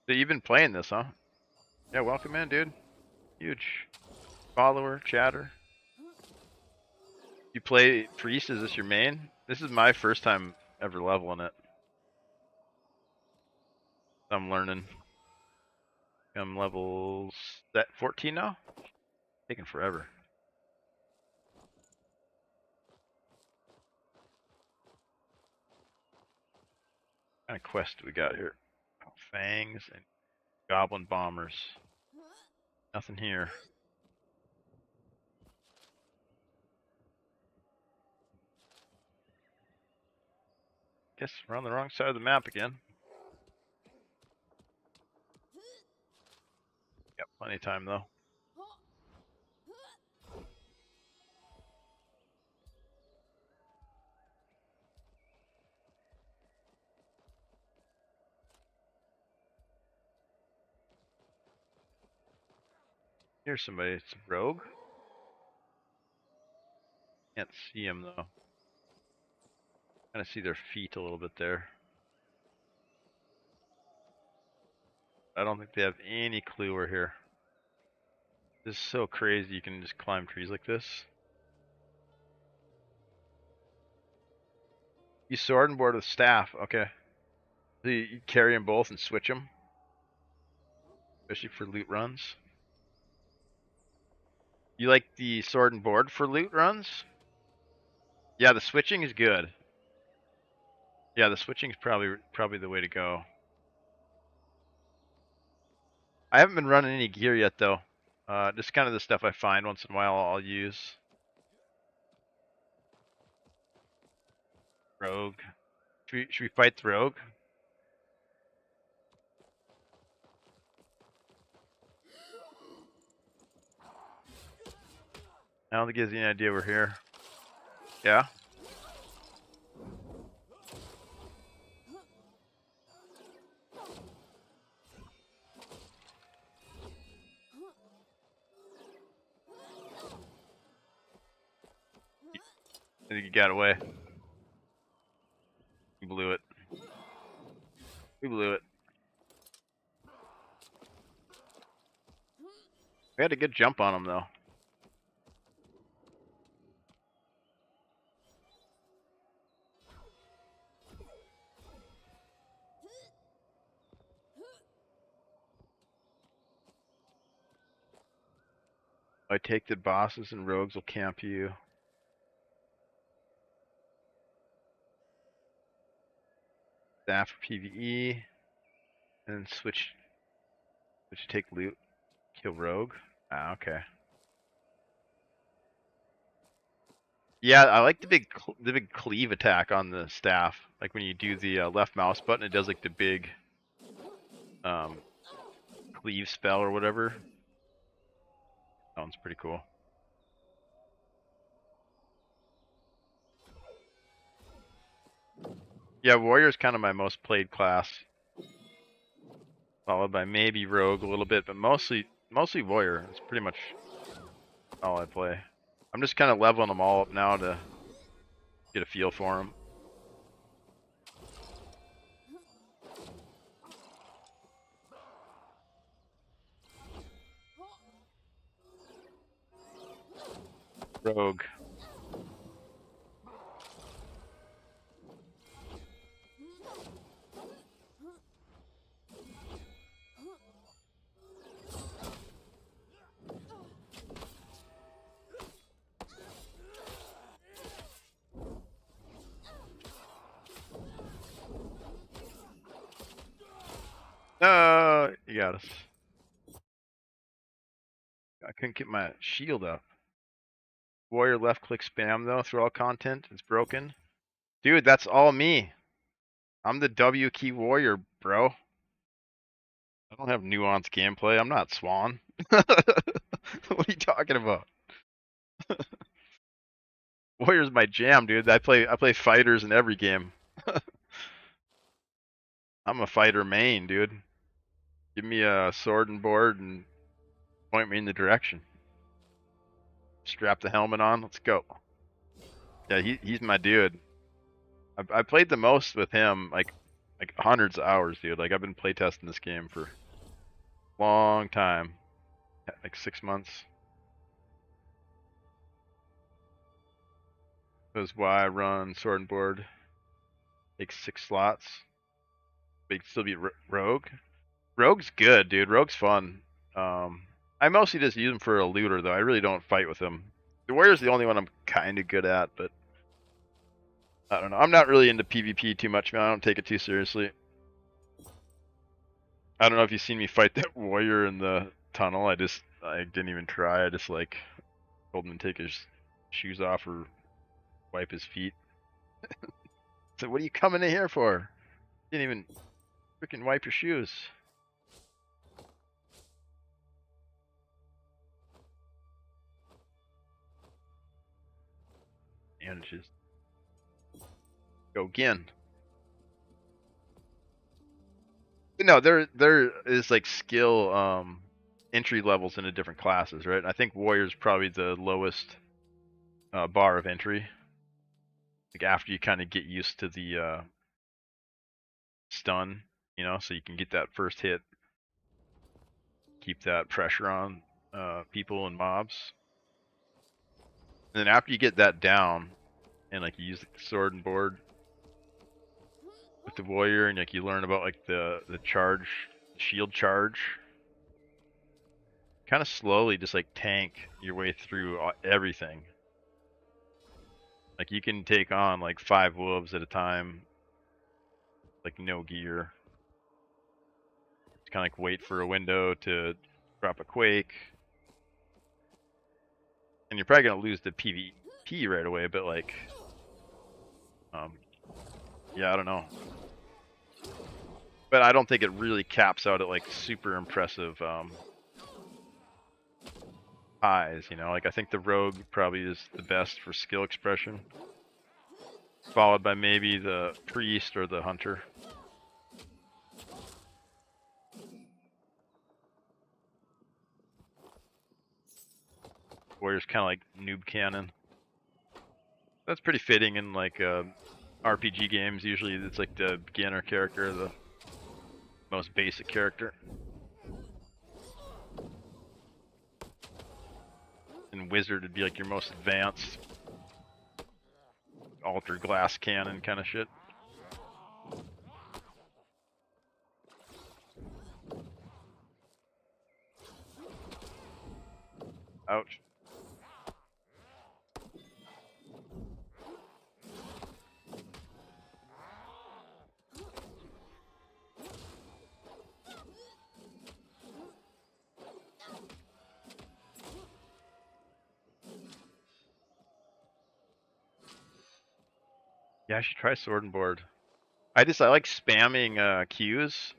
So you've been playing this, huh? Yeah, welcome in, dude. Huge follower, chatter. You play priest? Is this your main? This is my first time ever leveling it. I'm learning. I'm level 14 now. Taking forever. What kind of quest do we got here? Oh, fangs and goblin bombers. Nothing here. Guess we're on the wrong side of the map again. Got plenty of time though. Here's somebody. It's a rogue. Can't see him though. Kind of see their feet a little bit there. I don't think they have any clue we're here. This is so crazy. You can just climb trees like this. You sword and board with staff. Okay. So you carry them both and switch them, especially for loot runs. You like the sword and board for loot runs? Yeah, the switching is good. Yeah, the switching is probably the way to go. I haven't been running any gear yet though. Just kind of the stuff I find once in a while I'll use. Rogue. Should we fight the rogue? I don't think he has any idea we're here. Yeah? I think he got away. We blew it. We blew it. We had a good jump on him though. I take the bosses and rogues will camp you. Staff for PvE. And switch to take loot. Kill rogue. Ah, okay. Yeah, I like the big cleave attack on the staff. Like when you do the left mouse button, it does like the big cleave spell or whatever. Sounds pretty cool. Yeah, warrior's kind of my most played class, followed by maybe rogue a little bit, but mostly warrior. It's pretty much all I play. I'm just kind of leveling them all up now to get a feel for them. Rogue. You got us. I couldn't get my shield up. Warrior left click spam though through all content. It's broken. Dude, that's all me. I'm the W key warrior, bro. I don't have nuanced gameplay. I'm not Swan. What are you talking about? Warrior's my jam, dude. I play fighters in every game. I'm a fighter main, dude. Give me a sword and board and point me in the direction. Strap the helmet on. Let's go. Yeah, he's my dude. I played the most with him, like hundreds of hours, dude. Like I've been playtesting this game for a long time, like 6 months. That's why I run sword and board. Takes 6 slots. But you can still beat Rogue. Rogue's good, dude. Rogue's fun. I mostly just use him for a looter, though. I really don't fight with him. The Warrior's the only one I'm kind of good at, but I don't know. I'm not really into PvP too much, man. I don't take it too seriously. I don't know if you've seen me fight that Warrior in the tunnel. I didn't even try. I just like told him to take his shoes off or wipe his feet. So what are you coming in here for? You didn't even freaking wipe your shoes. And just go again. But no, there is like skill entry levels into different classes, right? I think Warrior's probably the lowest bar of entry. Like after you kind of get used to the stun, you know, so you can get that first hit, keep that pressure on people and mobs. And then after you get that down, and like you use the sword and board with the warrior, and like you learn about like the charge, shield charge. Kind of slowly, just like tank your way through everything. Like you can take on like 5 wolves at a time, like no gear. Just kind of like wait for a window to drop a quake. And you're probably gonna lose the PvP right away, but like, yeah, I don't know. But I don't think it really caps out at like super impressive highs, you know? Like I think the rogue probably is the best for skill expression, followed by maybe the priest or the hunter. Warrior's kind of like noob cannon. That's pretty fitting in like RPG games. Usually it's like the beginner character, the most basic character. And wizard would be like your most advanced altered glass cannon kind of shit. Ouch. Yeah, I should try sword and board. I like spamming Qs.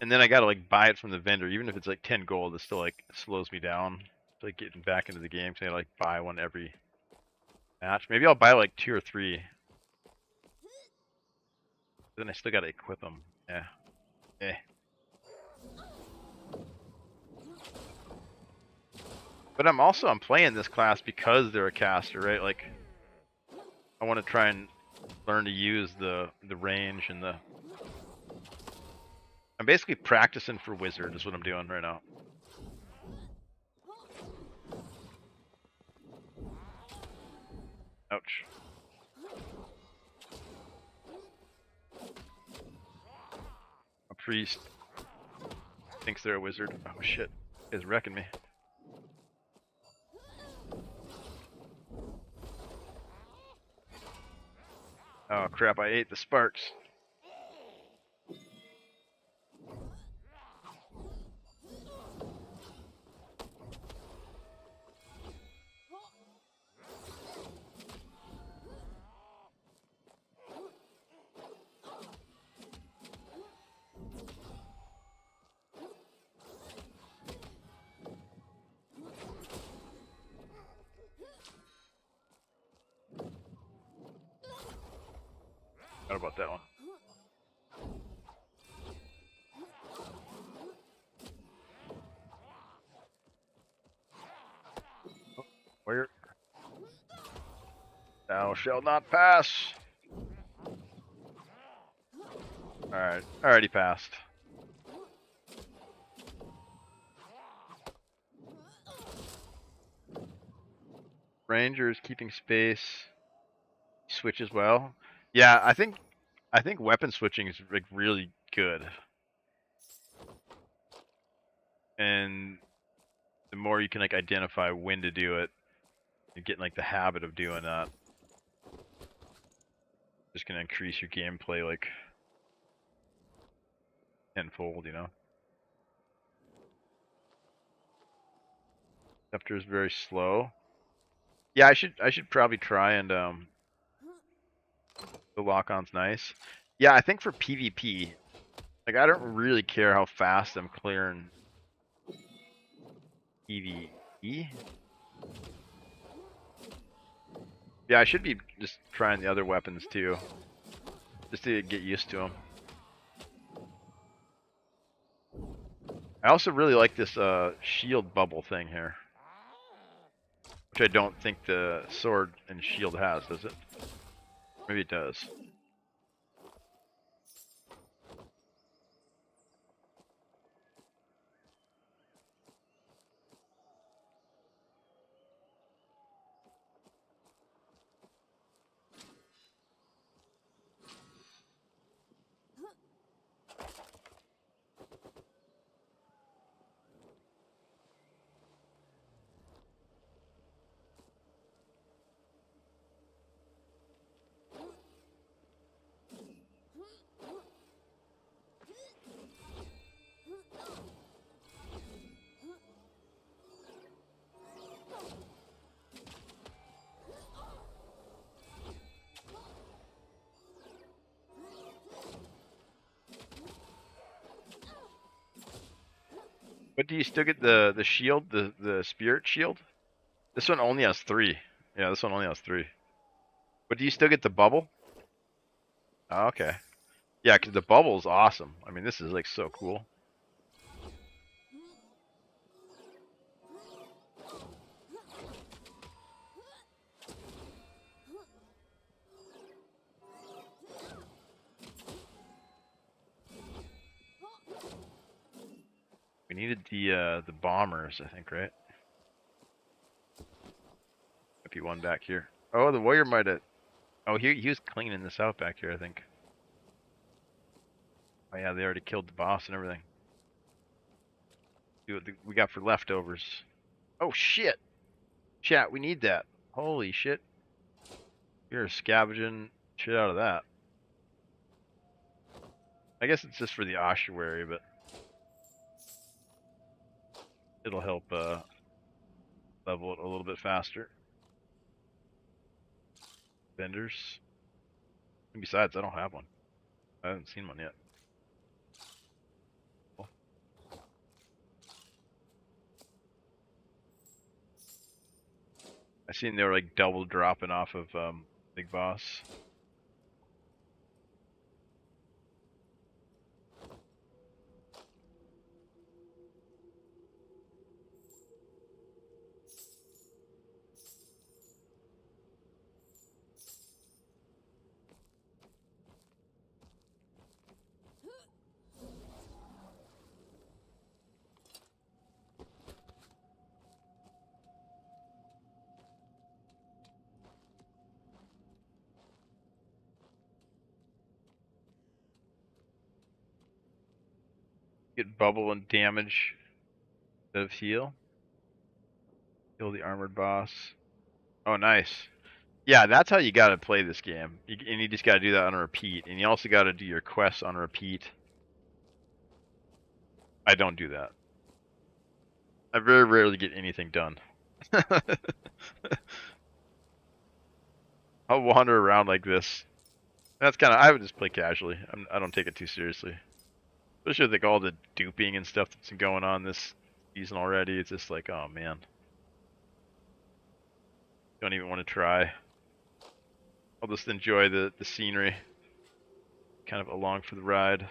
And then I gotta like buy it from the vendor. Even if it's like 10 gold, it still like slows me down. It's like getting back into the game, so I like buy one every match. Maybe I'll buy like 2 or 3. Then I still gotta equip them. Yeah. Eh. But I'm playing this class because they're a caster, right? Like I want to try and learn to use the range and the. I'm basically practicing for wizard is what I'm doing right now. Ouch. A priest thinks they're a wizard. Oh shit, is wrecking me. Oh crap, I ate the sparks. What about that one? Where? Thou shalt not pass. Alright, already passed. Rangers keeping space. Switch as well. Yeah, I think weapon switching is like really good. And the more you can like identify when to do it, you get in like the habit of doing that. Just gonna increase your gameplay like tenfold, you know. Scepter is very slow. Yeah, I should probably try and the lock-on's nice. Yeah, I think for PvP, like I don't really care how fast I'm clearing PvE. Yeah, I should be just trying the other weapons too, just to get used to them. I also really like this shield bubble thing here, which I don't think the sword and shield has, does it? Maybe it does. But do you still get the shield, the spirit shield? This one only has 3. Yeah, this one only has 3. But do you still get the bubble? Oh, okay. Yeah, because the bubble is awesome. I mean, this is like so cool. We needed the bombers, I think, right? Might be one back here. Oh, the warrior might have. Oh, he was cleaning this out back here, I think. Oh yeah, they already killed the boss and everything. See what we got for leftovers. Oh shit! Chat, we need that. Holy shit! You're scavenging shit out of that. I guess it's just for the ossuary, but it'll help level it a little bit faster. Vendors. And besides, I don't have one. I haven't seen one yet. Cool. I seen they were like double dropping off of Big Boss. Get bubble and damage instead of heal. Kill the armored boss. Oh, nice. Yeah, that's how you gotta play this game. And you just gotta do that on a repeat. And you also gotta do your quests on a repeat. I don't do that. I very rarely get anything done. I'll wander around like this. That's kind of, I would just play casually. I don't take it too seriously. Especially with like all the duping and stuff that's been going on this season already. It's just like, oh man. Don't even want to try. I'll just enjoy the scenery. kind of along for the ride.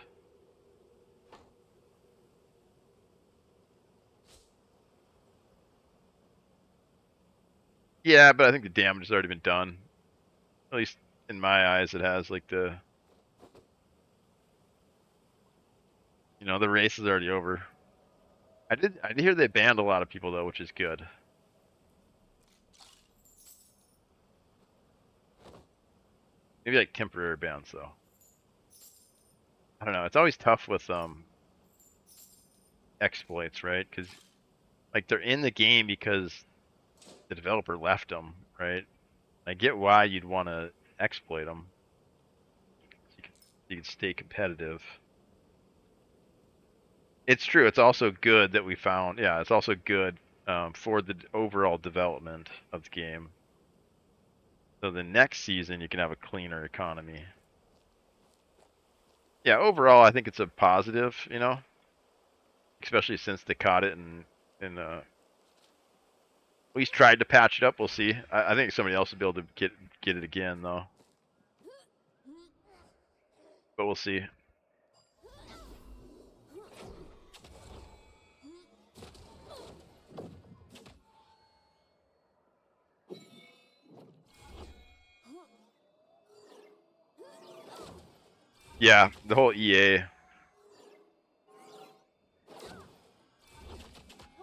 Yeah, but I think the damage has already been done. At least in my eyes, it has. Like the race is already over. I did hear they banned a lot of people though, which is good. Maybe like temporary bans though. I don't know. It's always tough with exploits, right? Because like they're in the game because the developer left them, right? I get why you'd want to exploit them. So you can stay competitive. It's true. It's also good that we found. Yeah, it's also good for the overall development of the game. So the next season you can have a cleaner economy. Yeah, overall I think it's a positive, especially since they caught it and at least tried to patch it up. We'll see. I think somebody else will be able to get it again though, but we'll see. Yeah, the whole EA.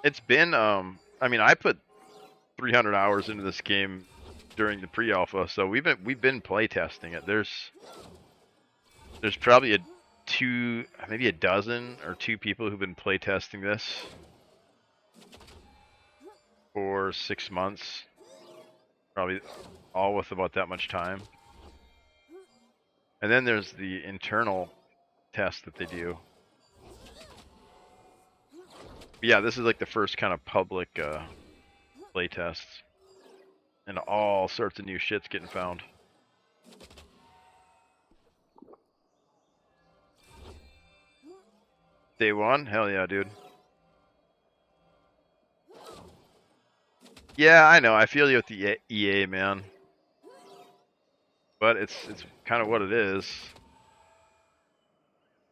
It's been I mean I put 300 hours into this game during the pre-alpha, so we've been playtesting it. There's probably maybe a dozen or two people who've been playtesting this for 6 months, probably all with about that much time. And then there's the internal test that they do. But yeah, this is like the first kind of public play tests, and all sorts of new shit's getting found. Day one? Hell yeah, dude. Yeah, I know. I feel you with the EA, man. But it's kind of what it is.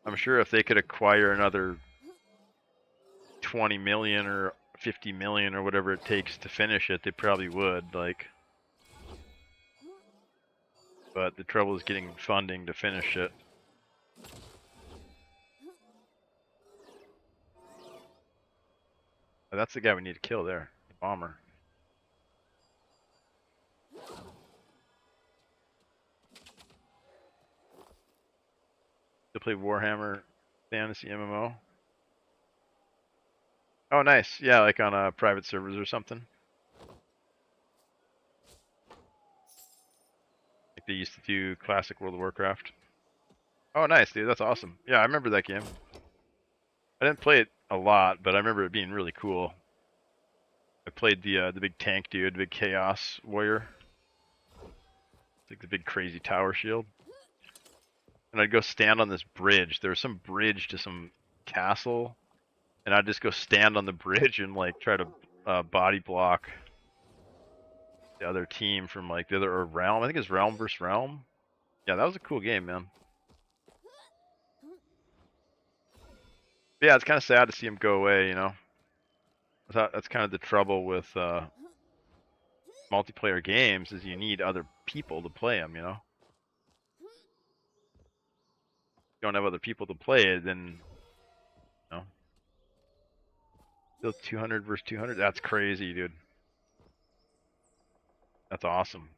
I'm sure if they could acquire another 20 million or 50 million or whatever it takes to finish it, they probably would, like. But the trouble is getting funding to finish it. Oh, that's the guy we need to kill there, the bomber. To play Warhammer Fantasy MMO. Oh, nice. Yeah, like on private servers or something. Like they used to do classic World of Warcraft. Oh, nice, dude. That's awesome. Yeah, I remember that game. I didn't play it a lot, but I remember it being really cool. I played the big tank dude, the big chaos warrior. Like the big crazy tower shield. And I'd go stand on this bridge. There was some bridge to some castle, and I'd just go stand on the bridge and like try to body block the other team from like the other realm. I think it's realm versus realm. Yeah, that was a cool game, man. But yeah, it's kind of sad to see him go away. That's kind of the trouble with multiplayer games is you need other people to play them. If you don't have other people to play it, then still 200 versus 200. That's crazy, dude. That's awesome.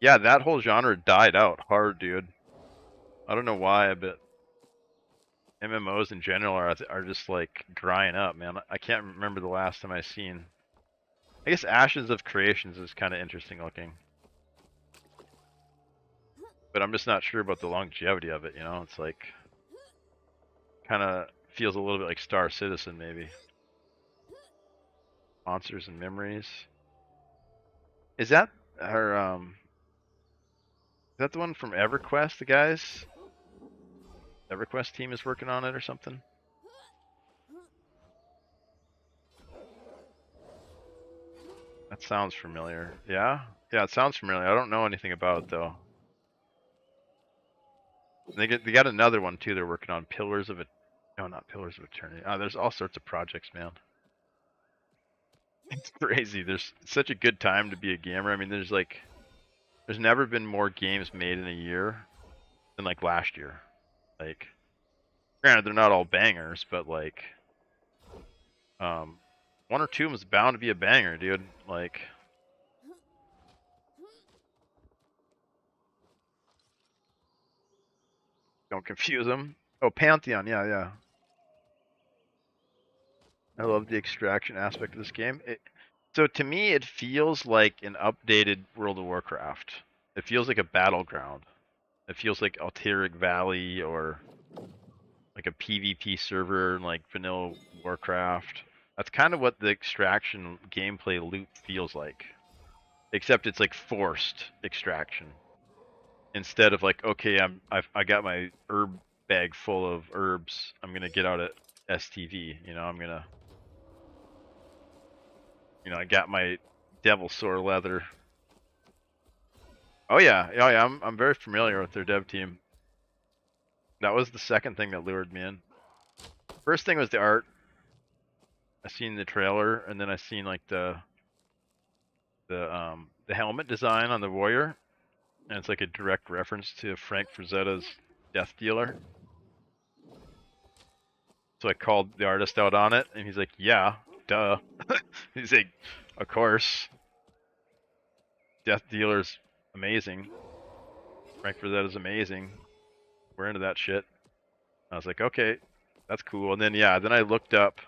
Yeah, that whole genre died out hard, dude. I don't know why, but MMOs in general are just like drying up, man. I can't remember the last time I seen. I guess Ashes of Creations is kind of interesting looking, but I'm just not sure about the longevity of it. It's like kind of feels a little bit like Star Citizen, maybe. Monsters and Memories. Is that her? Is that the one from EverQuest? The guys, EverQuest team is working on it or something. That sounds familiar. Yeah? Yeah, it sounds familiar. I don't know anything about it though. They got another one too they're working on. Pillars of it. No, not Pillars of Eternity. Oh, there's all sorts of projects, man. It's crazy. There's such a good time to be a gamer. I mean, there's never been more games made in a year than like last year. Like, granted, they're not all bangers, but like, one or two was bound to be a banger, dude. Like, don't confuse them. Oh, Pantheon, yeah, yeah. I love the extraction aspect of this game. So to me, it feels like an updated World of Warcraft. It feels like a battleground. It feels like Alteric Valley or like a PvP server like vanilla Warcraft. That's kind of what the extraction gameplay loop feels like. Except it's like forced extraction. Instead of like, okay, I got my herb bag full of herbs. I'm gonna get out at STV. I got my devil sore leather. Oh yeah, yeah. I'm very familiar with their dev team. That was the second thing that lured me in. First thing was the art. I seen the trailer, and then I seen like the helmet design on the warrior, and it's like a direct reference to Frank Frazetta's Death Dealer. So I called the artist out on it, and he's like, "Yeah, duh." He's like, "Of course, Death Dealer's amazing. Frank Frazetta's amazing. We're into that shit." I was like, "Okay, that's cool." And then yeah, then I looked up.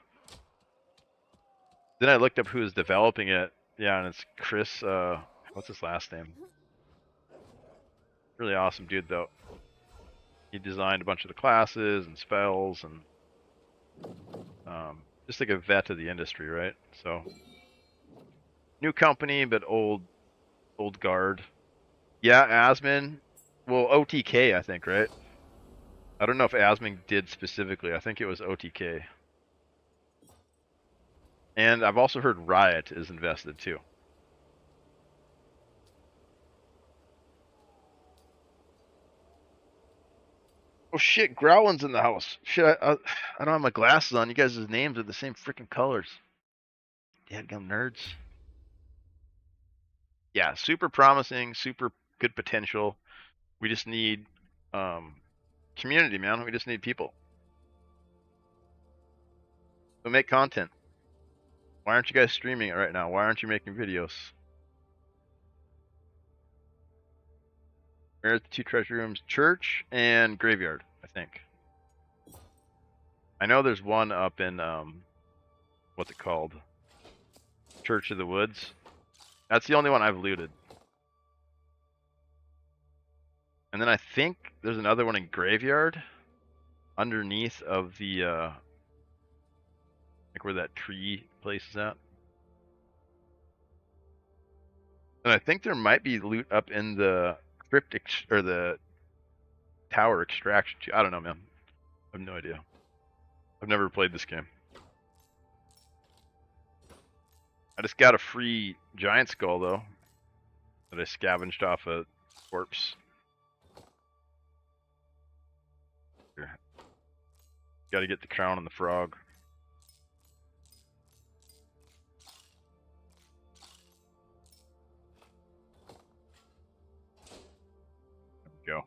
Then I looked up who was developing it. Yeah, and it's Chris. What's his last name? Really awesome dude though. He designed a bunch of the classes and spells and just like a vet of the industry, right? So new company, but old guard. Yeah, Asmin. Well, OTK, I think, right? I don't know if Asmin did specifically. I think it was OTK. And I've also heard Riot is invested too. Oh shit, Growlin's in the house. Shit, I don't have my glasses on. You guys' names are the same freaking colors. Dadgum nerds. Yeah, super promising, super good potential. We just need community, man. We just need people. So make content. Why aren't you guys streaming it right now? Why aren't you making videos? Where's the two treasure rooms? Church and graveyard, I think. I know there's one up in what's it called? Church of the Woods. That's the only one I've looted. And then I think there's another one in graveyard underneath of the like where that tree place is at. And I think there might be loot up in the crypt or the tower extraction too. I don't know, man. I have no idea. I've never played this game. I just got a free giant skull though that I scavenged off a corpse. Here. Got to get the crown on the frog. There we go.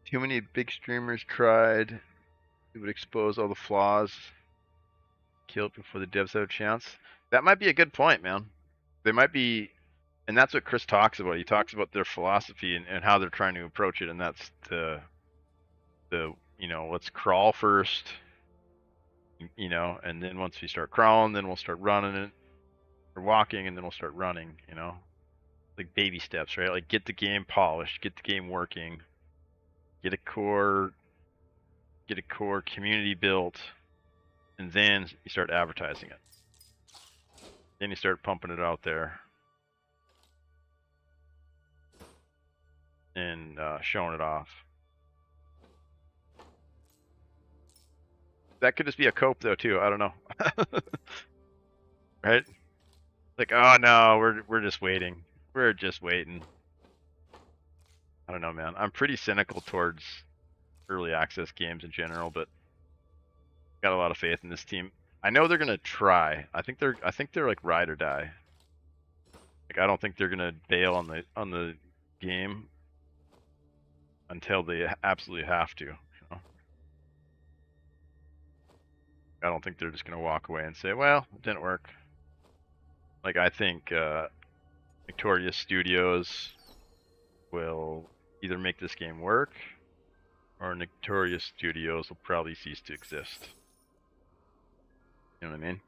Too many big streamers tried. It would expose all the flaws. Kill it before the devs have a chance. That might be a good point, man. They might be, and that's what Chris talks about. He talks about their philosophy and how they're trying to approach it, and that's the let's crawl first, and then once we start crawling, then we'll start running it, or walking, and then we'll start running, like baby steps, right? Like get the game polished, get the game working, get a core community built, and then you start advertising it. Then you start pumping it out there. and showing it off. That could just be a cope though too. I don't know. Right? Like, oh no, we're just waiting. We're just waiting. I don't know, man. I'm pretty cynical towards early access games in general, but got a lot of faith in this team. I know they're gonna try. I think they're like ride or die. Like I don't think they're gonna bail on the game until they absolutely have to. You know? I don't think they're just gonna walk away and say, "Well, it didn't work." Like I think Victorious Studios will either make this game work, or Victorious Studios will probably cease to exist. You know what I mean?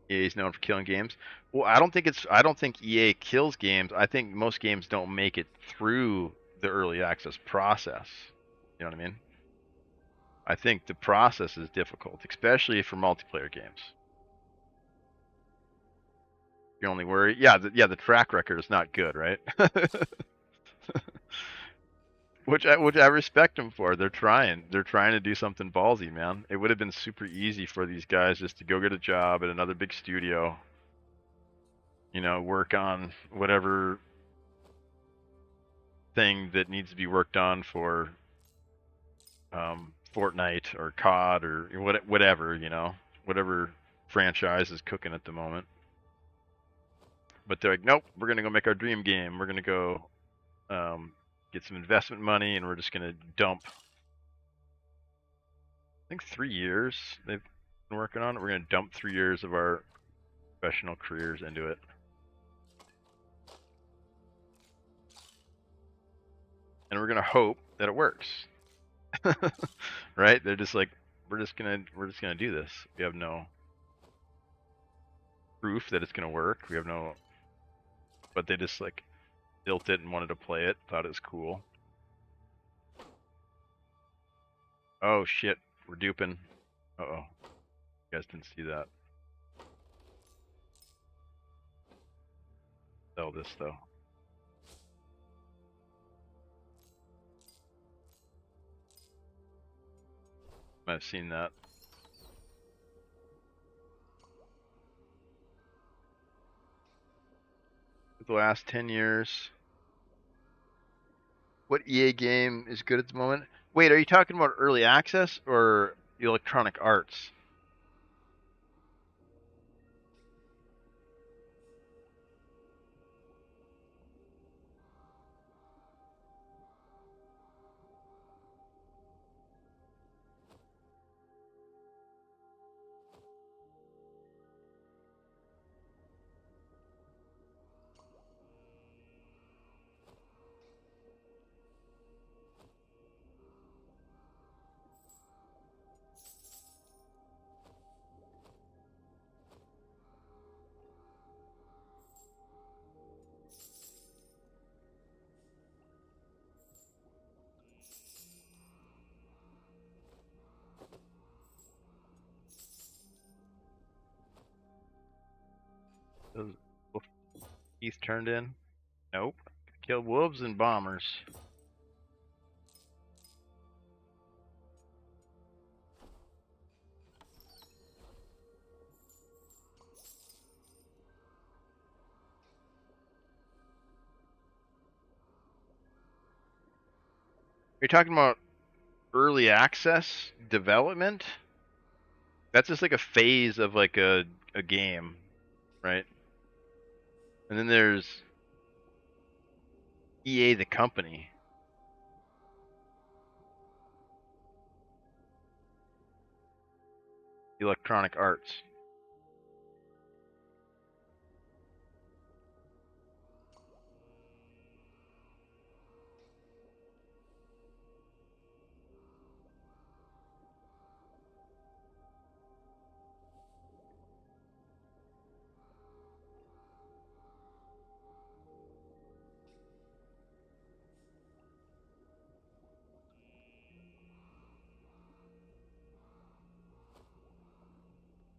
EA is known for killing games. Well, I don't think EA kills games. I think most games don't make it through the early access process. You know what I mean? I think the process is difficult, especially for multiplayer games. You only worry, yeah, the track record is not good, right? which I respect them for. They're trying to do something ballsy, man. It would have been super easy for these guys just to go get a job at another big studio. You know, work on whatever thing that needs to be worked on for Fortnite or COD or whatever, you know, whatever franchise is cooking at the moment. But they're like, nope, we're gonna go make our dream game. We're gonna go get some investment money, and we're just gonna dump. I think 3 years they've been working on it. We're gonna dump 3 years of our professional careers into it. And we're gonna hope that it works. Right? They're just like, we're just gonna do this. We have no proof that it's gonna work. We have no, but they just like built it and wanted to play it, thought it was cool. Oh shit, we're duping. Uh-oh. You guys didn't see that. Sell this though. Might have seen that. The last 10 years. What EA game is good at the moment? Wait, are you talking about early access or Electronic Arts? Those Heath turned in? Nope. Killed wolves and bombers. Are you talking about early access development? That's just like a phase of like a game, right? And then there's EA the company. Electronic Arts.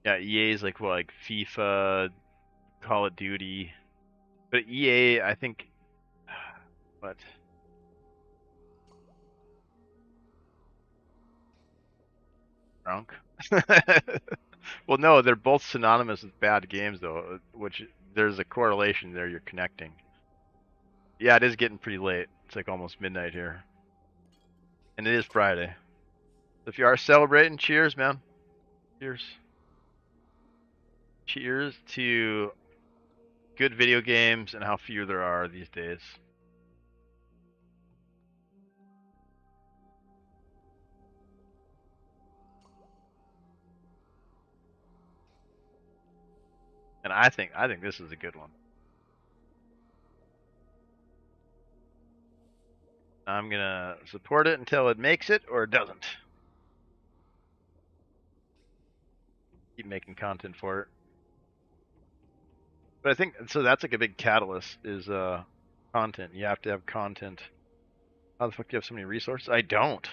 Yeah, EA is like what, like FIFA, Call of Duty. But EA, I think, what? Drunk? Well, no, they're both synonymous with bad games, though, which there's a correlation there you're connecting. Yeah, it is getting pretty late. It's like almost midnight here. And it is Friday. So if you are celebrating, cheers, man. Cheers. Cheers to good video games and how few there are these days. And I think this is a good one. I'm gonna support it until it makes it or it doesn't. Keep making content for it. But I think so. That's like a big catalyst is content. You have to have content. How the fuck do you have so many resources? I don't.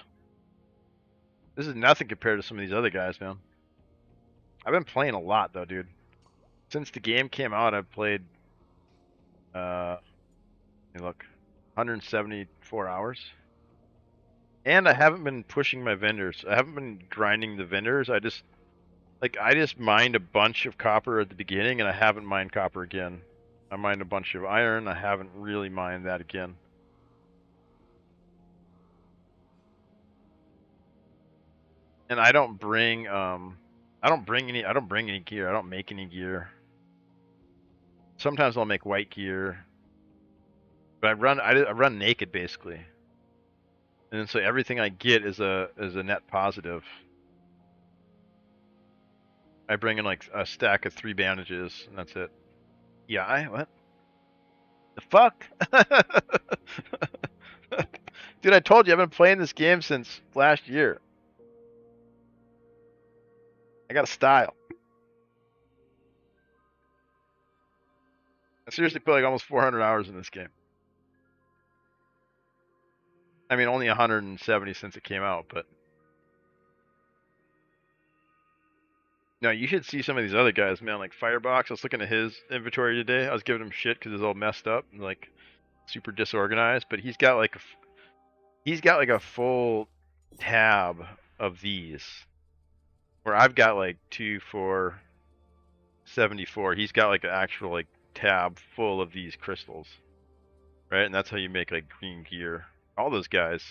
This is nothing compared to some of these other guys, man. I've been playing a lot though, dude. Since the game came out, I've played hey, look, 174 hours. And I haven't been pushing my vendors. I haven't been grinding the vendors. I just mined a bunch of copper at the beginning, and I haven't mined copper again. I mined a bunch of iron. I haven't really mined that again. And I don't bring any gear. I don't make any gear. Sometimes I'll make white gear, but I run naked basically. And then so everything I get is a net positive. I bring in like a stack of 3 bandages, and that's it. Yeah, what? The fuck? Dude, I told you I've been playing this game since last year. I got a style. I seriously put like almost 400 hours in this game. I mean, only 170 since it came out, but no, you should see some of these other guys, man. Like Firebox, I was looking at his inventory today. I was giving him shit because it's all messed up and like super disorganized. But he's got like a full tab of these, where I've got like 2, 4, 74. He's got like an actual like tab full of these crystals, right? And that's how you make like green gear. All those guys,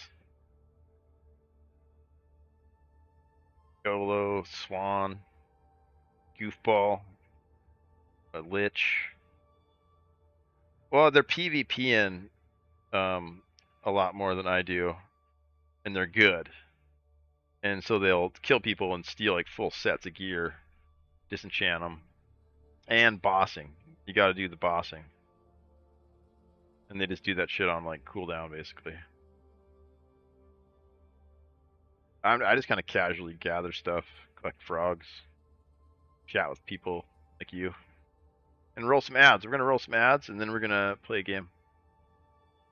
Golo, Swan, Goofball, a Lich. Well, they're PvPing a lot more than I do, and they're good. And so they'll kill people and steal like full sets of gear, disenchant them, and bossing. You got to do the bossing, and they just do that shit on like cooldown basically. I just kind of casually gather stuff, collect frogs, chat with people like you, and roll some ads. We're gonna roll some ads, and then we're gonna play a game.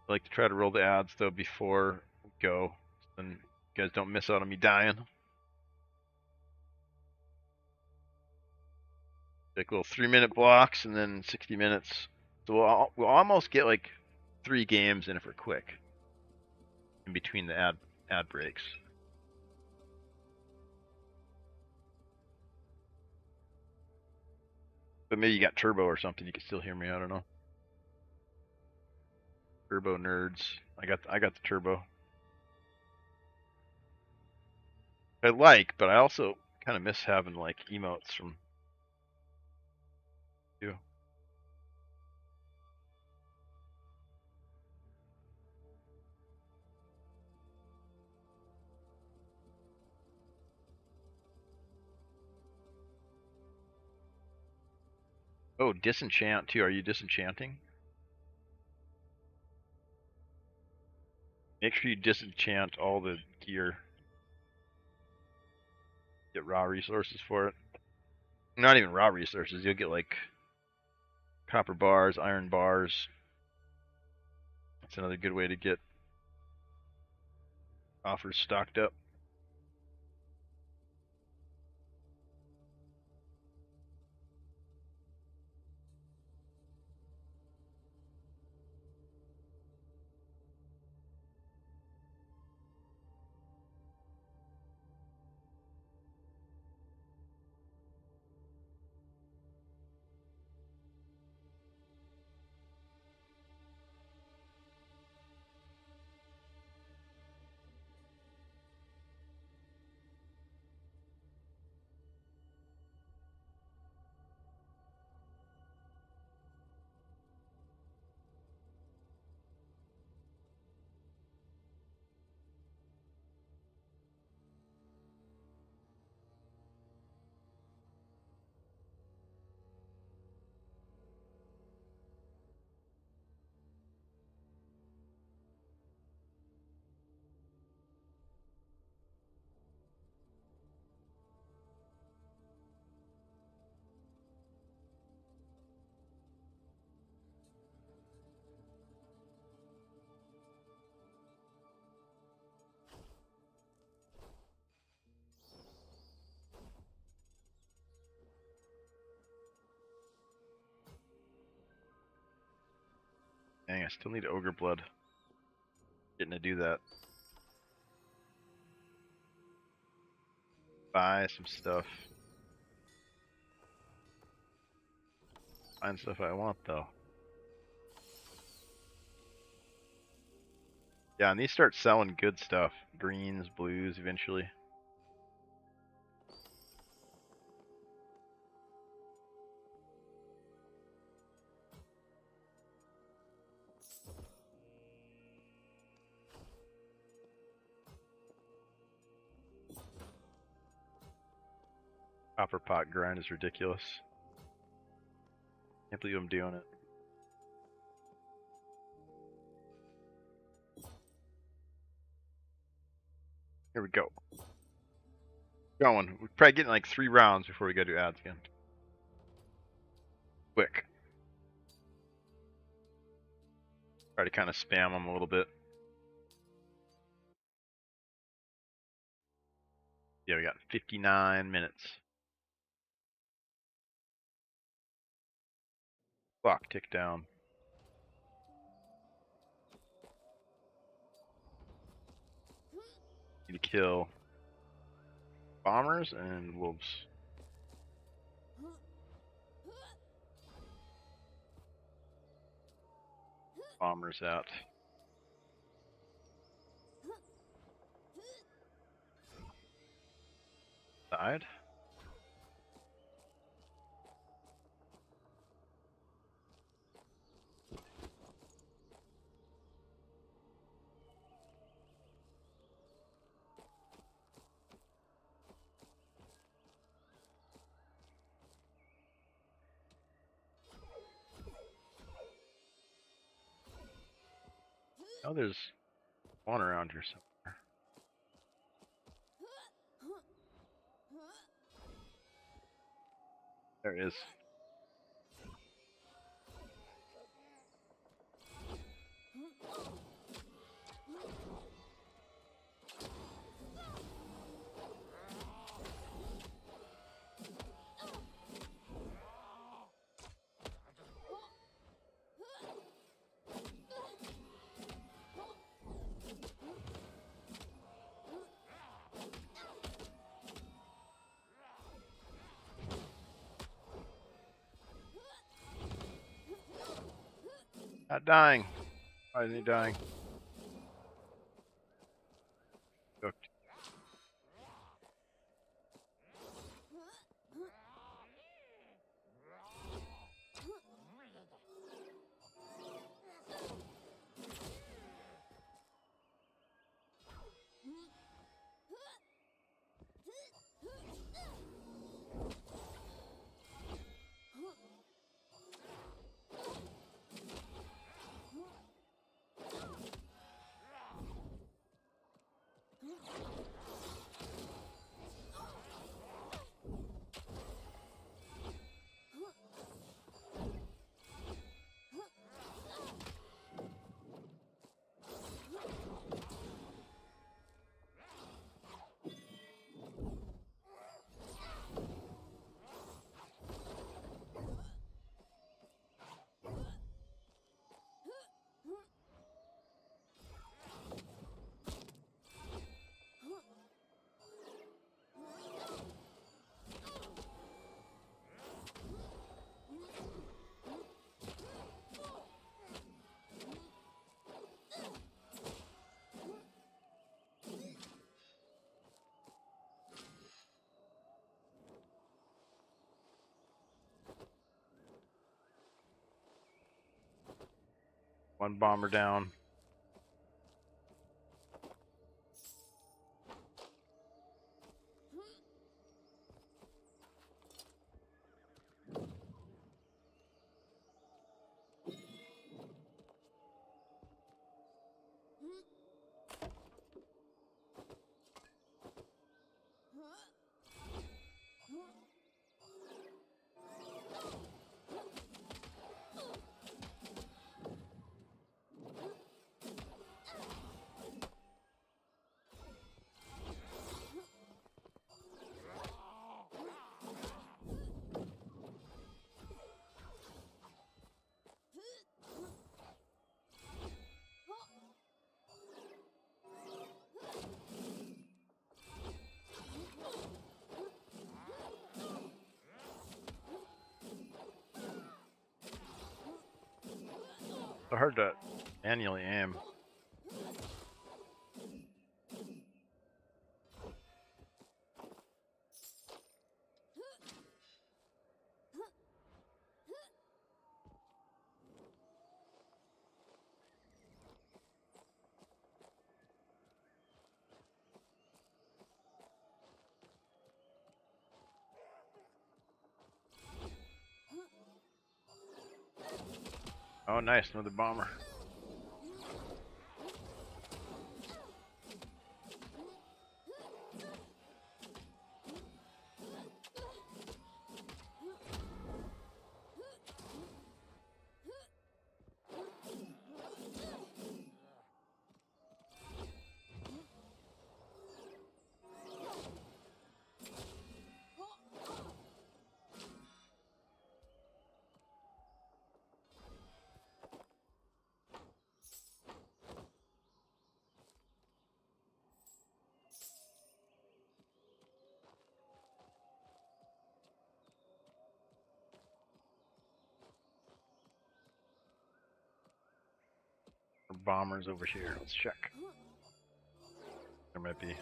I like to try to roll the ads though before we go, so then you guys don't miss out on me dying. Like little 3-minute blocks, and then 60 minutes. So we'll almost get like 3 games in if we're quick, in between the ad breaks. But maybe you got turbo or something. You can still hear me. I don't know. Turbo nerds. I got the turbo. I like, but I also kind of miss having like emotes from you. Oh, disenchant too. Are you disenchanting? Make sure you disenchant all the gear. Get raw resources for it. Not even raw resources. You'll get like copper bars, iron bars. That's another good way to get offers stocked up. I still need ogre blood. Getting to do that. Buy some stuff. Find stuff I want though. Yeah, and these start selling good stuff. Greens, blues, eventually. Copper pot grind is ridiculous. Can't believe I'm doing it. Here we go. Going. We're probably getting like 3 rounds before we go do ads again. Quick. Try to kind of spam them a little bit. Yeah, we got 59 minutes. Clock tick down. Need to kill bombers and wolves. Bombers out. Died. Oh, there's one around here somewhere. There it is. Not dying. Why isn't he dying? Cooked. One bomber down. so hard to manually aim. Oh, nice, another bomber. Bombers over here. Let's check. There might be.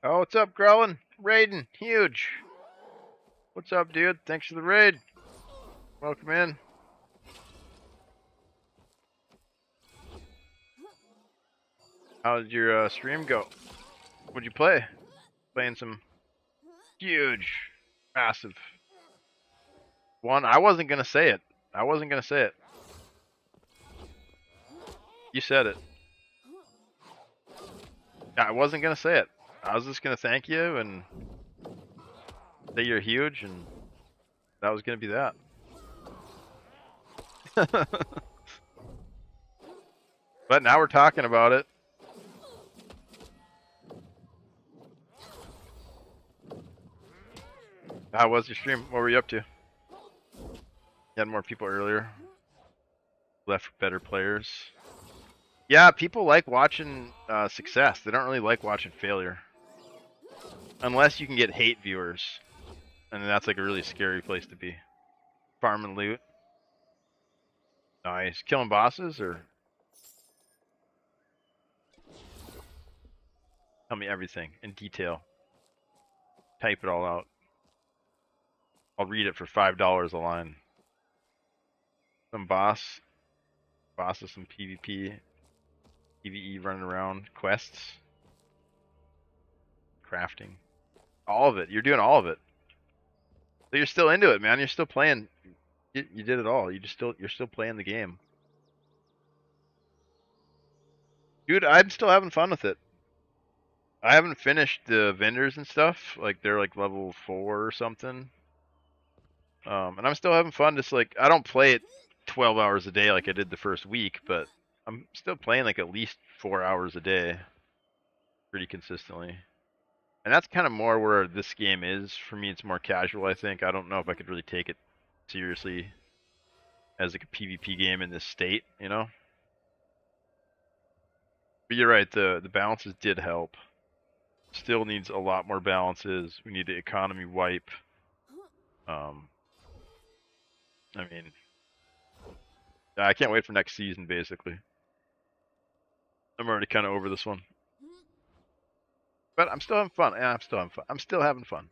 Oh, what's up, Growlin? Raiden, huge. What's up, dude? Thanks for the raid. Welcome in. How did your stream go? What'd you play? Playing some huge, massive one. I wasn't gonna say it. I wasn't gonna say it. You said it. I wasn't gonna say it. I was just gonna thank you and say you're huge, and that was gonna be that. But now we're talking about it. How was your stream? What were you up to? You had more people earlier. Left better players. Yeah, people like watching success. They don't really like watching failure. Unless you can get hate viewers. And that's like a really scary place to be. Farming loot. Nice. Killing bosses or? Tell me everything in detail. Type it all out. I'll read it for $5 a line. Some bosses, some PvP, PvE running around, quests, crafting, all of it. You're doing all of it. So you're still into it, man. You're still playing. You did it all. You're still playing the game, dude. I'm still having fun with it. I haven't finished the vendors and stuff. Like they're like level 4 or something. And I'm still having fun. Just like I don't play it 12 hours a day like I did the first week, but I'm still playing like at least 4 hours a day, pretty consistently. And that's kind of more where this game is for me. It's more casual, I think. I don't know if I could really take it seriously as like a PvP game in this state, you know. But you're right. The balances did help. Still needs a lot more balances. We need the economy wipe. I mean, I can't wait for next season. Basically, I'm already kind of over this one, but I'm still having fun. Yeah, I'm still having fun. I'm still having fun.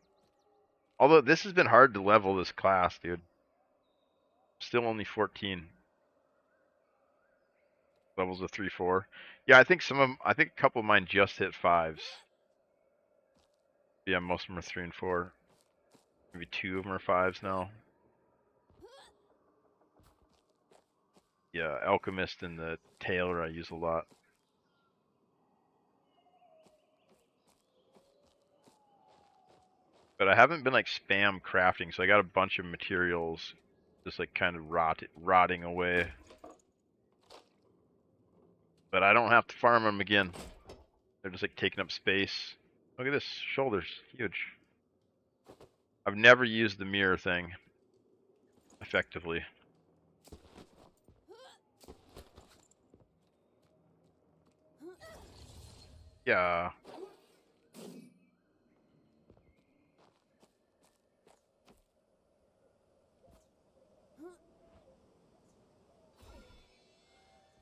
Although this has been hard to level this class, dude. Still only 14 levels of 3-4. Yeah, I think I think a couple of mine just hit 5s. Yeah, most of them are 3 and 4. Maybe 2 of them are 5s now. Yeah, Alchemist and the Tailor I use a lot. But I haven't been like spam crafting, so I got a bunch of materials just like kind of rotting away. But I don't have to farm them again. They're just like taking up space. Look at this, shoulders, huge. I've never used the mirror thing effectively. Yeah.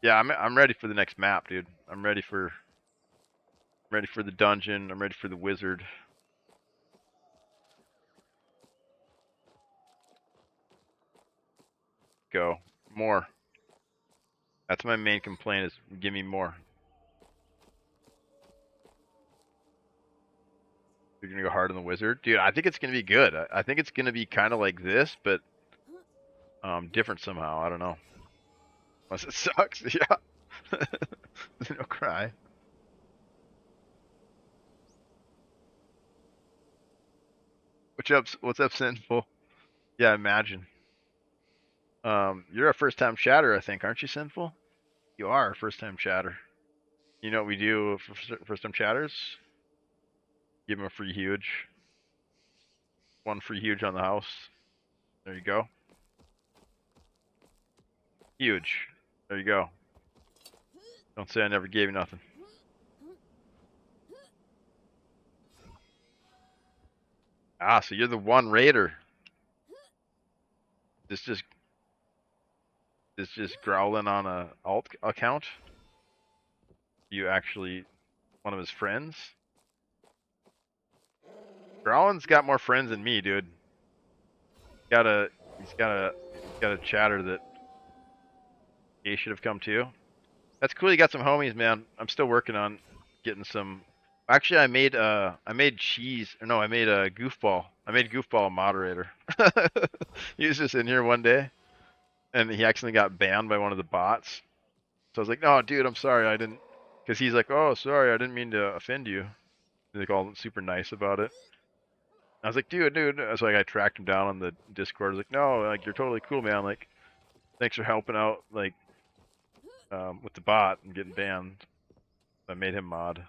Yeah, I'm ready for the next map, dude. I'm ready for the dungeon. I'm ready for the wizard. Go. More. That's my main complaint is give me more. You're gonna go hard on the wizard? Dude, I think it's gonna be good. I think it's gonna be kinda like this, but different somehow. I don't know. Unless it sucks, yeah. No cry. What's up, Sinful? Yeah, imagine. You're a first time chatter, I think, aren't you, Sinful? You are a first time chatter. You know what we do for first time chatters? Give them a free huge. One free huge on the house. There you go. Huge. There you go. Don't say I never gave you nothing. Ah, so you're the one raider. This just growling on a alt account? You actually one of his friends? Growlin's got more friends than me, dude. He's got a chatter that he should have come to. That's cool. You got some homies, man. I'm still working on getting some. Actually, I made cheese. Or no, I made a goofball. I made goofball a moderator. He was just in here one day, and he accidentally got banned by one of the bots. So I was like, "No, dude, I'm sorry. I didn't." Because he's like, "Oh, sorry, I didn't mean to offend you." He's like all super nice about it. I was like, "Dude." So like, I tracked him down on the Discord. I was like, "No, like you're totally cool, man. Like, thanks for helping out. Like, with the bot and getting banned." I made him mod.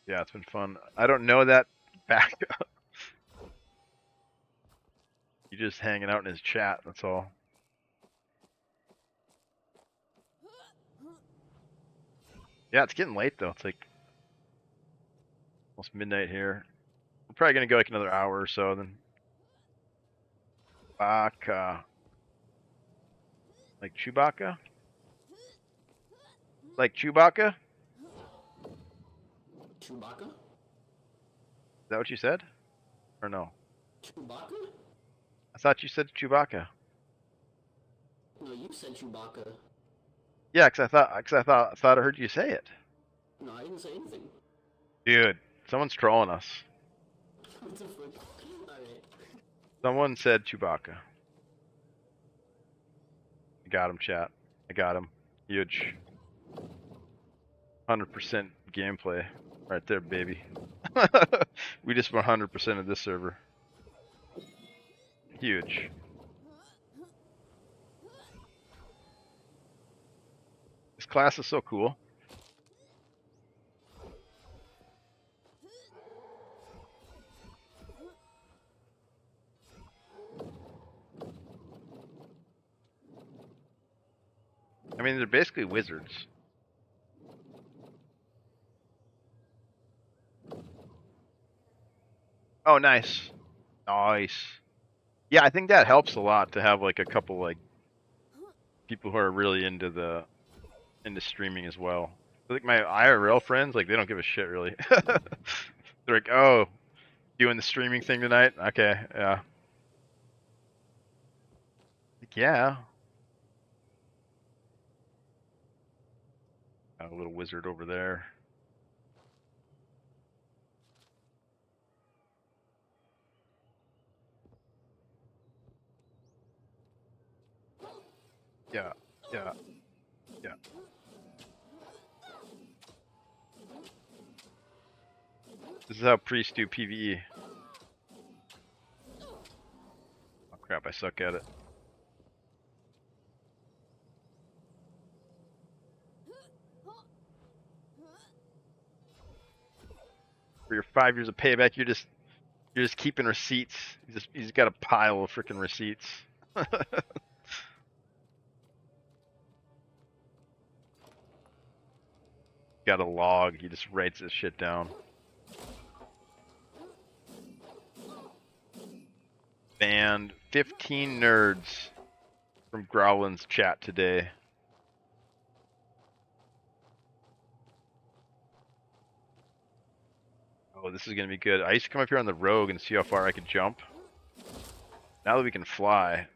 Yeah, it's been fun. I don't know that back. You just hanging out in his chat, that's all. Yeah, it's getting late though. It's like almost midnight here. We're probably gonna go like another hour or so then. Baka. Like Chewbacca? Like Chewbacca? Chewbacca? Is that what you said? Or no? Chewbacca? I thought you said Chewbacca. No, you said Chewbacca. Yeah, I thought I heard you say it. No, I didn't say anything. Dude, someone's trolling us. What the fuck? Alright. Someone said Chewbacca. I got him, chat. I got him. Huge. 100% gameplay. Right there, baby. We just 100% of this server. Huge. This class is so cool. I mean, they're basically wizards. Oh, nice. Nice. Yeah, I think that helps a lot to have like a couple like people who are really into streaming as well. Like my IRL friends, like they don't give a shit really. They're like, oh, doing the streaming thing tonight? Okay, yeah. Like, yeah. Got a little wizard over there. Yeah, yeah, yeah. This is how priests do PvE. Oh crap, I suck at it. For your 5 years of payback, you're just keeping receipts. He's got a pile of freaking receipts. Got a log. He just writes this shit down. Banned 15 nerds from Growlin's chat today. Oh, this is gonna be good. I used to come up here on the rogue and see how far I could jump. Now that we can fly.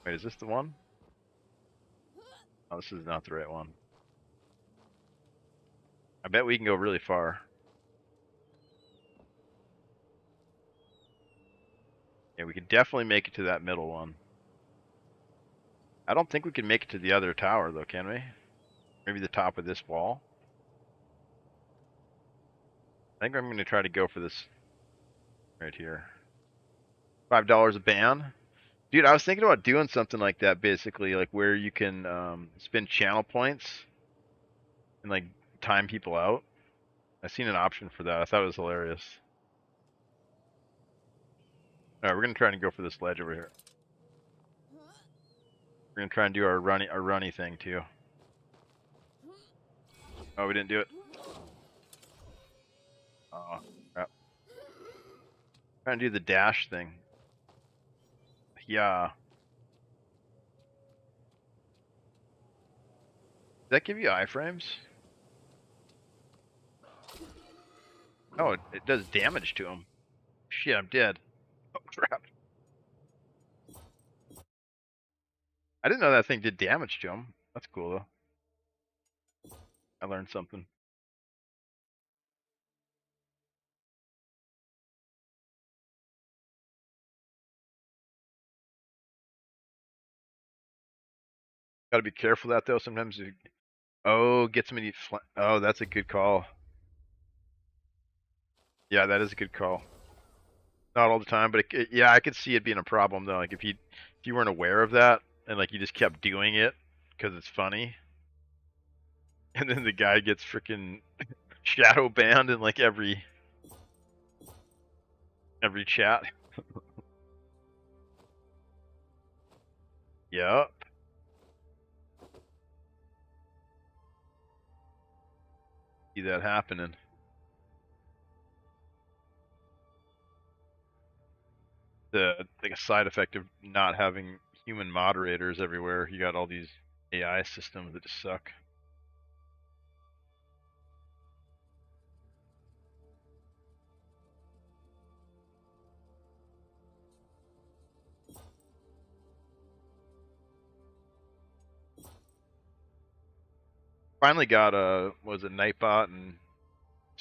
Wait, is this the one? Oh, this is not the right one. I bet we can go really far. Yeah, we could definitely make it to that middle one. I don't think we can make it to the other tower though, can we? Maybe the top of this wall? I think I'm gonna try to go for this right here. $5 a ban? Dude, I was thinking about doing something like that basically, like where you can spend channel points and like time people out. I seen an option for that. I thought it was hilarious. Alright, we're gonna try and go for this ledge over here. We're gonna try and do our runny thing too. Oh, we didn't do it. Oh, crap. Trying to do the dash thing. Yeah. Does that give you iframes? Oh, it does damage to him. Shit, I'm dead. Oh, crap. I didn't know that thing did damage to him. That's cool, though. I learned something. Gotta be careful of that, though. Sometimes you... Oh, get somebody... Oh, that's a good call. Yeah, that is a good call. Not all the time, but yeah, I could see it being a problem, though. Like, if you weren't aware of that, and, like, you just kept doing it because it's funny, and then the guy gets freaking shadow banned in, like, every chat. Yep. See that happening. Like a side effect of not having human moderators everywhere. You got all these AI systems that just suck. Finally got was it Nightbot and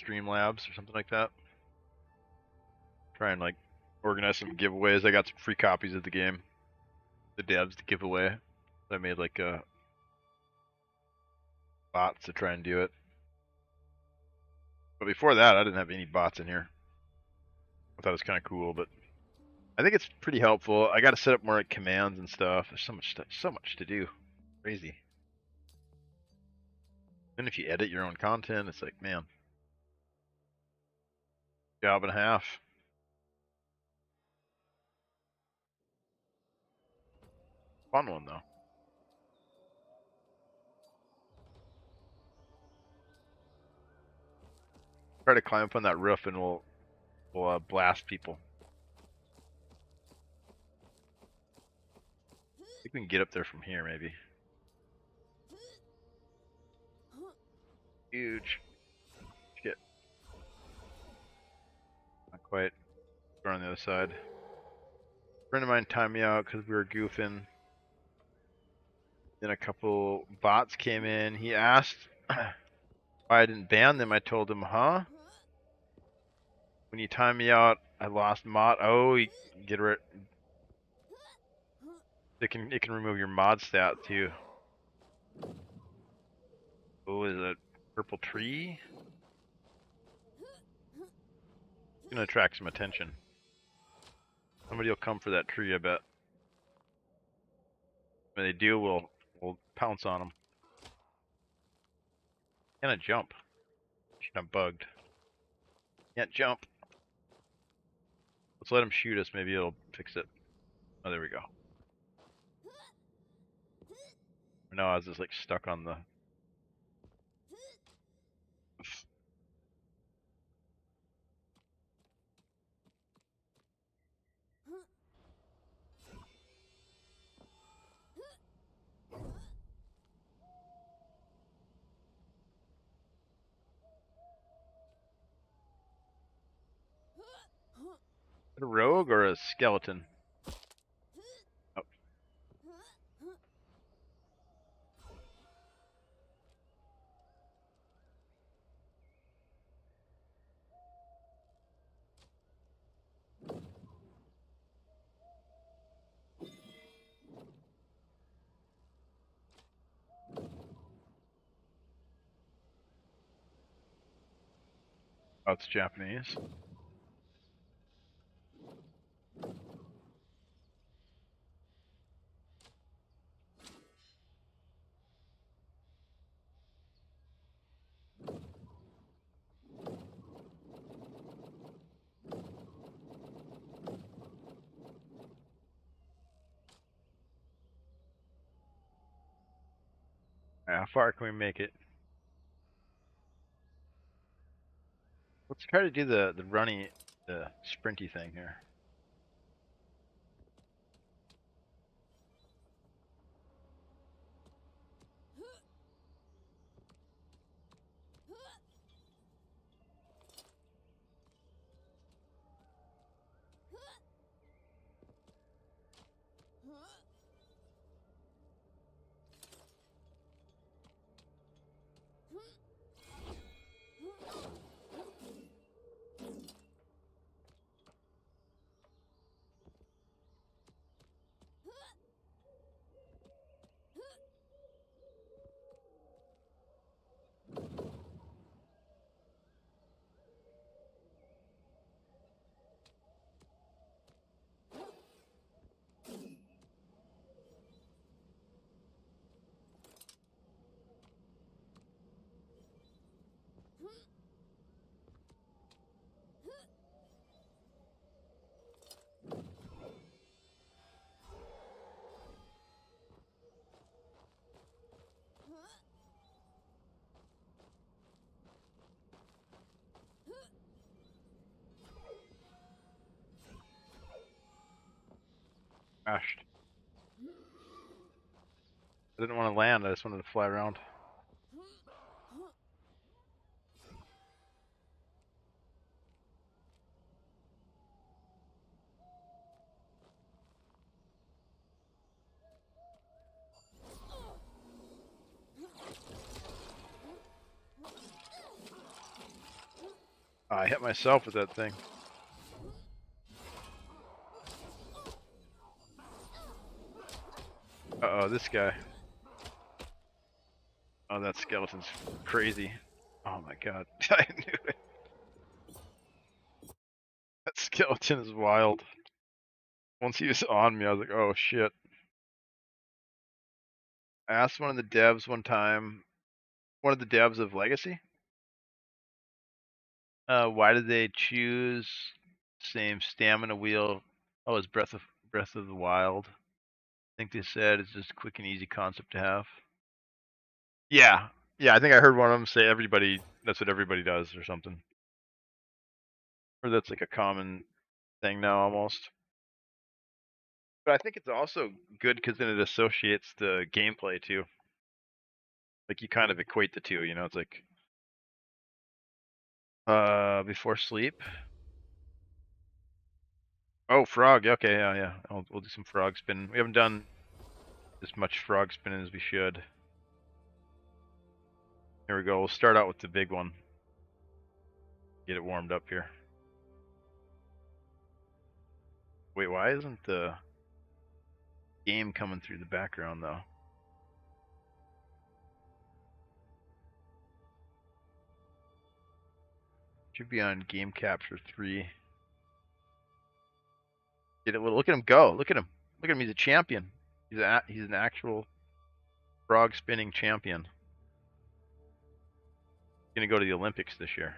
Streamlabs or something like that. Try and like organize some giveaways. I got some free copies of the game, the devs to give away. I made like bots to try and do it. But before that, I didn't have any bots in here. I thought it was kind of cool, but I think it's pretty helpful. I got to set up more like commands and stuff. There's so much to do. Crazy. And if you edit your own content, it's like, man, job and a half. Fun one though. Try to climb up on that roof and we'll blast people. I think we can get up there from here maybe. Huge. Shit. Not quite. We're on the other side. A friend of mine timed me out because we were goofing. Then a couple bots came in. He asked why I didn't ban them. I told him, huh? When you time me out, I lost mod. Oh, you get rid. It can remove your mod stat too. Oh, is it purple tree? Gonna attract some attention. Somebody will come for that tree, I bet. When they do, we'll pounce on them. Can I jump? Shit, I'm bugged. Can't jump. Let's let him shoot us. Maybe it'll fix it. Oh, there we go. No, I was just like stuck on the. A rogue or a skeleton? Oh, oh, it's Japanese. How far can we make it? Let's try to do the runny, the sprinty thing here. Crashed. I didn't want to land. I just wanted to fly around. I hit myself with that thing. Uh-oh, this guy. Oh, that skeleton's crazy. Oh my god. I knew it. That skeleton is wild. Once he was on me, I was like, oh shit. I asked one of the devs one time, one of the devs of Legacy, why did they choose same stamina wheel? Oh, it's Breath of the Wild. I think they said it's just a quick and easy concept to have. Yeah, yeah. I think I heard one of them say everybody. That's what everybody does, or something. Or that's like a common thing now, almost. But I think it's also good because then it associates the gameplay too. Like you kind of equate the two, you know. It's like Before sleep. Oh, frog. Okay, yeah. We'll do some frog spin. We haven't done as much frog spinning as we should. Here we go. We'll start out with the big one. Get it warmed up here. Wait, why isn't the game coming through the background though? Should be on game capture 3. Get it. Look at him go. Look at him. Look at him. He's a champion. He's an actual frog spinning champion. He's gonna go to the Olympics this year.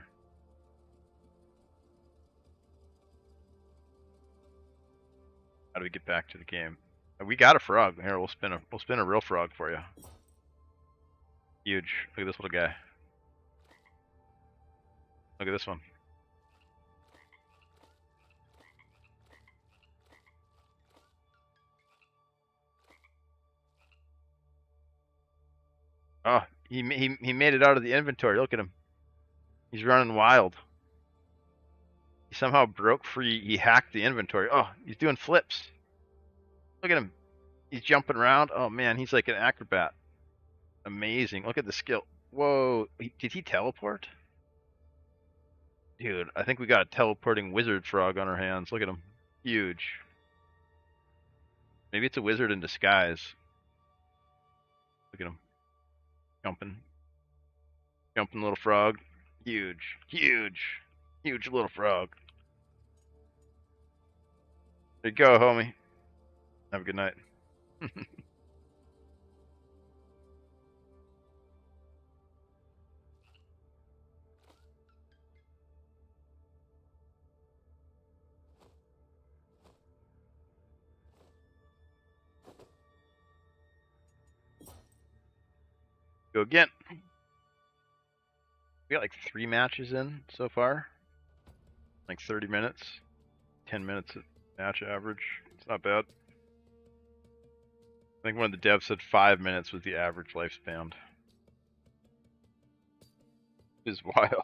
How do we get back to the game? We got a frog. Here, we'll spin a real frog for you. Huge. Look at this little guy. Look at this one. Oh, he made it out of the inventory. Look at him. He's running wild. He somehow broke free. He hacked the inventory. Oh, he's doing flips. Look at him. He's jumping around. Oh man, he's like an acrobat. Amazing. Look at the skill. Whoa. Did he teleport? Dude, I think we got a teleporting wizard frog on our hands. Look at him. Huge. Maybe it's a wizard in disguise. Look at him. Jumping. Jumping little frog. Huge. Huge. Huge little frog. There you go, homie. Have a good night. Go again. We got like 3 matches in so far. Like 30 minutes. 10 minutes at match average. It's not bad. I think one of the devs said 5 minutes was the average lifespan. It's wild.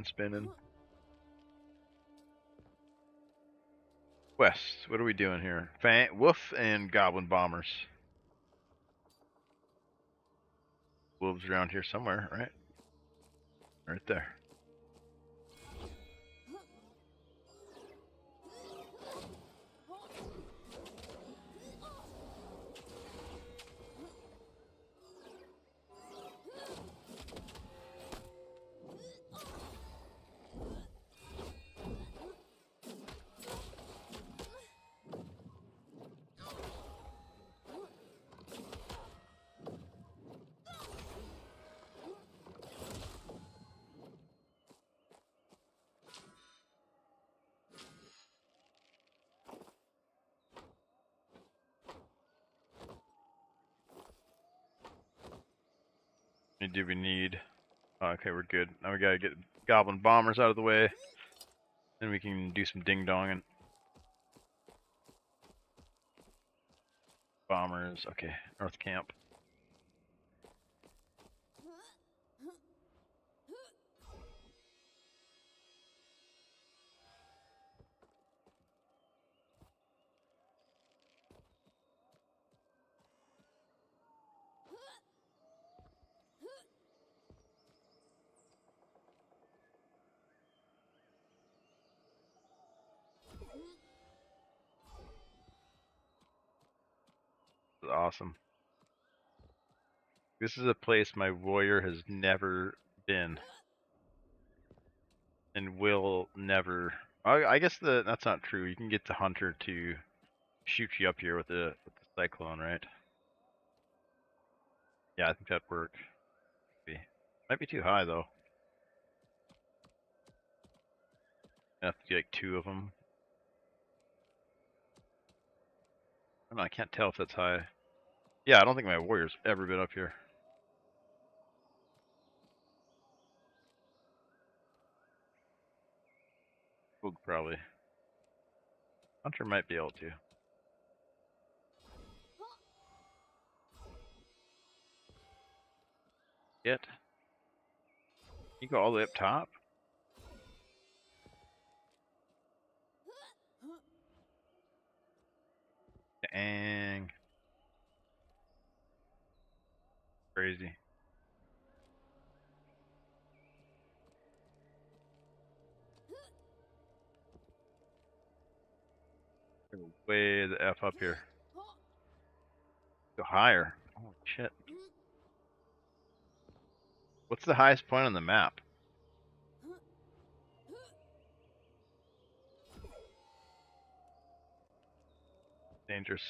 Spinning. Quest. What are we doing here? Wolf and goblin bombers. Wolves around here somewhere, right? Right there. What do we need? Oh, okay, we're good. Now we gotta get goblin bombers out of the way. Then we can do some ding-donging. Bombers, okay. North camp. This is awesome. This is a place my warrior has never been. And will never. I guess that's not true. You can get the hunter to shoot you up here with the cyclone, right? Yeah, I think that'd work. Might be too high though. I have to do like 2 of them. I don't know, I can't tell if that's high. Yeah, I don't think my warrior's ever been up here. Probably. Hunter might be able to. Get. You go all the way up top? Dang. Crazy. Go way the F up here. Go higher. Oh shit. What's the highest point on the map? Dangerous.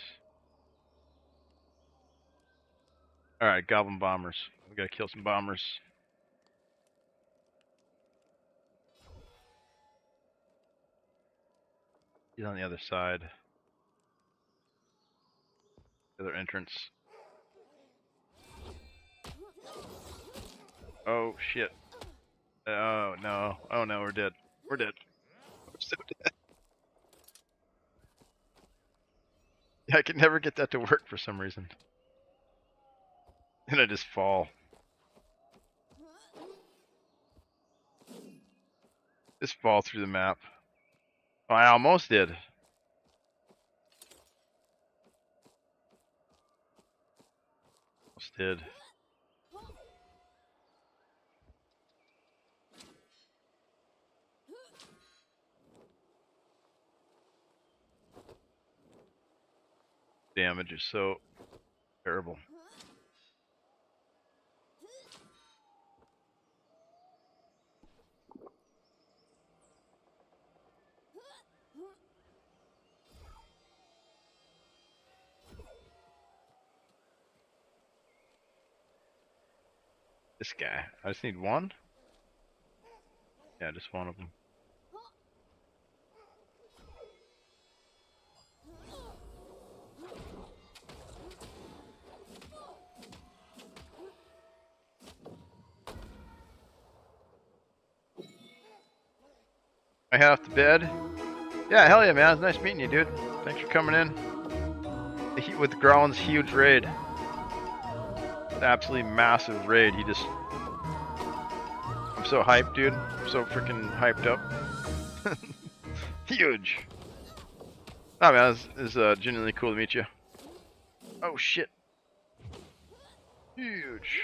Alright, goblin bombers. We gotta kill some bombers. He's on the other side. The other entrance. Oh shit. Oh no. Oh no, we're dead. We're dead. We're so dead. I can never get that to work for some reason. And I just fall. Just fall through the map. Oh, I almost did. Almost did. Damage is so terrible. This guy. I just need one? Yeah, just one of them. I head off to bed. Yeah, hell yeah, man. It's nice meeting you, dude. Thanks for coming in. With Growlin's huge raid. An absolutely massive raid. He just... I'm so hyped, dude. I'm so freaking hyped up. Huge. Oh, man, it's genuinely cool to meet you. Oh, shit. Huge.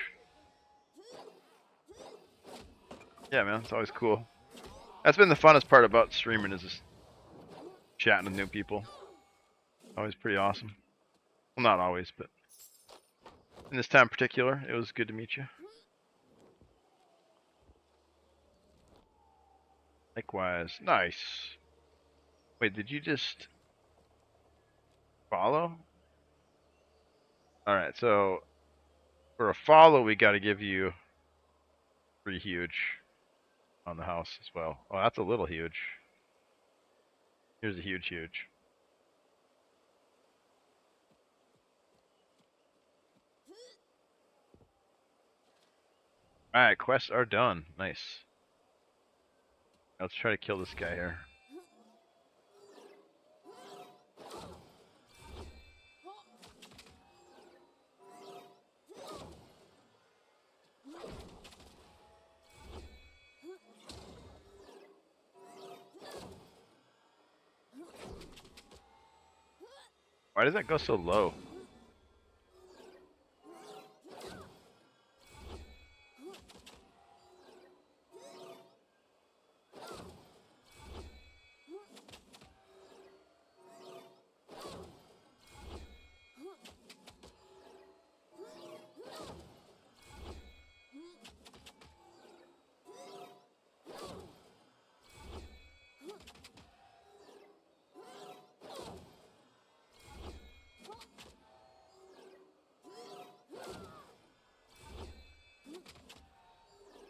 Yeah, man, it's always cool. That's been the funnest part about streaming, is just chatting with new people. Always pretty awesome. Well, not always, but in this time in particular, it was good to meet you. Likewise. Nice. Wait, did you just follow? Alright, so for a follow, we gotta give you 3 huge on the house as well. Oh, that's a little huge. Here's a huge. Alright, quests are done. Nice. Let's try to kill this guy here. Why does that go so low?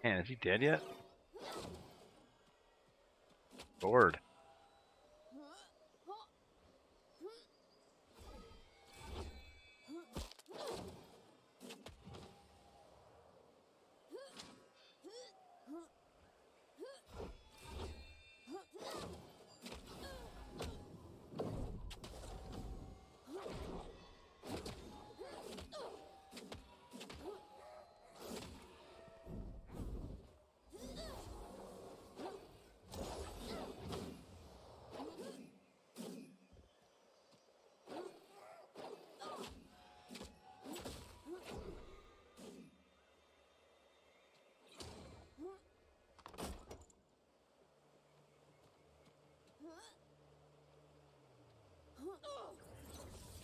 Man, is he dead yet? Lord.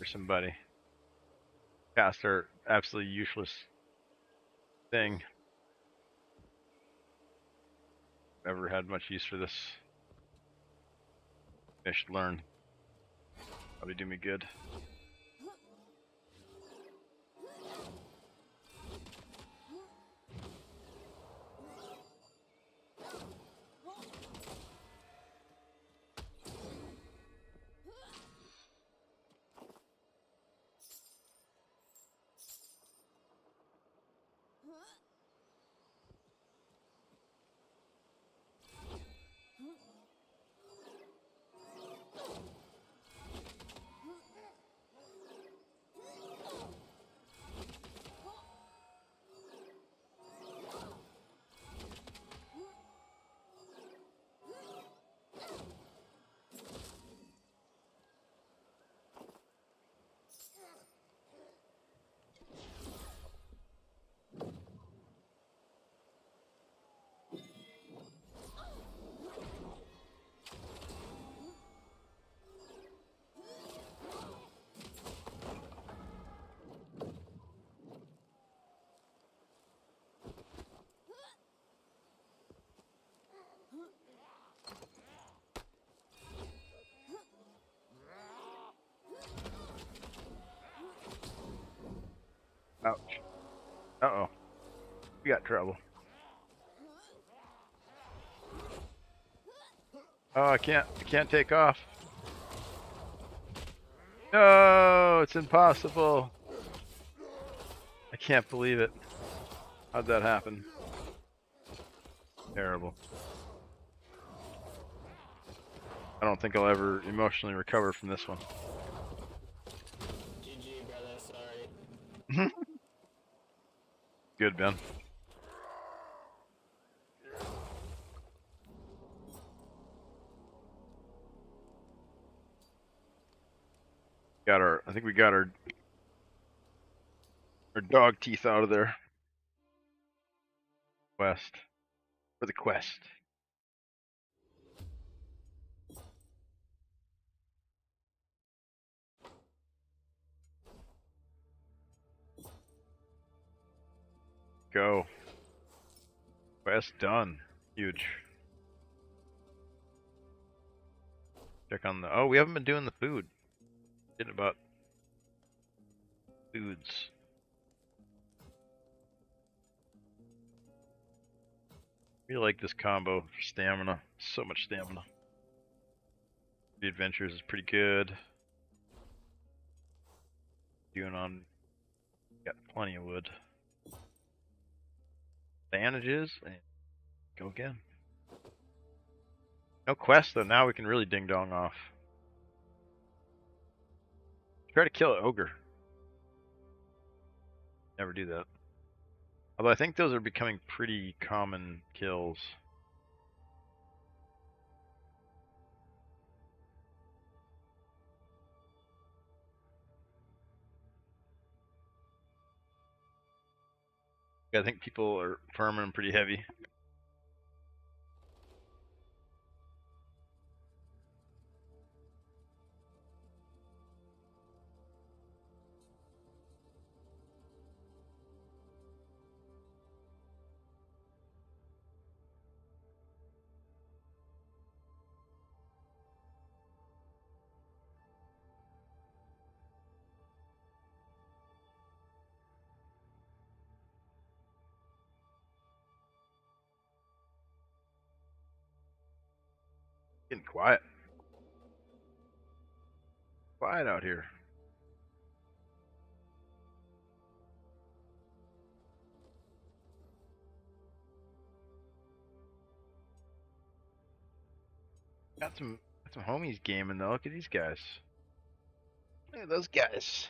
for somebody. Cast our absolutely useless thing. Never had much use for this. I should learn. Probably do me good. Ouch. Uh-oh. We got trouble. Oh, I can't take off. No, it's impossible. I can't believe it. How'd that happen? Terrible. I don't think I'll ever emotionally recover from this one. GG, brother. Sorry. Good, Ben. I think we got our dog teeth out of there. Quest. For the quest. Go. Quest done. Huge. Check on the... Oh, we haven't been doing the food. Getting about foods. Really like this combo for stamina. So much stamina. The adventures is pretty good. Doing on... Got plenty of wood. Bandages. And go again. No quest though, now we can really ding dong off. Try to kill an ogre. Never do that. Although I think those are becoming pretty common kills. I think people are farming them pretty heavy. Getting quiet. Quiet out here. Got some homies gaming though. Look at these guys. Look at those guys.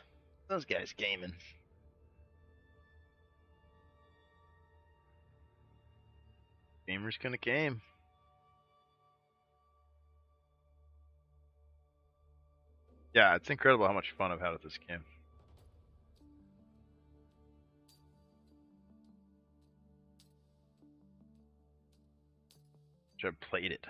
Those guys gaming. Gamers gonna game. Yeah, it's incredible how much fun I've had with this game. I've played it.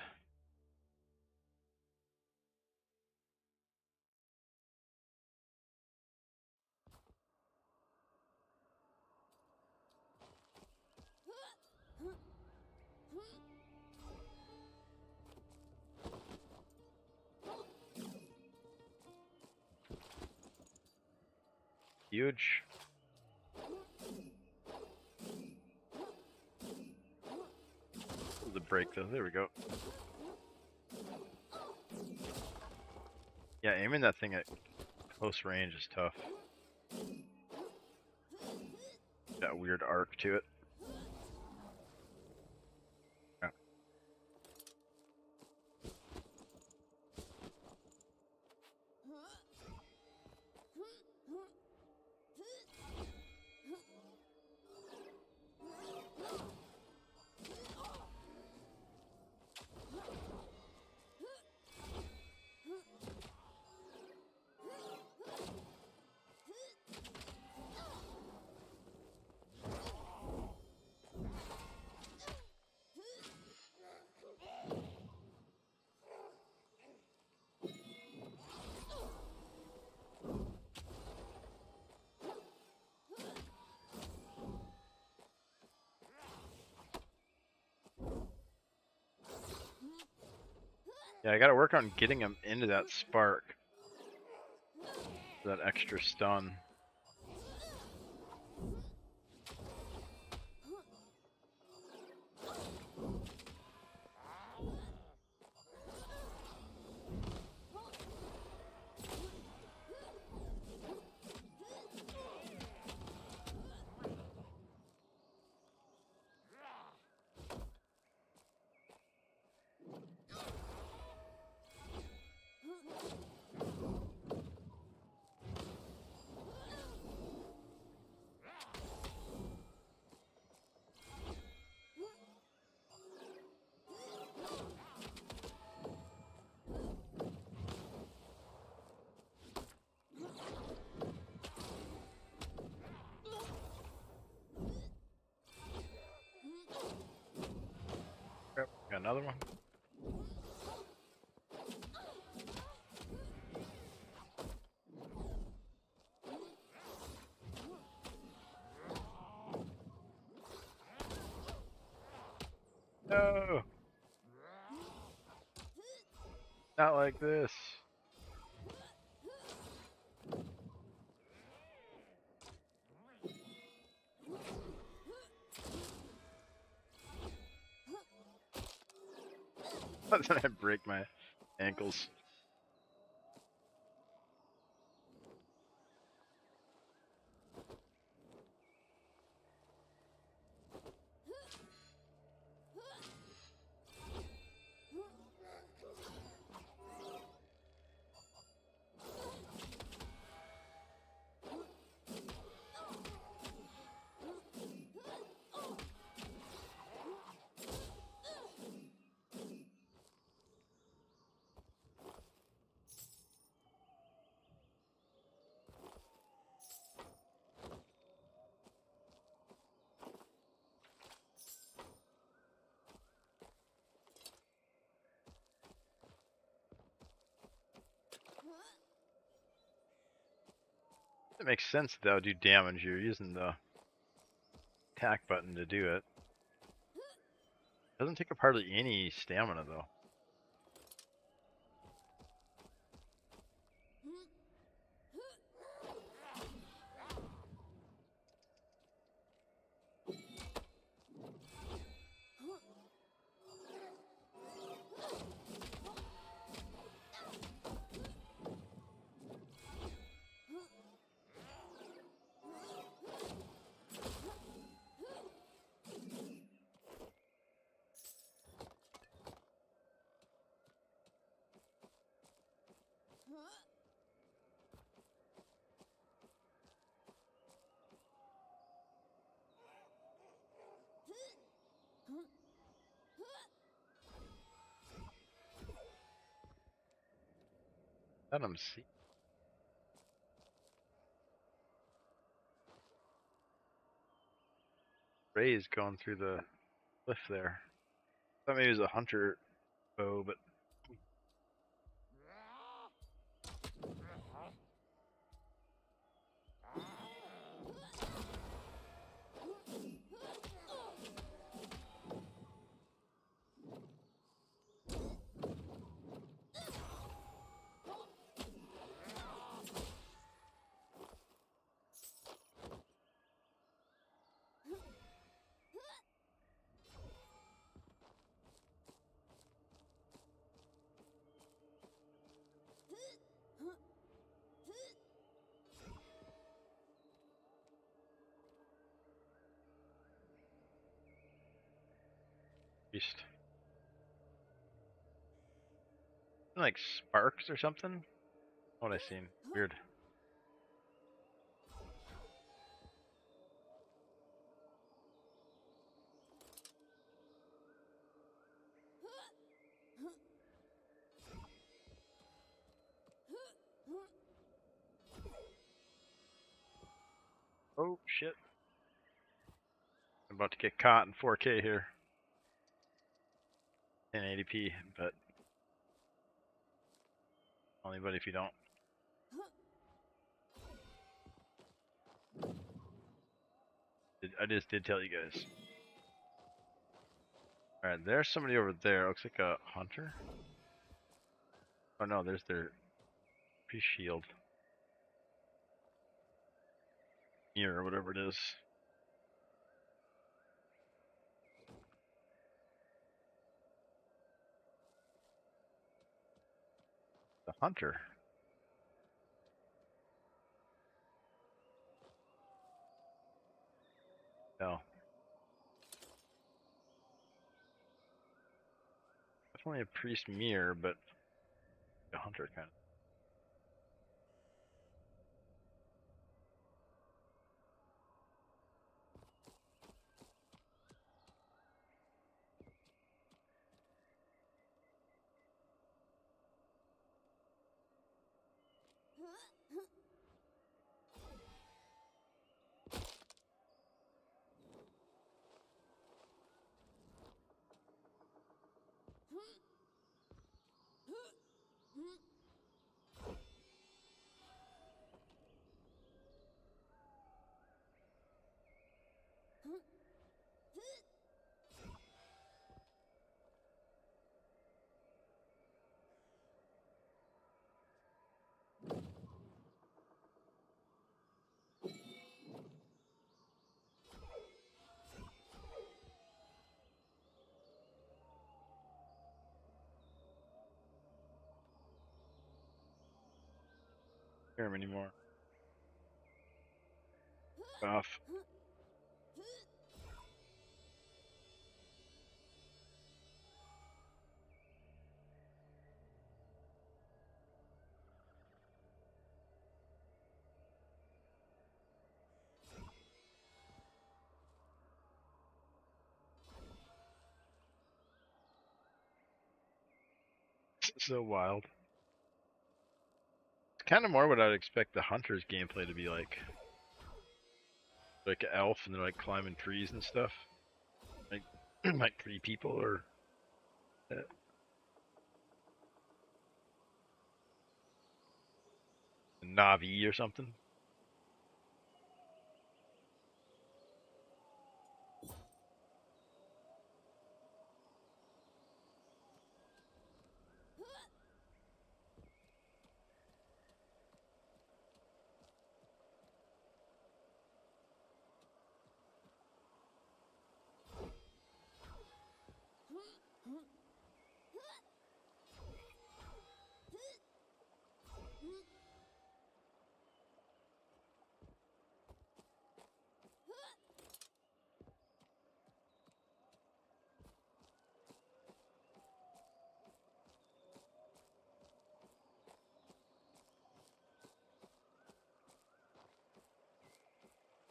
Huge. The break though. There we go. Yeah, aiming that thing at close range is tough. Got a weird arc to it. Yeah. Yeah, I gotta work on getting him into that spark. That extra stun. Yep, got another one. No! Not like this. But then I break my ankles. It makes sense that would do damage. You're using the attack button to do it. Doesn't take up hardly any stamina though. Let him see. Ray's going through the cliff there. Thought maybe it was a hunter bow, but Beast. Like sparks or something? What I seen? Weird. Oh shit. I'm about to get caught in 4K here. 1080p, but only but if you don't. I just did tell you guys. Alright, there's somebody over there. Looks like a hunter. Oh no, there's their pre-shield. Mirror, or whatever it is. The hunter. No. Definitely a priest mirror, but a hunter kind of. Hear him anymore. Off. So wild. It's kind of more what I'd expect the hunter's gameplay to be like. Like an elf and they're like climbing trees and stuff. Like like 3 people or Navi or something.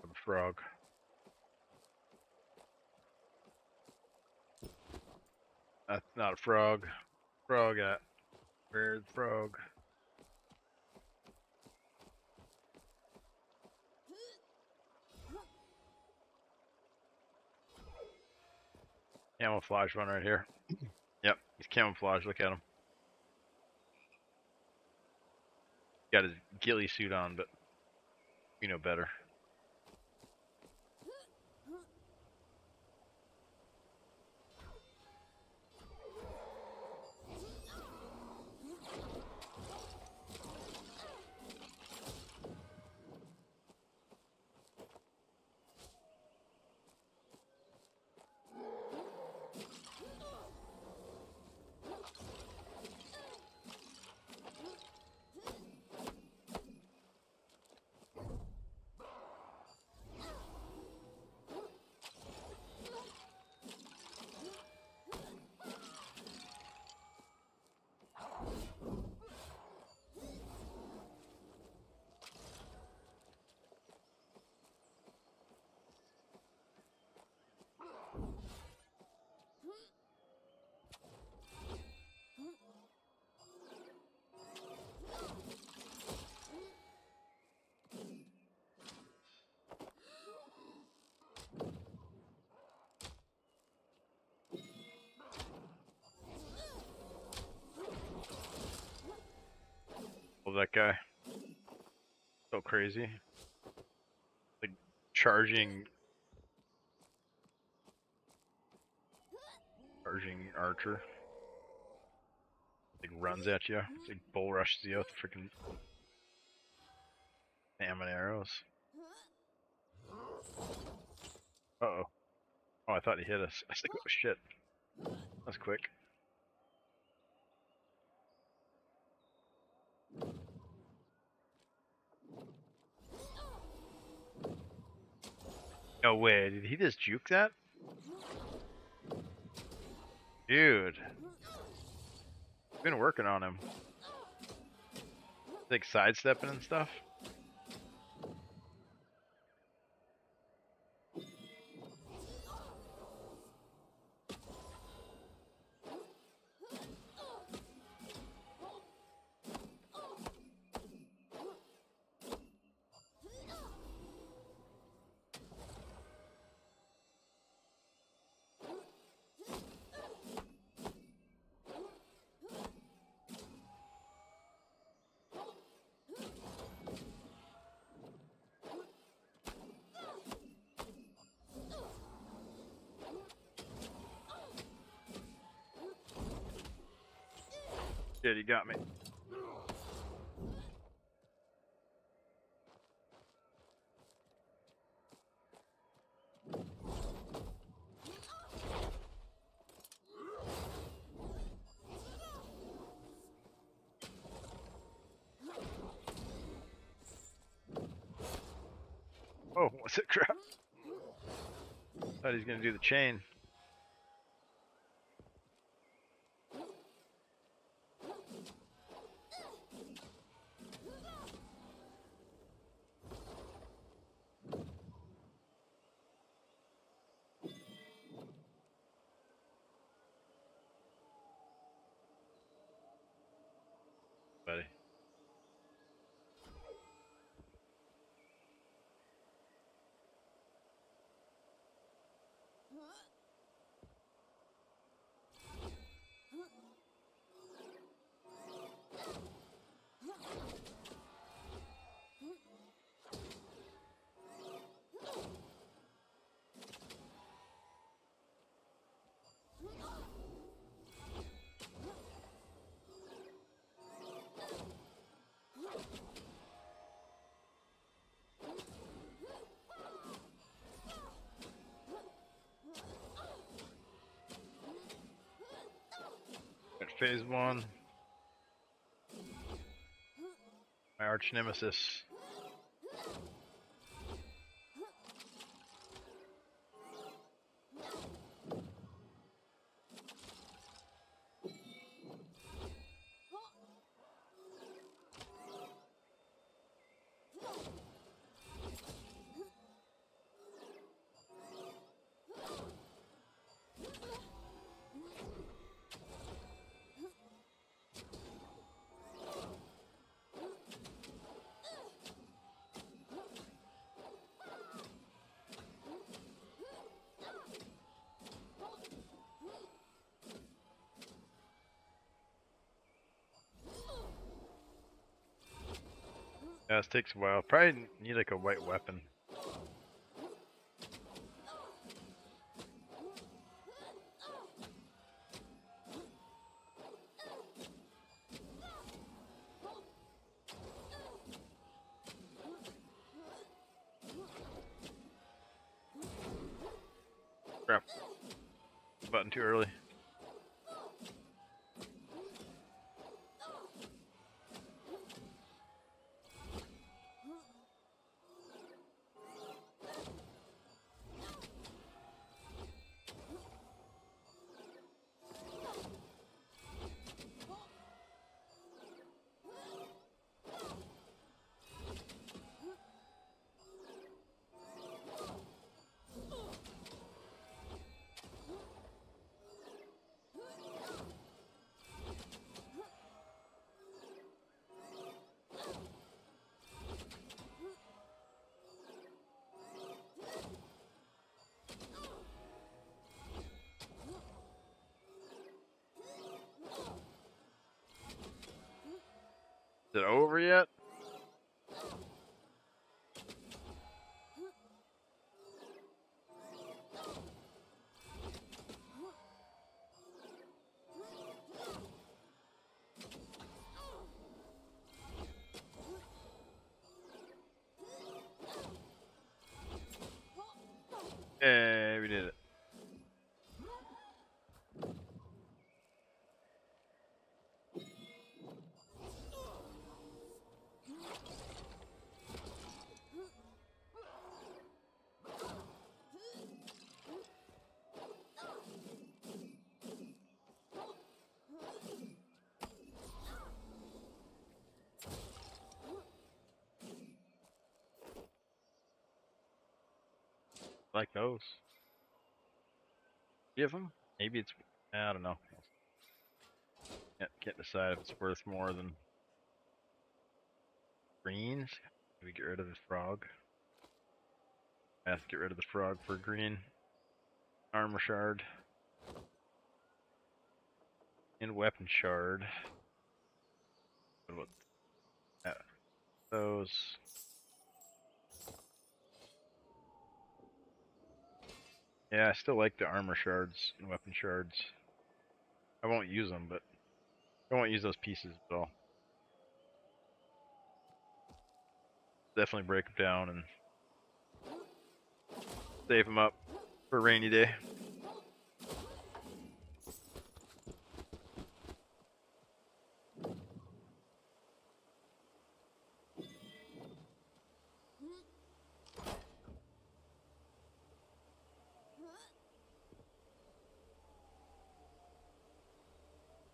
I'm a frog. That's not a frog. Frog at. Where's the frog? Camouflage one right here. Yep, he's camouflage. Look at him. Got his ghillie suit on, but you know better. Love that guy. So crazy. Like charging archer. Like runs at you. It's like bull rushes you with freaking salmon arrows. Uh-oh. Oh, I thought he hit us. I was like, oh shit. That's quick. No way, did he just juke that? Dude. Been working on him. Like sidestepping and stuff. Shit, he got me. Oh, what's it crap? Thought he was gonna do the chain. Buddy. At phase 1. My arch nemesis. Yeah, this takes a while. Probably need like a white weapon. Crap. Button too early. Is it over yet? Hey, we did it. Like those. Give them? Maybe it's. I don't know. Can't decide if it's worth more than greens. We get rid of the frog. I have to get rid of the frog for green armor shard and weapon shard. What about those? Yeah, I still like the armor shards and weapon shards. I won't use them, but I won't use those pieces at all. Definitely break them down and save them up for a rainy day.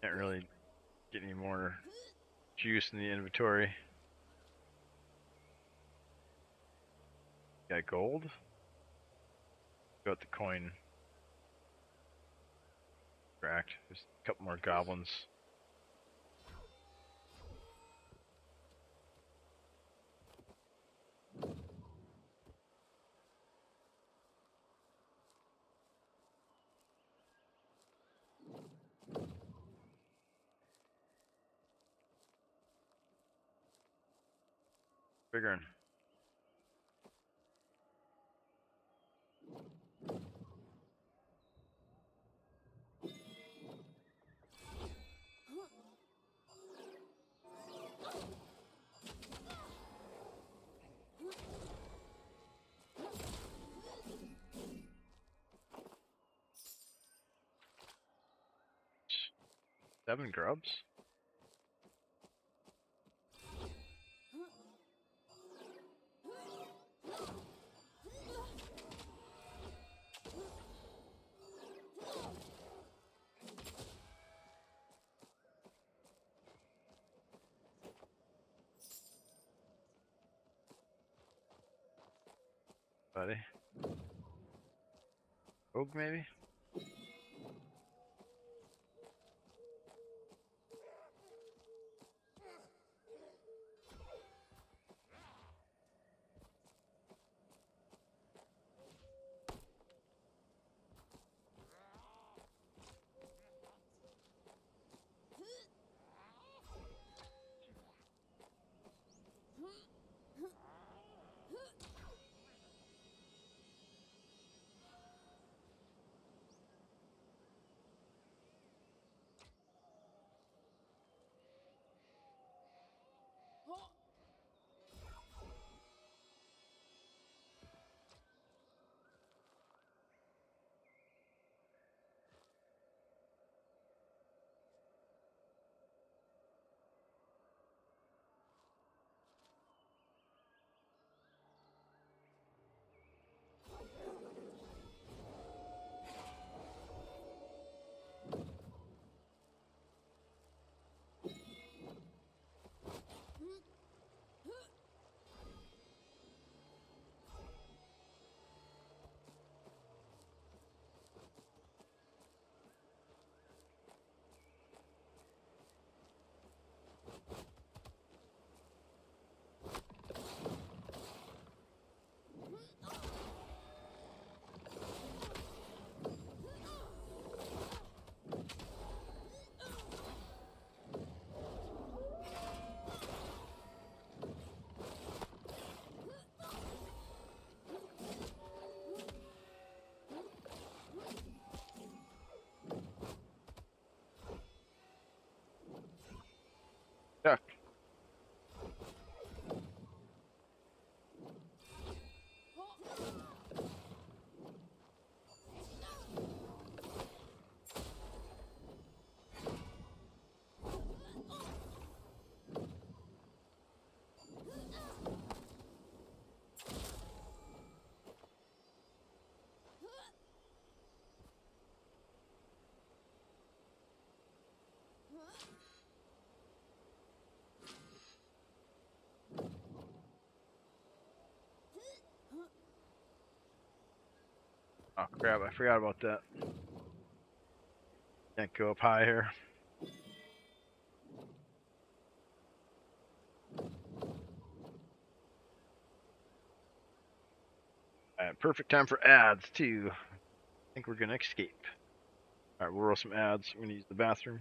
Can't really get any more juice in the inventory. Got gold? Got the coin cracked. There's a couple more goblins. Figuring. Seven grubs? Buddy. Rogue maybe? Oh crap! I forgot about that. Can't go up high here. Alright, perfect time for ads too. I think we're gonna escape. Alright, we'll roll some ads. We're gonna use the bathroom.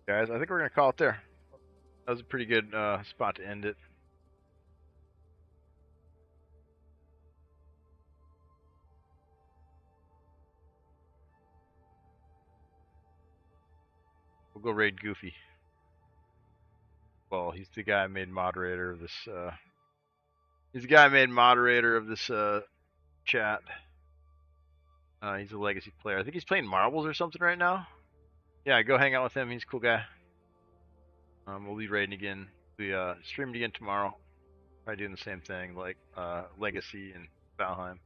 Guys, I think we're gonna call it there. That was a pretty good spot to end it. We'll go raid Goofy. Well, he's the guy I made moderator of this. He's the guy I made moderator of this chat. He's a legacy player. I think he's playing marbles or something right now. Yeah, go hang out with him. He's a cool guy. We'll be raiding again. We streaming again tomorrow. Probably doing the same thing, like Legacy and Valheim.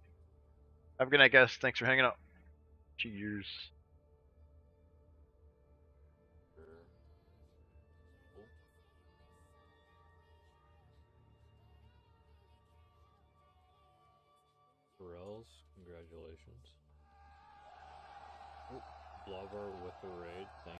Have a good night, guys. Thanks for hanging out. Cheers. Pharrell's, congratulations. Oh, Blobber with the raid, thank